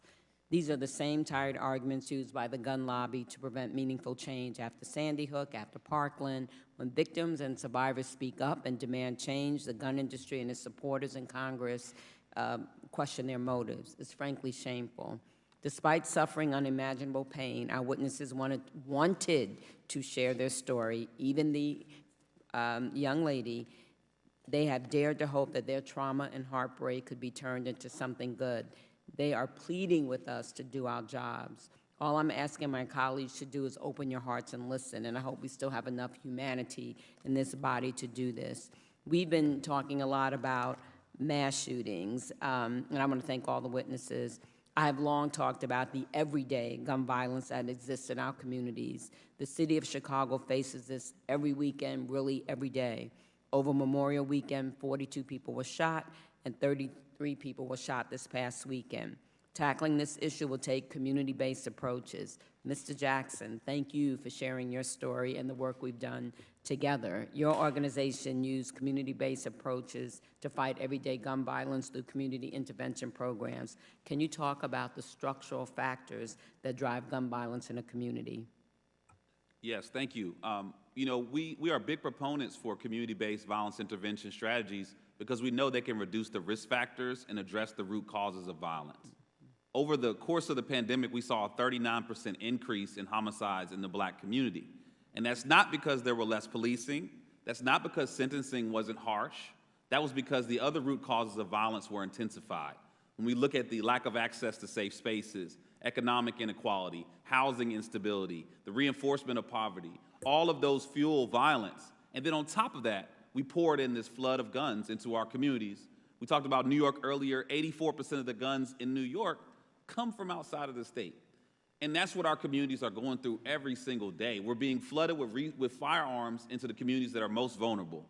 These are the same tired arguments used by the gun lobby to prevent meaningful change after Sandy Hook, after Parkland. When victims and survivors speak up and demand change, the gun industry and its supporters in Congress question their motives. It's frankly shameful. Despite suffering unimaginable pain, our witnesses wanted to share their story. Even the young lady, they have dared to hope that their trauma and heartbreak could be turned into something good. They are pleading with us to do our jobs. All I'm asking my colleagues to do is open your hearts and listen, and I hope we still have enough humanity in this body to do this. We've been talking a lot about mass shootings, and I want to thank all the witnesses. I have long talked about the everyday gun violence that exists in our communities. The city of Chicago faces this every weekend, really every day. Over Memorial Weekend, 42 people were shot and 33 people were shot this past weekend. Tackling this issue will take community-based approaches. Mr. Jackson, thank you for sharing your story and the work we've done together. Your organization used community-based approaches to fight everyday gun violence through community intervention programs. Can you talk about the structural factors that drive gun violence in a community? Yes, thank you. You know, we are big proponents for community-based violence intervention strategies because we know they can reduce the risk factors and address the root causes of violence. Over the course of the pandemic, we saw a 39% increase in homicides in the Black community. And that's not because there were less policing. That's not because sentencing wasn't harsh. That was because the other root causes of violence were intensified. When we look at the lack of access to safe spaces, economic inequality, housing instability, the reinforcement of poverty, all of those fuel violence. And then on top of that, we poured in this flood of guns into our communities. We talked about New York earlier. 84% of the guns in New York come from outside of the state. And that's what our communities are going through every single day. We're being flooded with firearms into the communities that are most vulnerable.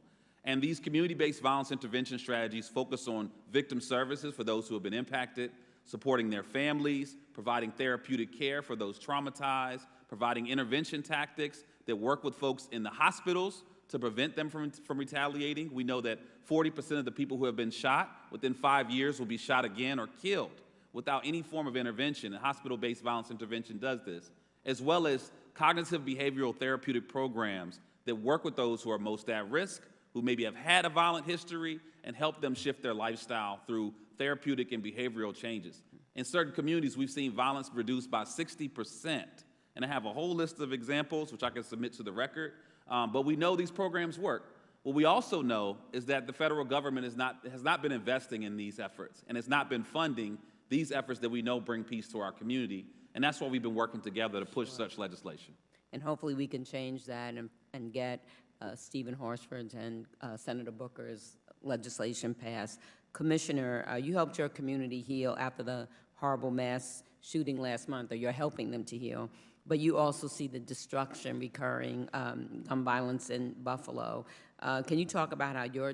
And these community-based violence intervention strategies focus on victim services for those who have been impacted, supporting their families, providing therapeutic care for those traumatized, providing intervention tactics that work with folks in the hospitals to prevent them from retaliating. We know that 40% of the people who have been shot within 5 years will be shot again or killed without any form of intervention, and hospital-based violence intervention does this, as well as cognitive behavioral therapeutic programs that work with those who are most at risk, who maybe have had a violent history, and help them shift their lifestyle through therapeutic and behavioral changes. In certain communities, we've seen violence reduced by 60%, and I have a whole list of examples, which I can submit to the record, but we know these programs work. What we also know is that the federal government has not been investing in these efforts, and has not been funding these efforts that we know bring peace to our community, and that's why we've been working together to push such legislation. And hopefully we can change that and get Stephen Horsford's and Senator Booker's legislation passed. Commissioner, you helped your community heal after the horrible mass shooting last month, or you're helping them to heal, but you also see the destruction recurring, gun violence in Buffalo. Can you talk about how your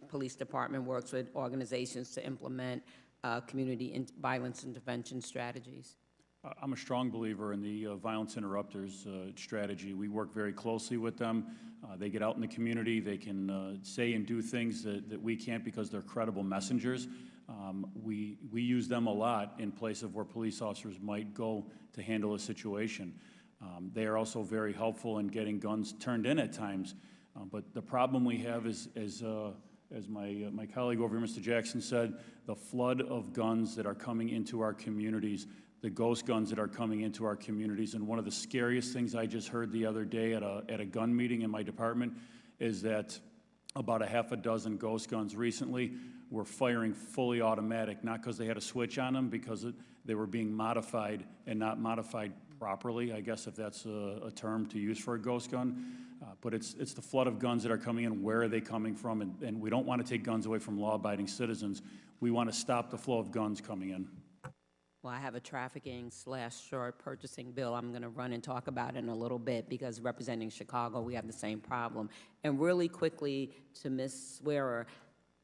police department works with organizations to implement community violence intervention strategies? I'm a strong believer in the violence interrupters strategy. We work very closely with them. They get out in the community. They can say and do things that we can't because they're credible messengers. We use them a lot in place of where police officers might go to handle a situation. They are also very helpful in getting guns turned in at times. But the problem we have is, as my colleague over here, Mr. Jackson, said, the flood of guns that are coming into our communities, the ghost guns that are coming into our communities. And one of the scariest things I just heard the other day at a gun meeting in my department is that about a half a dozen ghost guns recently were firing fully automatic, not because they had a switch on them, because they were being modified and not modified properly, I guess, if that's a term to use for a ghost gun. But it's the flood of guns that are coming in. Where are they coming from? And we don't want to take guns away from law-abiding citizens. We want to stop the flow of guns coming in. Well, I have a trafficking/short purchasing bill I'm going to run and talk about in a little bit, because representing Chicago, we have the same problem. And really quickly to Ms. Swearer,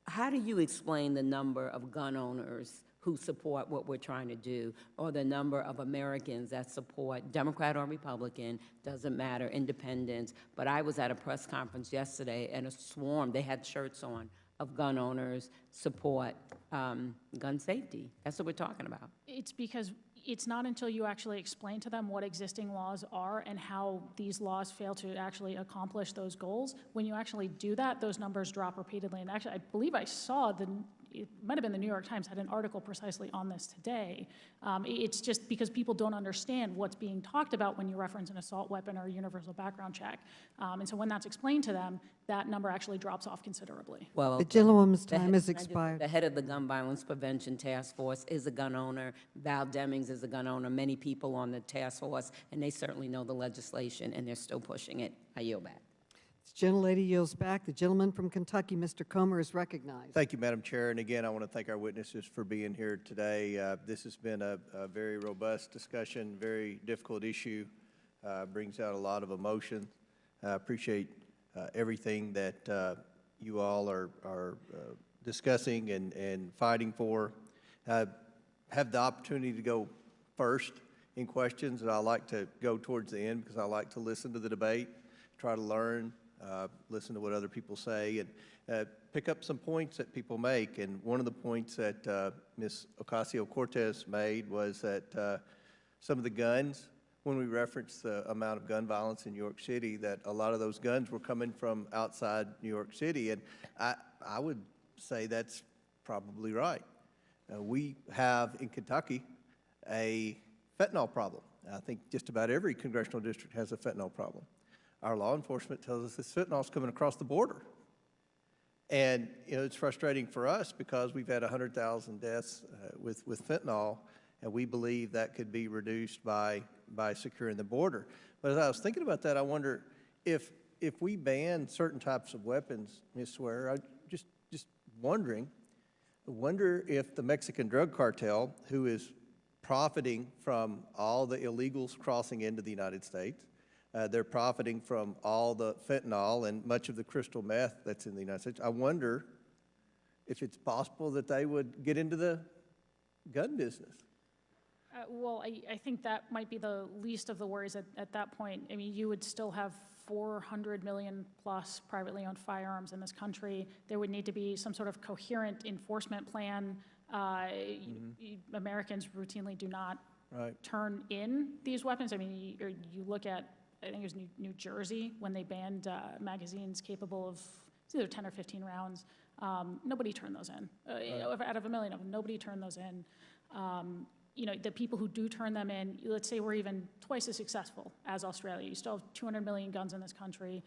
how do you explain the number of gun owners who support what we're trying to do, or the number of Americans that support, Democrat or Republican, doesn't matter, independents? But I was at a press conference yesterday, and a swarm, they had shirts on, of gun owners support gun safety. That's what we're talking about. It's because it's not until you actually explain to them what existing laws are and how these laws fail to actually accomplish those goals. When you actually do that, those numbers drop repeatedly. And actually, I believe I saw it might have been the New York Times had an article precisely on this today. It's just because people don't understand what's being talked about when you reference an assault weapon or a universal background check. And so when that's explained to them, that number actually drops off considerably. Well, The gentlewoman's time has expired. The head of the Gun Violence Prevention Task Force is a gun owner. Val Demings is a gun owner. Many people on the task force, and they certainly know the legislation, and they're still pushing it. I yield back. The gentlelady yields back. The gentleman from Kentucky, Mr. Comer, is recognized. Thank you, Madam Chair. And again, I want to thank our witnesses for being here today. This has been a very robust discussion, very difficult issue, brings out a lot of emotion. I appreciate everything that you all are discussing and fighting for. I have the opportunity to go first in questions, and I like to go towards the end because I like to listen to the debate, try to learn listen to what other people say, and pick up some points that people make. And one of the points that Ms. Ocasio-Cortez made was that some of the guns, when we referenced the amount of gun violence in New York City, that a lot of those guns were coming from outside New York City. And I would say that's probably right. We have in Kentucky a fentanyl problem. I think just about every congressional district has a fentanyl problem. Our law enforcement tells us this fentanyl is coming across the border. And it's frustrating for us because we've had 100,000 deaths with fentanyl, and we believe that could be reduced by securing the border. But as I was thinking about that, I wonder if we ban certain types of weapons, Ms. Swear, I just wonder if the Mexican drug cartel, who is profiting from all the illegals crossing into the United States, they're profiting from all the fentanyl and much of the crystal meth that's in the United States. I wonder if it's possible that they would get into the gun business. Well, I think that might be the least of the worries at that point. I mean, you would still have 400 million plus privately owned firearms in this country. There would need to be some sort of coherent enforcement plan. Americans routinely do not turn in these weapons. I mean, you look at, I think it was New Jersey, when they banned magazines capable of either 10 or 15 rounds. Nobody turned those in. Out of a million of them, nobody turned those in. The people who do turn them in, let's say we're even twice as successful as Australia. You still have 200 million guns in this country,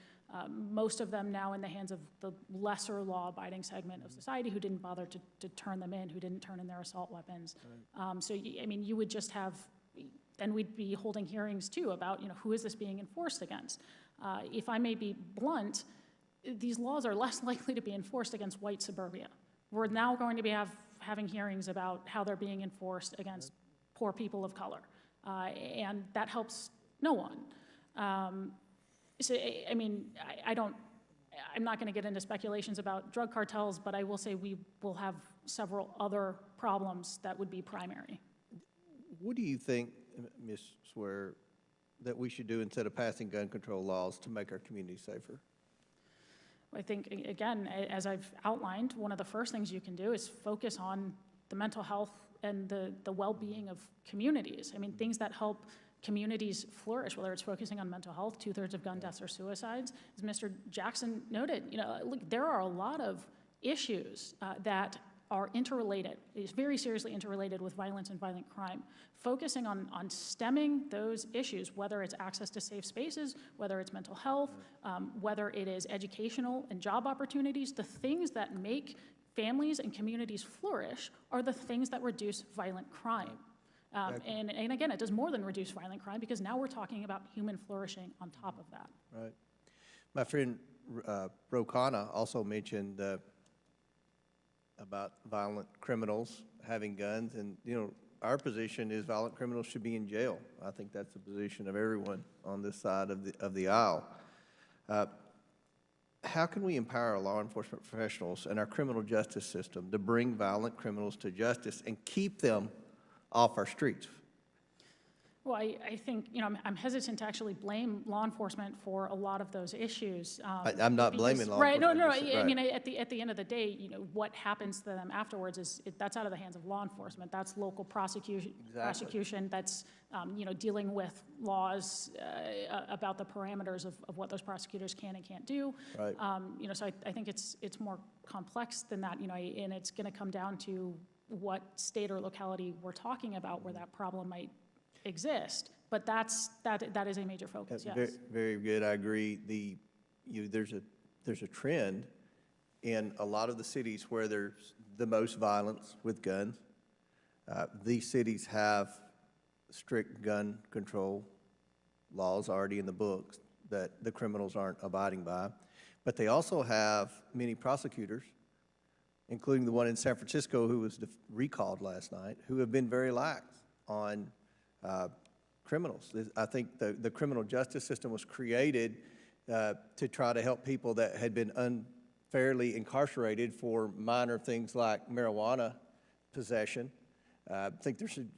most of them now in the hands of the lesser law-abiding segment of society who didn't bother to turn them in, who didn't turn in their assault weapons. So, I mean, you would just have, and we'd be holding hearings too about, who is this being enforced against? If I may be blunt, these laws are less likely to be enforced against white suburbia. We're now going to be having hearings about how they're being enforced against poor people of color, and that helps no one. So, I mean, I'm not going to get into speculations about drug cartels, but I will say we will have several other problems that would be primary. What do you think, Ms. Swear, that we should do instead of passing gun control laws to make our community safer? I think, again, as I've outlined, one of the first things you can do is focus on the mental health and the well-being of communities. I mean, things that help communities flourish, whether it's focusing on mental health, 2/3 of gun deaths are suicides. As Mr. Jackson noted, look, there are a lot of issues that are interrelated, is very seriously interrelated with violence and violent crime. Focusing on stemming those issues, whether it's access to safe spaces, whether it's mental health, whether it is educational and job opportunities, the things that make families and communities flourish are the things that reduce violent crime. And again, it does more than reduce violent crime because now we're talking about human flourishing on top of that. Right. My friend Rokana also mentioned about violent criminals having guns, and our position is violent criminals should be in jail. I think that's the position of everyone on this side of the aisle. How can we empower our law enforcement professionals and our criminal justice system to bring violent criminals to justice and keep them off our streets? Well, I think, I'm hesitant to actually blame law enforcement for a lot of those issues. I'm not blaming law enforcement. enforcement. Right, no, Right. I mean, at the end of the day, what happens to them afterwards that's out of the hands of law enforcement. That's local prosecution. That's, dealing with laws about the parameters of what those prosecutors can and can't do. Right. So I think it's more complex than that, and it's going to come down to what state or locality we're talking about where that problem might exist, but that is a major focus. Yes. Very, very good. I agree. There's a trend in a lot of the cities where there's the most violence with guns. These cities have strict gun control laws already in the books that the criminals aren't abiding by, but they also have many prosecutors, including the one in San Francisco who was recalled last night, who have been very lax on criminals. I think the criminal justice system was created to try to help people that had been unfairly incarcerated for minor things like marijuana possession. I think there should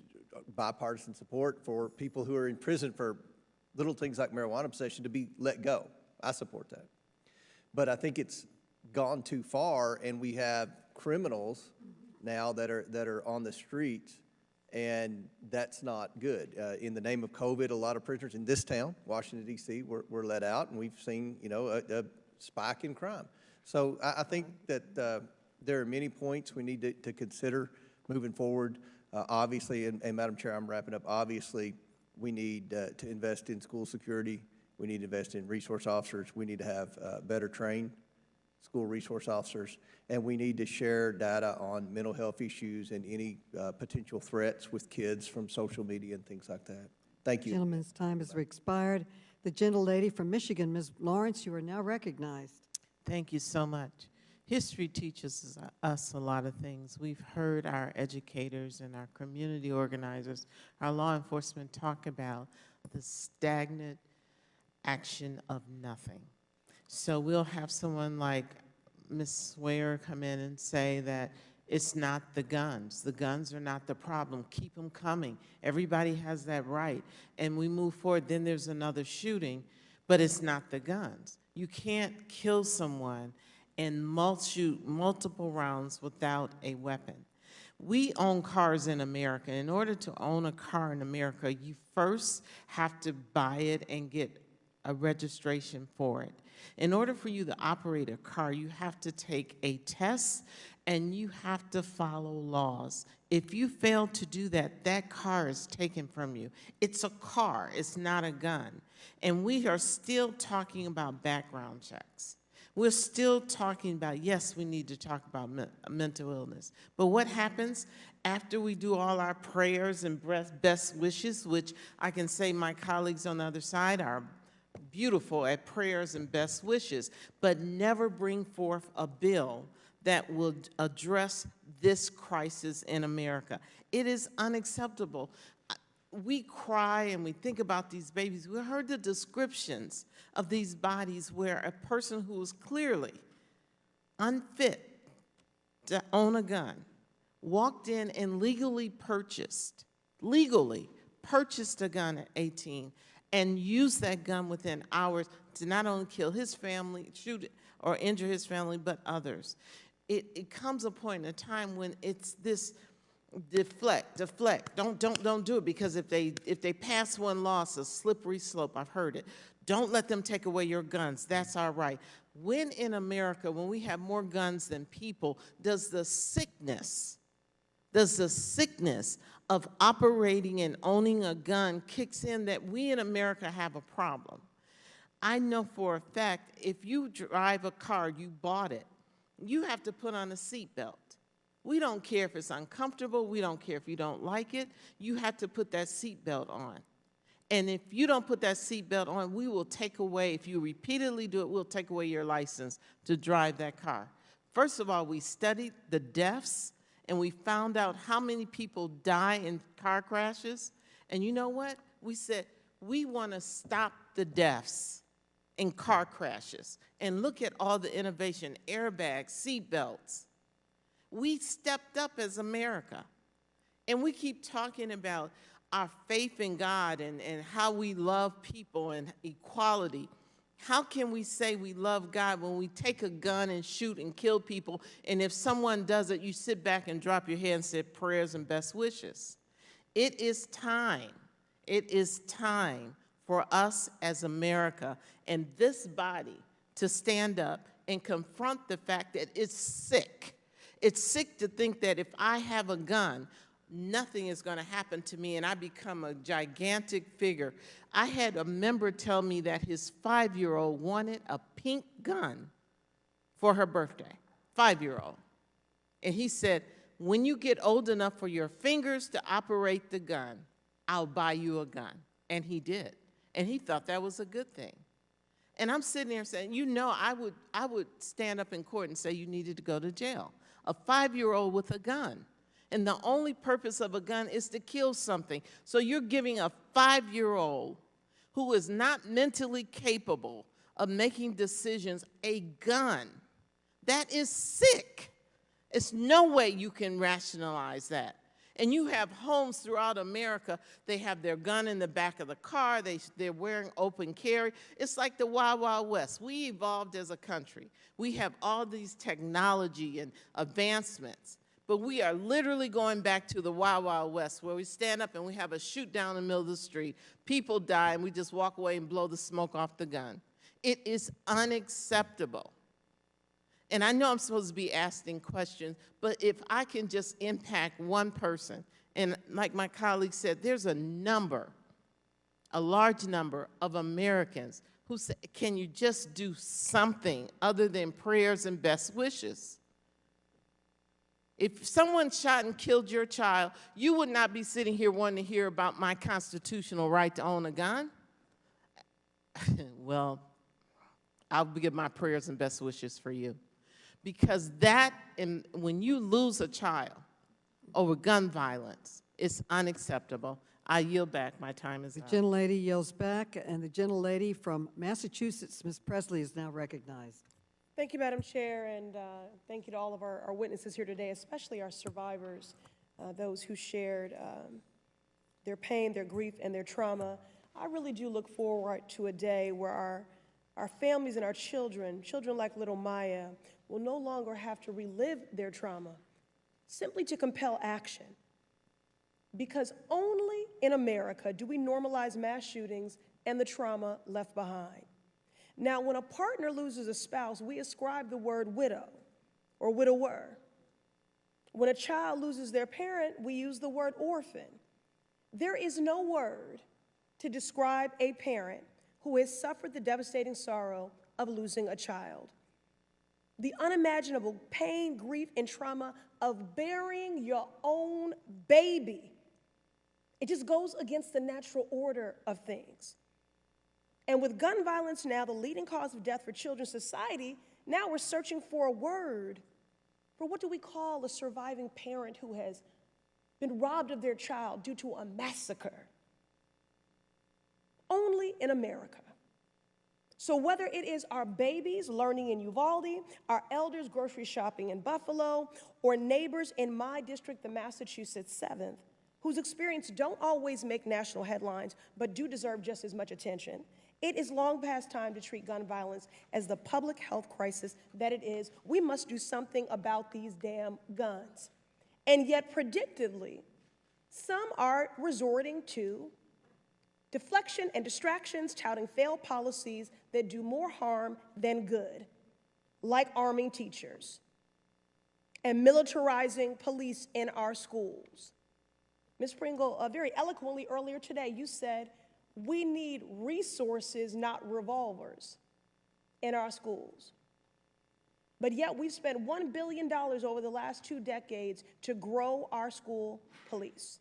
bipartisan support for people who are in prison for little things like marijuana possession to be let go. I support that. But I think it's gone too far, and we have criminals now that are on the streets, and that's not good. In the name of COVID, a lot of prisoners in this town, Washington, D.C., were let out, and we've seen, you know, a spike in crime. So I think that there are many points we need to consider moving forward. Obviously, and Madam Chair, I'm wrapping up, obviously, we need to invest in school security. We need to invest in resource officers. We need to have better trained school resource officers, and we need to share data on mental health issues and any potential threats with kids from social media and things like that. Thank you. Gentleman's time has expired. The gentlelady from Michigan, Ms. Lawrence, you are now recognized. Thank you so much. History teaches us a lot of things. We've heard our educators and our community organizers, our law enforcement talk about the stagnant action of nothing. So we'll have someone like Ms. Swear come in and say that it's not the guns. The guns are not the problem. Keep them coming. Everybody has that right. And we move forward, then there's another shooting, but it's not the guns. You can't kill someone and shoot multiple rounds without a weapon. We own cars in America. In order to own a car in America, you first have to buy it and get a registration for it. In order for you to operate a car, you have to take a test and you have to follow laws. If you fail to do that, that car is taken from you. It's a car, it's not a gun. And we are still talking about background checks. We're still talking about, yes, we need to talk about mental illness. But what happens after we do all our prayers and best wishes, which I can say my colleagues on the other side are beautiful at prayers and best wishes, but never bring forth a bill that will address this crisis in America. It is unacceptable. We cry and we think about these babies. We heard the descriptions of these bodies where a person who was clearly unfit to own a gun walked in and legally purchased a gun at 18 and used that gun within hours to not only kill his family, shoot it, or injure his family, but others. It comes a point in a time when it's this deflect, don't do it, because if they pass one law, it's a slippery slope. I've heard it. Don't let them take away your guns. That's our right. When in America, when we have more guns than people, does the sickness of operating and owning a gun kicks in that we in America have a problem? I know for a fact, if you drive a car, you bought it, you have to put on a seatbelt. We don't care if it's uncomfortable. We don't care if you don't like it. You have to put that seatbelt on. And if you don't put that seatbelt on, we will take away, if you repeatedly do it, we'll take away your license to drive that car. First of all, we studied the deaths, and we found out how many people die in car crashes. And you know what? We said, we want to stop the deaths in car crashes. And look at all the innovation, airbags, seatbelts. We stepped up as America. And we keep talking about our faith in God and how we love people and equality. How can we say we love God when we take a gun and shoot and kill people, and if someone does it, you sit back and drop your head and say prayers and best wishes? It is time for us as America and this body to stand up and confront the fact that it's sick. It's sick to think that if I have a gun, nothing is going to happen to me and I become a gigantic figure. I had a member tell me that his 5-year-old wanted a pink gun for her birthday, 5-year-old. And he said, when you get old enough for your fingers to operate the gun, I'll buy you a gun. And he did. And he thought that was a good thing. And I'm sitting there saying, you know, I would stand up in court and say you needed to go to jail. A 5-year-old with a gun. And the only purpose of a gun is to kill something. So you're giving a 5-year-old who is not mentally capable of making decisions a gun. That is sick. It's no way you can rationalize that. And you have homes throughout America, they have their gun in the back of the car, they're wearing open carry. It's like the Wild Wild West. We evolved as a country. We have all these technology and advancements, but we are literally going back to the Wild Wild West, where we stand up and we have a shoot down in the middle of the street, people die, and we just walk away and blow the smoke off the gun. It is unacceptable. And I know I'm supposed to be asking questions, but if I can just impact one person, and like my colleague said, there's a large number of Americans who say, can you just do something other than prayers and best wishes? If someone shot and killed your child, you would not be sitting here wanting to hear about my constitutional right to own a gun. Well, I'll give my prayers and best wishes for you. Because when you lose a child over gun violence, it's unacceptable. I yield back. My time is up. The gentlelady yields back, and the gentlelady from Massachusetts, Ms. Presley, is now recognized. Thank you, Madam Chair, and thank you to all of our witnesses here today, especially our survivors, those who shared their pain, their grief, and their trauma. I really do look forward to a day where our families and our children like little Maya, will no longer have to relive their trauma simply to compel action. Because only in America do we normalize mass shootings and the trauma left behind. Now, when a partner loses a spouse, we ascribe the word widow or widower. When a child loses their parent, we use the word orphan. There is no word to describe a parent who has suffered the devastating sorrow of losing a child. The unimaginable pain, grief, and trauma of burying your own baby. It just goes against the natural order of things. And with gun violence now the leading cause of death for children in society, now we're searching for a word for what do we call a surviving parent who has been robbed of their child due to a massacre. Only in America. So whether it is our babies learning in Uvalde, our elders grocery shopping in Buffalo, or neighbors in my district, the Massachusetts 7th, whose experience don't always make national headlines, but do deserve just as much attention, it is long past time to treat gun violence as the public health crisis that it is. We must do something about these damn guns. And yet, predictably, some are resorting to deflection and distractions, touting failed policies that do more harm than good, like arming teachers and militarizing police in our schools. Ms. Pringle, very eloquently earlier today, you said we need resources, not revolvers, in our schools. But yet we've spent $1 billion over the last 2 decades to grow our school police.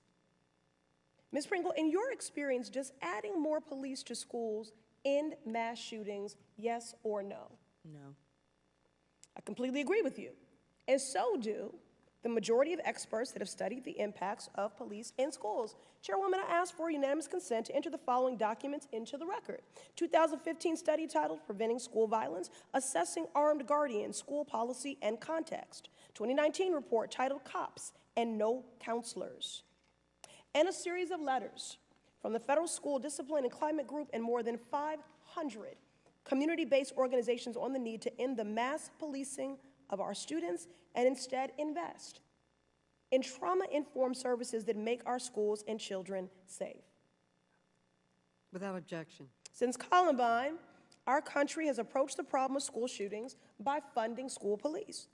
Ms. Pringle, in your experience, does adding more police to schools end mass shootings, yes or no? No. I completely agree with you. And so do the majority of experts that have studied the impacts of police in schools. Chairwoman, I ask for unanimous consent to enter the following documents into the record. 2015 study titled Preventing School Violence, Assessing Armed Guardians, School Policy and Context. 2019 report titled Cops and No Counselors. And a series of letters from the Federal School Discipline and Climate Group and more than 500 community-based organizations on the need to end the mass policing of our students and instead invest in trauma-informed services that make our schools and children safe. Without objection. Since Columbine, our country has approached the problem of school shootings by funding school police.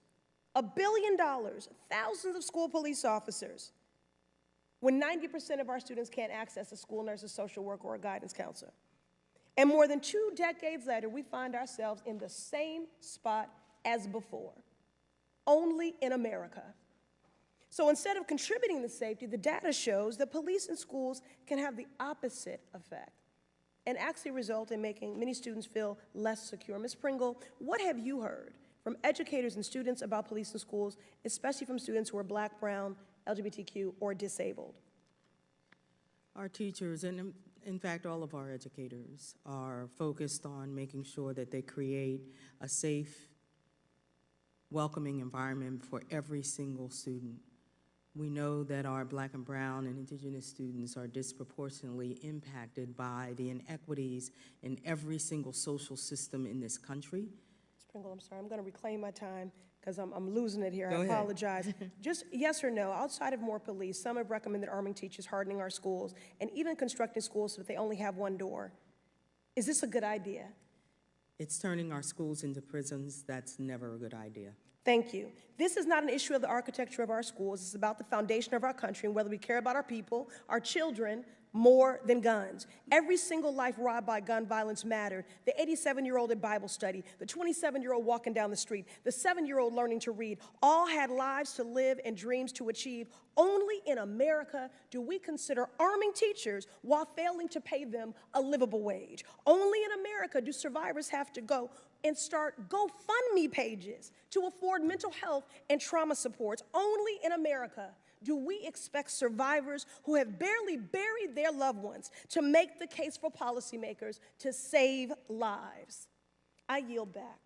$1 billion, thousands of school police officers, when 90% of our students can't access a school nurse, a social worker, or a guidance counselor. And more than 2 decades later, we find ourselves in the same spot as before, only in America. So instead of contributing to safety, the data shows that police in schools can have the opposite effect and actually result in making many students feel less secure. Ms. Pringle, what have you heard from educators and students about police in schools, especially from students who are Black, brown, LGBTQ, or disabled? Our teachers, and in fact, all of our educators, are focused on making sure that they create a safe, welcoming environment for every single student. We know that our Black and Brown and Indigenous students are disproportionately impacted by the inequities in every single social system in this country. Ms. Pringle, I'm sorry, I'm going to reclaim my time because I'm losing it here. Go I ahead. apologize. Just yes or no, outside of more police, some have recommended arming teachers, hardening our schools, and even constructing schools so that they only have one door. Is this a good idea? It's turning our schools into prisons. That's never a good idea. Thank you. This is not an issue of the architecture of our schools. It's about the foundation of our country and whether we care about our people, our children, more than guns. Every single life robbed by gun violence mattered. The 87-year-old at Bible study, the 27-year-old walking down the street, the 7-year-old learning to read, all had lives to live and dreams to achieve. Only in America do we consider arming teachers while failing to pay them a livable wage. Only in America do survivors have to go and start GoFundMe pages to afford mental health and trauma supports. Only in America do we expect survivors who have barely buried their loved ones to make the case for policymakers to save lives. I yield back.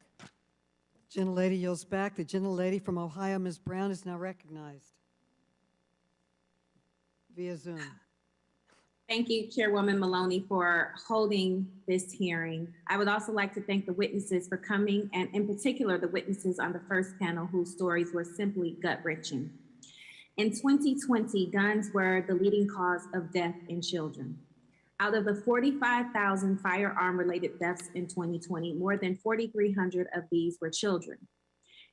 Gentlelady yields back. The gentlelady from Ohio, Ms. Brown, is now recognized via Zoom. Thank you, Chairwoman Maloney, for holding this hearing. I would also like to thank the witnesses for coming, and in particular, the witnesses on the first panel whose stories were simply gut-wrenching. In 2020, guns were the leading cause of death in children. Out of the 45,000 firearm-related deaths in 2020, more than 4,300 of these were children.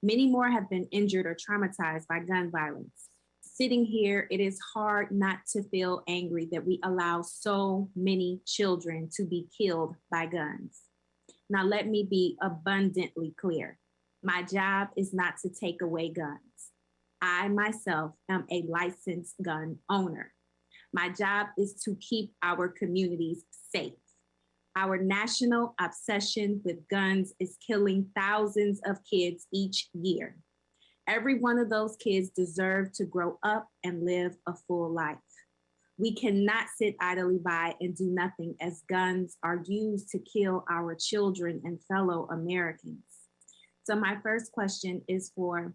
Many more have been injured or traumatized by gun violence. Sitting here, it is hard not to feel angry that we allow so many children to be killed by guns. Now, let me be abundantly clear. My job is not to take away guns. I myself am a licensed gun owner. My job is to keep our communities safe. Our national obsession with guns is killing thousands of kids each year. Every one of those kids deserve to grow up and live a full life. We cannot sit idly by and do nothing as guns are used to kill our children and fellow Americans. So my first question is for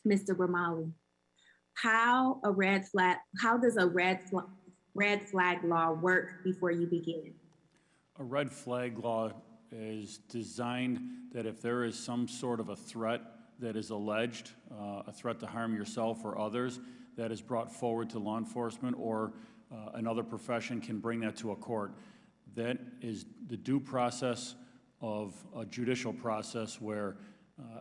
Mr. Romali. How does a red flag law work before you begin? A red flag law is designed that if there is some sort of a threat that is alleged, a threat to harm yourself or others, that is brought forward to law enforcement or another profession can bring that to a court. That is the due process of a judicial process where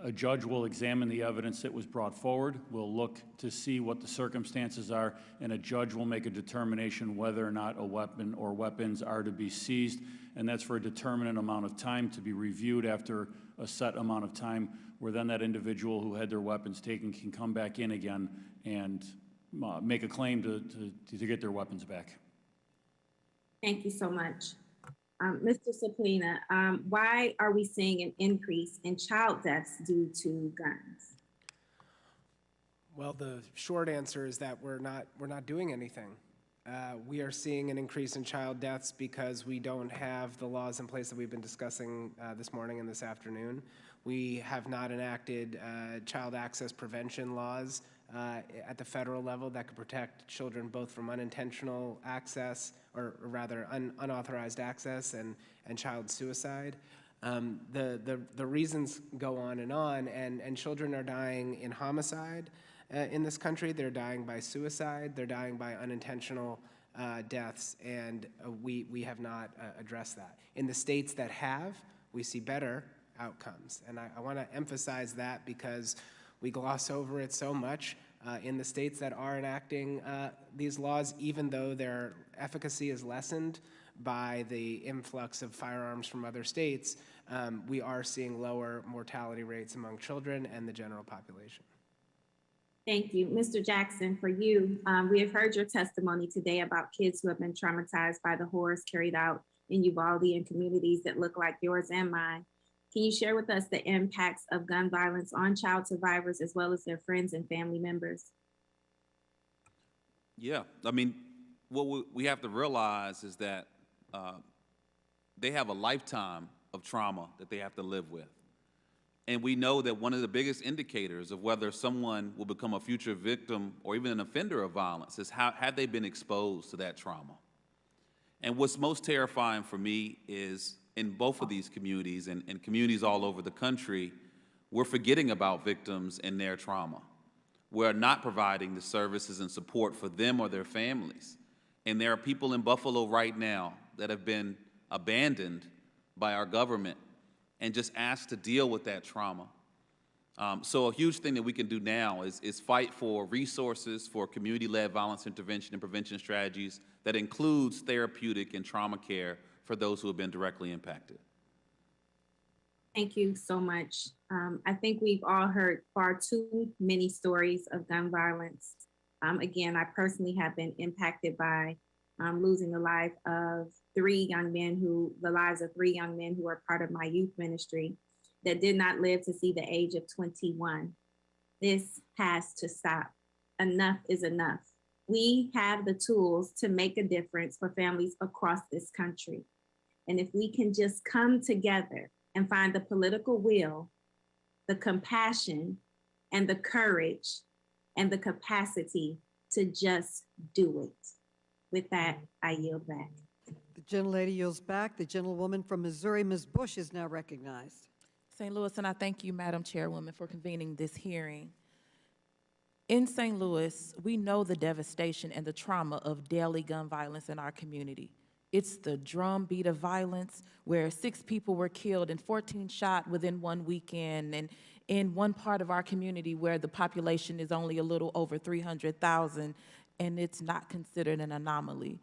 a judge will examine the evidence that was brought forward, will look to see what the circumstances are, and a judge will make a determination whether or not a weapon or weapons are to be seized, and that's for a determinate amount of time to be reviewed after a set amount of time, where then that individual who had their weapons taken can come back in again and make a claim to get their weapons back. Thank you so much. Mr. Saplina, why are we seeing an increase in child deaths due to guns? Well, the short answer is that we're not doing anything. We are seeing an increase in child deaths because we don't have the laws in place that we've been discussing this morning and this afternoon. We have not enacted child access prevention laws at the federal level that could protect children both from unintentional access, or rather unauthorized access, and child suicide. The reasons go on, and children are dying in homicide in this country. They're dying by suicide. They're dying by unintentional deaths, and we have not addressed that. In the states that have, we see better outcomes, and I want to emphasize that because we gloss over it so much. In the states that are enacting these laws, even though their efficacy is lessened by the influx of firearms from other states, we are seeing lower mortality rates among children and the general population. Thank you. Mr. Jackson, for you, we have heard your testimony today about kids who have been traumatized by the horrors carried out in Uvalde and communities that look like yours and mine. Can you share with us the impacts of gun violence on child survivors as well as their friends and family members? Yeah, I mean, what we have to realize is that they have a lifetime of trauma that they have to live with. And we know that one of the biggest indicators of whether someone will become a future victim or even an offender of violence is have they been exposed to that trauma. And what's most terrifying for me is in both of these communities and communities all over the country, we're forgetting about victims and their trauma. We're not providing the services and support for them or their families. And there are people in Buffalo right now that have been abandoned by our government and just asked to deal with that trauma. So a huge thing that we can do now is fight for resources for community-led violence intervention and prevention strategies that includes therapeutic and trauma care for those who have been directly impacted. Thank you so much. I think we've all heard far too many stories of gun violence. Again, I personally have been impacted by losing the lives of three young men who were part of my youth ministry that did not live to see the age of 21. This has to stop. Enough is enough. We have the tools to make a difference for families across this country. And if we can just come together and find the political will, the compassion, and the courage, and the capacity to just do it. With that, I yield back. The gentlelady yields back. The gentlewoman from Missouri, Ms. Bush, is now recognized. St. Louis, and I thank you, Madam Chairwoman, for convening this hearing. In St. Louis, we know the devastation and the trauma of daily gun violence in our community. It's the drumbeat of violence where 6 people were killed and 14 shot within one weekend, and in one part of our community where the population is only a little over 300,000, and it's not considered an anomaly.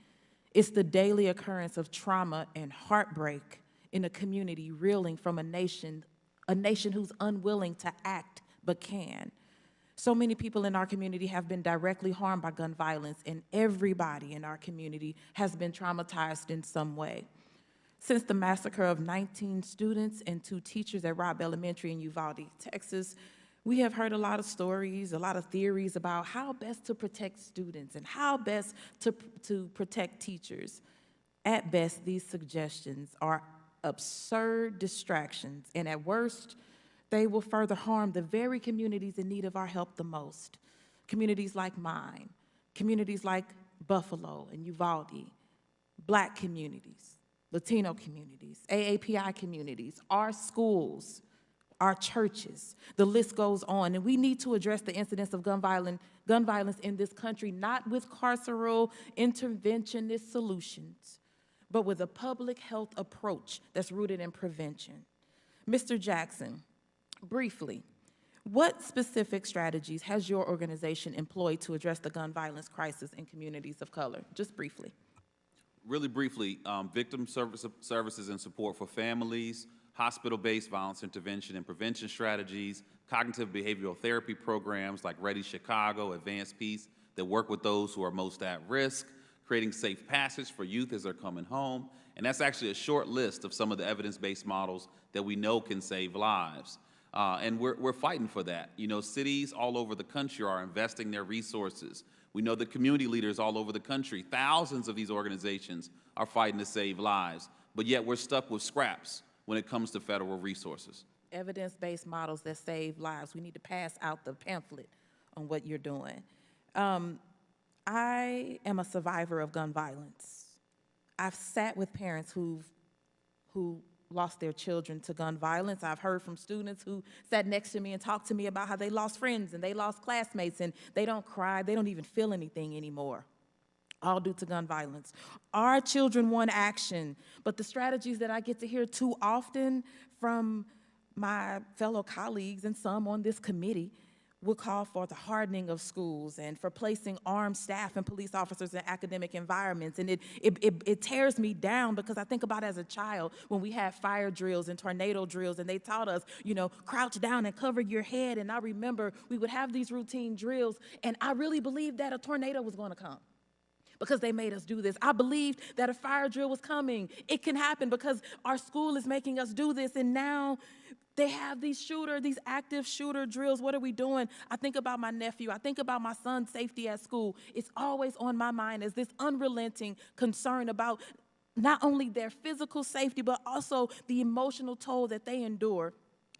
It's the daily occurrence of trauma and heartbreak in a community reeling from a nation who's unwilling to act but can. So many people in our community have been directly harmed by gun violence, and everybody in our community has been traumatized in some way. Since the massacre of 19 students and 2 teachers at Robb Elementary in Uvalde, Texas, we have heard a lot of stories, a lot of theories about how best to protect students and how best to protect teachers. At best, these suggestions are absurd distractions, and at worst, they will further harm the very communities in need of our help the most. Communities like mine, communities like Buffalo and Uvalde, Black communities, Latino communities, AAPI communities, our schools, our churches, the list goes on. And we need to address the incidence of gun violence in this country, not with carceral interventionist solutions, but with a public health approach that's rooted in prevention. Mr. Jackson, briefly, what specific strategies has your organization employed to address the gun violence crisis in communities of color? Just briefly. Really briefly, victim services and support for families, hospital-based violence intervention and prevention strategies, cognitive behavioral therapy programs like Ready Chicago, Advanced Peace, that work with those who are most at risk, creating safe passage for youth as they're coming home. And that's actually a short list of some of the evidence-based models that we know can save lives. And we're fighting for that. You know, cities all over the country are investing their resources. We know the community leaders all over the country, thousands of these organizations are fighting to save lives, but yet we're stuck with scraps when it comes to federal resources. Evidence-based models that save lives. We need to pass out the pamphlet on what you're doing. I am a survivor of gun violence. I've sat with parents who lost their children to gun violence. I've heard from students who sat next to me and talked to me about how they lost friends and they lost classmates, and they don't cry, they don't even feel anything anymore, all due to gun violence. Our children want action, but the strategies that I get to hear too often from my fellow colleagues and some on this committee will call for the hardening of schools and for placing armed staff and police officers in academic environments. And it tears me down, because I think about as a child when we had fire drills and tornado drills, and they taught us, you know, crouch down and cover your head. And I remember we would have these routine drills, and I really believed that a tornado was going to come, because they made us do this. I believed that a fire drill was coming. It can happen because our school is making us do this, and now they have these active shooter drills. What are we doing? I think about my nephew. I think about my son's safety at school. It's always on my mind as this unrelenting concern about not only their physical safety, but also the emotional toll that they endure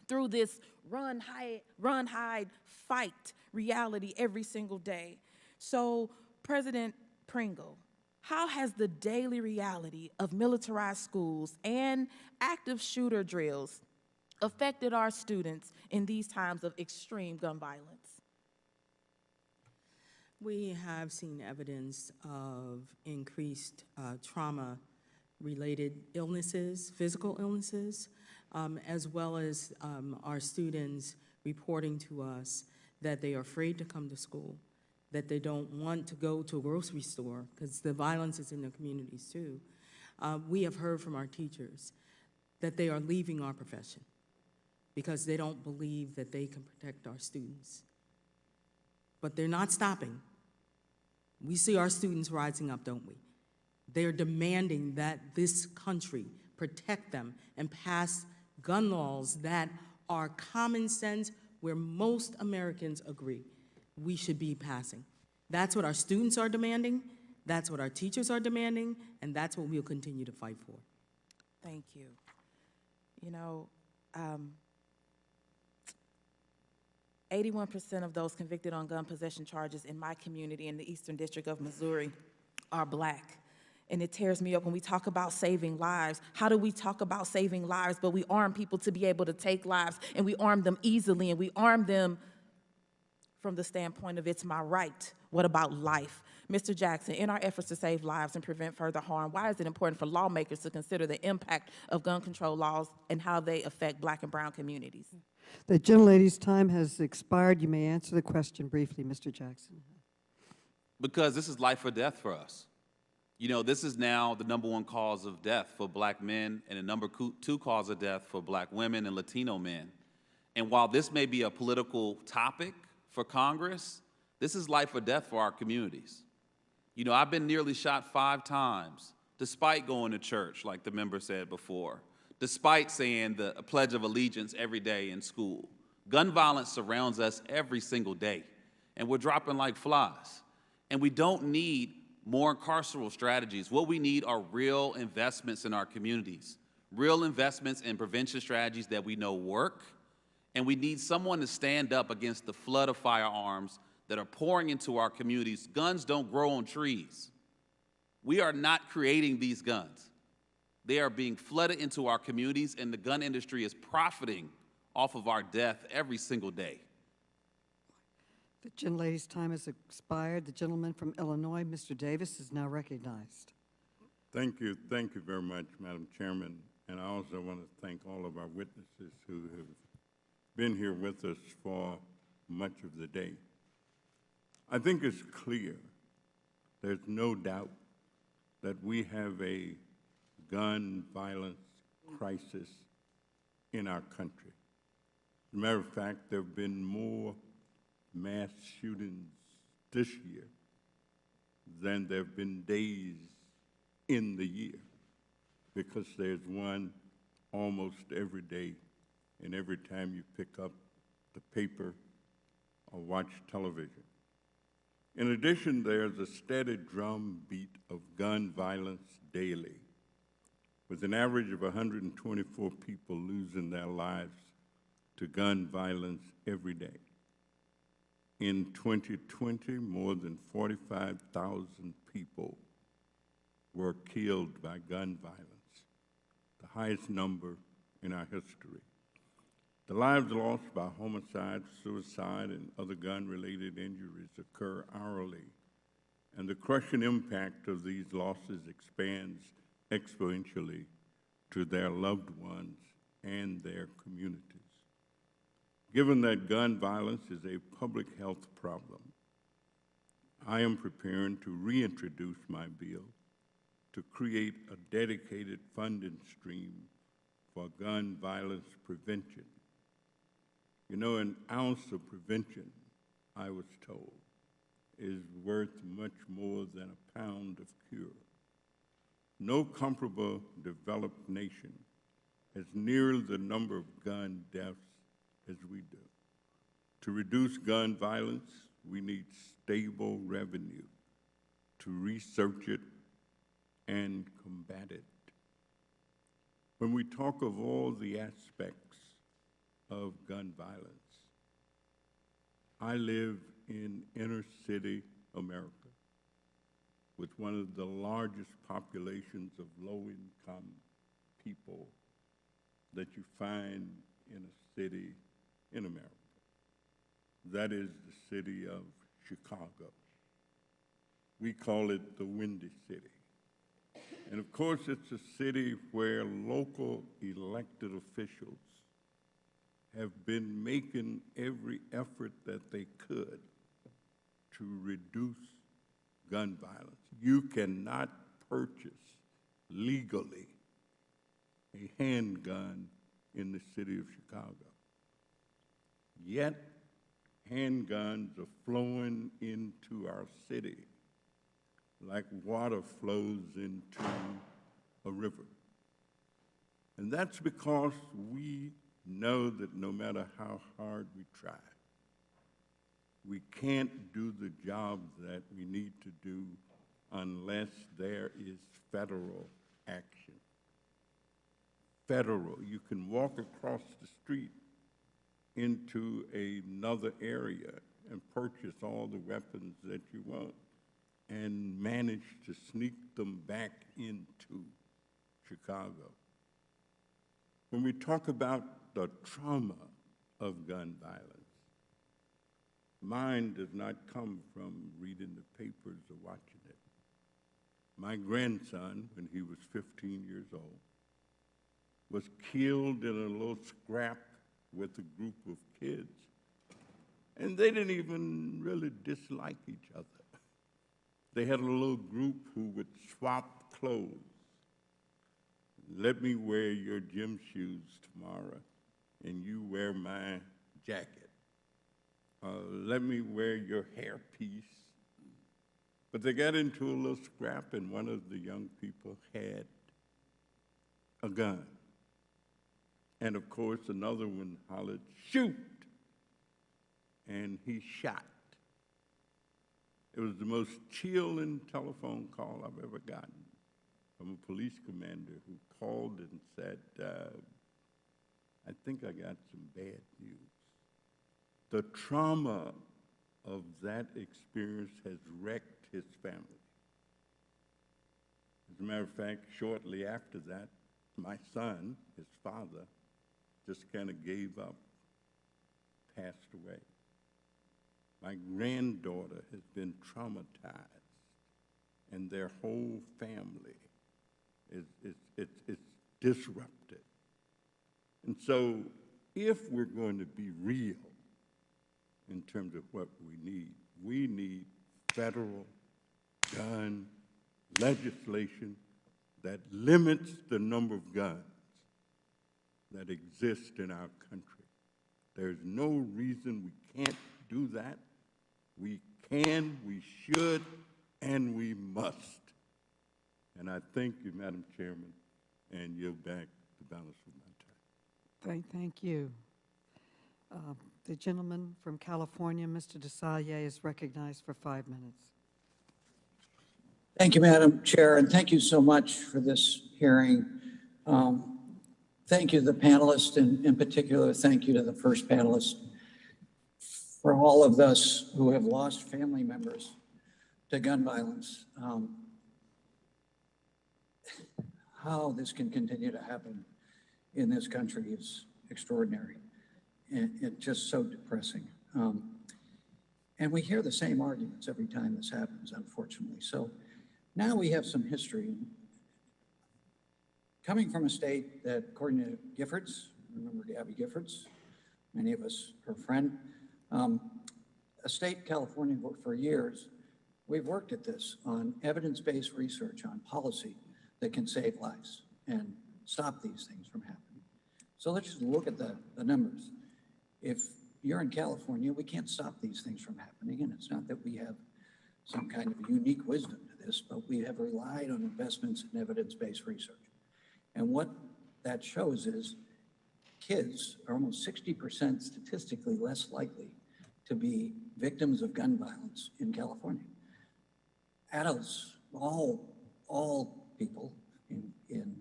through this run, hide, fight reality every single day. So, President Pringle, how has the daily reality of militarized schools and active shooter drills affected our students in these times of extreme gun violence? We have seen evidence of increased trauma-related illnesses, physical illnesses, as well as our students reporting to us that they are afraid to come to school, that they don't want to go to a grocery store because the violence is in their communities too. We have heard from our teachers that they are leaving our profession because they don't believe that they can protect our students. But they're not stopping. We see our students rising up, don't we? They're demanding that this country protect them and pass gun laws that are common sense, where most Americans agree we should be passing. That's what our students are demanding, that's what our teachers are demanding, and that's what we'll continue to fight for. Thank you. You know, 81% of those convicted on gun possession charges in my community in the Eastern District of Missouri are Black. And it tears me up when we talk about saving lives. How do we talk about saving lives, but we arm people to be able to take lives, and we arm them easily, and we arm them from the standpoint of it's my right? What about life? Mr. Jackson, in our efforts to save lives and prevent further harm, why is it important for lawmakers to consider the impact of gun control laws and how they affect Black and brown communities? The gentlelady's time has expired. You may answer the question briefly, Mr. Jackson. Because this is life or death for us. You know, this is now the #1 cause of death for Black men and the #2 cause of death for Black women and Latino men. And while this may be a political topic for Congress, this is life or death for our communities. You know, I've been nearly shot 5 times, despite going to church, like the member said before, despite saying the Pledge of Allegiance every day in school. Gun violence surrounds us every single day, and we're dropping like flies. And we don't need more carceral strategies. What we need are real investments in our communities, real investments in prevention strategies that we know work, and we need someone to stand up against the flood of firearms that are pouring into our communities. Guns don't grow on trees. We are not creating these guns. They are being flooded into our communities, and the gun industry is profiting off of our death every single day. The gentlelady's time has expired. The gentleman from Illinois, Mr. Davis, is now recognized. Thank you very much, Madam Chairman. And I also want to thank all of our witnesses who have been here with us for much of the day. I think it's clear, there's no doubt that we have a gun violence crisis in our country. As a matter of fact, there have been more mass shootings this year than there have been days in the year, because there's one almost every day, and every time you pick up the paper or watch television. In addition, there's a steady drumbeat of gun violence daily, with an average of 124 people losing their lives to gun violence every day. In 2020, more than 45,000 people were killed by gun violence, the highest number in our history. The lives lost by homicide, suicide, and other gun-related injuries occur hourly, and the crushing impact of these losses expands exponentially to their loved ones and their communities. Given that gun violence is a public health problem, I am preparing to reintroduce my bill to create a dedicated funding stream for gun violence prevention. You know, an ounce of prevention, I was told, is worth much more than a pound of cure. No comparable developed nation has nearly the number of gun deaths as we do. To reduce gun violence, we need stable revenue to research it and combat it. When we talk of all the aspects of gun violence. I live in inner city America with one of the largest populations of low-income people that you find in a city in America. That is the city of Chicago. We call it the Windy City. And of course, it's a city where local elected officials have been making every effort that they could to reduce gun violence. You cannot purchase legally a handgun in the city of Chicago. Yet, handguns are flowing into our city like water flows into a river. And that's because we know that no matter how hard we try, we can't do the job that we need to do unless there is federal action. Federal. You can walk across the street into another area and purchase all the weapons that you want and manage to sneak them back into Chicago. When we talk about the trauma of gun violence, mine does not come from reading the papers or watching it. My grandson, when he was 15 years old, was killed in a little scrap with a group of kids. And they didn't even really dislike each other. They had a little group who would swap clothes. Let me wear your gym shoes tomorrow, and you wear my jacket. Let me wear your hairpiece. But they got into a little scrap, and one of the young people had a gun. And of course, another one hollered, "Shoot!" And he shot. It was the most chilling telephone call I've ever gotten from a police commander who called and said, I think I got some bad news. The trauma of that experience has wrecked his family. As a matter of fact, shortly after that, my son, his father, just kind of gave up, passed away. My granddaughter has been traumatized, and their whole family is disrupted. And so if we're going to be real in terms of what we need federal gun legislation that limits the number of guns that exist in our country. There's no reason we can't do that. We can, we should, and we must. And I thank you, Madam Chairman, and yield back the balance of my time. Thank you. The gentleman from California, Mr. DeSalle, is recognized for 5 minutes. Thank you, Madam Chair, and thank you so much for this hearing. Thank you to the panelists, and in particular, thank you to the first panelist. For all of us who have lost family members to gun violence, how this can continue to happen in this country is extraordinary. And it's just so depressing. And we hear the same arguments every time this happens, unfortunately. So now we have some history. Coming from a state that, according to Giffords, remember Gabby Giffords, many of us, her friend, a state, California, for years, we've worked at this on evidence-based research on policy that can save lives and stop these things from happening. So let's just look at the numbers. If you're in California, we can't stop these things from happening, and it's not that we have some kind of unique wisdom to this, but we have relied on investments in evidence-based research. And what that shows is kids are almost 60% statistically less likely to be victims of gun violence in California. Adults, all people in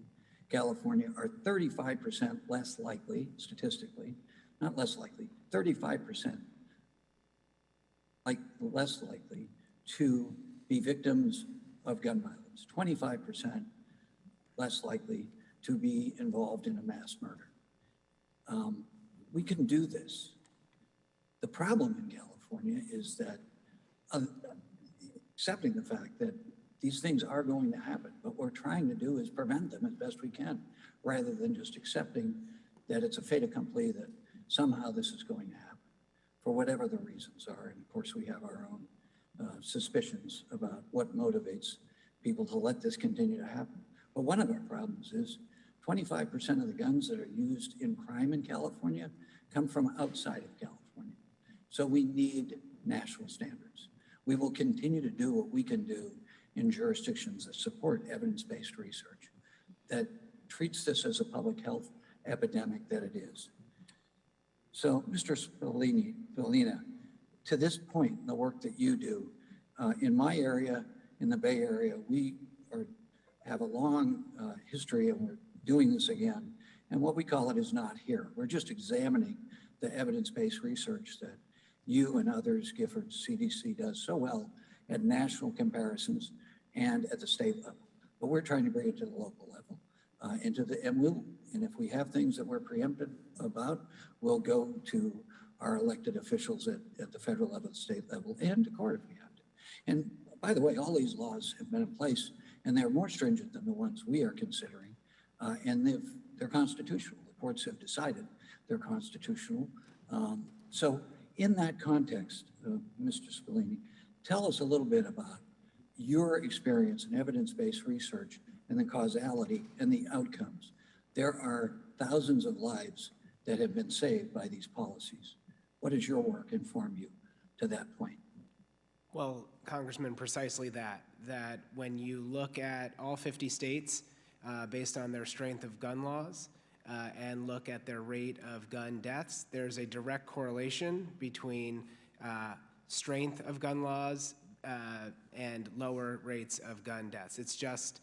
California are 35% less likely, statistically, not less likely, 35% less likely to be victims of gun violence, 25% less likely to be involved in a mass murder. We can do this. The problem in California is that accepting the fact that these things are going to happen, but what we're trying to do is prevent them as best we can, rather than just accepting that it's a fait accompli that somehow this is going to happen for whatever the reasons are. And of course, we have our own suspicions about what motivates people to let this continue to happen. But one of our problems is 25% of the guns that are used in crime in California come from outside of California. So we need national standards. We will continue to do what we can do in jurisdictions that support evidence-based research, that treats this as a public health epidemic that it is. So, Mr. Spallina, to this point, in the work that you do, in my area, in the Bay Area, we have a long history, and we're doing this again. And what we call it is not here. We're just examining the evidence-based research that you and others, Gifford, CDC does so well at national comparisons and at the state level. But we're trying to bring it to the local level. And if we have things that we're preempted about, we'll go to our elected officials at the federal level, the state level, and to court if we have to. And by the way, all these laws have been in place, and they're more stringent than the ones we are considering, and they're constitutional. The courts have decided they're constitutional. So in that context, Mr. Spallini, tell us a little bit about your experience in evidence-based research and the causality and the outcomes. There are thousands of lives that have been saved by these policies. What does your work inform you to that point? Well, Congressman, precisely that when you look at all 50 states based on their strength of gun laws and look at their rate of gun deaths, there's a direct correlation between strength of gun laws and lower rates of gun deaths. It's just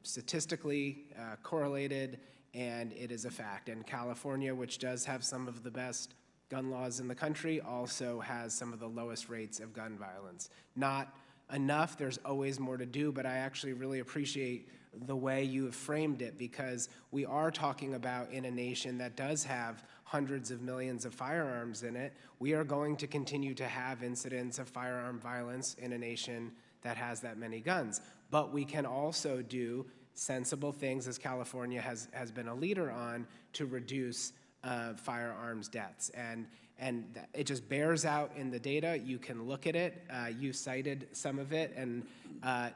statistically correlated, and it is a fact. And California, which does have some of the best gun laws in the country, also has some of the lowest rates of gun violence. Not enough, there's always more to do, but I actually really appreciate the way you have framed it, because we are talking about, in a nation that does have hundreds of millions of firearms in it, we are going to continue to have incidents of firearm violence in a nation that has that many guns. But we can also do sensible things, as California has been a leader on, to reduce firearms deaths. And it just bears out in the data. You can look at it. You cited some of it, and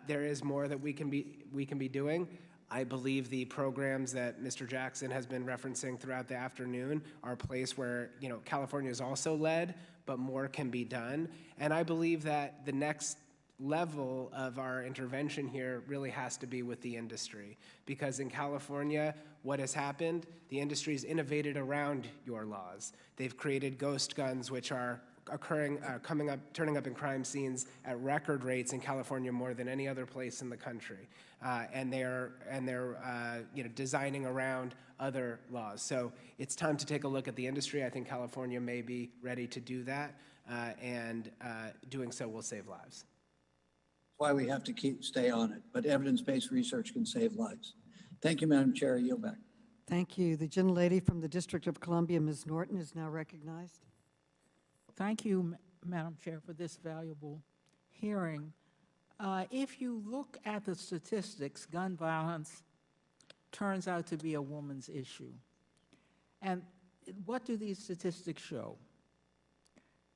there is more that we can be doing. I believe the programs that Mr. Jackson has been referencing throughout the afternoon are a place where, California is also led, but more can be done. And I believe that the next level of our intervention here really has to be with the industry, because in California, what has happened, the industry's innovated around your laws. They've created ghost guns, which are turning up in crime scenes at record rates in California, more than any other place in the country, and they're designing around other laws. So it's time to take a look at the industry. I think California may be ready to do that, and doing so will save lives. Why we have to stay on it, but evidence-based research can save lives. Thank you, Madam Chair. I yield back. Thank you. The gentlelady from the District of Columbia, Ms. Norton, is now recognized. Thank you, Madam Chair, for this valuable hearing. If you look at the statistics, gun violence turns out to be a woman's issue. And what do these statistics show?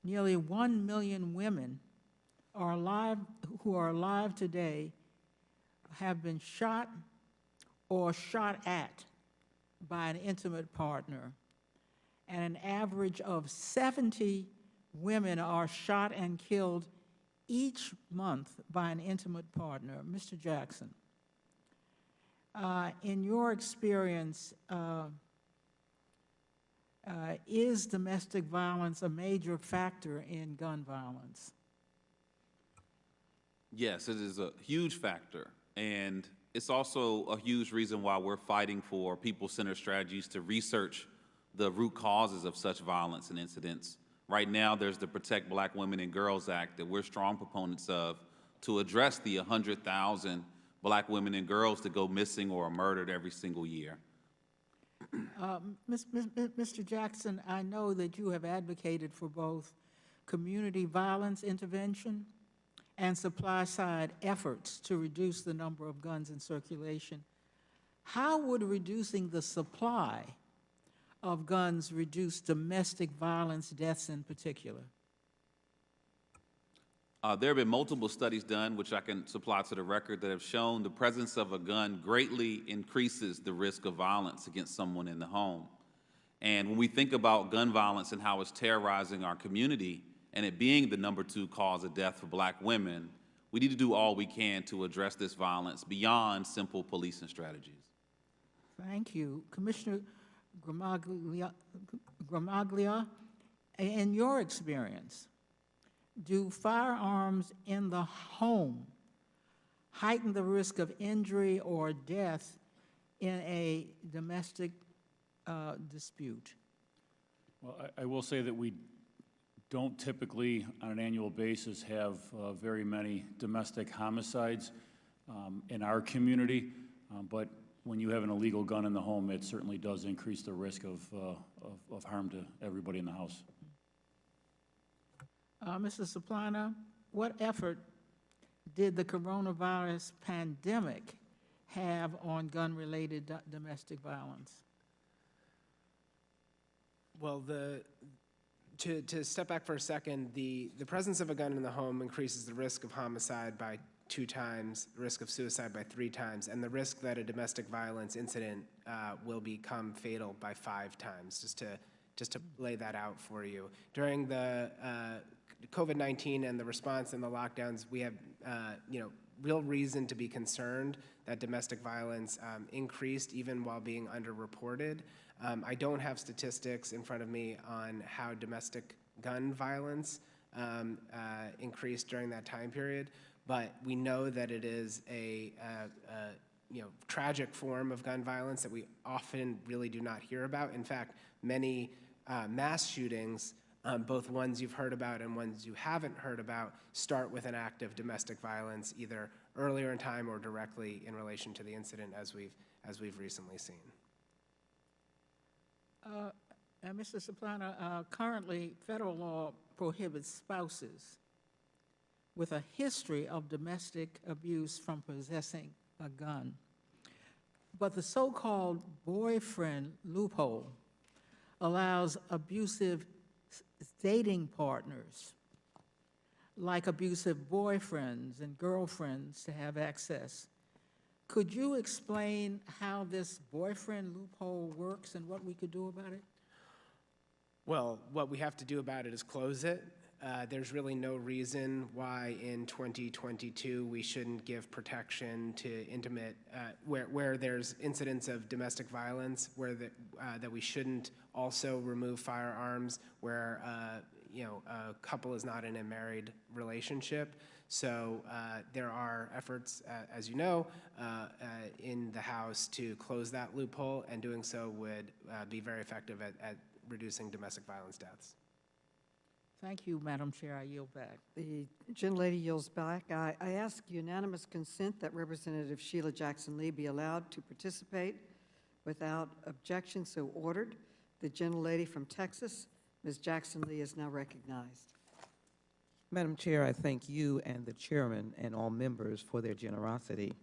Nearly 1 million women who are alive today have been shot or shot at by an intimate partner. And an average of 70 women are shot and killed each month by an intimate partner. Mr. Jackson, in your experience, is domestic violence a major factor in gun violence? Yes, it is a huge factor, and it's also a huge reason why we're fighting for people-centered strategies to research the root causes of such violence and incidents. Right now, there's the Protect Black Women and Girls Act that we're strong proponents of to address the 100,000 black women and girls that go missing or are murdered every single year. Mr. Jackson, I know that you have advocated for both community violence intervention and supply-side efforts to reduce the number of guns in circulation. How would reducing the supply of guns reduce domestic violence deaths in particular? There have been multiple studies done, which I can supply to the record, that have shown the presence of a gun greatly increases the risk of violence against someone in the home. And when we think about gun violence and how it's terrorizing our community, and it being the #2 cause of death for black women, we need to do all we can to address this violence beyond simple policing strategies. Thank you. Commissioner Gramaglia, in your experience, do firearms in the home heighten the risk of injury or death in a domestic dispute? Well, I will say that we don't typically, on an annual basis, have very many domestic homicides in our community, but when you have an illegal gun in the home, it certainly does increase the risk of harm to everybody in the house. Mr. Soplana, what effort did the coronavirus pandemic have on gun-related domestic violence? Well, to step back for a second, the presence of a gun in the home increases the risk of homicide by 2 times, the risk of suicide by 3 times, and the risk that a domestic violence incident will become fatal by 5 times, just to lay that out for you. During the COVID-19 and the response and the lockdowns, we have real reason to be concerned that domestic violence increased even while being underreported. I don't have statistics in front of me on how domestic gun violence increased during that time period, but we know that it is a tragic form of gun violence that we often really do not hear about. In fact, many mass shootings, both ones you've heard about and ones you haven't heard about, start with an act of domestic violence, either earlier in time or directly in relation to the incident, as we've recently seen. Mr. Soplana, currently federal law prohibits spouses with a history of domestic abuse from possessing a gun. But the so-called boyfriend loophole allows abusive dating partners, like abusive boyfriends and girlfriends, to have access. Could you explain how this boyfriend loophole works and what we could do about it? Well, what we have to do about it is close it. There's really no reason why in 2022 we shouldn't give protection to intimate, where there's incidents of domestic violence, that we shouldn't also remove firearms where a couple is not in a married relationship. So there are efforts, as you know, in the House to close that loophole, and doing so would be very effective at reducing domestic violence deaths. Thank you, Madam Chair. I yield back. The gentlelady yields back. I ask unanimous consent that Representative Sheila Jackson Lee be allowed to participate without objection, so ordered. The gentlelady from Texas, Ms. Jackson Lee, is now recognized. Madam Chair, I thank you and the chairman and all members for their generosity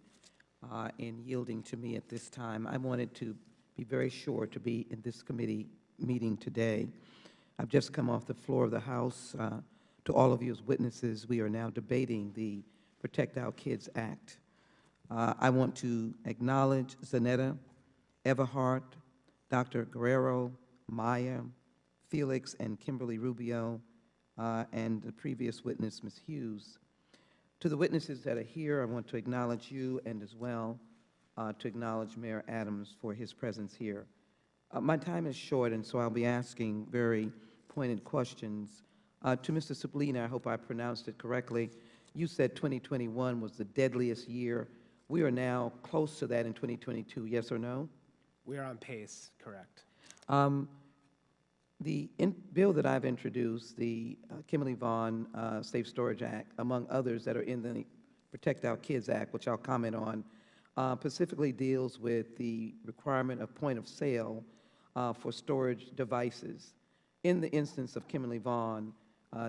in yielding to me at this time. I wanted to be very short to be in this committee meeting today. I've just come off the floor of the House. To all of you as witnesses, we are now debating the Protect Our Kids Act. I want to acknowledge Zanetta, Everhart, Dr. Guerrero, Maya, Felix, and Kimberly Rubio, and the previous witness, Ms. Hughes. To the witnesses that are here, I want to acknowledge you, and as well to acknowledge Mayor Adams for his presence here. My time is short, and so I'll be asking very pointed questions. To Mr. Soplina, I hope I pronounced it correctly. You said 2021 was the deadliest year. We are now close to that in 2022, yes or no? We are on pace, correct. The bill that I've introduced, the Kimberly Vaughn Safe Storage Act, among others that are in the Protect Our Kids Act, which I'll comment on, specifically deals with the requirement of point of sale for storage devices. In the instance of Kimberly Vaughn,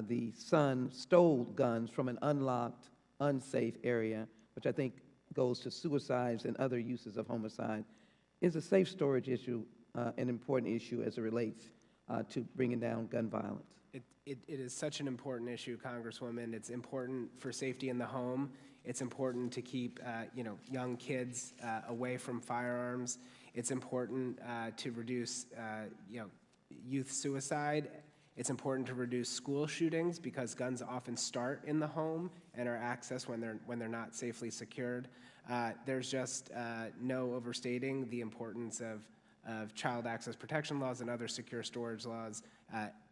the son stole guns from an unlocked, unsafe area, which I think goes to suicides and other uses of homicide. Is a safe storage issue an important issue as it relates to bringing down gun violence? It is such an important issue, Congresswoman. It's important for safety in the home. It's important to keep young kids away from firearms. It's important to reduce youth suicide. It's important to reduce school shootings because guns often start in the home and are accessed when they're not safely secured. There's just no overstating the importance of child access protection laws and other secure storage laws,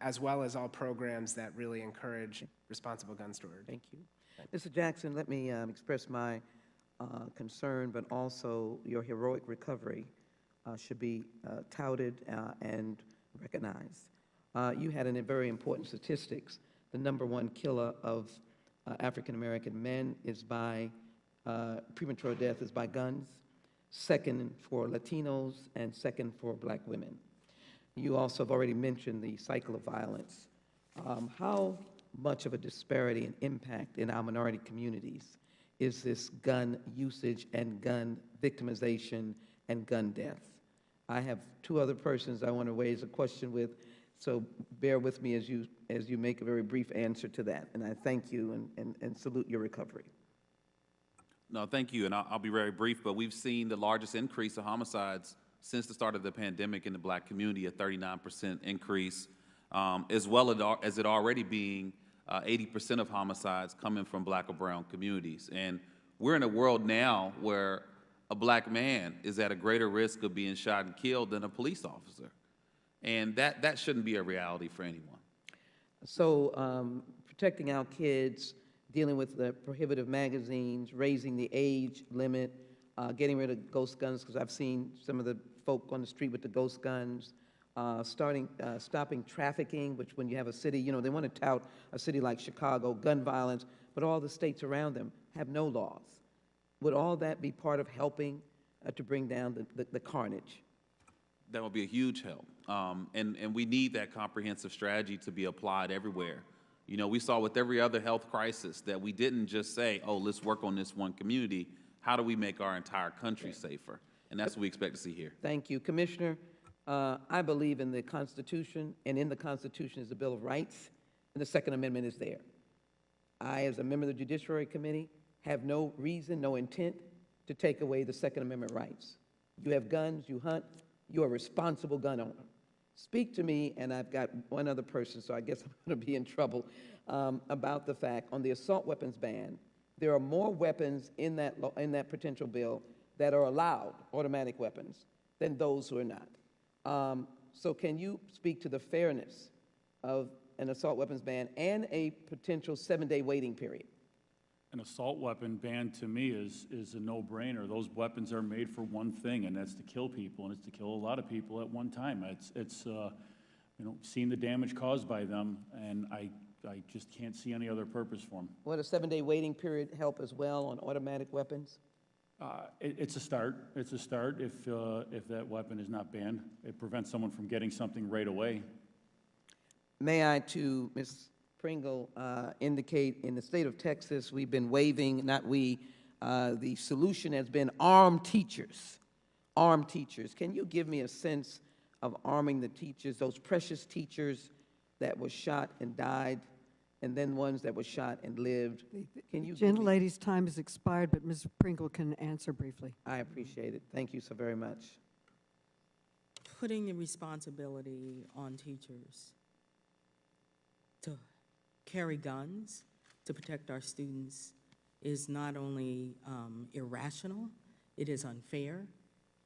as well as all programs that really encourage responsible gun storage. Thank you. Mr. Jackson, let me express my concern, but also your heroic recovery should be touted and recognized. You had a very important statistics. The #1 killer of African-American men is by premature death is by guns, second for Latinos, and second for Black women. You also have already mentioned the cycle of violence. How much of a disparity and impact in our minority communities is this gun usage and gun victimization and gun death? I have two other persons I want to raise a question with, so bear with me as you make a very brief answer to that. And I thank you and salute your recovery. No, thank you, and I'll be very brief, but we've seen the largest increase of homicides since the start of the pandemic in the Black community, a 39% increase, as well as it already being 80% of homicides coming from Black or brown communities. And we're in a world now where a Black man is at a greater risk of being shot and killed than a police officer. And that shouldn't be a reality for anyone. So protecting our kids, dealing with the prohibitive magazines, raising the age limit, getting rid of ghost guns, because I've seen some of the folk on the street with the ghost guns, stopping trafficking, which when you have a city, they want to tout a city like Chicago, gun violence, but all the states around them have no laws. Would all that be part of helping to bring down the carnage? That would be a huge help. And we need that comprehensive strategy to be applied everywhere. We saw with every other health crisis that we didn't just say, oh, let's work on this one community. How do we make our entire country safer? And that's what we expect to see here. Thank you. Commissioner, I believe in the Constitution, and in the Constitution is the Bill of Rights, and the Second Amendment is there. I, as a member of the Judiciary Committee, have no reason, no intent to take away the Second Amendment rights. You have guns, you hunt, you're a responsible gun owner. Speak to me, and I've got one other person, so I guess I'm going to be in trouble, about the fact on the assault weapons ban, there are more weapons in that potential bill that are allowed, automatic weapons, than those who are not. So can you speak to the fairness of an assault weapons ban and a potential 7-day waiting period? An assault weapon ban to me is a no-brainer. Those weapons are made for one thing, and that's to kill people, and it's to kill a lot of people at one time. It's seen the damage caused by them, and I just can't see any other purpose for them. Would a 7-day waiting period help as well on automatic weapons? It's a start. It's a start if that weapon is not banned. It prevents someone from getting something right away. May I, to Ms. Pringle, indicate in the state of Texas, we've been waiving, not we, the solution has been armed teachers. Armed teachers. Can you give me a sense of arming the teachers, those precious teachers that were shot and died, and then ones that were shot and lived? Can you? Gentlelady's time has expired, but Ms. Pringle can answer briefly. I appreciate it. Thank you so very much. Putting the responsibility on teachers to carry guns to protect our students is not only irrational, it is unfair,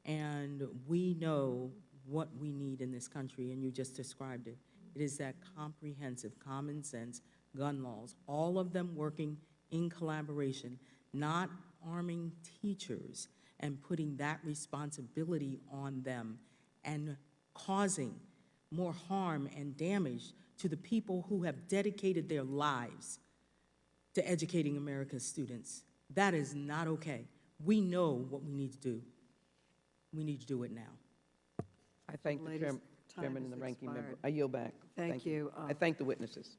and we know what we need in this country, and you just described it. It is that comprehensive, common sense gun laws, all of them working in collaboration, not arming teachers and putting that responsibility on them and causing more harm and damage to the people who have dedicated their lives to educating America's students. That is not okay. We know what we need to do. We need to do it now. I thank the chairman and the ranking member. I yield back. Thank you. I thank the witnesses.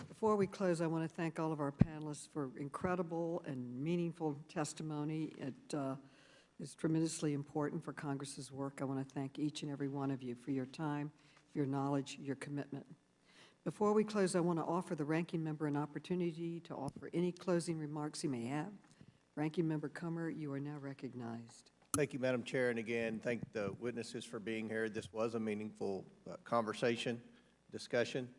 Before we close, I want to thank all of our panelists for incredible and meaningful testimony. It is tremendously important for Congress's work. I want to thank each and every one of you for your time, your knowledge, your commitment. Before we close, I want to offer the ranking member an opportunity to offer any closing remarks he may have. Ranking Member Comer, you are now recognized. Thank you, Madam Chair, and again, thank the witnesses for being here. This was a meaningful conversation, discussion.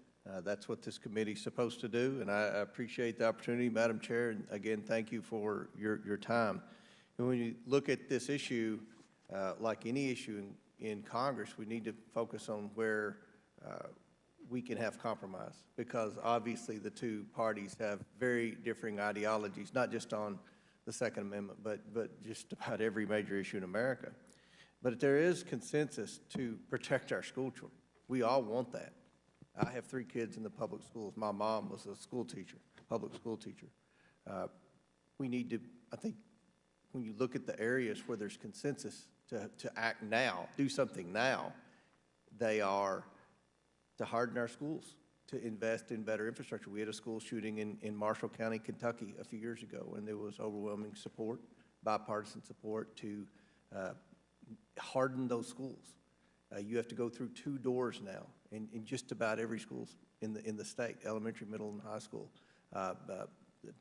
That's what this committee is supposed to do, and I appreciate the opportunity, Madam Chair, and again, thank you for your time. And when you look at this issue, like any issue in Congress, we need to focus on where we can have compromise, because obviously the two parties have very differing ideologies, not just on the Second Amendment, but just about every major issue in America. But there is consensus to protect our school children. We all want that. I have 3 kids in the public schools. My mom was a school teacher, public school teacher. We need to, I think, when you look at the areas where there's consensus to act now, do something now, they are to harden our schools, to invest in better infrastructure. We had a school shooting in Marshall County, Kentucky a few years ago, and there was overwhelming support, bipartisan support to harden those schools. You have to go through 2 doors now in just about every school in the state, elementary, middle, and high school,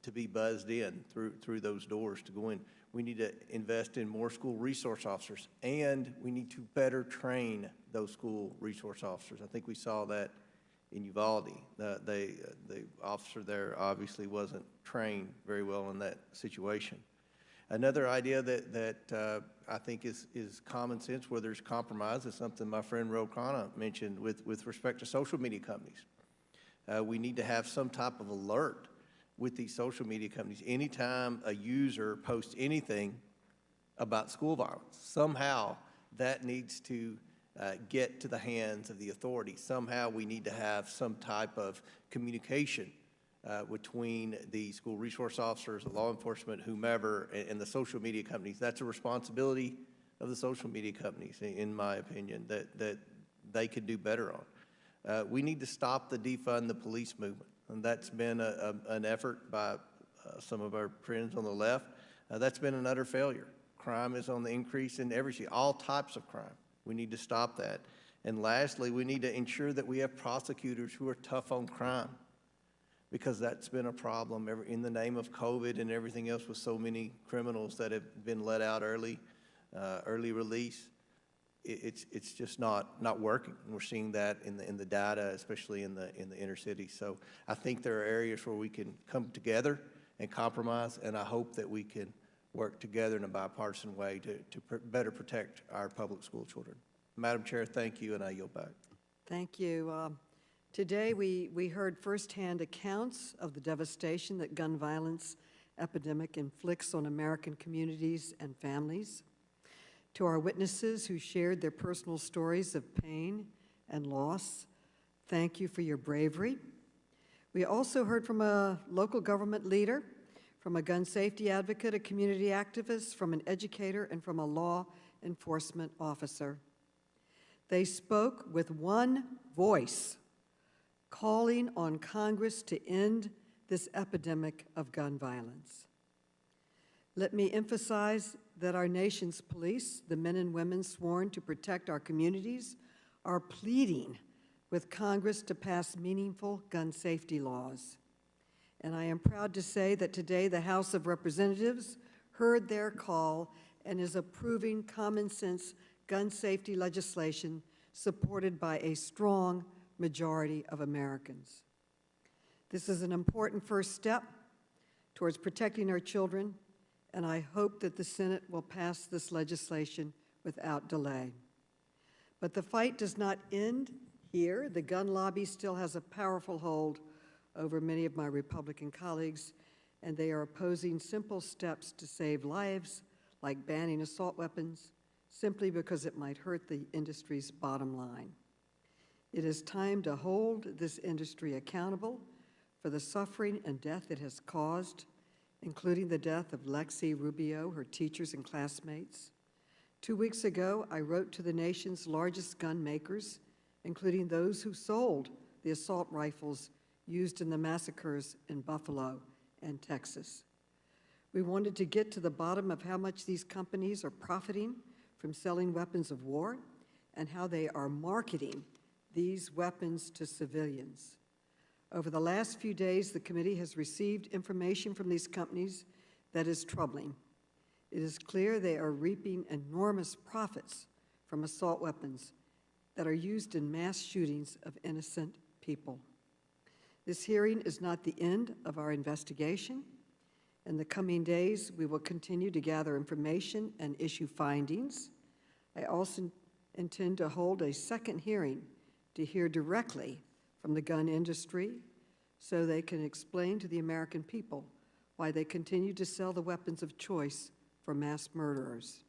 to be buzzed in through those doors to go in. We need to invest in more school resource officers, and we need to better train those school resource officers. I think we saw that in Uvalde. The officer there obviously wasn't trained very well in that situation. Another idea that I think is common sense where there's compromise is something my friend Robb mentioned with respect to social media companies. We need to have some type of alert with these social media companies. Anytime a user posts anything about school violence, somehow that needs to get to the hands of the authorities. Somehow we need to have some type of communication between the school resource officers, the law enforcement, whomever, and the social media companies. That's a responsibility of the social media companies, in my opinion, that they could do better on. We need to stop the defund the police movement, and that's been an effort by some of our friends on the left. That's been an utter failure. Crime is on the increase in all types of crime. We need to stop that. And lastly, we need to ensure that we have prosecutors who are tough on crime, because that's been a problem in the name of COVID and everything else, with so many criminals that have been let out early release. It's just not working. And we're seeing that in the data, especially in the inner city. So I think there are areas where we can come together and compromise, and I hope that we can work together in a bipartisan way to better protect our public school children. Madam Chair, thank you, and I yield back. Thank you. Today, we heard firsthand accounts of the devastation that gun violence epidemic inflicts on American communities and families. To our witnesses who shared their personal stories of pain and loss, thank you for your bravery. We also heard from a local government leader, from a gun safety advocate, a community activist, from an educator, and from a law enforcement officer. They spoke with one voice, calling on Congress to end this epidemic of gun violence. Let me emphasize that our nation's police, the men and women sworn to protect our communities, are pleading with Congress to pass meaningful gun safety laws. And I am proud to say that today the House of Representatives heard their call and is approving common sense gun safety legislation supported by a strong majority of Americans. This is an important first step towards protecting our children, and I hope that the Senate will pass this legislation without delay. But the fight does not end here. The gun lobby still has a powerful hold over many of my Republican colleagues, and they are opposing simple steps to save lives, like banning assault weapons, simply because it might hurt the industry's bottom line. It is time to hold this industry accountable for the suffering and death it has caused, including the death of Lexi Rubio, her teachers and classmates. 2 weeks ago, I wrote to the nation's largest gun makers, including those who sold the assault rifles used in the massacres in Buffalo and Texas. We wanted to get to the bottom of how much these companies are profiting from selling weapons of war and how they are marketing these weapons to civilians. Over the last few days, the committee has received information from these companies that is troubling. It is clear they are reaping enormous profits from assault weapons that are used in mass shootings of innocent people. This hearing is not the end of our investigation. In the coming days, we will continue to gather information and issue findings. I also intend to hold a second hearing to hear directly from the gun industry so they can explain to the American people why they continue to sell the weapons of choice for mass murderers.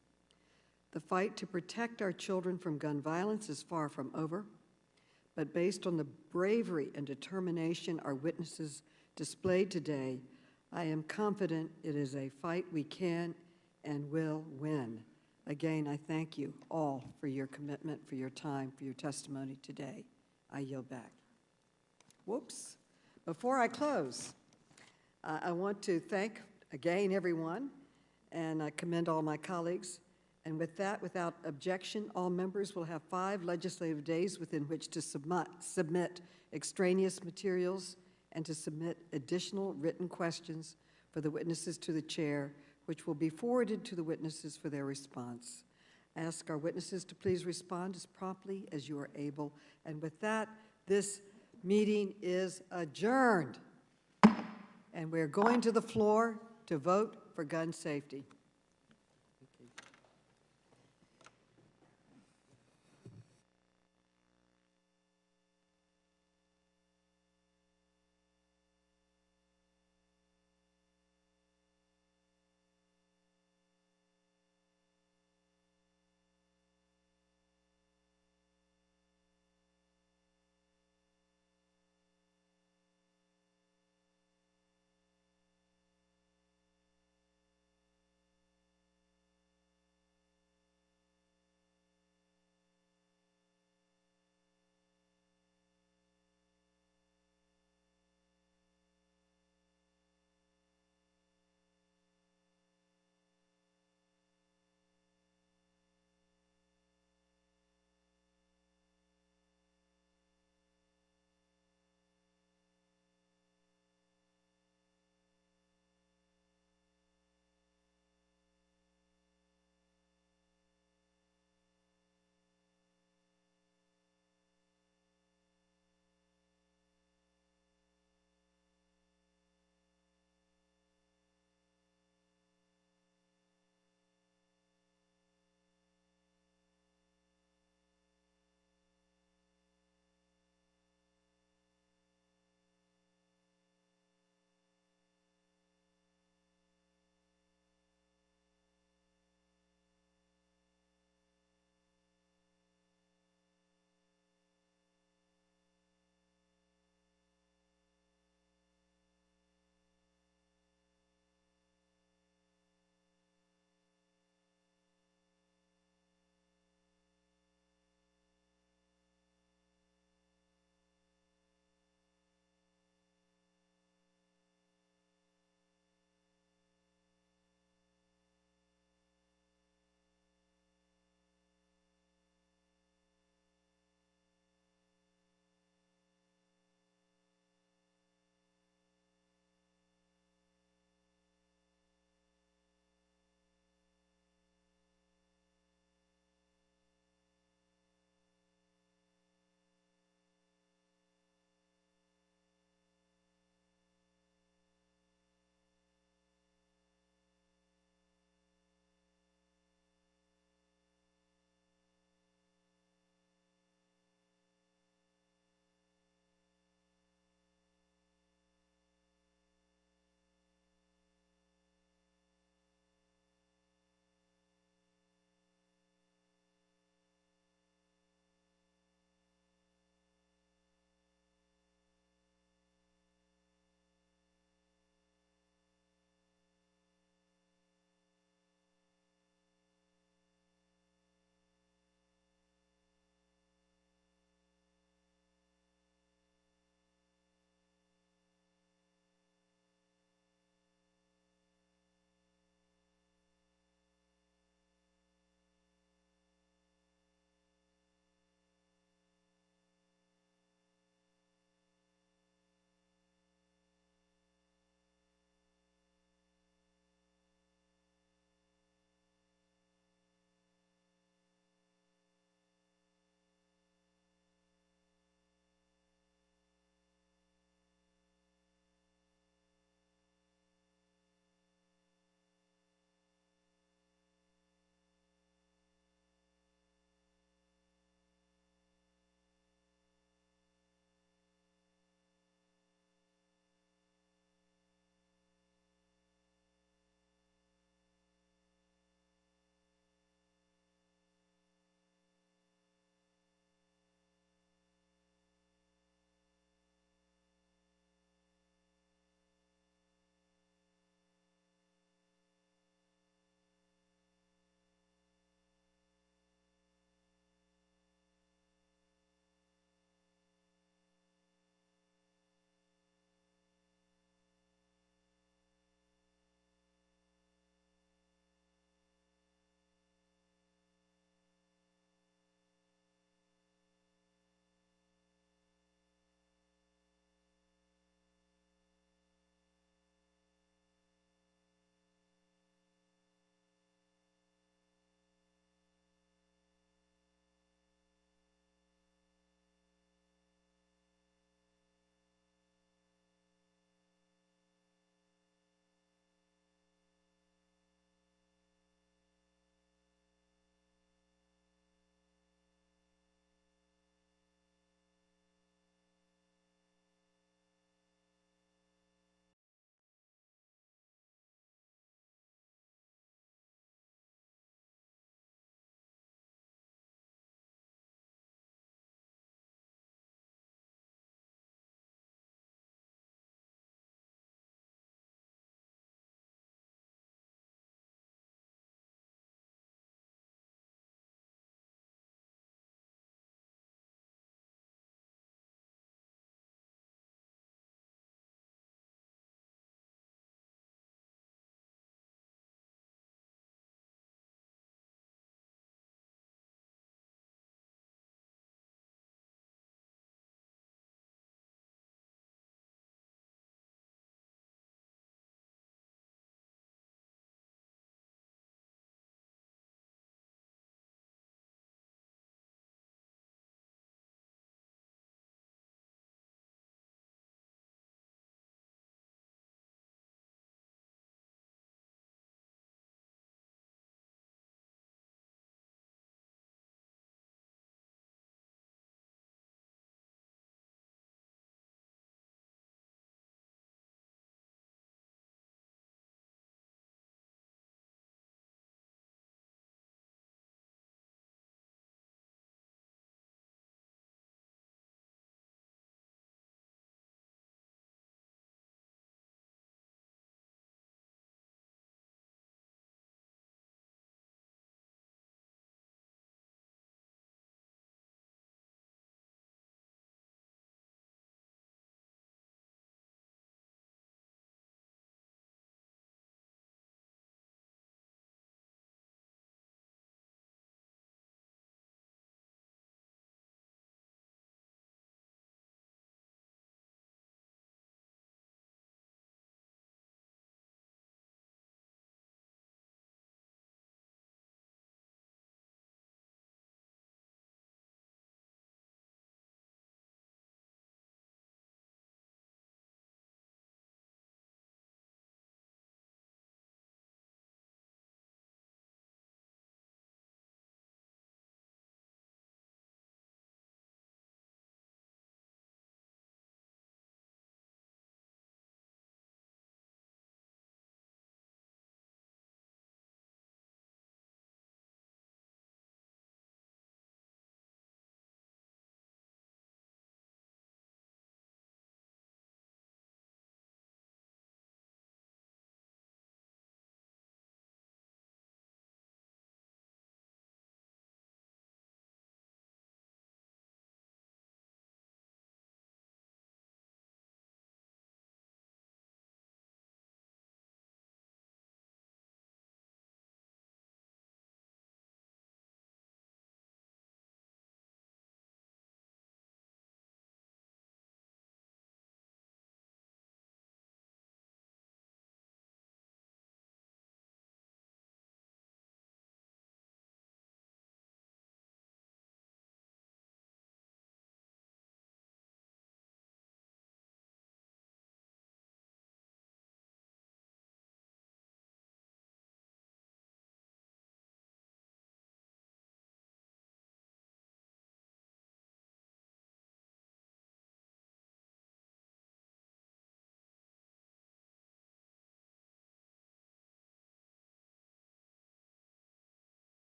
The fight to protect our children from gun violence is far from over, but based on the bravery and determination our witnesses displayed today, I am confident it is a fight we can and will win. Again, I thank you all for your commitment, for your time, for your testimony today. I yield back. Whoops. Before I close, I want to thank again everyone and I commend all my colleagues. And with that, without objection, all members will have 5 legislative days within which to submit extraneous materials and to submit additional written questions for the witnesses to the chair, which will be forwarded to the witnesses for their response. I ask our witnesses to please respond as promptly as you are able. And with that, this meeting is adjourned. And we're going to the floor to vote for gun safety.